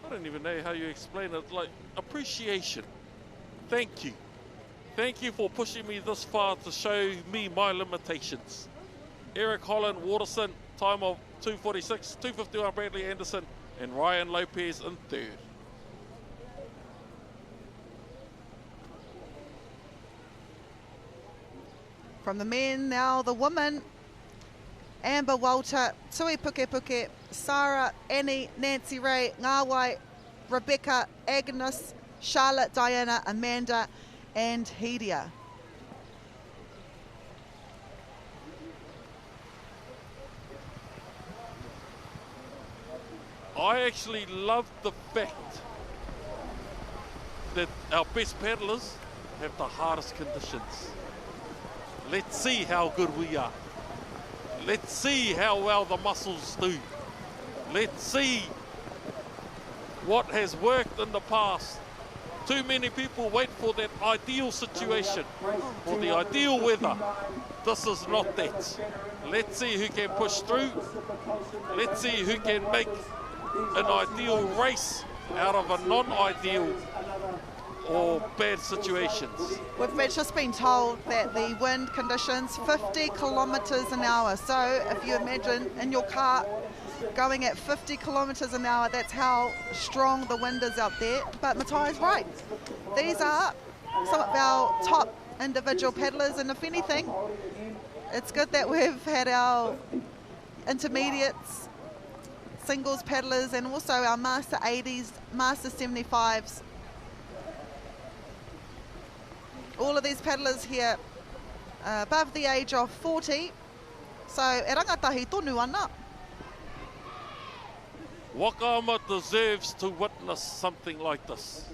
S3: I don't even know how you explain it, like appreciation. Thank you. Thank you for pushing me this far to show me my limitations. Eric Holland Waterson, time of 2:46, 2:51 Bradley Anderson, and Ryan Lopez in third.
S2: From the men, now the women. Amber Walter, Tui Puke Puke, Sarah, Annie, Nancy Ray, Ngawai, Rebecca, Agnes, Charlotte, Diana, Amanda, and Hedia.
S3: I actually love the fact that our best paddlers have the hardest conditions. Let's see how good we are. Let's see how well the muscles do. Let's see what has worked in the past. Too many people wait for that ideal situation, for the ideal weather. This is not that. Let's see who can push through. Let's see who can make an ideal race out of a non-ideal or bad situations.
S2: We've just been told that the wind conditions 50 kilometres an hour. So if you imagine in your car going at 50 kilometres an hour, that's how strong the wind is out there. But Matai is right. These are some of our top individual paddlers, and if anything, it's good that we've had our intermediates, singles paddlers, and also our Master 80s, Master 75s. All of these paddlers here above the age of 40. So, e rangatahi tonu ana.
S3: Wakaama deserves to witness something like this.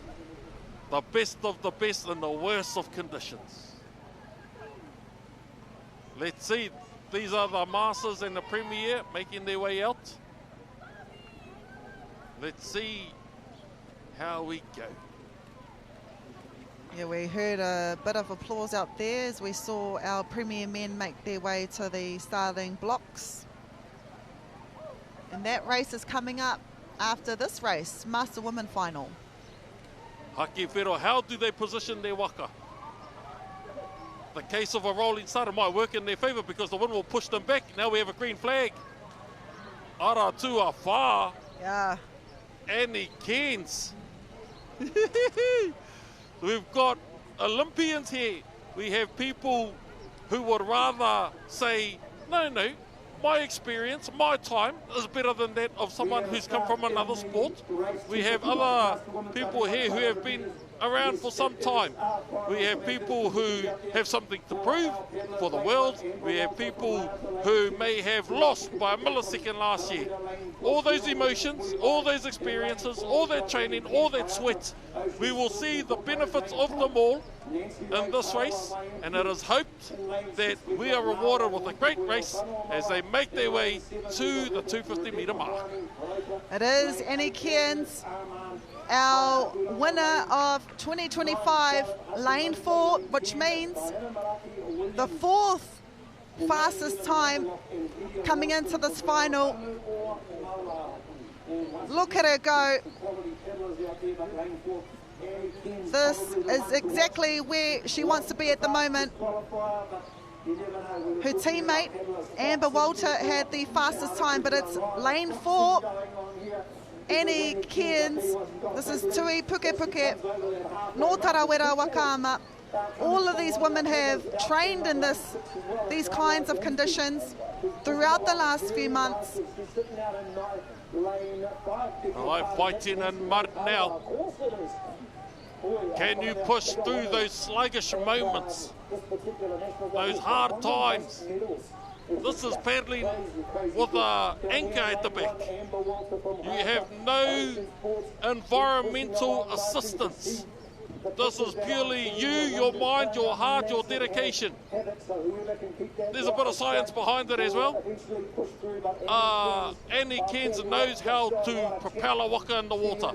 S3: The best of the best in the worst of conditions. Let's see. These are the Masters and the Premier making their way out. Let's see how we go.
S2: Yeah, we heard a bit of applause out there as we saw our Premier men make their way to the starting blocks. And that race is coming up after this race, Master Women Final.
S3: Haki Whero, how do they position their waka? The case of a rolling start might work in their favour because the wind will push them back. Now we have a green flag. Ara tua whā.
S2: Yeah.
S3: Annie Cairns. We've got Olympians here. We have people who would rather say, no, my experience, my time is better than that of someone who's come from another sport. We have other people here who have been around for some time. We have people who have something to prove for the world. We have people who may have lost by a millisecond last year. All those emotions, all those experiences, all that training, all that sweat, we will see the benefits of them all in this race, and it is hoped that we are rewarded with a great race as they make their way to the 250 metre mark.
S2: It is Annie Cairns, our winner of 2025 Lane 4, which means the 4th fastest time coming into this final. Look at her go. This is exactly where she wants to be at the moment. Her teammate, Amber Walter, had the fastest time, but it's Lane 4. Annie Cairns, this is Tui Puke Puke, no Tarawera Wakama. All of these women have trained in these kinds of conditions throughout the last few months.
S3: I'm fighting in mud now. Can you push through those sluggish moments, those hard times? This is paddling with an anchor at the back. You have no environmental assistance. This is purely you, your mind, your heart, your dedication. There's a bit of science behind it as well. Annie Cairns knows how to propel a waka in the water.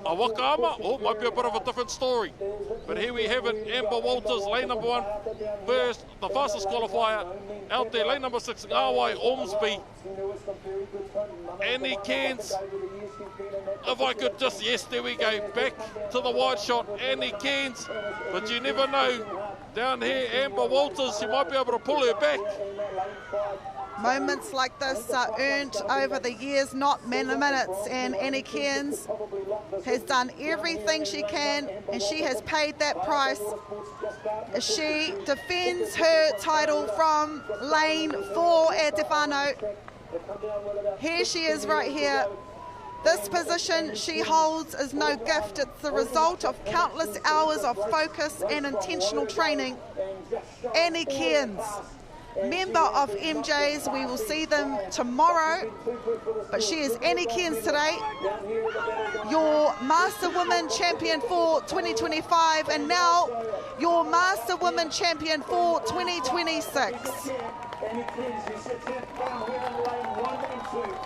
S3: A wakaama, oh, might be a bit of a different story. But here we have it, Amber Walters, lane number 1, first, the fastest qualifier. Out there, lane number 6, Ngawai Ormsby. Annie Cairns, if I could just, yes, there we go, back to the wide shot, Annie Cairns, but you never know, down here, Amber Walters, she might be able to pull her back.
S2: Moments like this are earned over the years, not minutes, and Annie Cairns has done everything she can, and she has paid that price as she defends her title from lane 4 at Te Whānau. Here she is right here. This position she holds is no gift. It's the result of countless hours of focus and intentional training. Annie Cairns, member of MJ's, we will see them tomorrow, but she is Annie Cairns today, your Master Women Champion for 2025, and now your Master Women Champion for 2026.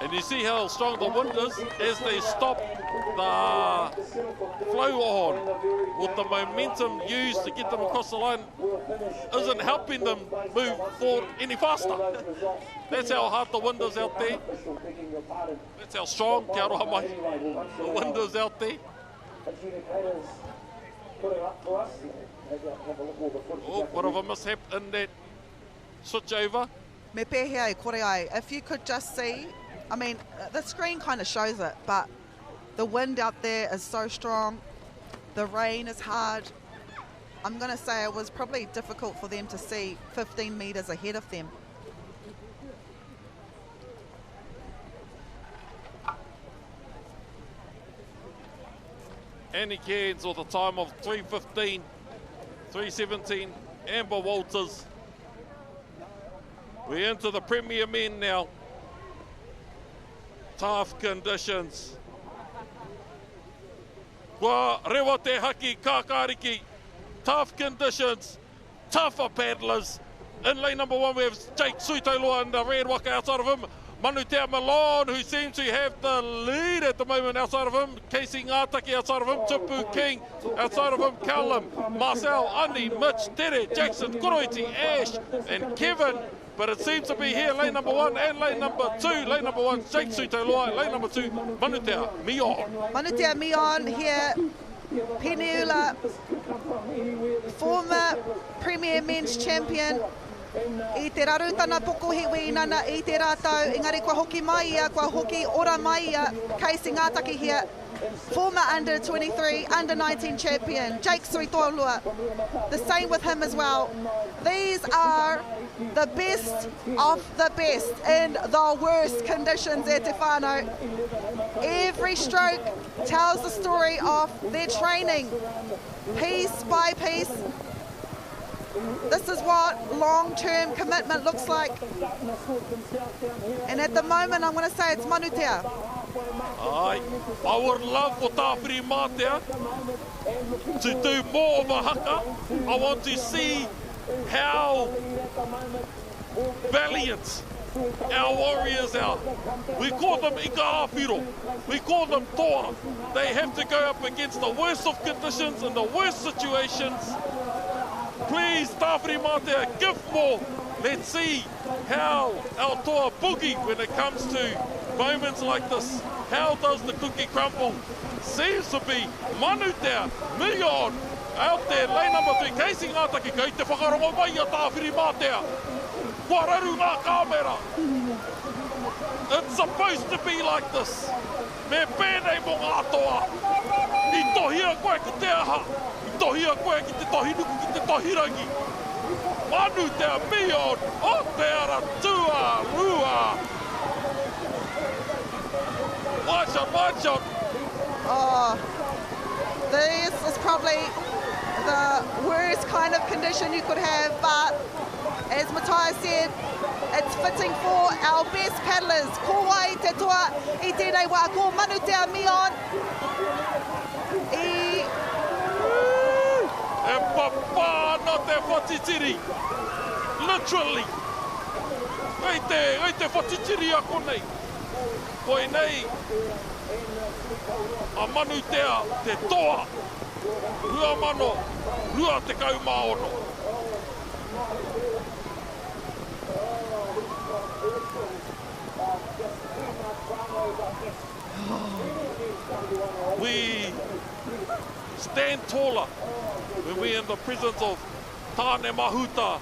S3: And you see how strong the wind is as they stop the flow on with the momentum used to get them across the line isn't helping them move forward any faster. That's how hard the wind is out there. That's how strong Te Aroha mai, the wind is out there. Oh, bit of a mishap in that switch over.
S2: Me pehe ai, kore ai. If you could just see, I mean, the screen kind of shows it, but the wind out there is so strong. The rain is hard. I'm going to say it was probably difficult for them to see 15 metres ahead of them.
S3: Annie Cairns with a time of 3:15, 3:17. Amber Walters. We're into the Premier Men now. Tough conditions. Kua rewa te haki kakariki. Tough conditions. Tougher paddlers. In lane number 1 we have Jake Suitolua and the red Waka outside of him. Manutea Malone, who seems to have the lead at the moment outside of him. Casey Ngātaki outside of him. Tupu King outside of him. Callum, Marcel, Andy, Mitch, Tere, Jackson, Koroiti, Ash and Kevin. But it seems to be here, lane number 1 and lane number 2. Lane number 1, Jake Suitolua. Lane number 2, Manutea Mion.
S2: Manutea Mion here. Peniula, former Premier Men's Champion. I te raru tana poko hiwi inana I te rātau. Engari kua hoki mai ia, kua hoki ora mai ia. Casey Ngātaki here. former under-23, under-19 champion, Jake Suitoulua. The same with him as well. These are the best of the best in the worst conditions at Te Whānau. Every stroke tells the story of their training, piece by piece. This is what long-term commitment looks like. And at the moment, I'm going to say it's manutea.
S3: Aye, I would love for Tāwhiri Mātea to do more of a haka. I want to see how valiant our warriors are. We call them ika āwhiro. We call them toa. They have to go up against the worst of conditions and the worst situations. Please, Tāwhiri Mātea, give more. Let's see how our toa boogie when it comes to moments like this. How does the cookie crumble? Seems to be manutea, million out there. Lane number 3, Casey Ngātaki, kei te whakarongo mai a Tāwhiri Mātea. Kua raru ngā kāmera. It's supposed to be like this. Me pēnei mo ngā toa. I tohia koe ki te aha. I tohia koe ki te tohinuku ki te tohirangi. Manutea million o te ara tua rua. Watch out.
S2: Oh, this is probably the worst kind of condition you could have, but as Matthias said, it's fitting for our best paddlers. Ko wai te toa I tēnei wā, ko manutea mion.
S3: E papa no te whatitiri. Literally. Ei te whatitiri a konei. Koe nei, a manutea te toa. Rua mano, rua te kaumaono. We stand taller when we're in the presence of tāne mahuta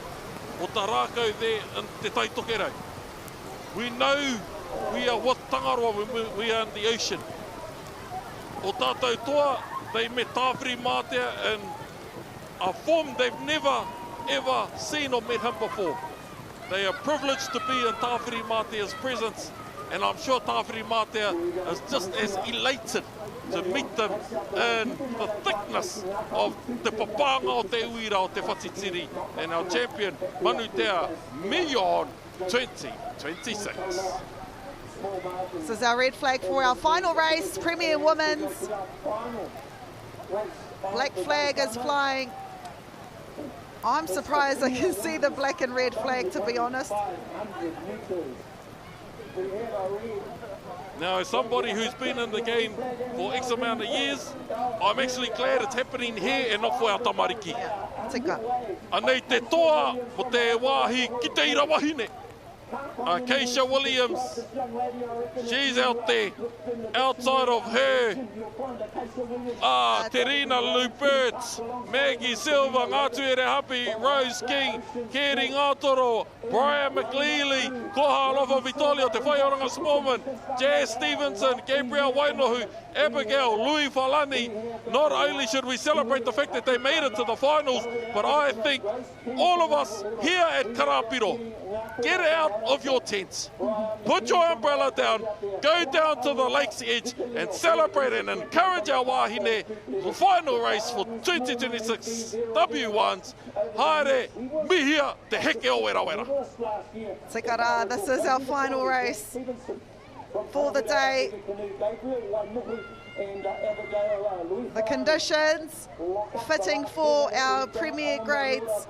S3: o tā rākau there in te taitokerau. We know we are with tangaroa when we are in the ocean. O tātou toa, they met Tāwhiri Mātea in a form they've never ever seen or met him before. They are privileged to be in Tāwhiri Mātea's presence, and I'm sure Tāwhiri Mātea is just as elated to meet them in the thickness of the papanga o te uira o te whatitiri and our champion Manutea Million 2026.
S2: This is our red flag for our final race, Premier Women's. Black flag is flying. I'm surprised I can see the black and red flag, to be honest.
S3: Now, as somebody who's been in the game for X amount of years, I'm actually glad it's happening here and not for our tamariki.
S2: Tika.
S3: Anei te toa mo te wāhi ki te irawahine. Keisha Williams, she's out there, outside of her. Terina Lupertz, Maggie Silva, Ngātuere Hapi, Rose King, Keri Ngātoro, Brian McLeely, Koha Alofa Vitolia, Te Whaioranga Smallman, Jazz Stevenson, Gabriel Wainohu, Abigail, Louis Falani. Not only should we celebrate the fact that they made it to the finals, but I think all of us here at Karapiro, get out of your tents, put your umbrella down, go down to the lake's edge and celebrate and encourage our wahine. The final race for 2026 W1s. Haere, mihia te heke o wera wera.
S2: Tikara, this is our final race for the day. The conditions fitting for our premier grades.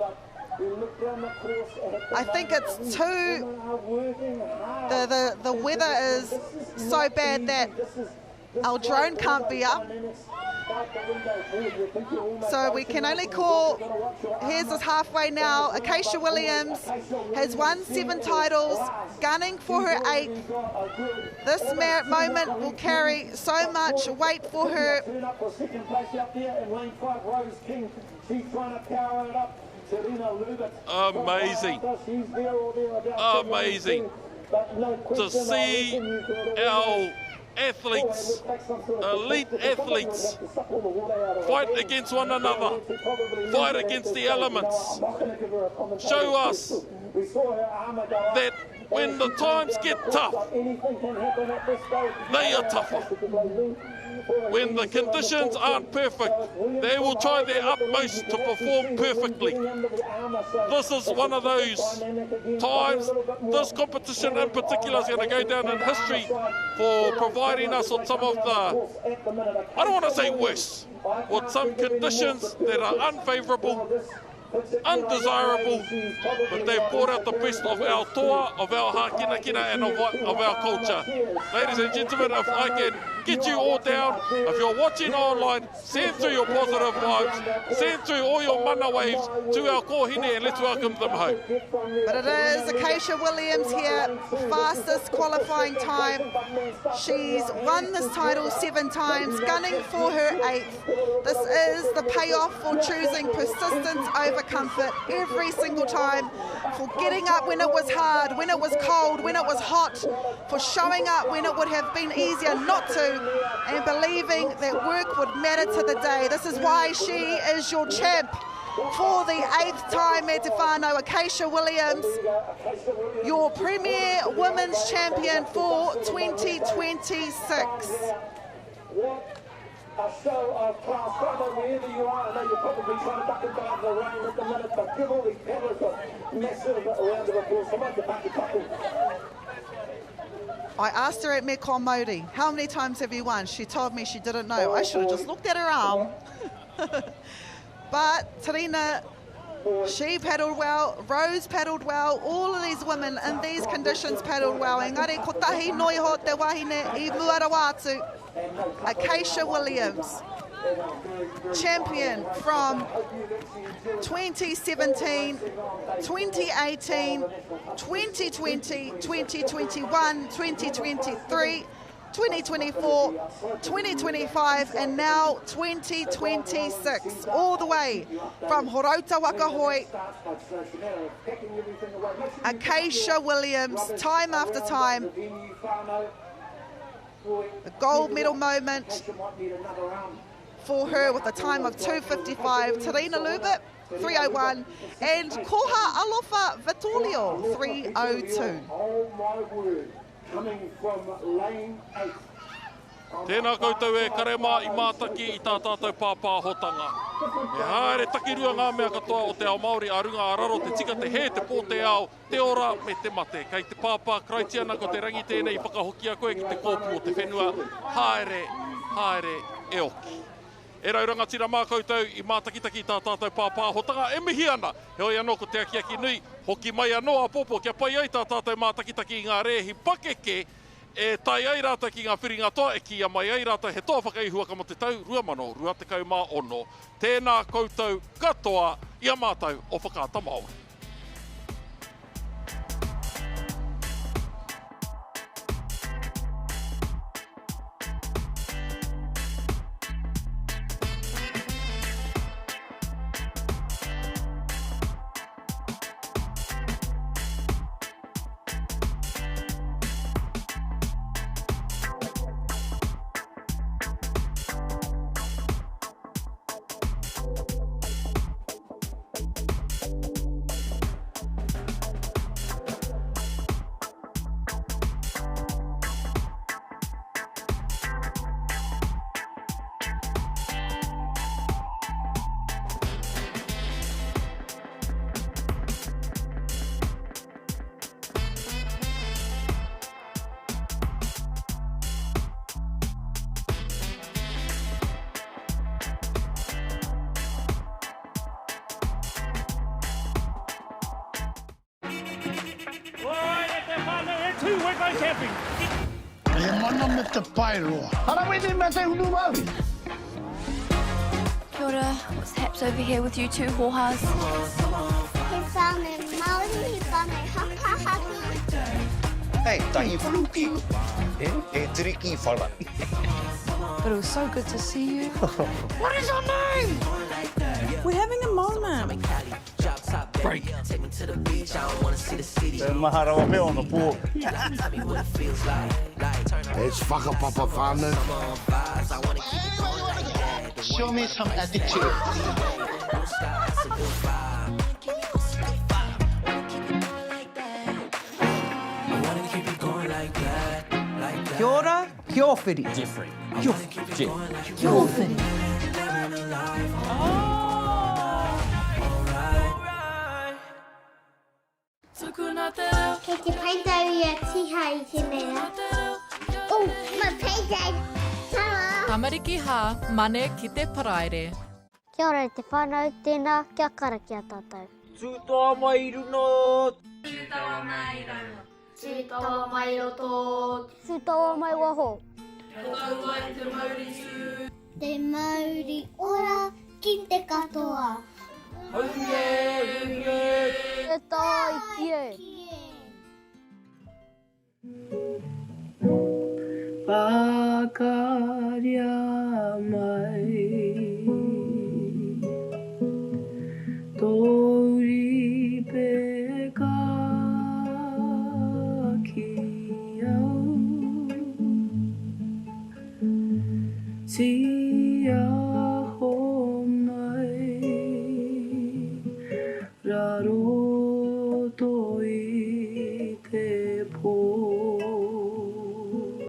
S2: I think it's too, the weather is so bad that our drone can't be up. So we can only call, here's us halfway now. Acacia Williams has won 7 titles, gunning for her 8th. This moment will carry so much weight for her.
S3: Amazing. Amazing. To see our athletes, elite athletes, fight against one another, fight against the elements, show us that when the times get tough, they are tougher. When the conditions aren't perfect, they will try their utmost to perform perfectly. This is one of those times. This competition in particular is going to go down in history for providing us with some of the, I don't want to say worse, with some conditions that are unfavourable, undesirable, but they've brought out the best of our toa, of our hākinakina and of our culture. Ladies and gentlemen, if I can get you all down, if you're watching online, send through your positive vibes, send through all your mana waves to our kohine and let's welcome them home.
S2: But it is Acacia Williams here, fastest qualifying time. She's won this title 7 times, gunning for her 8th. This is the payoff for choosing persistence over comfort every single time, for getting up when it was hard, when it was cold, when it was hot, for showing up when it would have been easier not to, and believing that work would matter to the day. This is why she is your champ for the 8th time at Te Whānau. Acacia Williams, your premier women's champion for 2026.
S1: A show of class, wherever you are. I know you're probably trying to duck and dive the rain at the minute, but give all these paddlers a massive round of applause. Come on, the bucket couple.
S2: I asked her at Mekong Māori, how many times have you won? She told me she didn't know. I should have just looked at her arm. But Tarina, she paddled well, Rose paddled well, all of these women in these conditions paddled well. Engari, ko tahi noi ho te wahine I muarawatu. Acacia Williams, champion from 2017, 2018, 2020, 2021, 2023, 2024, 2025, and now 2026, all the way from Horauta Wakahoi. Acacia Williams, time after time, the gold medal moment for her with a time of 2:55. Tarina Lubit, 3:01, and Koha Alofa Vitolio, 3:02.
S1: Oh my word, coming from lane 8.
S3: Tēnā koutou e karema I mātaki I tā tātou pāpā hotanga. E haere takirua ngā mea katoa o te ao Māori a runga a raro te tika te he te pō te ao, te ora me te mate. Kei te pāpā kraitiana ko te rangi tēnei whakahoki a koe ki te kōpu o te whenua. Haere, haere e oki. E rauranga tira mā koutou I mātakitaki tā tātou pāpā hotanga. E mihi ana, he oi anō ko te akiaki nui, hoki mai anō a popo kia pai ai tā tātou mātakitaki I ngā rehi pakeke, e tai ai rata ki ngā whiringa toa, e ki a mai ai rata he toa whakaihua ka mo te tau, rua mano, rua te kau mā ono. Tēnā koutou katoa I a mātou o Whakaata Māori.
S8: We're going camping. E mana me te pairoa. Harawini me te unu Māori.
S10: Kia ora, what's haps over here with you two hohas?
S9: He found a Māori, he found a Whakaata.
S6: Hey, tahi whanuki. E tiriki whala.
S19: But it was so good to see you.
S8: What is your name?
S19: We're having a moment.
S16: Break.
S5: Take me to the beach, I don't wanna see the city.
S6: Maharawa me on the pool.
S8: It's whakapapa whānau.
S12: Show me some attitude.
S5: Kia ora, kia whiri.
S26: Jeffrey.
S5: Kia whiri.
S11: Kei te paitau ia tiha I te mea. Oh, my paitau! Tara!
S29: Tamariki hā, mane ki te paraire.
S11: Kia ora te whānau, tēnā, kia kara kia tātou.
S17: Tūtoa mai runo!
S11: Tūtoa mai rano. Tūtoa mai roto. Tūtoa mai waho. Tūtoa mai te Māori su. Te Māori ora ki te katoa.
S17: Haue, haue!
S11: E tai kie.
S17: Whakaria